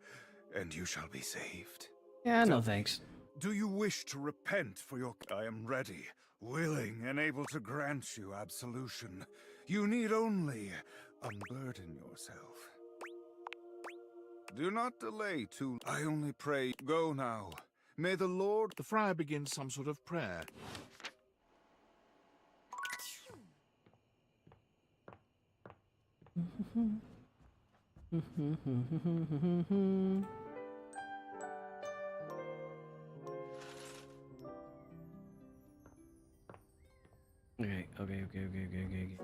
and you shall be saved. Yeah, no thanks. Do you wish to repent for your... I am ready, willing, and able to grant you absolution. You need only unburden yourself. Do not delay too... I only pray, go now. May the Lord... The friar begins some sort of prayer. Okay.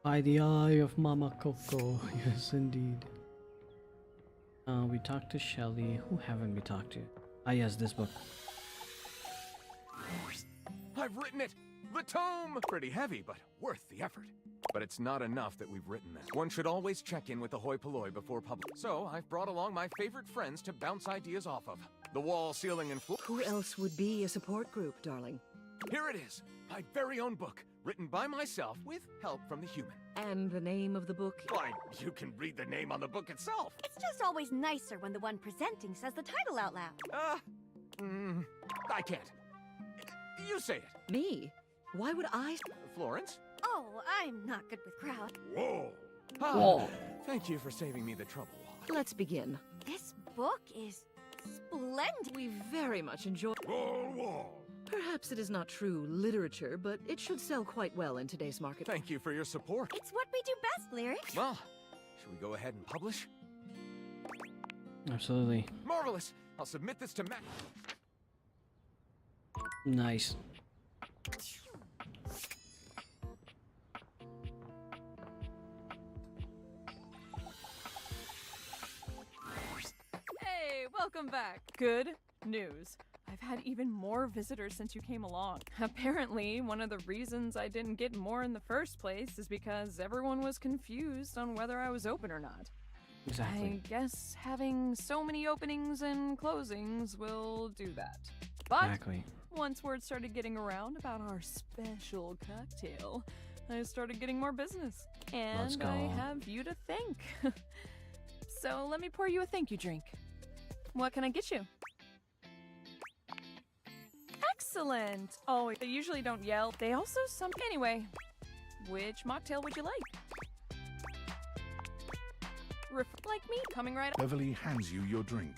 By the eye of Mama Coco, yes indeed. We talked to Shelly. Who haven't we talked to? Ah yes, this book. I've written it! The tome! Pretty heavy, but worth the effort. But it's not enough that we've written this. One should always check in with the hoi polloi before public. So I've brought along my favorite friends to bounce ideas off of. The wall, ceiling, and floor. Who else would be a support group, darling? Here it is, my very own book, written by myself with help from the human. And the name of the book? Why, you can read the name on the book itself. It's just always nicer when the one presenting says the title out loud. I can't. You say it. Me? Why would I? Florence? Oh, I'm not good with crowd. Whoa. Whoa. Thank you for saving me the trouble. Let's begin. This book is splendid. We very much enjoy... Wall. Perhaps it is not true literature, but it should sell quite well in today's market. Thank you for your support. It's what we do best, Lyric. Well, should we go ahead and publish? Absolutely. Marvelous. I'll submit this to Matt. Nice. Hey, welcome back. Good news. I've had even more visitors since you came along. Apparently, one of the reasons I didn't get more in the first place is because everyone was confused on whether I was open or not. Exactly. I guess having so many openings and closings will do that. But Exactly. once word started getting around about our special cocktail, I started getting more business. Let's And go. I have you to thank. So let me pour you a thank you drink. What can I get you? Excellent! Oh, they usually don't yell. They also Anyway, which mocktail would you like? Like me, coming right up. Beverly hands you your drink,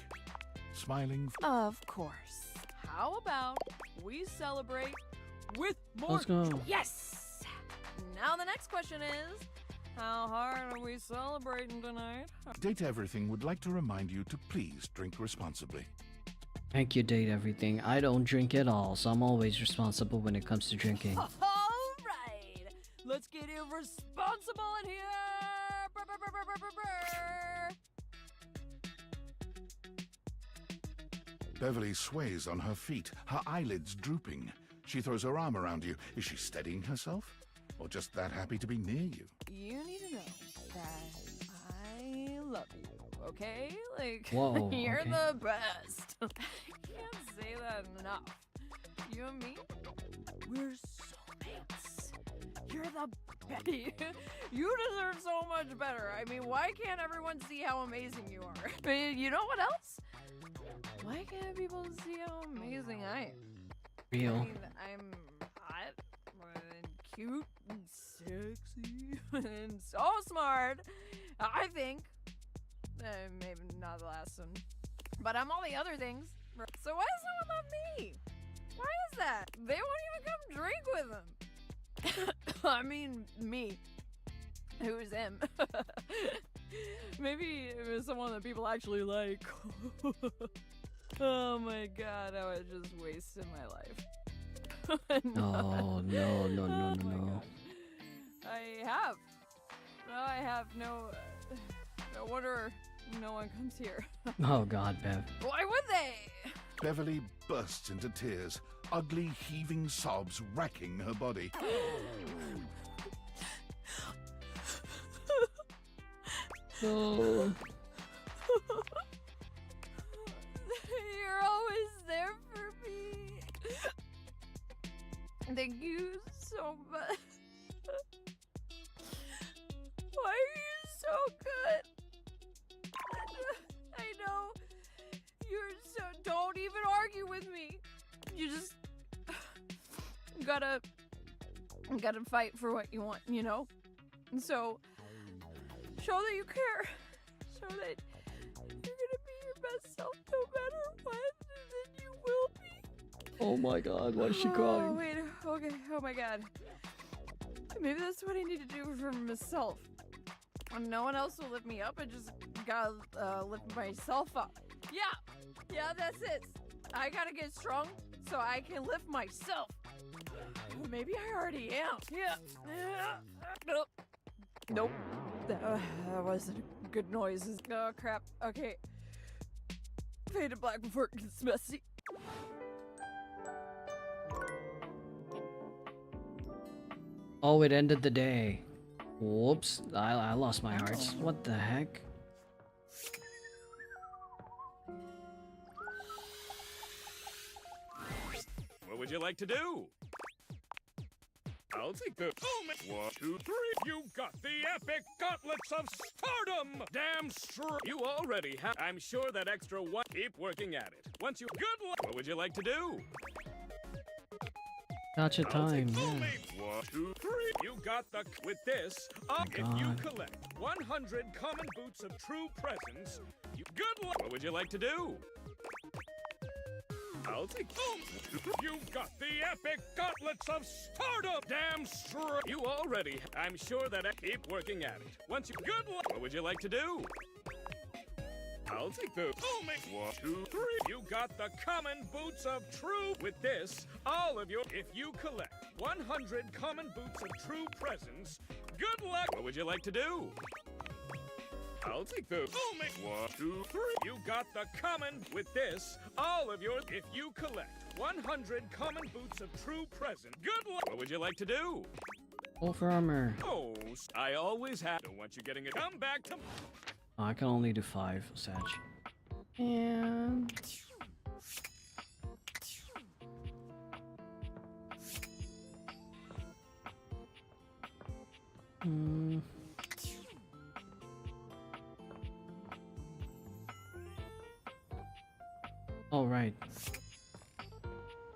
smiling. Of course. How about we celebrate with more? Let's go. Yes! Now the next question is, how hard are we celebrating tonight? Date Everything would like to remind you to please drink responsibly. Thank you, Date Everything. I don't drink at all, so I'm always responsible when it comes to drinking. All right, let's get irresponsible in here. Brr, brr, brr, brr, brr, brr. Beverly sways on her feet, her eyelids drooping. She throws her arm around you. Is she steadying herself? Or just that happy to be near you? You need to know that I love you, okay? Like, Whoa, you're okay. the best. I can't say that enough. You and me, we're soulmates. You're the best. You deserve so much better. I mean, why can't everyone see how amazing you are? I mean, you know what else? Why can't people see how amazing I am? Real. I mean, I'm hot, and cute and sexy and so smart. I think. Maybe not the last one. But I'm all the other things. So why does no one love me? Why is that? They won't even come drink with them. I mean, me. Who's him? Maybe it was someone that people actually like. Oh my god, I was just wasting my life. No, no, no, no, no, no. I have no. No wonder no one comes here. Oh god, Bev. Why would they? Beverly bursts into tears, ugly heaving sobs racking her body. No. You're always there for me. Thank you so much. Why are you so good? I know. You're so... Don't even argue with me. You just... gotta fight for what you want, you know? And so... show that you care. Show that you're gonna be your best self no matter what. And then you will be. Oh my god, why is she Oh, crying? wait. Okay. Oh my god. Maybe that's what I need to do for myself. When no one else will lift me up, I just gotta lift myself up. Yeah, that's it. I gotta get strong so I can lift myself. Maybe I already am. Yeah. Nope. That wasn't a good noise. Oh crap. Okay. Fade to black before it gets messy. Oh, it ended the day. Whoops, I lost my hearts. What the heck? What would you like to do? I'll take the... 1, 2, 3. You got the epic gauntlets of stardom! Damn straight. You already have... I'm sure that extra one... Keep working at it. Once you... Good luck. What would you like to do? Gotcha time, yeah. 1, 2, 3. You got the... With this, if you collect 100 common boots of true presence, you... Good luck. What would you like to do? I'll take... You got the epic gauntlets of stardom! Damn straight! You already... I'm sure that I keep working at it. Once you... Good luck! What would you like to do? I'll take the... 1, 2, 3. You got the common boots of true... With this, all of your... If you collect 100 common boots of true presence, good luck! What would you like to do? I'll take the... 1, 2, 3. You got the common... With this, all of your... If you collect 100 common boots of true present, good luck! What would you like to do? Wolf armor. Oh, I always have... Don't want you getting it. Come back to... Oh, I can only do 5, Sag. And... Oh, right.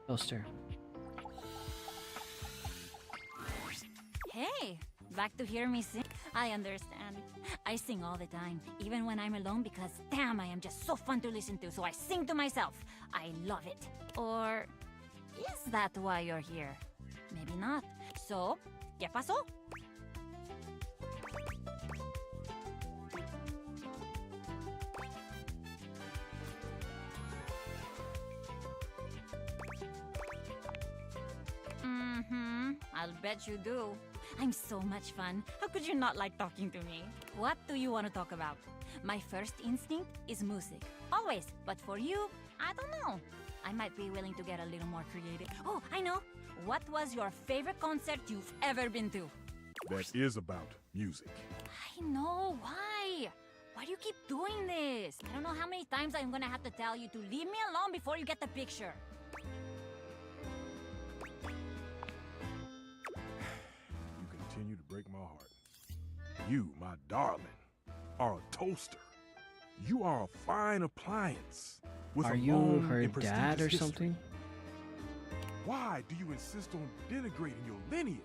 Toaster. Hey, back to hear me sing? I understand. I sing all the time, even when I'm alone because damn, I am just so fun to listen to, so I sing to myself. I love it. Or is that why you're here? Maybe not. So, ¿qué pasó? I'll bet you do. I'm so much fun. How could you not like talking to me? What do you want to talk about? My first instinct is music. Always. But for you, I don't know. I might be willing to get a little more creative. Oh, I know. What was your favorite concert you've ever been to? That is about music. I know. Why? Why do you keep doing this? I don't know how many times I'm gonna have to tell you to leave me alone before you get the picture. Continue to break my heart. You, my darling, are a toaster. You are a fine appliance. With Are a you long her and dad or prestigious history. something? Why do you insist on denigrating your lineage?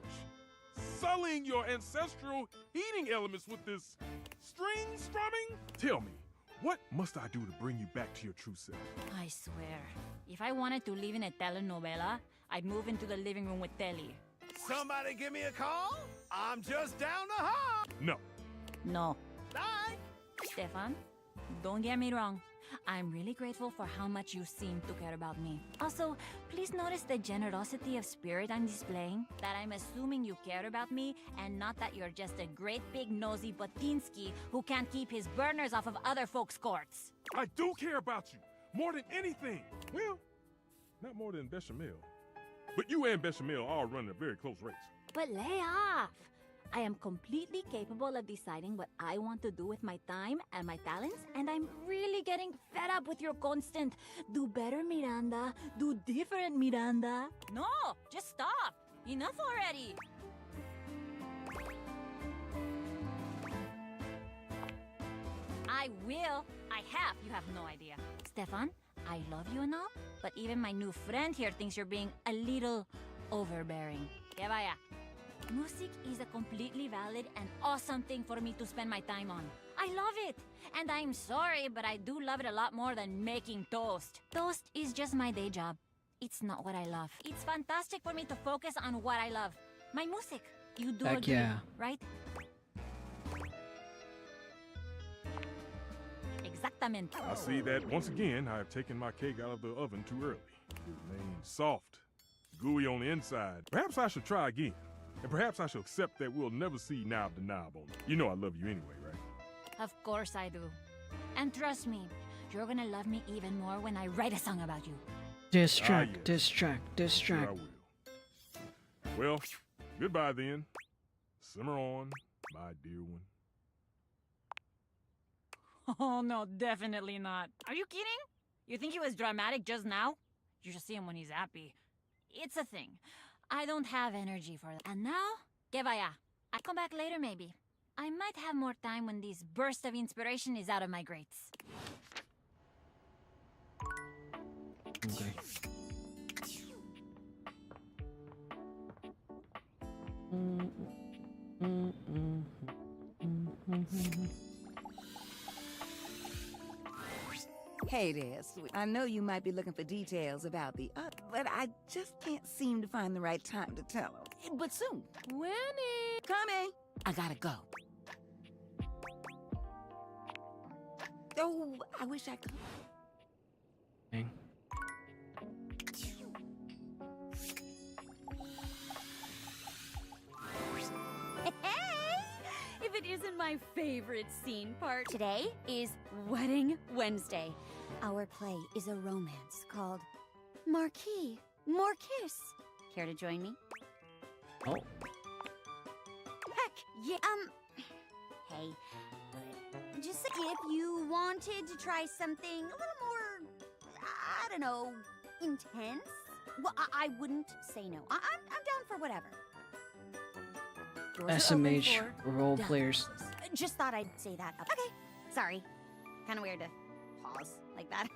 sullying your ancestral heating elements with this string strumming? Tell me, what must I do to bring you back to your true self? I swear, if I wanted to live in a telenovela, I'd move into the living room with Telly. Somebody give me a call? I'm just down the hall. No. No. Bye. Stefan, don't get me wrong. I'm really grateful for how much you seem to care about me. Also, please notice the generosity of spirit I'm displaying. That I'm assuming you care about me and not that you're just a great big nosy Botinsky who can't keep his burners off of other folks' courts. I do care about you more than anything. Well, not more than Bechamel. But you and Bechamel are running a very close race. But lay off! I am completely capable of deciding what I want to do with my time and my talents, and I'm really getting fed up with your constant do better, Miranda, do different, Miranda. No, just stop. Enough already. I will. I have. You have no idea. Stefan, I love you and all, but even my new friend here thinks you're being a little overbearing. Que vaya. Music is a completely valid and awesome thing for me to spend my time on. I love it! And I'm sorry, but I do love it a lot more than making toast. Toast is just my day job. It's not what I love. It's fantastic for me to focus on what I love. My music. You do Heck agree, yeah. right? Exactamente. I see that once again I have taken my cake out of the oven too early. It remains soft, gooey on the inside. Perhaps I should try again. And perhaps I shall accept that we'll never see knob to knob on it. You know I love you anyway, right? Of course I do. And trust me, you're gonna love me even more when I write a song about you. Diss track, yes. diss track, diss Sure track. I will. Well, goodbye then. Simmer on, my dear one. Oh, no, definitely not. Are you kidding? You think he was dramatic just now? You should see him when he's happy. It's a thing. I don't have energy for that. And now, que vaya. I come back later maybe. I might have more time when this burst of inspiration is out of my grates. Okay. Hey there, sweet. I know you might be looking for details about the but I just can't seem to find the right time to tell them. But soon. Winnie! Coming! I gotta go. Oh, I wish I could. Dang. If it isn't my favorite scene part. Today is Wedding Wednesday. Our play is a romance called Marquis More Kiss. Care to join me? Oh. Heck, yeah, hey, just if you wanted to try something a little more, I don't know, intense, well, I wouldn't say no. I'm down for whatever. Doors are open SMH for role done. players. Just thought I'd say that. Okay, sorry. Kind of weird to pause like that.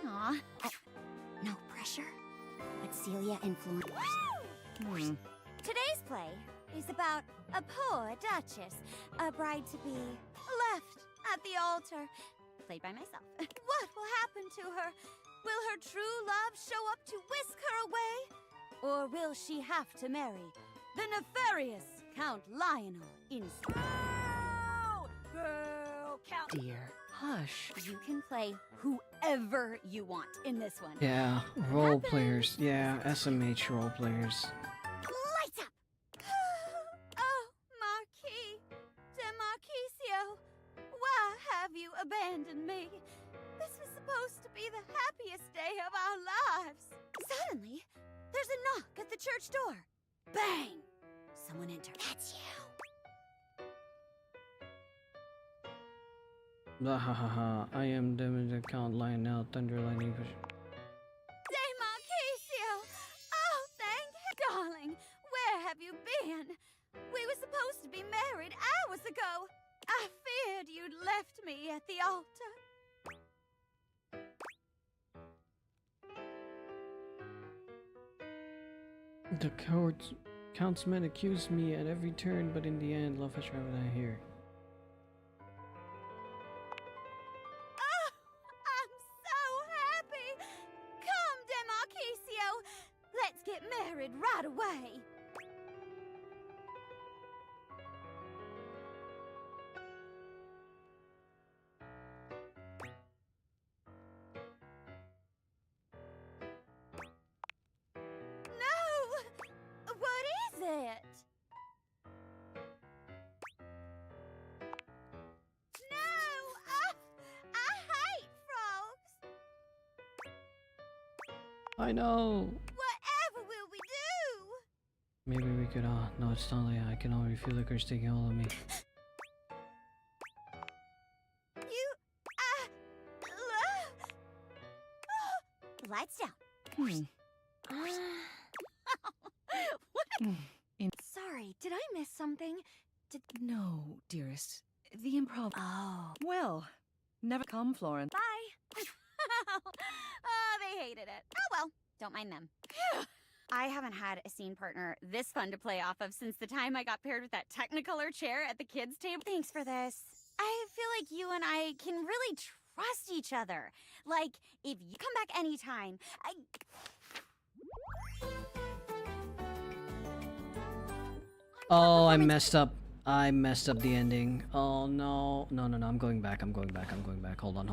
Aw. No pressure, but Celia influenced. Today's play is about a poor duchess, a bride-to-be, left at the altar, played by myself. What will happen to her? Will her true love show up to whisk her away? Or will she have to marry the nefarious Count Lionel instead? Girl, Count... Dear, hush. You can play whoever you want in this one. Yeah, role players. Yeah, SMH role players. Lights up! Oh, Marquis de Marquisio, why have you abandoned me? This was supposed to be the happiest day of our lives. Suddenly, there's a knock at the church door. Bang! Someone enters. That's you. Ha ha ha. I am the Count Lionel Thunderlightning. De Marquisio! Oh, thank you, darling. Where have you been? We were supposed to be married hours ago. I feared you'd left me at the altar. The Count's men accuse me at every turn, but in the end, love has traveled out here. Oh, I'm so happy! Come, Demarcasio! Let's get married right away! No! What is it? I hate frogs! I know! Whatever will we do? Maybe we could, no, it's not like I can already feel like it's taking hold of me. You, love... Lights down. Sorry, did I miss something? No, dearest. The improv. Oh. Well, never come, Florence. Bye. Oh, they hated it. Oh well, don't mind them. I haven't had a scene partner this fun to play off of since the time I got paired with that Technicolor chair at the kids' table. Thanks for this. I feel like you and I can really trust each other. Like, if you come back anytime, Oh, I messed up. I messed up the ending. Oh no. No, I'm going back. I'm going back. Hold on.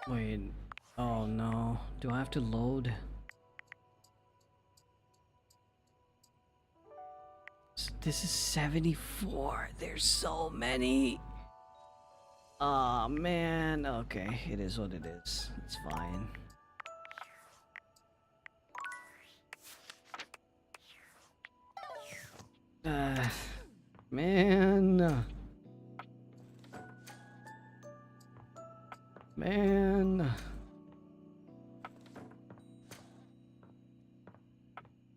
Wait. Oh no. Do I have to load? This is 74. There's so many. Aw, man. Okay, it is what it is. It's fine. Man. Man.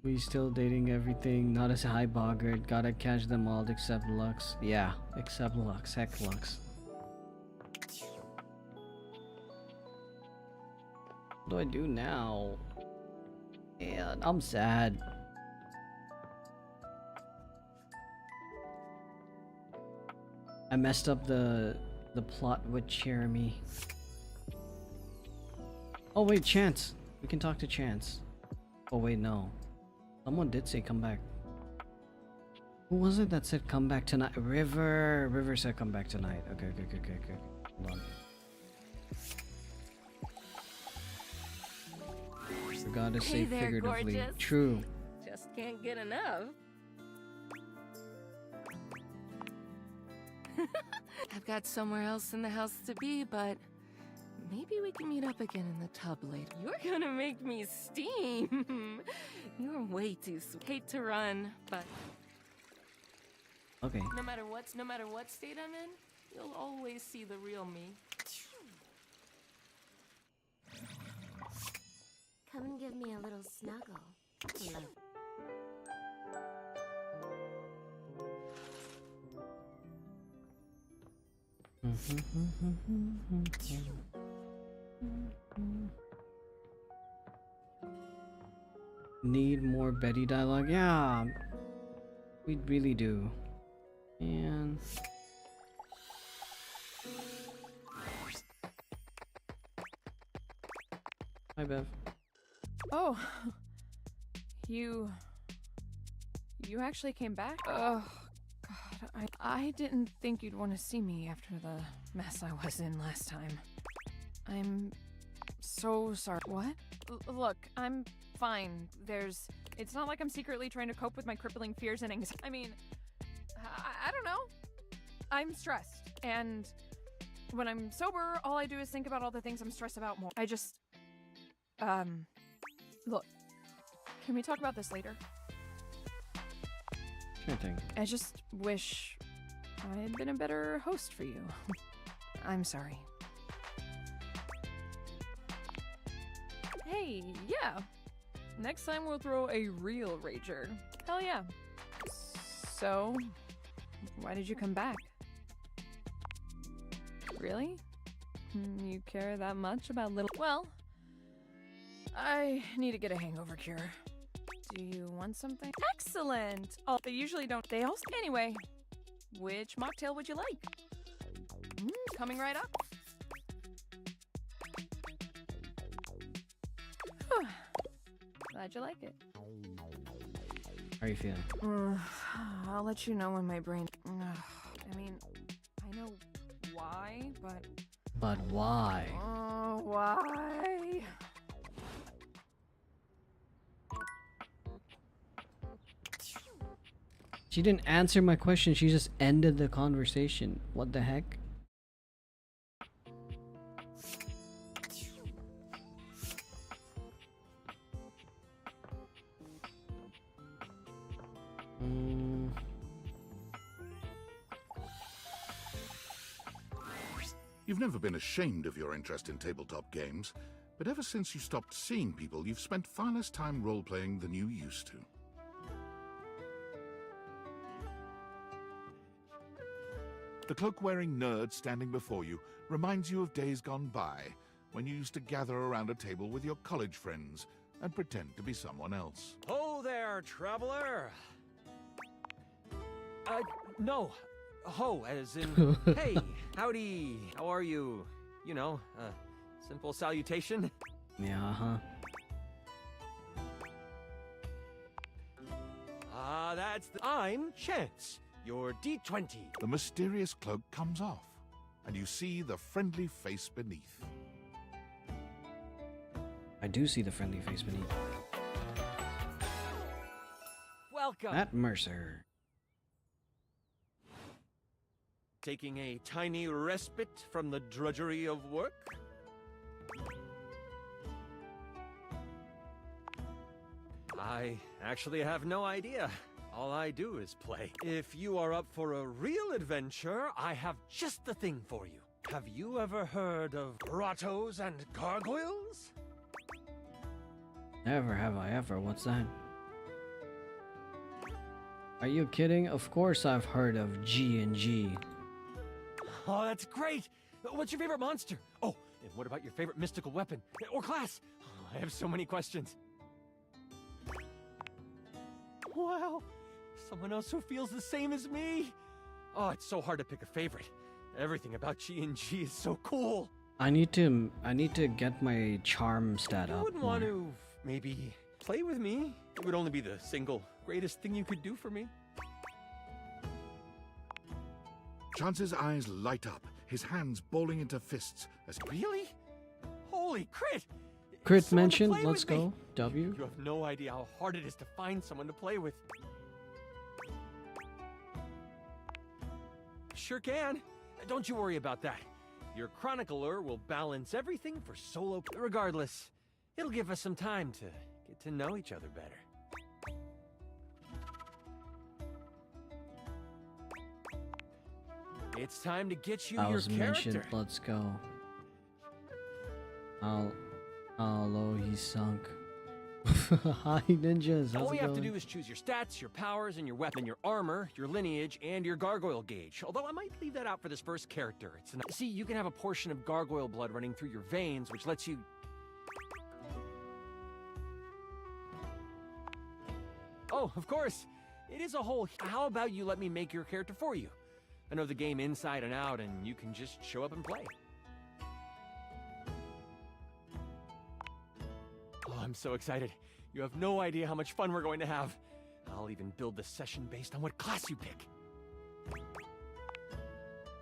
We still dating everything, not as high boggart. Gotta catch them all except Lux. Yeah, except Lux. Heck Lux. What do I do now? Man, I'm sad. I messed up the plot with Jeremy. Oh wait, Chance. We can talk to Chance. Oh wait, no. Someone did say come back. Who was it that said come back tonight? River. River said come back tonight. Okay. Hold on. Forgot to say there, figuratively. gorgeous. True. Just can't get enough. I've got somewhere else in the house to be, but maybe we can meet up again in the tub later. You're gonna make me steam. You're way too sweet. Hate to run, but okay. no matter what state I'm in, you'll always see the real me. Come and give me a little snuggle. Hello. Need more Betty dialogue? Yeah, we really do. And hi, Bev. Oh, you actually came back? Oh, God, I didn't think you'd want to see me after the mess I was in last time. I'm so sorry. What? Look, I'm fine. It's not like I'm secretly trying to cope with my crippling fears and anxiety. I mean, I don't know. I'm stressed, and when I'm sober, all I do is think about all the things I'm stressed about more. I just, look, Can we talk about this later? Sure thing. I just wish I had been a better host for you. I'm sorry. Hey, yeah. Next time we'll throw a real rager. Hell yeah. So, why did you come back? Really? You care that much about little— Well, I need to get a hangover cure. Do you want something? Excellent! Oh, they usually don't. They also— Anyway, which mocktail would you like? Coming right up. Whew. Glad you like it. How are you feeling? I'll let you know when my brain— I mean, I know why, but— But why? Oh, why? She didn't answer my question. She just ended the conversation. What the heck? You've never been ashamed of your interest in tabletop games, but ever since you stopped seeing people, you've spent far less time role-playing than you used to. The cloak-wearing nerd standing before you reminds you of days gone by, when you used to gather around a table with your college friends and pretend to be someone else. Ho there, traveler! No. Ho, as in, hey, howdy, how are you? You know, simple salutation. Yeah, uh-huh. I'm Chance, your D20. The mysterious cloak comes off, and you see the friendly face beneath. I do see the friendly face beneath. Welcome. Matt Mercer. Taking a tiny respite from the drudgery of work? I actually have no idea. All I do is play. If you are up for a real adventure, I have just the thing for you. Have you ever heard of grottos and gargoyles? Never have I ever. What's that? Are you kidding? Of course I've heard of G&G. Oh, that's great! What's your favorite monster? Oh, and what about your favorite mystical weapon? Or class? Oh, I have so many questions. Wow! Someone else who feels the same as me! Oh, it's so hard to pick a favorite. Everything about G&G is so cool! I need to get my charm stat You up wouldn't more. want to, maybe, play with me? It would only be the single greatest thing you could do for me. Chance's eyes light up, his hands balling into fists as Really? Holy crit! Crit Someone to mentioned, play let's with me. go. W. You have no idea how hard it is to find someone to play with. Sure can. Don't you worry about that. Your chronicler will balance everything for solo. Regardless, it'll give us some time to get to know each other better. It's time to get you I your was character. mentioned, let's go. Oh, he sunk. Hi ninjas, how's All it we have to going? do is choose your stats, your powers, and your weapon, your armor, your lineage, and your gargoyle gauge. Although I might leave that out for this first character. See, you can have a portion of gargoyle blood running through your veins, which lets you... Oh, of course. It is a whole... How about you let me make your character for you? I know the game inside and out, and you can just show up and play. Oh, I'm so excited. You have no idea how much fun we're going to have. I'll even build the session based on what class you pick.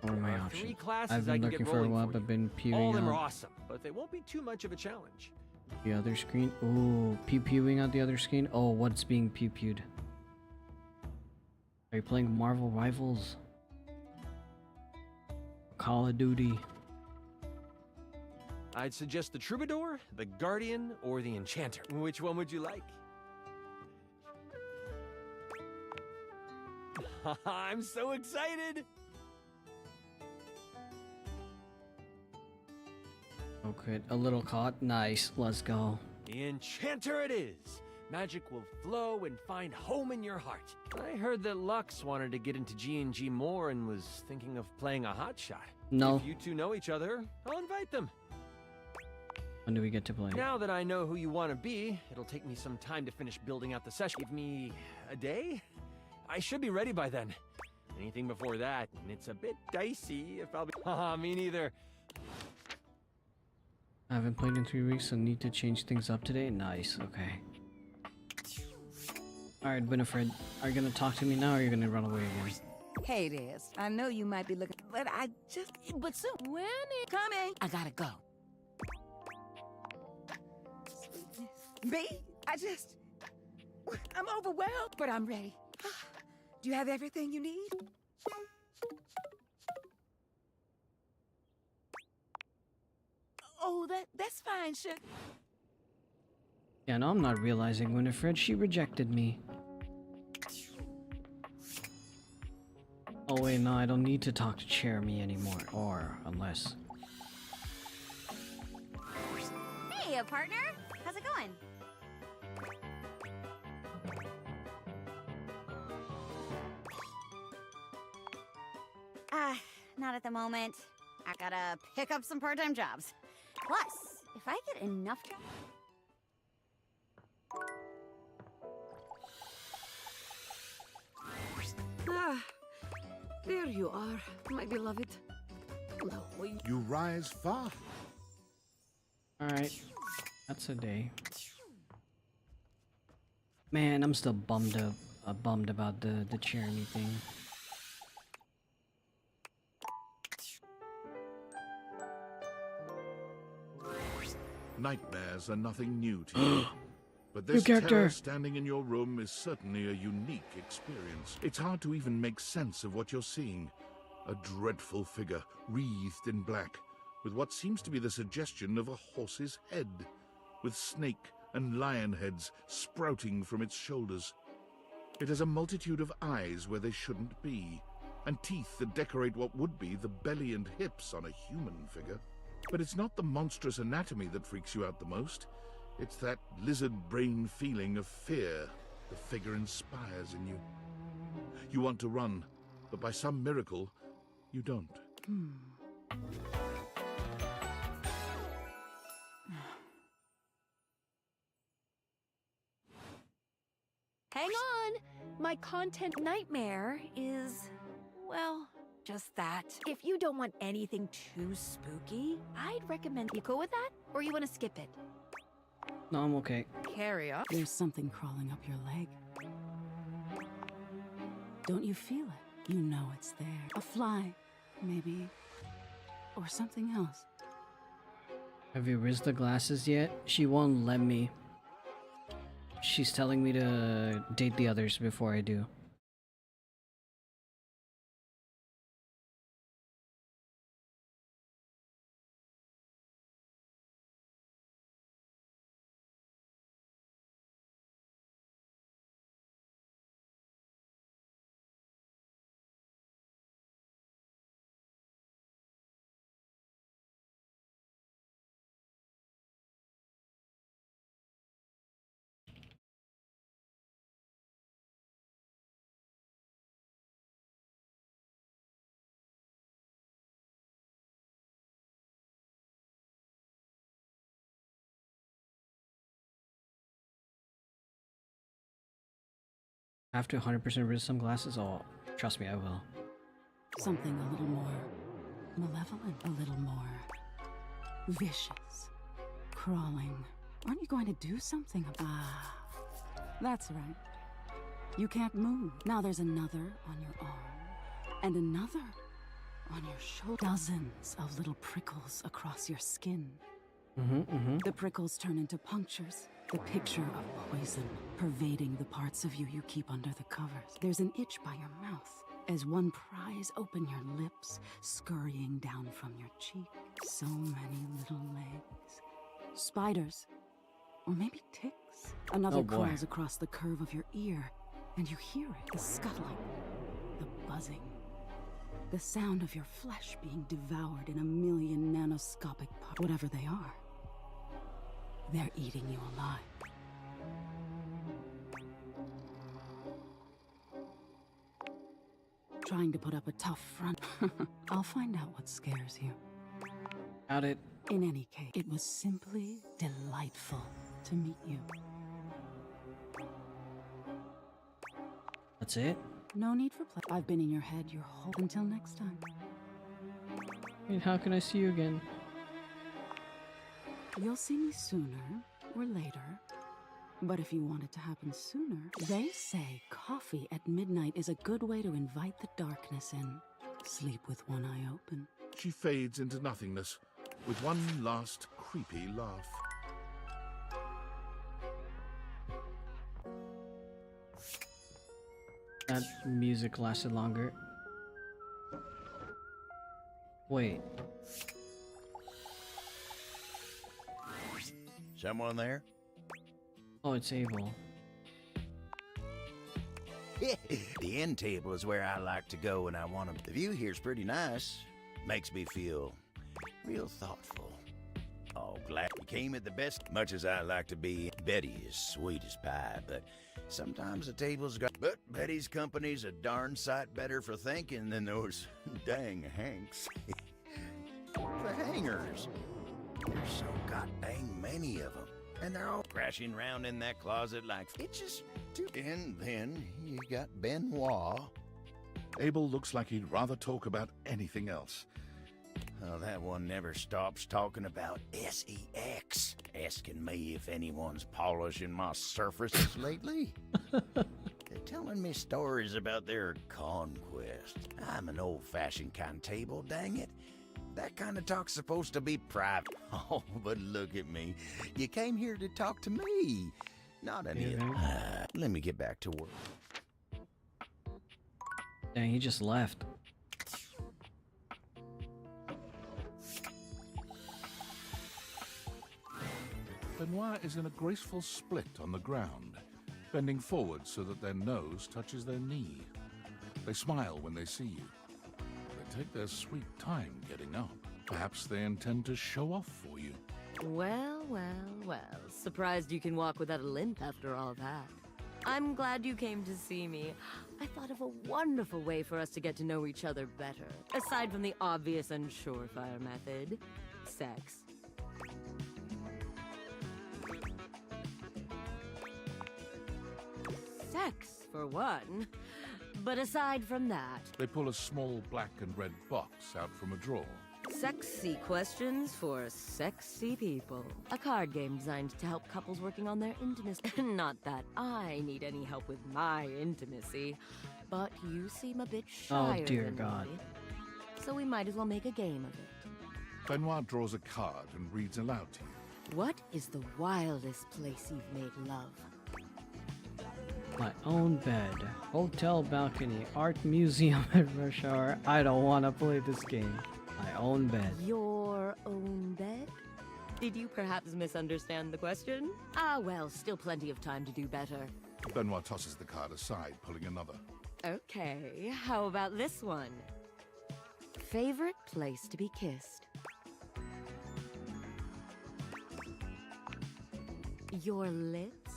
What are my There are options? 3 classes I've I been can looking get for a rolling while, for but you. been pewing All of them are out awesome, but they won't be too much of a challenge. the other screen. Ooh, pewing out the other screen. Oh, what's being pewed? Are you playing Marvel Rivals? Call of Duty. I'd suggest the Troubadour, the Guardian, or the Enchanter. Which one would you like? I'm so excited! Okay, a little caught. Nice. Let's go. The enchanter it is! Magic will flow and find home in your heart. I heard that Lux wanted to get into G&G more and was thinking of playing a hotshot. No. If you two know each other, I'll invite them. When do we get to play? Now that I know who you want to be, it'll take me some time to finish building out the session. Give me a day? I should be ready by then. Anything before that, and it's a bit dicey if I'll be... Haha, me neither. I haven't played in 3 weeks, so need to change things up today. Nice. Okay. Alright, Winifred, are you gonna talk to me now or are you gonna run away again? Hey, Liz. I know you might be looking, but I just... But soon. When it... Coming. I gotta go. B, I'm overwhelmed, but I'm ready. Do you have everything you need? Oh, that's fine, sugar. Yeah, no, I'm not realizing, Winifred. She rejected me. Oh wait, no, I don't need to talk to Jeremy anymore. Or, unless... Hey, partner. How's it going? Not at the moment. I gotta pick up some part-time jobs. Plus, if I get enough... There you are, my beloved. No, You rise far. Alright. That's a day. Man, I'm still bummed about the Jeremy thing. Nightmares are nothing new to you. But this terror standing in your room is certainly a unique experience. It's hard to even make sense of what you're seeing. A dreadful figure, wreathed in black, with what seems to be the suggestion of a horse's head, with snake and lion heads sprouting from its shoulders. It has a multitude of eyes where they shouldn't be, and teeth that decorate what would be the belly and hips on a human figure. But it's not the monstrous anatomy that freaks you out the most. It's that lizard brain feeling of fear the figure inspires in you. You want to run, but by some miracle, you don't. Hang on! My content nightmare is, well, just that. If you don't want anything too spooky, I'd recommend... You cool with that? Or you want to skip it? No, I'm okay. Carry on. There's something crawling up your leg. Don't you feel it? You know it's there. A fly, maybe. Or something else. Have you rizzed the glasses yet? She won't let me. She's telling me to date the others before I do. I have to 100% rizz some glasses? Oh, trust me, I will. Something a little more malevolent, a little more vicious, crawling. Aren't you going to do something about... That's right. You can't move. Now there's another on your arm, and another on your shoulder. Dozens of little prickles across your skin. The prickles turn into punctures. The picture of poison pervading the parts of you you keep under the covers. There's an itch by your mouth as one pries open your lips, scurrying down from your cheek. So many little legs. Spiders. Or maybe ticks. Another crawls across the curve of your ear, and you hear it, the scuttling. buzzing. The sound of your flesh being devoured in a million nanoscopic parts. Whatever they are, they're eating you alive. Trying to put up a tough front. I'll find out what scares you. Got it. In any case, it was simply delightful to meet you. That's it? No need for play. I've been in your head your whole... Until next time. I mean, how can I see you again? You'll see me sooner or later. But if you want it to happen sooner, they say coffee at midnight is a good way to invite the darkness in. Sleep with one eye open. She fades into nothingness with one last creepy laugh. That music lasted longer. Wait. Someone there? Oh, it's Abel. The end table is where I like to go when I want to. The view here's pretty nice. Makes me feel real thoughtful. Oh, glad you came at the best. Much as I like to be, Betty is sweet as pie, but sometimes the table's got... But Betty's company's a darn sight better for thinking than those dang Hanks. The hangers. There's so god-dang many of them. And they're all crashing around in that closet like it's just too... And then you got Benoit. Abel looks like he'd rather talk about anything else. Oh, that one never stops talking about SEX. Asking me if anyone's polishing my surfaces lately. They're telling me stories about their conquest. I'm an old-fashioned kind of table, dang it. That kind of talk's supposed to be private. Oh, but look at me. You came here to talk to me, not any of let me get back to work. Dang, he just left. Benoit is in a graceful split on the ground, bending forward so that their nose touches their knee. They smile when they see you. They take their sweet time getting up. Perhaps they intend to show off for you. Well, well, well. Surprised you can walk without a limp after all that. I'm glad you came to see me. I thought of a wonderful way for us to get to know each other better. Aside from the obvious and surefire method, sex. Sex, for one. But aside from that... They pull a small black and red box out from a drawer. Sexy questions for sexy people. A card game designed to help couples working on their intimacy. Not that I need any help with my intimacy, but you seem a bit shyer Oh dear than God. me. So we might as well make a game of it. Benoit draws a card and reads aloud to you. What is the wildest place you've made love? My own bed, hotel balcony, art museum at rush hour. I don't want to play this game. My own bed. Your own bed? Did you perhaps misunderstand the question? Ah, well, still plenty of time to do better. Benoit tosses the card aside, pulling another. Okay, how about this one? Favorite place to be kissed? Your lips?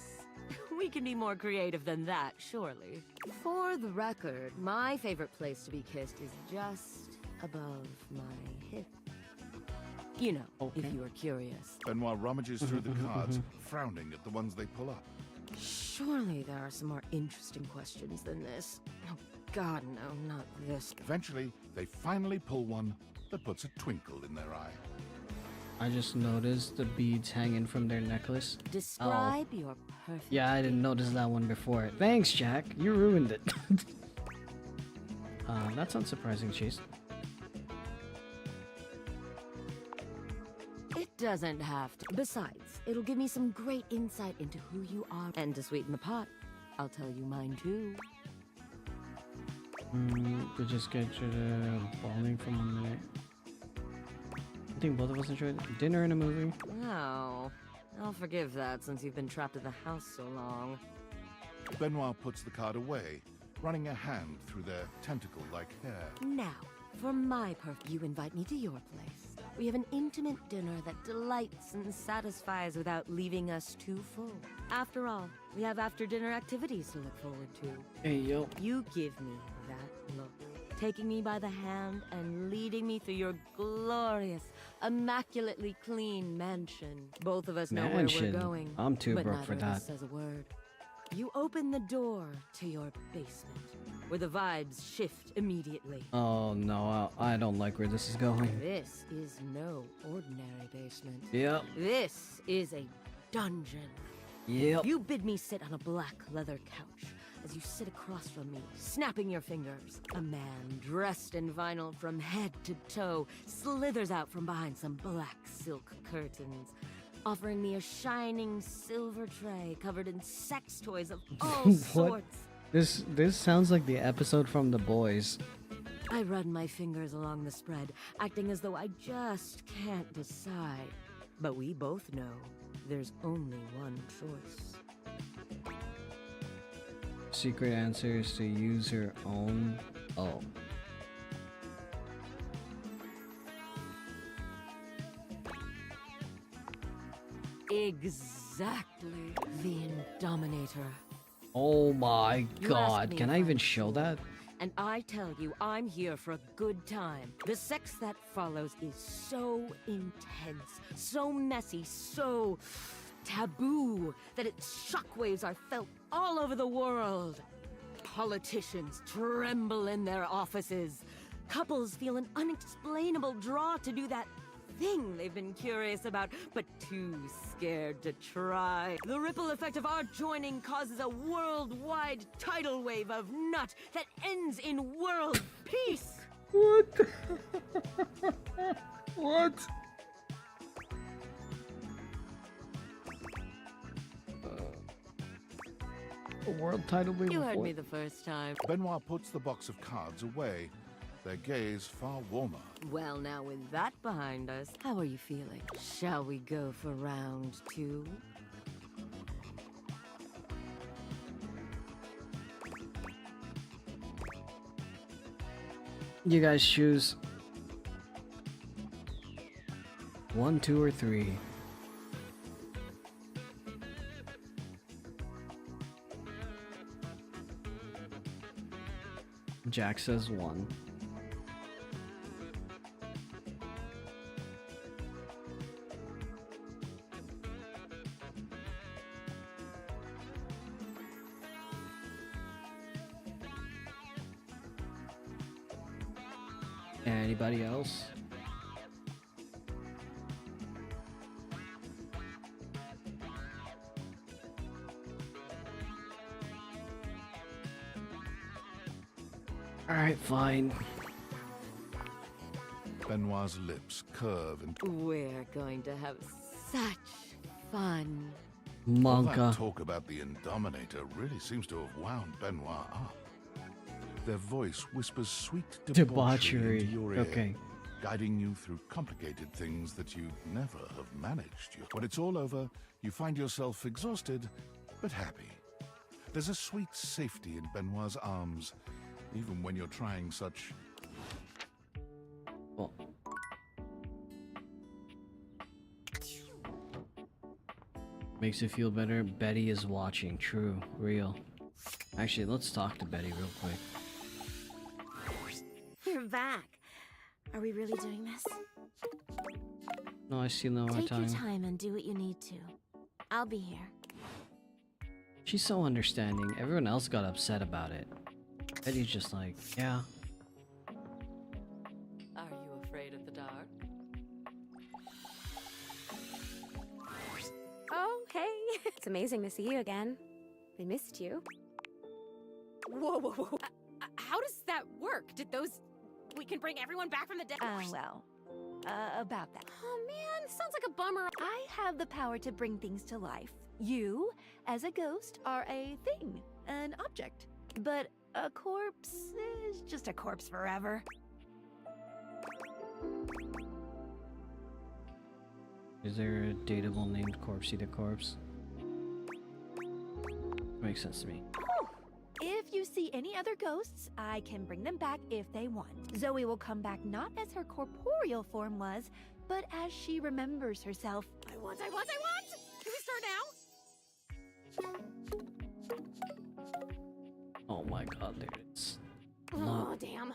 We can be more creative than that, surely. For the record, my favorite place to be kissed is just above my hip. You know, if you are curious. Benoit rummages through the cards, frowning at the ones they pull up. Surely there are some more interesting questions than this. Oh, God, no, not this. Eventually, they finally pull one that puts a twinkle in their eye. I just noticed the beads hanging from their necklace. Describe your perfect... Yeah, I didn't notice that one before. Thanks, Jack. You ruined it. That's unsurprising, Chase. It doesn't have to. Besides, it'll give me some great insight into who you are. And to sweeten the pot, I'll tell you mine too. We just get you the bowling from 1 minute. I think both of us enjoyed dinner and a movie. Oh, I'll forgive that since you've been trapped in the house so long. Benoit puts the card away, running a hand through their tentacle-like hair. Now, for my you invite me to your place. We have an intimate dinner that delights and satisfies without leaving us too full. After all, we have after-dinner activities to look forward to. Hey, yo. You give me that look, taking me by the hand and leading me through your glorious, immaculately clean mansion. Both of us know where Mansion? we're going, I'm too but broke neither for of us that. says a word. You open the door to your basement, where the vibes shift immediately. Oh no, I don't like where this is going. This is no ordinary basement. Yep. This is a dungeon. Yep. You bid me sit on a black leather couch as you sit across from me, snapping your fingers. A man dressed in vinyl from head to toe slithers out from behind some black silk curtains, offering me a shining silver tray covered in sex toys of all sorts. This sounds like the episode from The Boys. I run my fingers along the spread, acting as though I just can't decide. But we both know there's only one choice. Secret answer is to use her own. Oh. Exactly. The Indominator. Oh my You god. asked me Can if I even I'm show that? And I tell you, I'm here for a good time. The sex that follows is so intense, so messy, so taboo that its shockwaves are felt all over the world. Politicians tremble in their offices. Couples feel an unexplainable draw to do that thing they've been curious about, but too scared to try. The ripple effect of our joining causes a worldwide tidal wave of nut that ends in world peace. What? What? A world title wave. You heard before? me the first time. Benoit puts the box of cards away, their gaze far warmer. Well, now with that behind us, how are you feeling? Shall we go for round 2? You guys choose 1, 2, or 3. Jack says 1. Anybody else? Alright, fine. Benoit's lips curve and We're going to have such fun. all Monka. that talk about the Indominator really seems to have wound Benoit up. Their voice whispers sweet debauchery into your ear, Okay. guiding you through complicated things that you'd never have managed. When it's all over, you find yourself exhausted, but happy. There's a sweet safety in Benoit's arms, even when you're trying such... Well. Makes you feel better. Betty is watching. True. Real. Actually, let's talk to Betty real quick. You're back. Are we really doing this? No, I see no more Take time. your time and do what you need to. I'll be here. She's so understanding. Everyone else got upset about it. Betty's just like, yeah. Are you afraid of the dark? Oh, hey. It's amazing to see you again. I missed you. Whoa, whoa, whoa. How does that work? Did those... We can bring everyone back from the dead? About that. Oh, man. Sounds like a bummer. I have the power to bring things to life. You, as a ghost, are a thing, an object. But a corpse is just a corpse forever. Is there a dateable named Corpsey the Corpse? Makes sense to me. If you see any other ghosts, I can bring them back if they want. Zoe will come back not as her corporeal form was, but as she remembers herself. I want! Can we start now? Oh my god, there it's Oh, not. damn.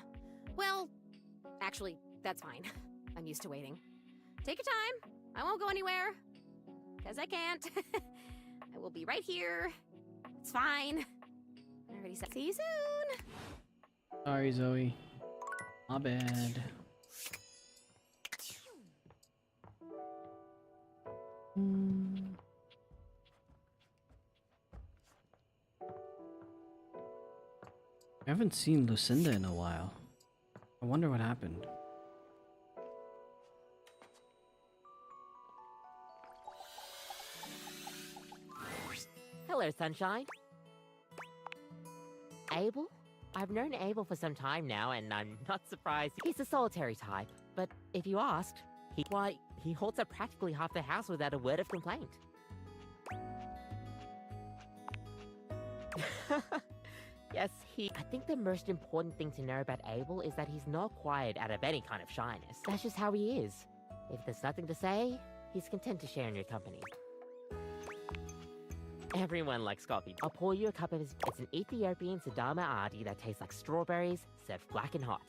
Well, actually, that's fine. I'm used to waiting. Take your time. I won't go anywhere. Because I can't. I will be right here. It's fine. I already said see you soon. Sorry, Zoe. My bad. I haven't seen Lucinda in a while. I wonder what happened. Hello, Sunshine. Abel? I've known Abel for some time now, and I'm not surprised. He's a solitary type, but if you asked, he holds up practically half the house without a word of complaint. Yes, I think the most important thing to know about Abel is that he's not quiet out of any kind of shyness. That's just how he is. If there's nothing to say, he's content to share in your company. Everyone likes coffee. I'll pour you a cup of his. It's an Ethiopian Sidama Adi that tastes like strawberries, served black and hot.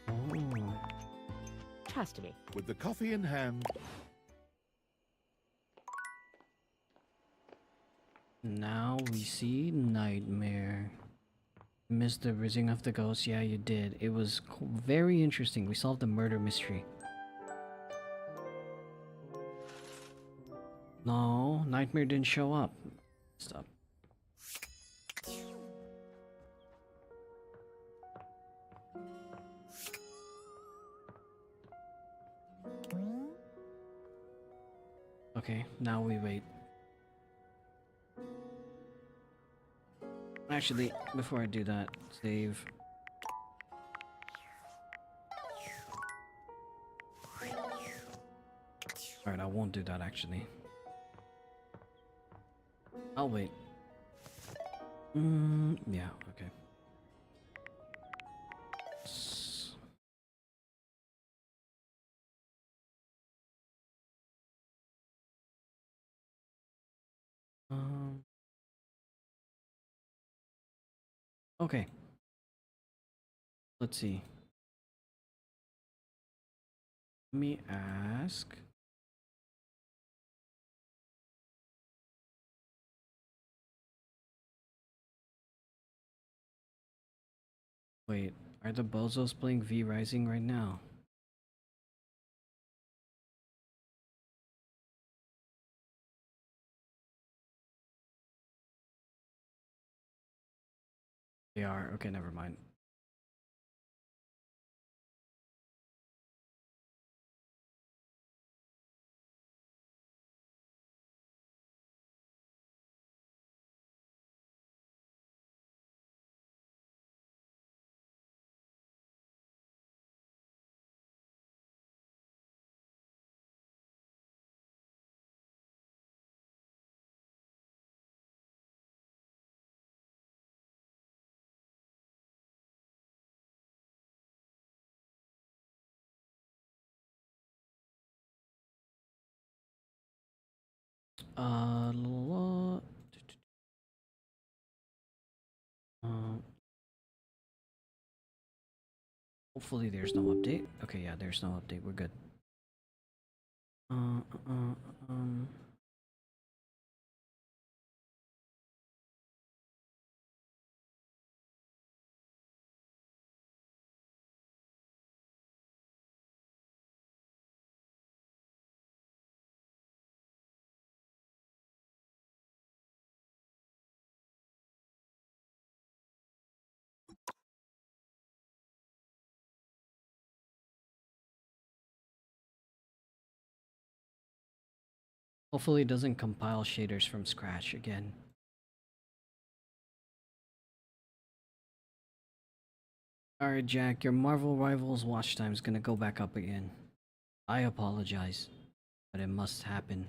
Oh. Trust me. With the coffee in hand. Now we see Nightmare. Missed the rising of the ghost. Yeah, you did. It was very interesting. We solved the murder mystery. No, Nightmare didn't show up. Stop. Okay, now we wait. Actually, before I do that, save. Alright, I won't do that actually. I'll wait. Yeah, okay. Okay. Let's see. Let me ask. Wait, are the bozos playing V Rising right now? They are. Okay, never mind. La, hopefully there's no update. Okay, yeah, there's no update. We're good. Um. Hopefully it doesn't compile shaders from scratch again. Alright, Jack, your Marvel Rivals watch time is gonna go back up again. I apologize, but it must happen.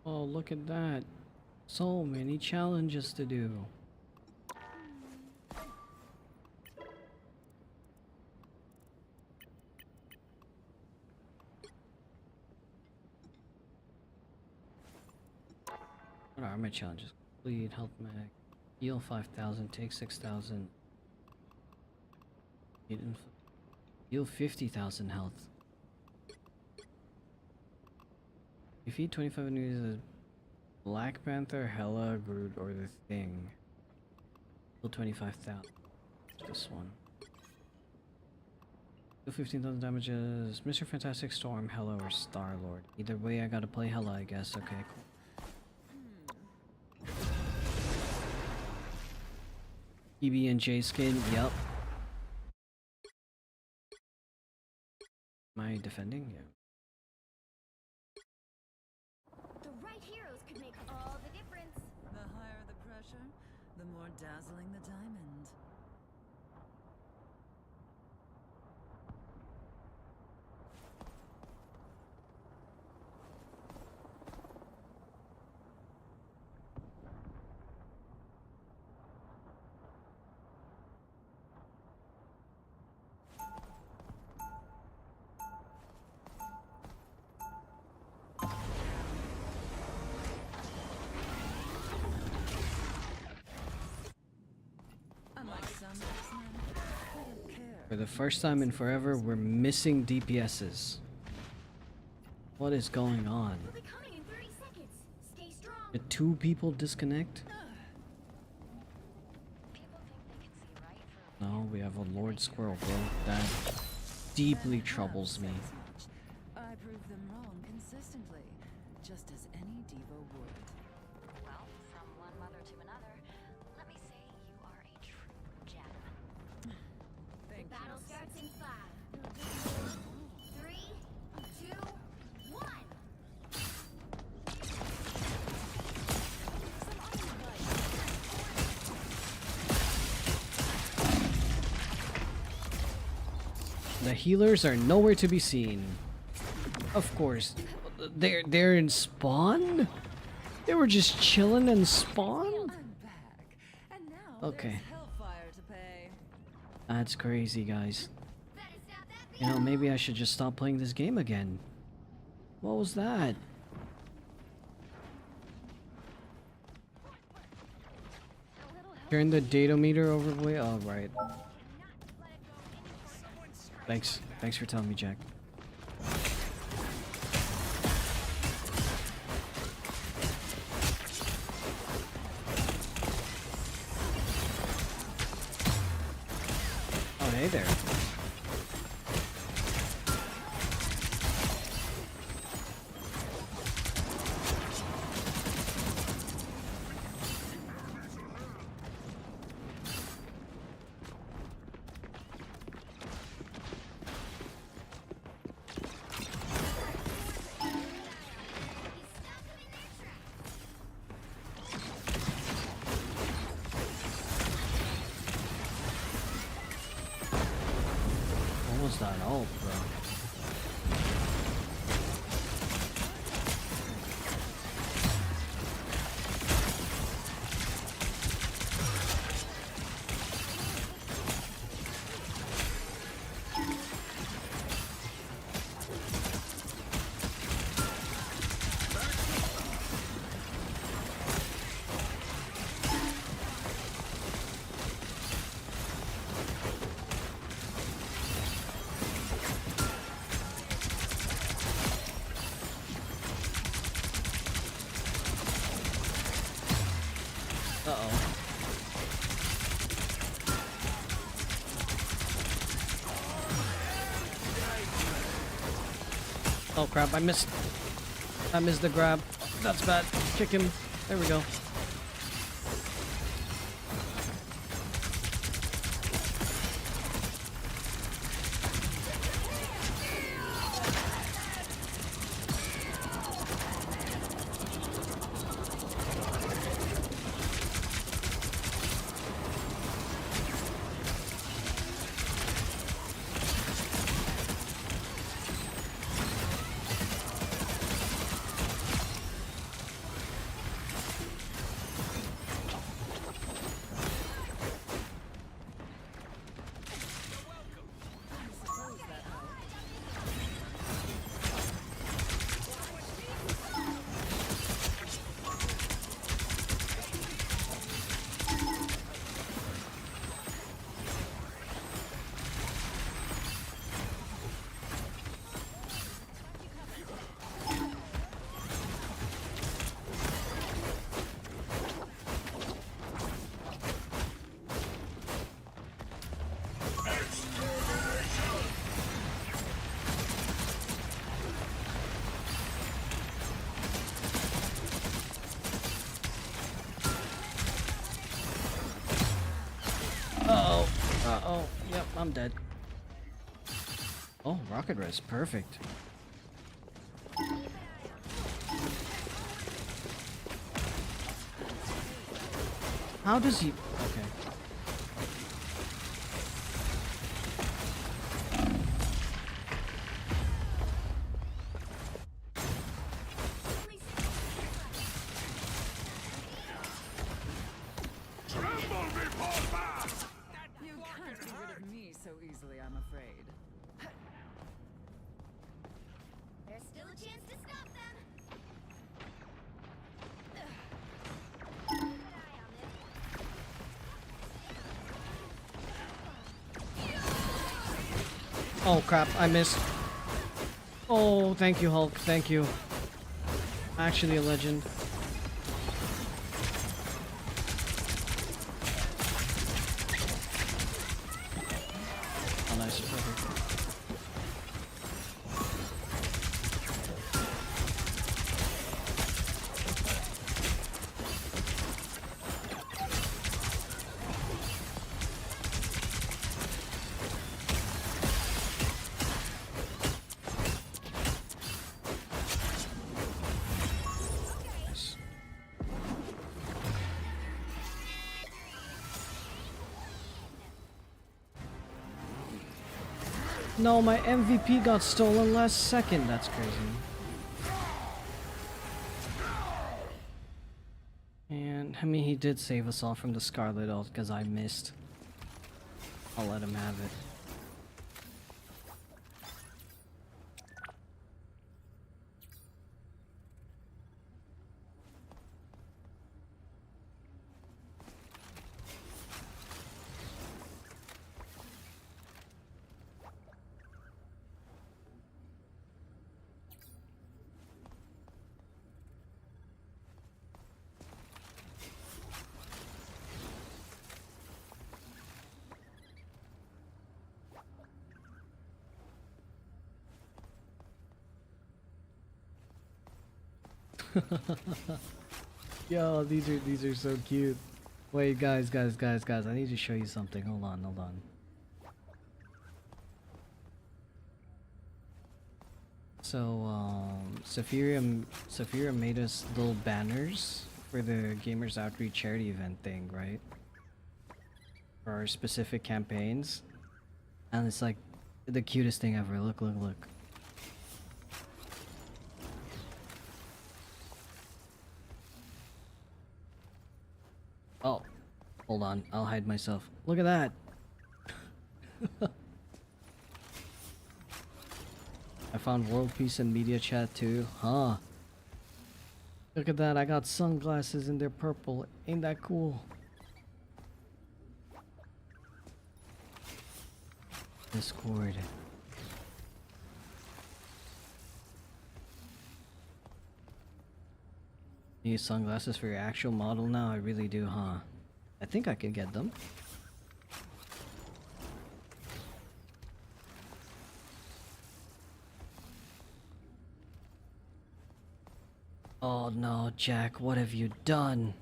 Oh, look at that. So many challenges to do. What are my challenges? Complete health mag. Heal 5,000, take 6,000. Heal 50,000 health. Defeat 25 enemies. Black Panther, Hela, Groot, or the Thing. Heal 25,000. This one. Deal 15,000 damages. Mr. Fantastic, Storm, Hela, or Star Lord. Either way, I gotta play Hela, I guess. Okay, cool. PB&J skin, yup. Am I defending? Yeah. The right heroes could make all the difference. The higher the pressure, the more dazzling the diamond. For the first time in forever, we're missing DPSs. What is going on? Did two people disconnect? No, we have a Lord Squirrel, bro. That deeply troubles me. I prove them wrong consistently, just as any diva would. Well, from one mother to another, let me say you are a true gem. Thank The battle you. starts in 5, 3, 2, 1. The healers are nowhere to be seen. Of course. They're in spawn? They were just chilling in spawn? Okay. Hellfire to pay. That's crazy, guys. You know, maybe I should just stop playing this game again. What was that? Turn the data meter over. Wait, oh, right. Thanks. Thanks for telling me, Jack. Oh, hey there. What was that ult, bro? Uh-oh. Oh crap, I missed the grab. That's bad. Kick him. There we go. Uh-oh. Uh-oh. Yep, I'm dead. Oh, rocket res. Perfect. How does he... Okay. You can't get rid of me so easily, I'm afraid. There's still a chance to stop them. Oh crap, I missed. Oh, thank you, Hulk. Thank you. Actually a legend. Oh, nice. Perfect. No, my MVP got stolen last second. That's crazy. And I mean, he did save us all from the Scarlet ult because I missed. I'll let him have it. Yo, these are so cute. Wait, guys, I need to show you something. Hold on. So, Saphira made us little banners for the Gamers Outreach charity event thing, right? For our specific campaigns. And it's like the cutest thing ever. Look. Oh, hold on. I'll hide myself. Look at that. I found world peace and media chat too. Huh. Look at that. I got sunglasses and they're purple. Ain't that cool? Discord. Need sunglasses for your actual model now? I really do, huh? I think I could get them. Oh no, Jack, what have you done?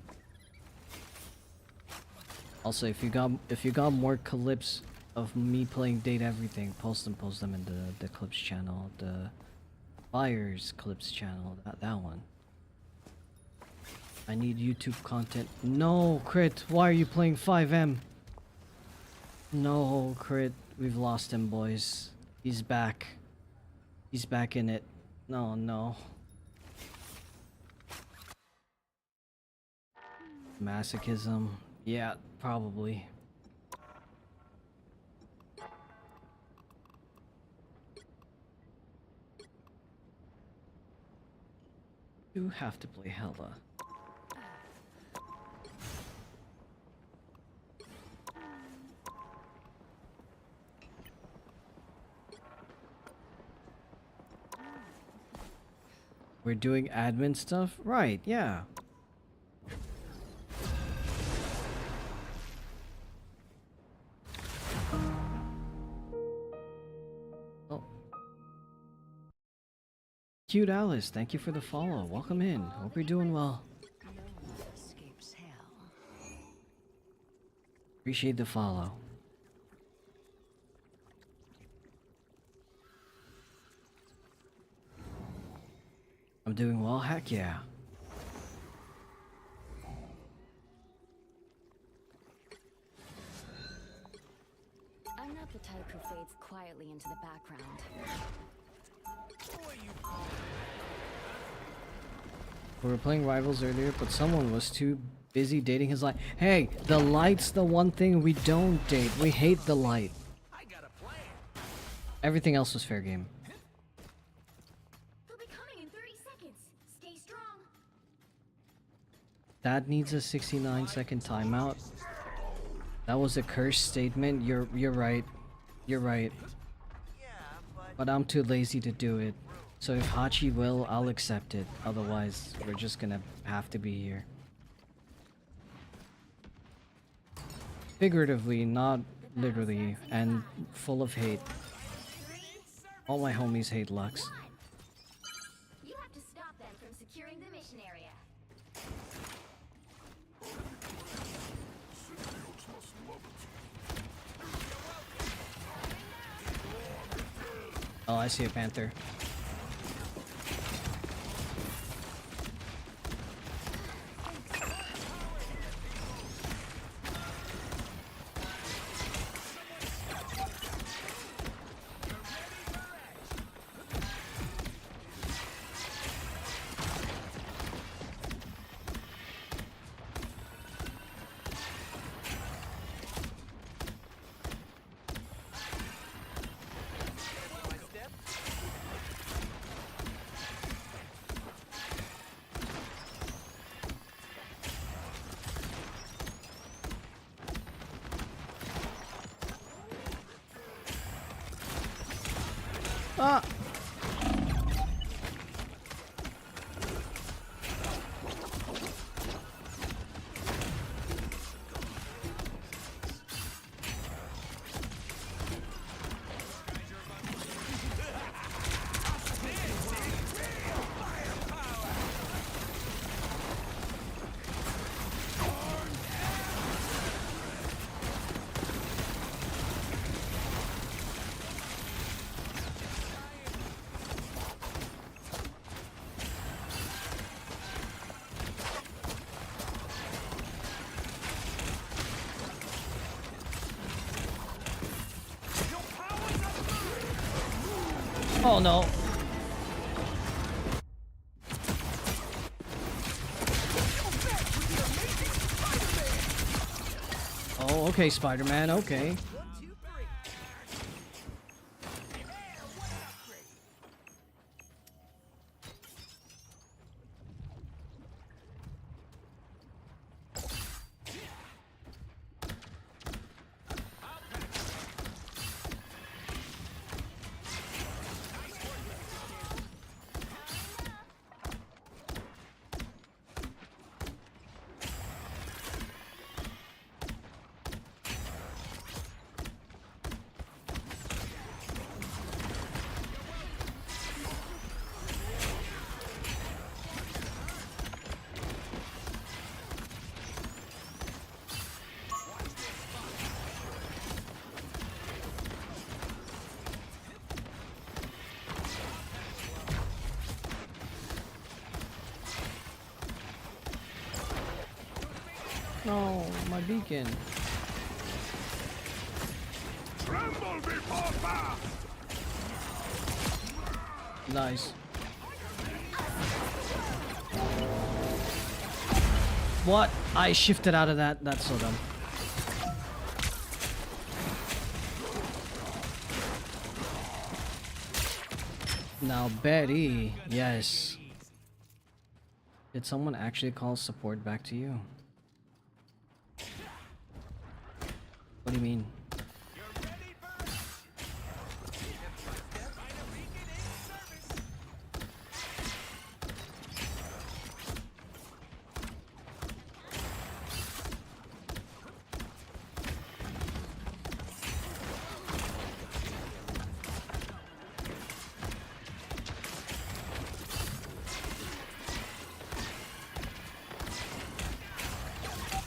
Also, if you got more clips of me playing Date Everything, post them in the clips channel, the FAYR's clips channel, that one. I need YouTube content. No, Crit, why are you playing 5M? No, Crit, we've lost him, boys. He's back. He's back in it. No, no. Masochism. Yeah, probably. You have to play Hella. We're doing admin stuff? Right, yeah. Oh. Cute Alice, thank you for the follow. Welcome in. Hope you're doing well. Appreciate the follow. I'm doing well, heck yeah. I'm not the type who fades quietly into the background. We were playing Rivals earlier, but someone was too busy dating his light. Hey, the light's the one thing we don't date. We hate the light. Everything else was fair game. They'll be coming in 30 seconds. Stay strong. That needs a 69-second timeout. That was a curse statement. You're right. You're right. But I'm too lazy to do it. So if Hachi will, I'll accept it. Otherwise, we're just gonna have to be here. Figuratively, not literally, and full of hate. All my homies hate Lux. You have to stop them from securing the mission area. Oh, I see a panther. Ah! Oh no. Oh, okay, Spider-Man, okay. No, my beacon. Tremble before fire! Nice. What? I shifted out of that. That's so dumb. Now Betty, yes. Did someone actually call support back to you? What do you mean?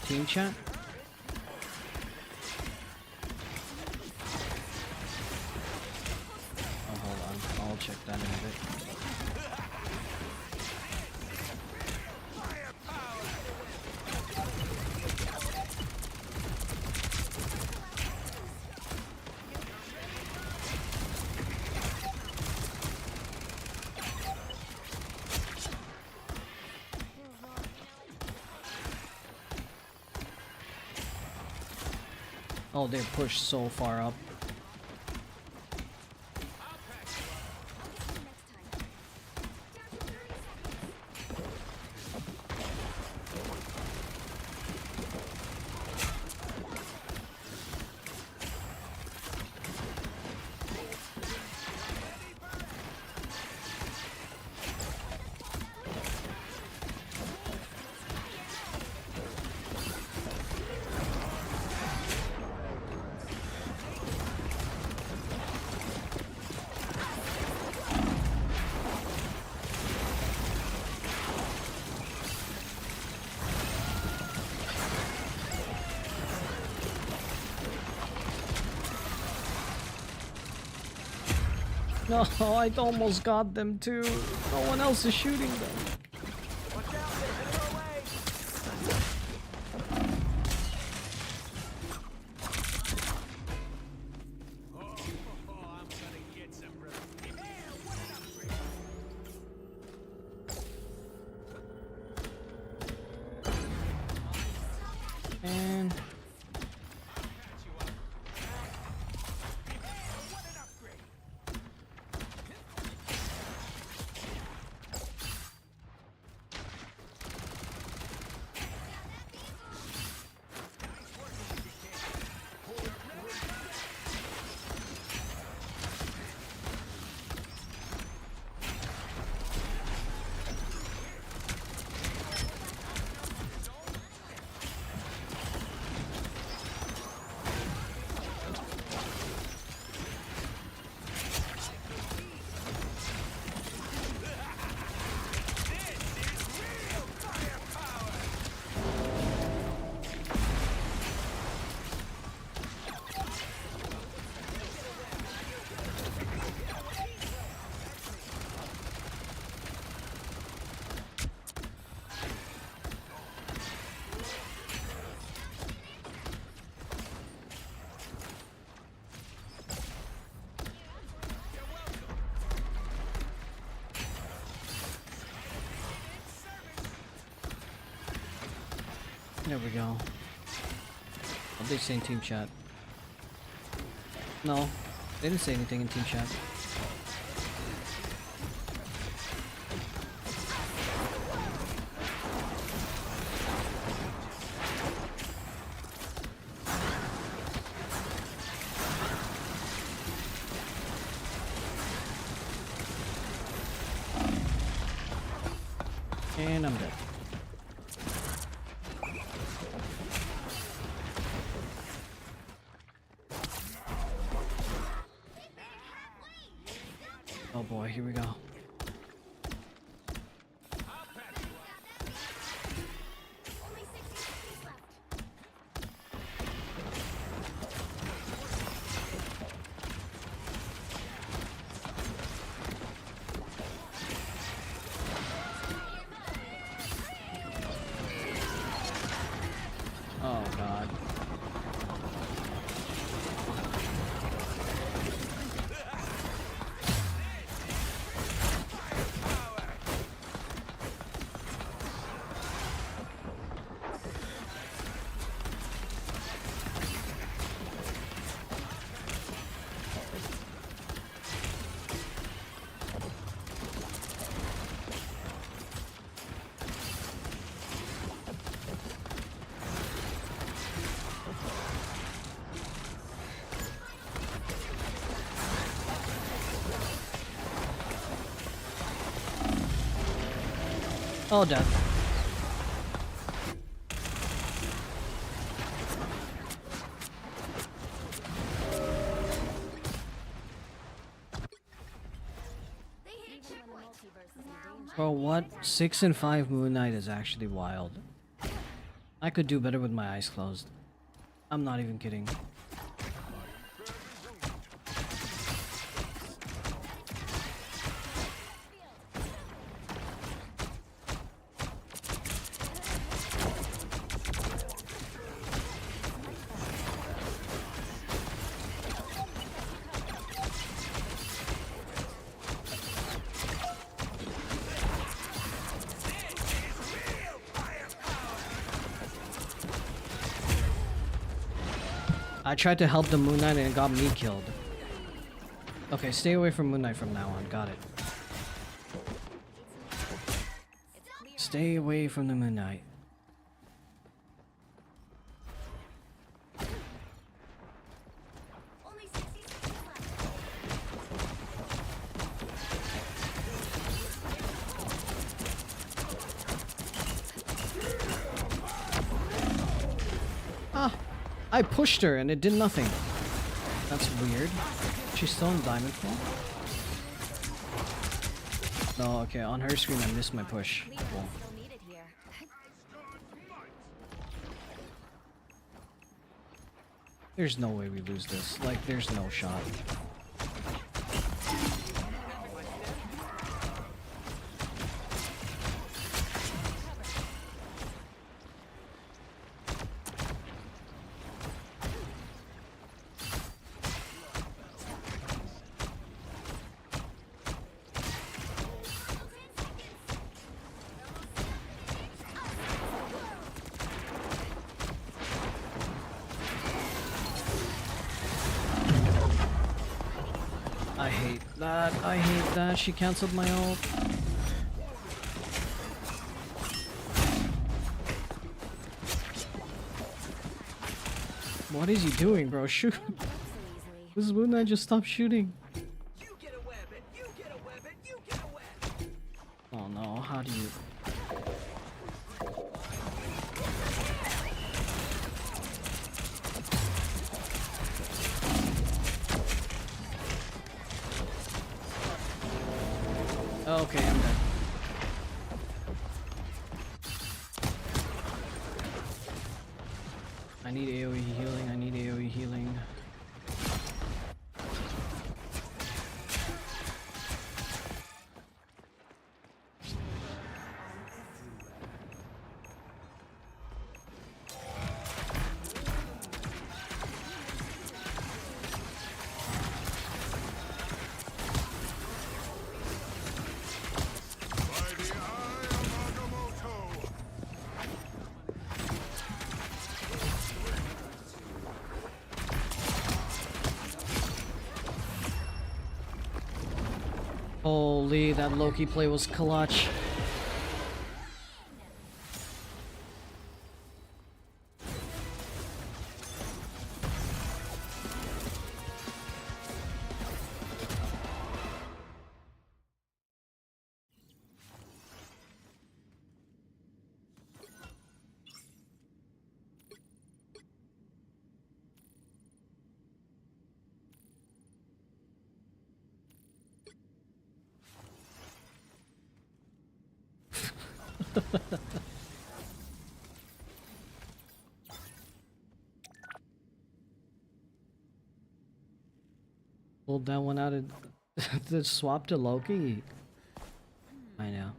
Team chat? Oh, hold on. I'll check that in a bit. Oh, they're pushed so far up. No, I almost got them too. No one else is shooting them. And there we go. What they say in team chat? No, they didn't say anything in team chat. And I'm dead. Oh boy, here we go. Oh, death. Bro, what? 6 and 5 Moon Knight is actually wild. I could do better with my eyes closed. I'm not even kidding. I tried to help the Moon Knight and it got me killed. Okay, stay away from Moon Knight from now on. Got it. Stay away from the Moon Knight. I pushed her and it did nothing. That's weird. She's still in diamond form? No, okay, on her screen I missed my push. Cool. There's no way we lose this. Like, there's no shot. I hate that. She cancelled my ult. What is he doing, bro? Shoot. This Moon Knight just stopped shooting. Oh no, how do you... Okay, I'm dead. I need AoE healing, I need AoE healing. Holy, that Loki play was clutch. Pulled that one out of the swap to Loki. I know.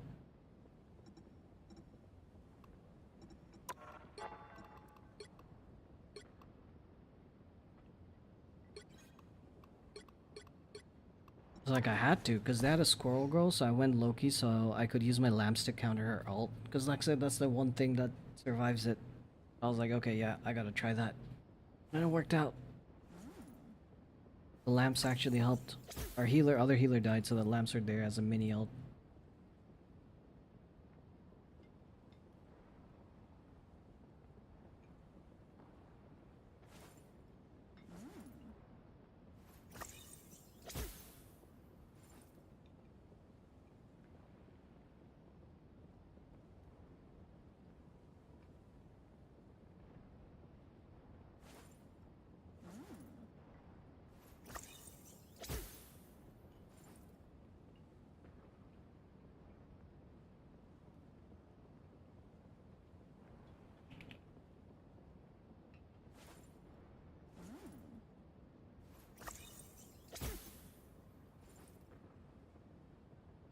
It's like I had to, because they had a squirrel girl, so I went Loki so I could use my lamps to counter her ult. Because like I said, that's the one thing that survives it. I was like, okay, yeah, I gotta try that. And it worked out. The lamps actually helped. Our healer, other healer died, so the lamps are there as a mini ult.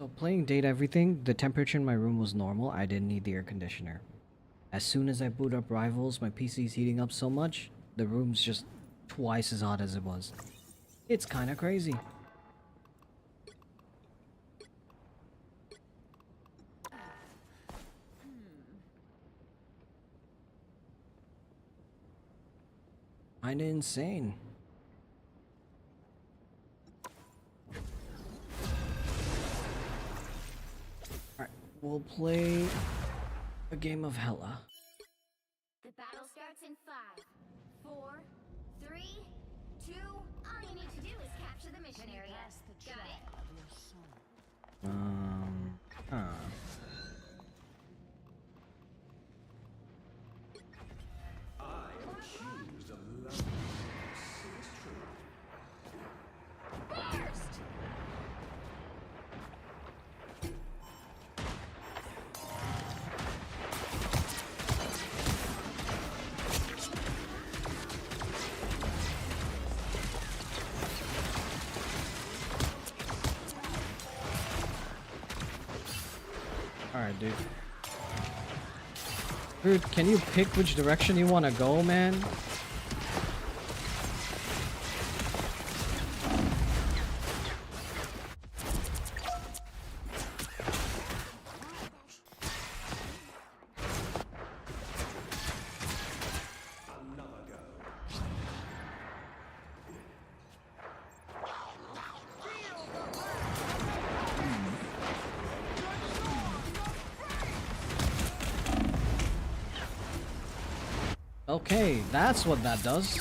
So playing date everything, the temperature in my room was normal. I didn't need the air conditioner. As soon as I boot up Rivals, my PC's heating up so much, the room's just twice as hot as it was. It's kind of crazy. Kinda insane. Alright, we'll play a game of Hella. The battle starts in 5, 4, 3, 2. All you need to do is capture the mission area. Got it? Huh. Alright, dude. Dude, can you pick which direction you want to go, man? Okay, that's what that does.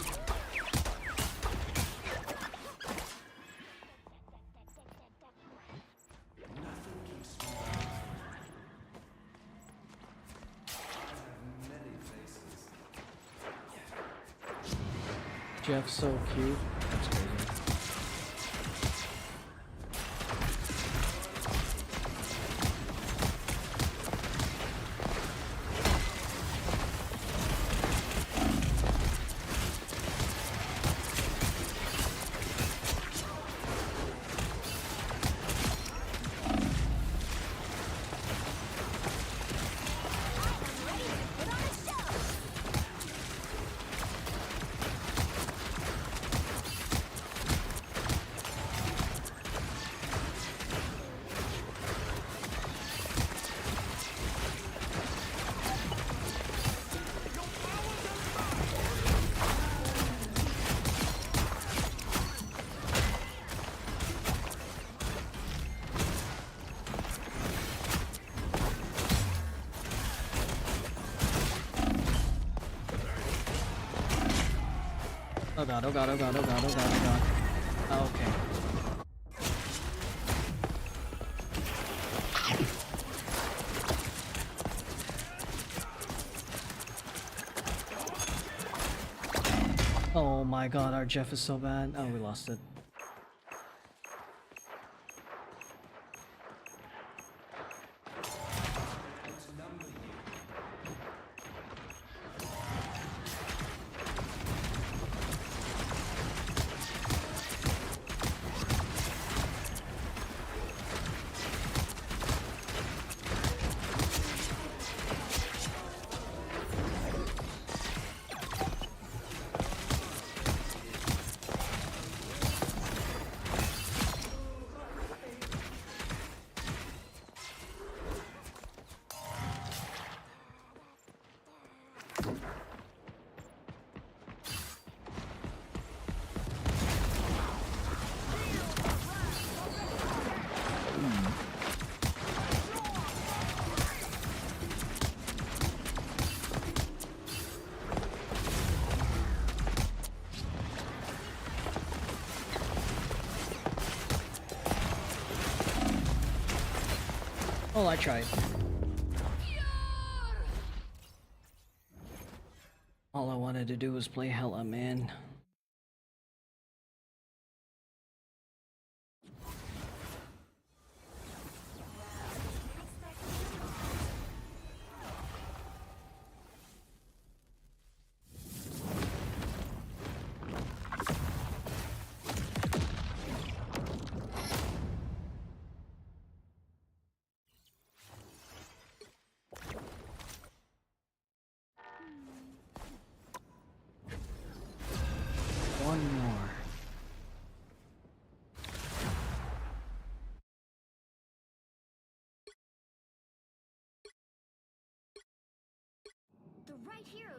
Jeff's so cute. That's crazy. Oh god, oh god, oh god, oh god, oh god, oh god. Okay. Oh my god, our Jeff is so bad. Oh, we lost it. Oh, I tried. All I wanted to do was play Hella, man.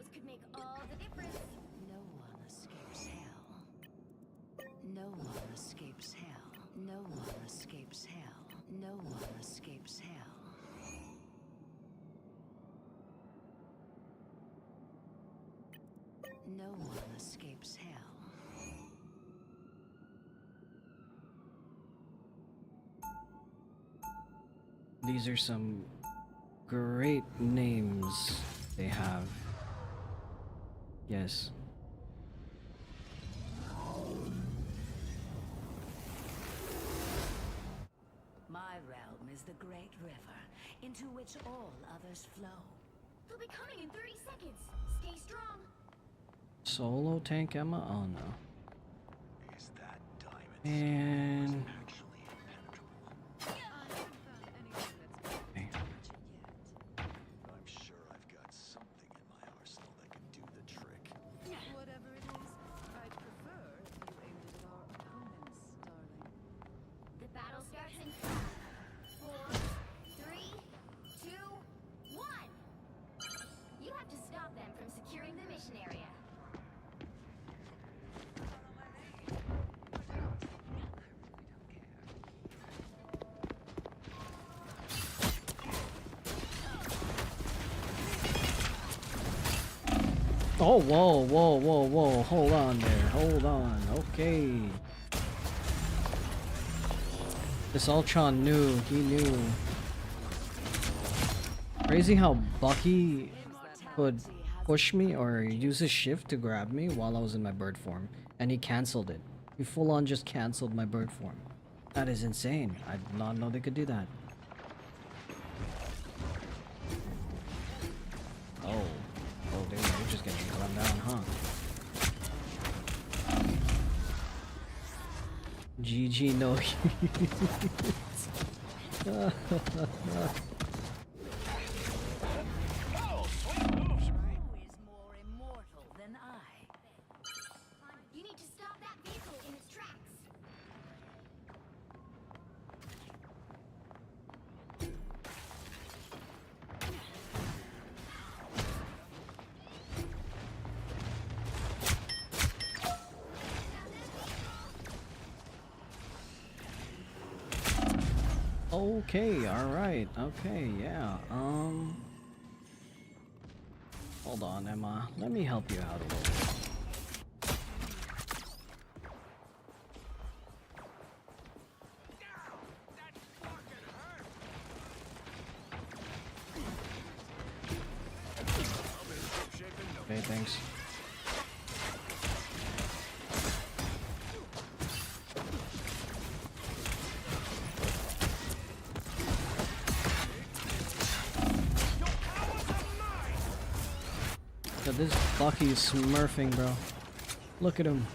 heroes could make all the difference. No one escapes hell. No one escapes hell. No one escapes hell. No one escapes hell. No one escapes hell. These are some great names they have. Yes. My realm is the great river into which all others flow. They'll be coming in 30 seconds. Stay strong. Solo tank Emma? Oh no. Is that diamond And actually impenetrable? okay. I'm sure I've got something in my arsenal that can do the trick. Whatever it is, I'd prefer if you aimed it at our opponents, darling. The battle starts in 5, 4, 3, 2, 1. You have to stop them from securing the mission area. Oh, whoa, whoa, whoa, whoa. Hold on there. Hold on. Okay. This Ultron knew. He knew. Crazy how Bucky could push me or use his shift to grab me while I was in my bird form. And he cancelled it. He full on just cancelled my bird form. That is insane. I did not know they could do that. Oh. Oh, dude, you're just getting run down, huh? GG, no. You need to stop that vehicle in its tracks. Okay, alright, okay, yeah, hold on, Emma, let me help you out a little bit. Okay, thanks. So this Bucky's smurfing, bro. Look at him.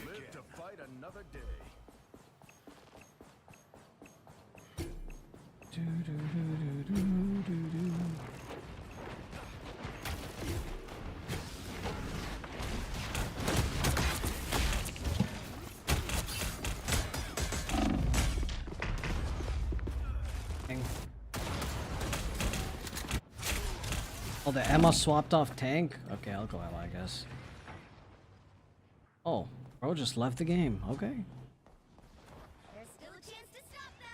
Live to fight another day. Dang. Oh, the Emma swapped off tank? Okay, I'll go Emma, I guess. Oh, bro just left the game. Okay. There's still a chance to stop them.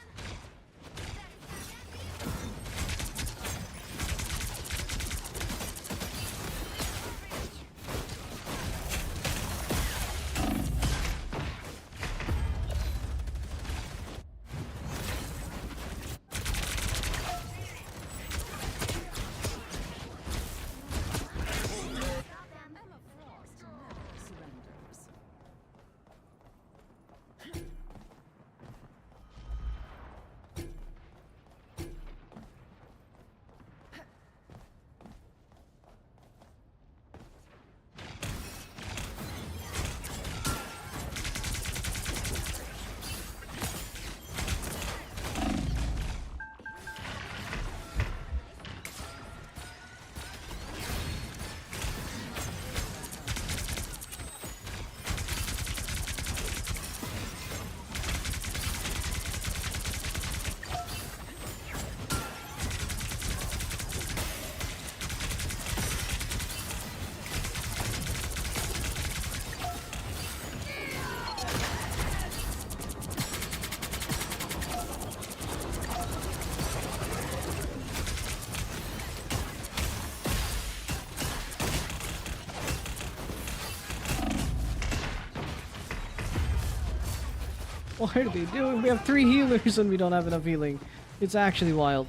What are they doing? We have 3 healers and we don't have enough healing. It's actually wild.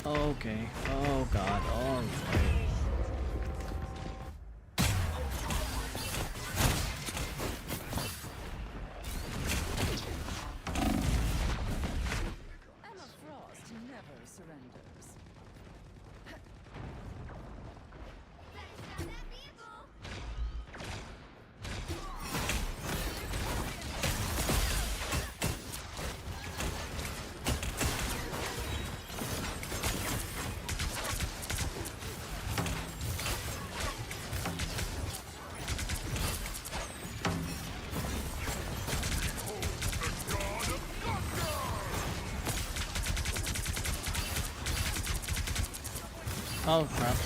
Okay. Oh god. Alright. Emma Frost never surrenders. Oh crap.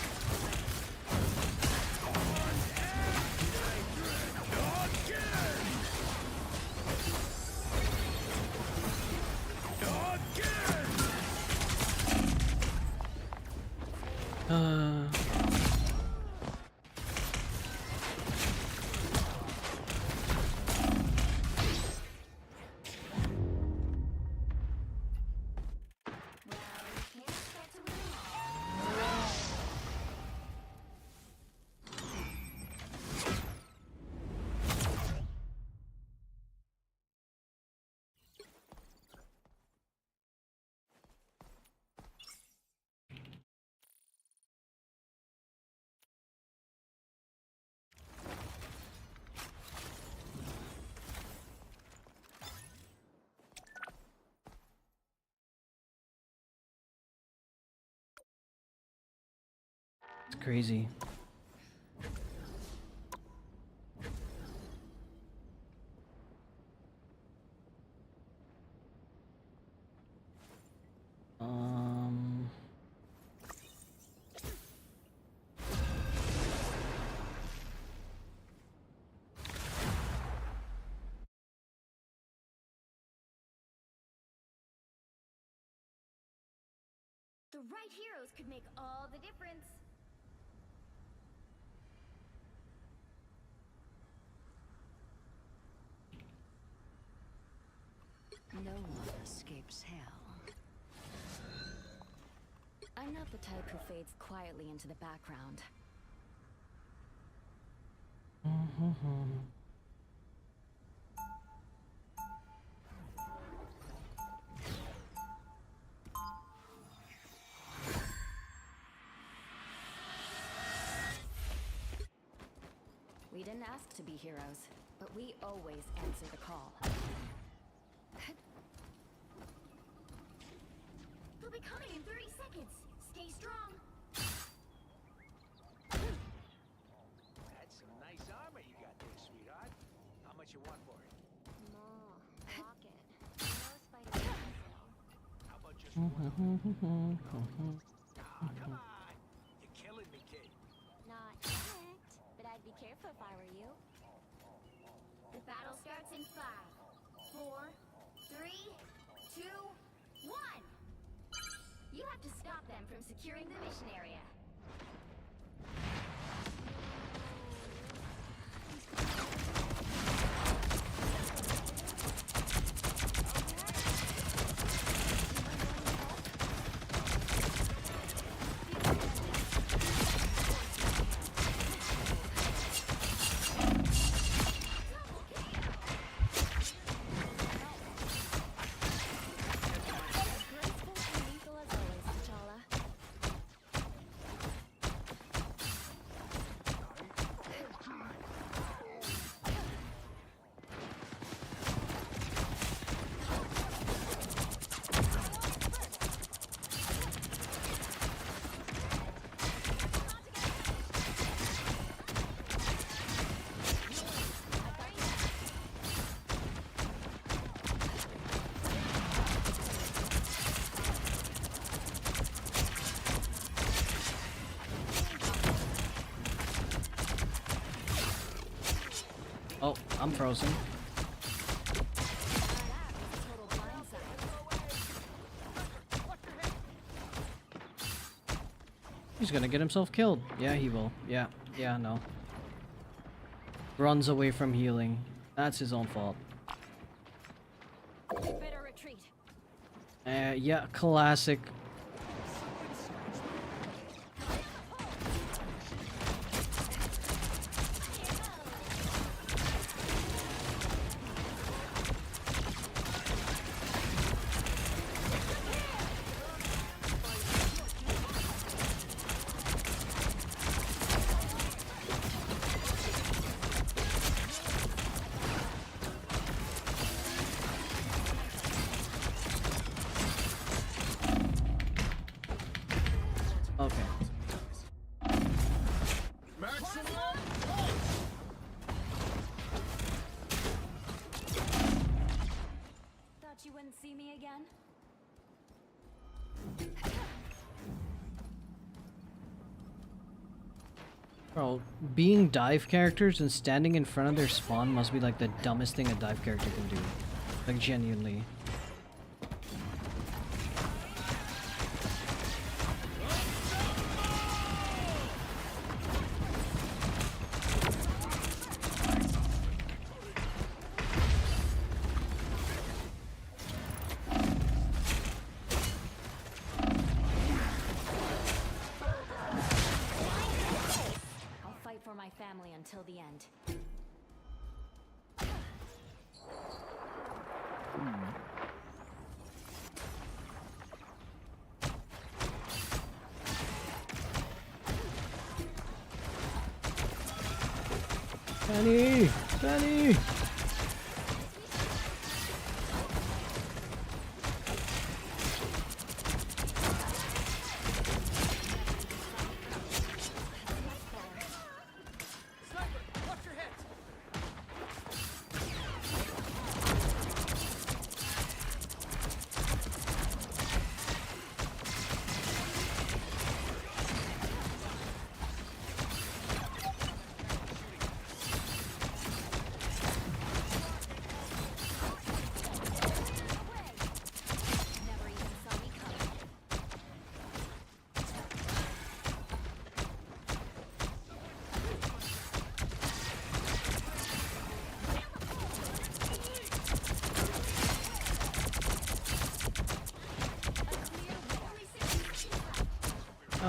It's crazy. The right heroes could make all the difference. No one escapes hell. I'm not the type who fades quietly into the background. We didn't ask to be heroes, but we always answer the call. They'll be coming in 30 seconds. Stay strong. That's some nice armor you got there, sweetheart. How much you want for it? More. Rocket. No spider. How about just one? Ah, come on. You're killing me, kid. Not yet, but I'd be careful if I were you. The battle starts in 5, 4, 3, 2, 1. You have to stop them from securing the mission area. I'm frozen. He's gonna get himself killed. Yeah, he will. Yeah, no. Runs away from healing. That's his own fault. Better retreat. Yeah, classic. Okay. Thought you wouldn't see me again? Bro, being dive characters and standing in front of their spawn must be like the dumbest thing a dive character can do. Like, genuinely. I'll fight for my family until the end. Penny! Penny!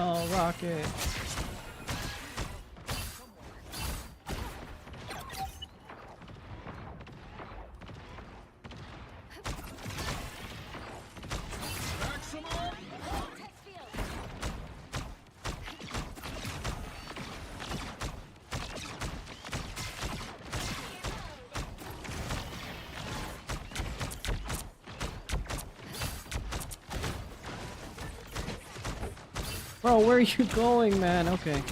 Oh, rocket. Bro, where are you going, man? Okay.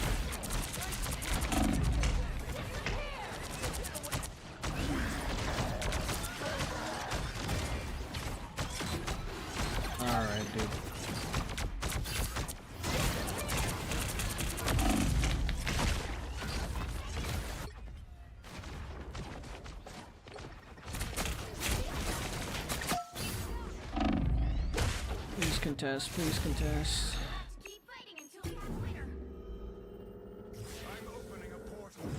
Alright, dude. Please contest, please contest.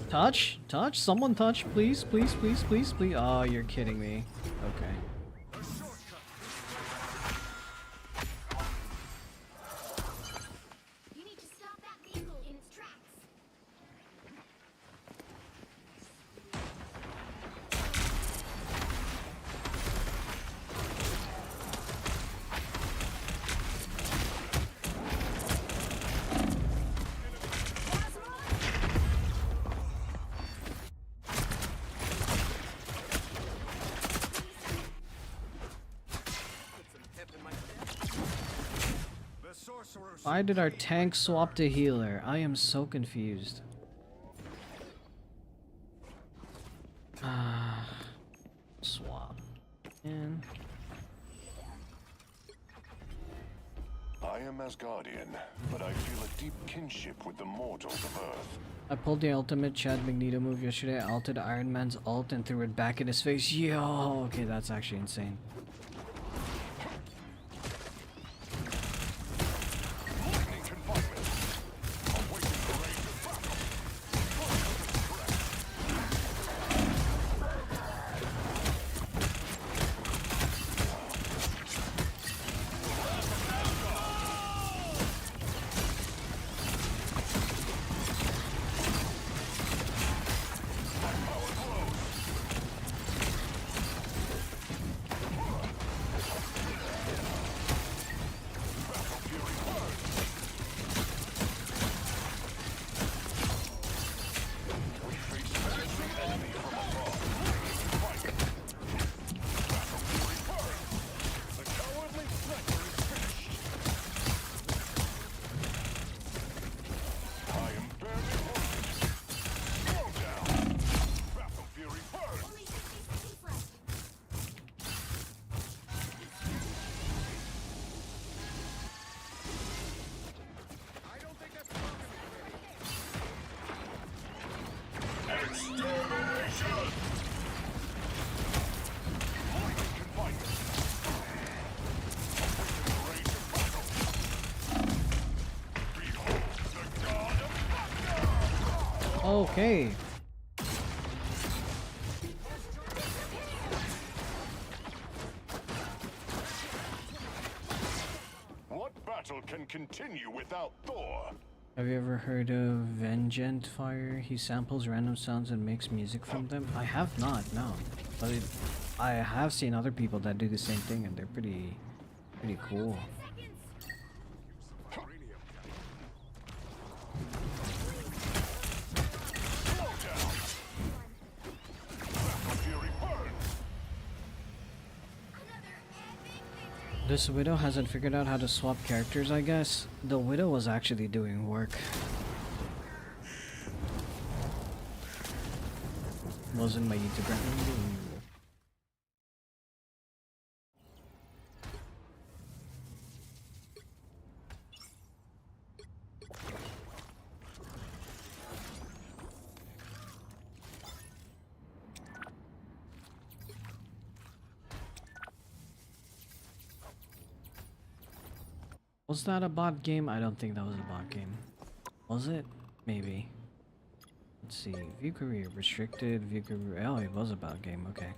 Touch? Touch? Someone touch, please, please, please, please, please. Oh, you're kidding me. Okay. You need to stop that vehicle in its tracks. Why did our tank swap to healer? I am so confused. Swap. And I I am Asgardian, but I feel a deep kinship with the mortals of Earth. I pulled the ultimate Chad Magneto move yesterday. I altered Iron Man's ult and threw it back in his face. Yo, okay, that's actually insane. Okay. What battle can continue without Thor? Have you ever heard of Vengent FAYR? He samples random sounds and makes music from them. I have not, no. But I have seen other people that do the same thing, and they're pretty cool. This Widow hasn't figured out how to swap characters, I guess. The Widow was actually doing work. Wasn't my YouTube recommendation. Was that a bot game? I don't think that was a bot game. Was it? Maybe. Let's see. View career restricted. View career. Oh, it was a bot game. Okay.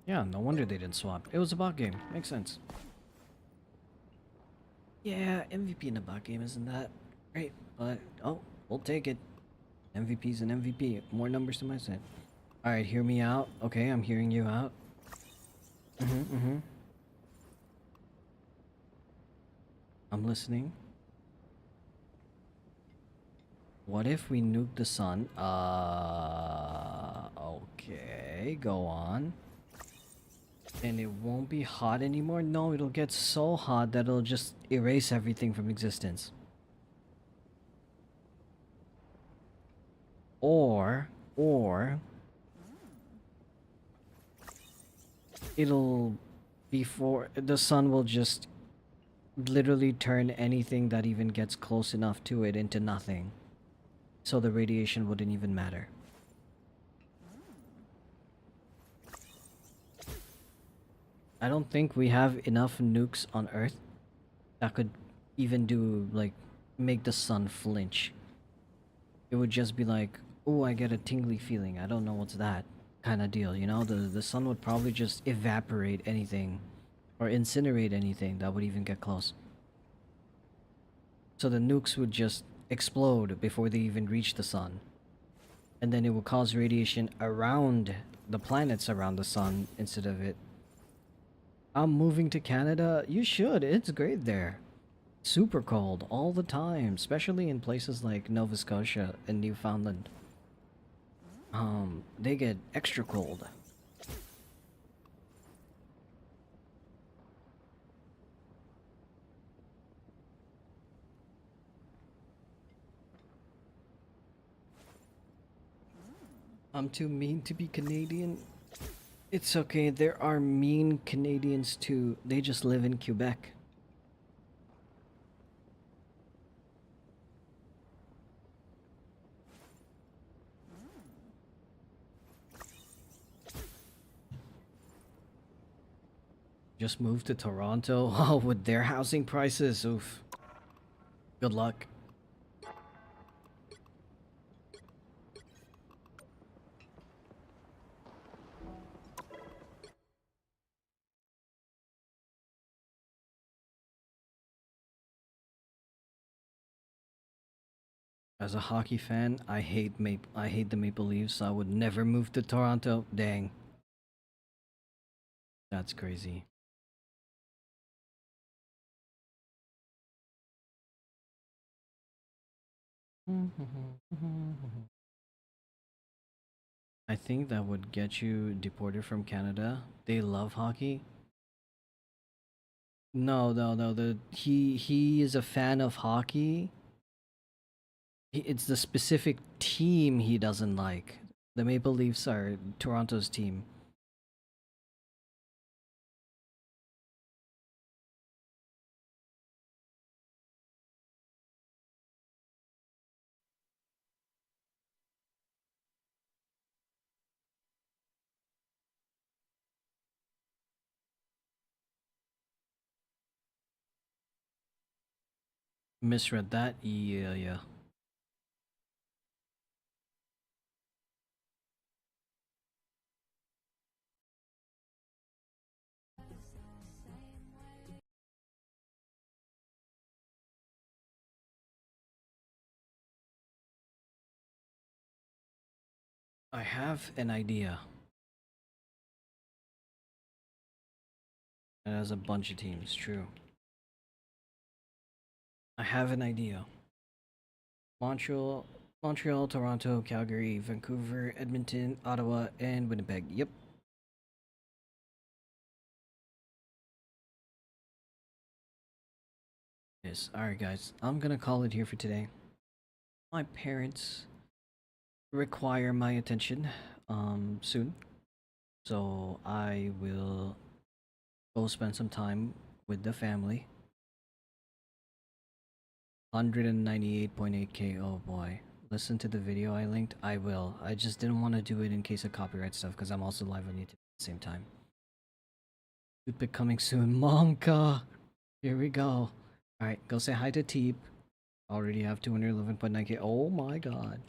Yeah, no wonder they didn't swap. It was a bot game. Makes sense. Yeah, MVP in a bot game isn't that great, but oh, we'll take it. MVP's an MVP. More numbers to my set. All right, hear me out. Okay, I'm hearing you out. I'm listening. What if we nuke the sun? Okay, go on. And it won't be hot anymore? No, it'll get so hot that it'll just erase everything from existence. Or it'll before the sun will just literally turn anything that even gets close enough to it into nothing. So the radiation wouldn't even matter. I don't think we have enough nukes on Earth that could even do, like, make the sun flinch. It would just be like, oh, I get a tingly feeling. I don't know what's that kind of deal, you know? The sun would probably just evaporate anything or incinerate anything that would even get close. So the nukes would just explode before they even reach the sun. And then it would cause radiation around the planets around the sun instead of it. I'm moving to Canada. You should. It's great there. Super cold all the time, especially in places like Nova Scotia and Newfoundland. They get extra cold. I'm too mean to be Canadian. It's okay, there are mean Canadians too. They just live in Quebec. Just moved to Toronto. Oh, with their housing prices, oof. Good luck. As a hockey fan, I hate the Maple Leafs. I would never move to Toronto. Dang. That's crazy. I think that would get you deported from Canada. They love hockey. No, no, no. He is a fan of hockey. It's the specific team he doesn't like. The Maple Leafs are Toronto's team. Misread that? Yeah, yeah. I have an idea. It has a bunch of teams, true. I have an idea. Montreal, Montreal, Toronto, Calgary, Vancouver, Edmonton, Ottawa, and Winnipeg. Yep. Yes. Alright guys, I'm gonna call it here for today. My parents require my attention soon. So I will go spend some time with the family. 198.8k. Oh boy. Listen to the video I linked. I will. I just didn't want to do it in case of copyright stuff because I'm also live on YouTube at the same time. Toothpick coming soon. Monka! Here we go. Alright, go say hi to Teep. Already have 211.9k. Oh my god.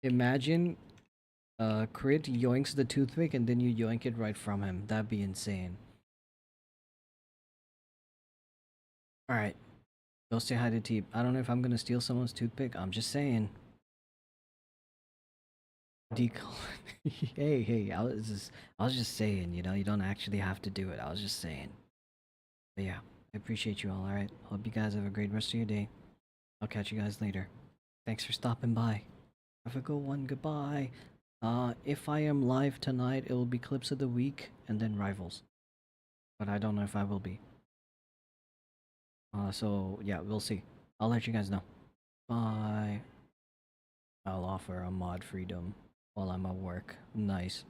Imagine Crit yoinks the toothpick and then you yoink it right from him. That'd be insane. Alright. Go say hi to Teep. I don't know if I'm gonna steal someone's toothpick. I'm just saying. Decal. Hey, hey, I was just saying, you know, you don't actually have to do it. I was just saying. But yeah, I appreciate you all, alright? Hope you guys have a great rest of your day. I'll catch you guys later. Thanks for stopping by. Have a good one. Goodbye. If I am live tonight, it will be clips of the week and then rivals. But I don't know if I will be. So yeah, we'll see. I'll let you guys know. Bye. I'll offer a mod freedom while I'm at work. Nice.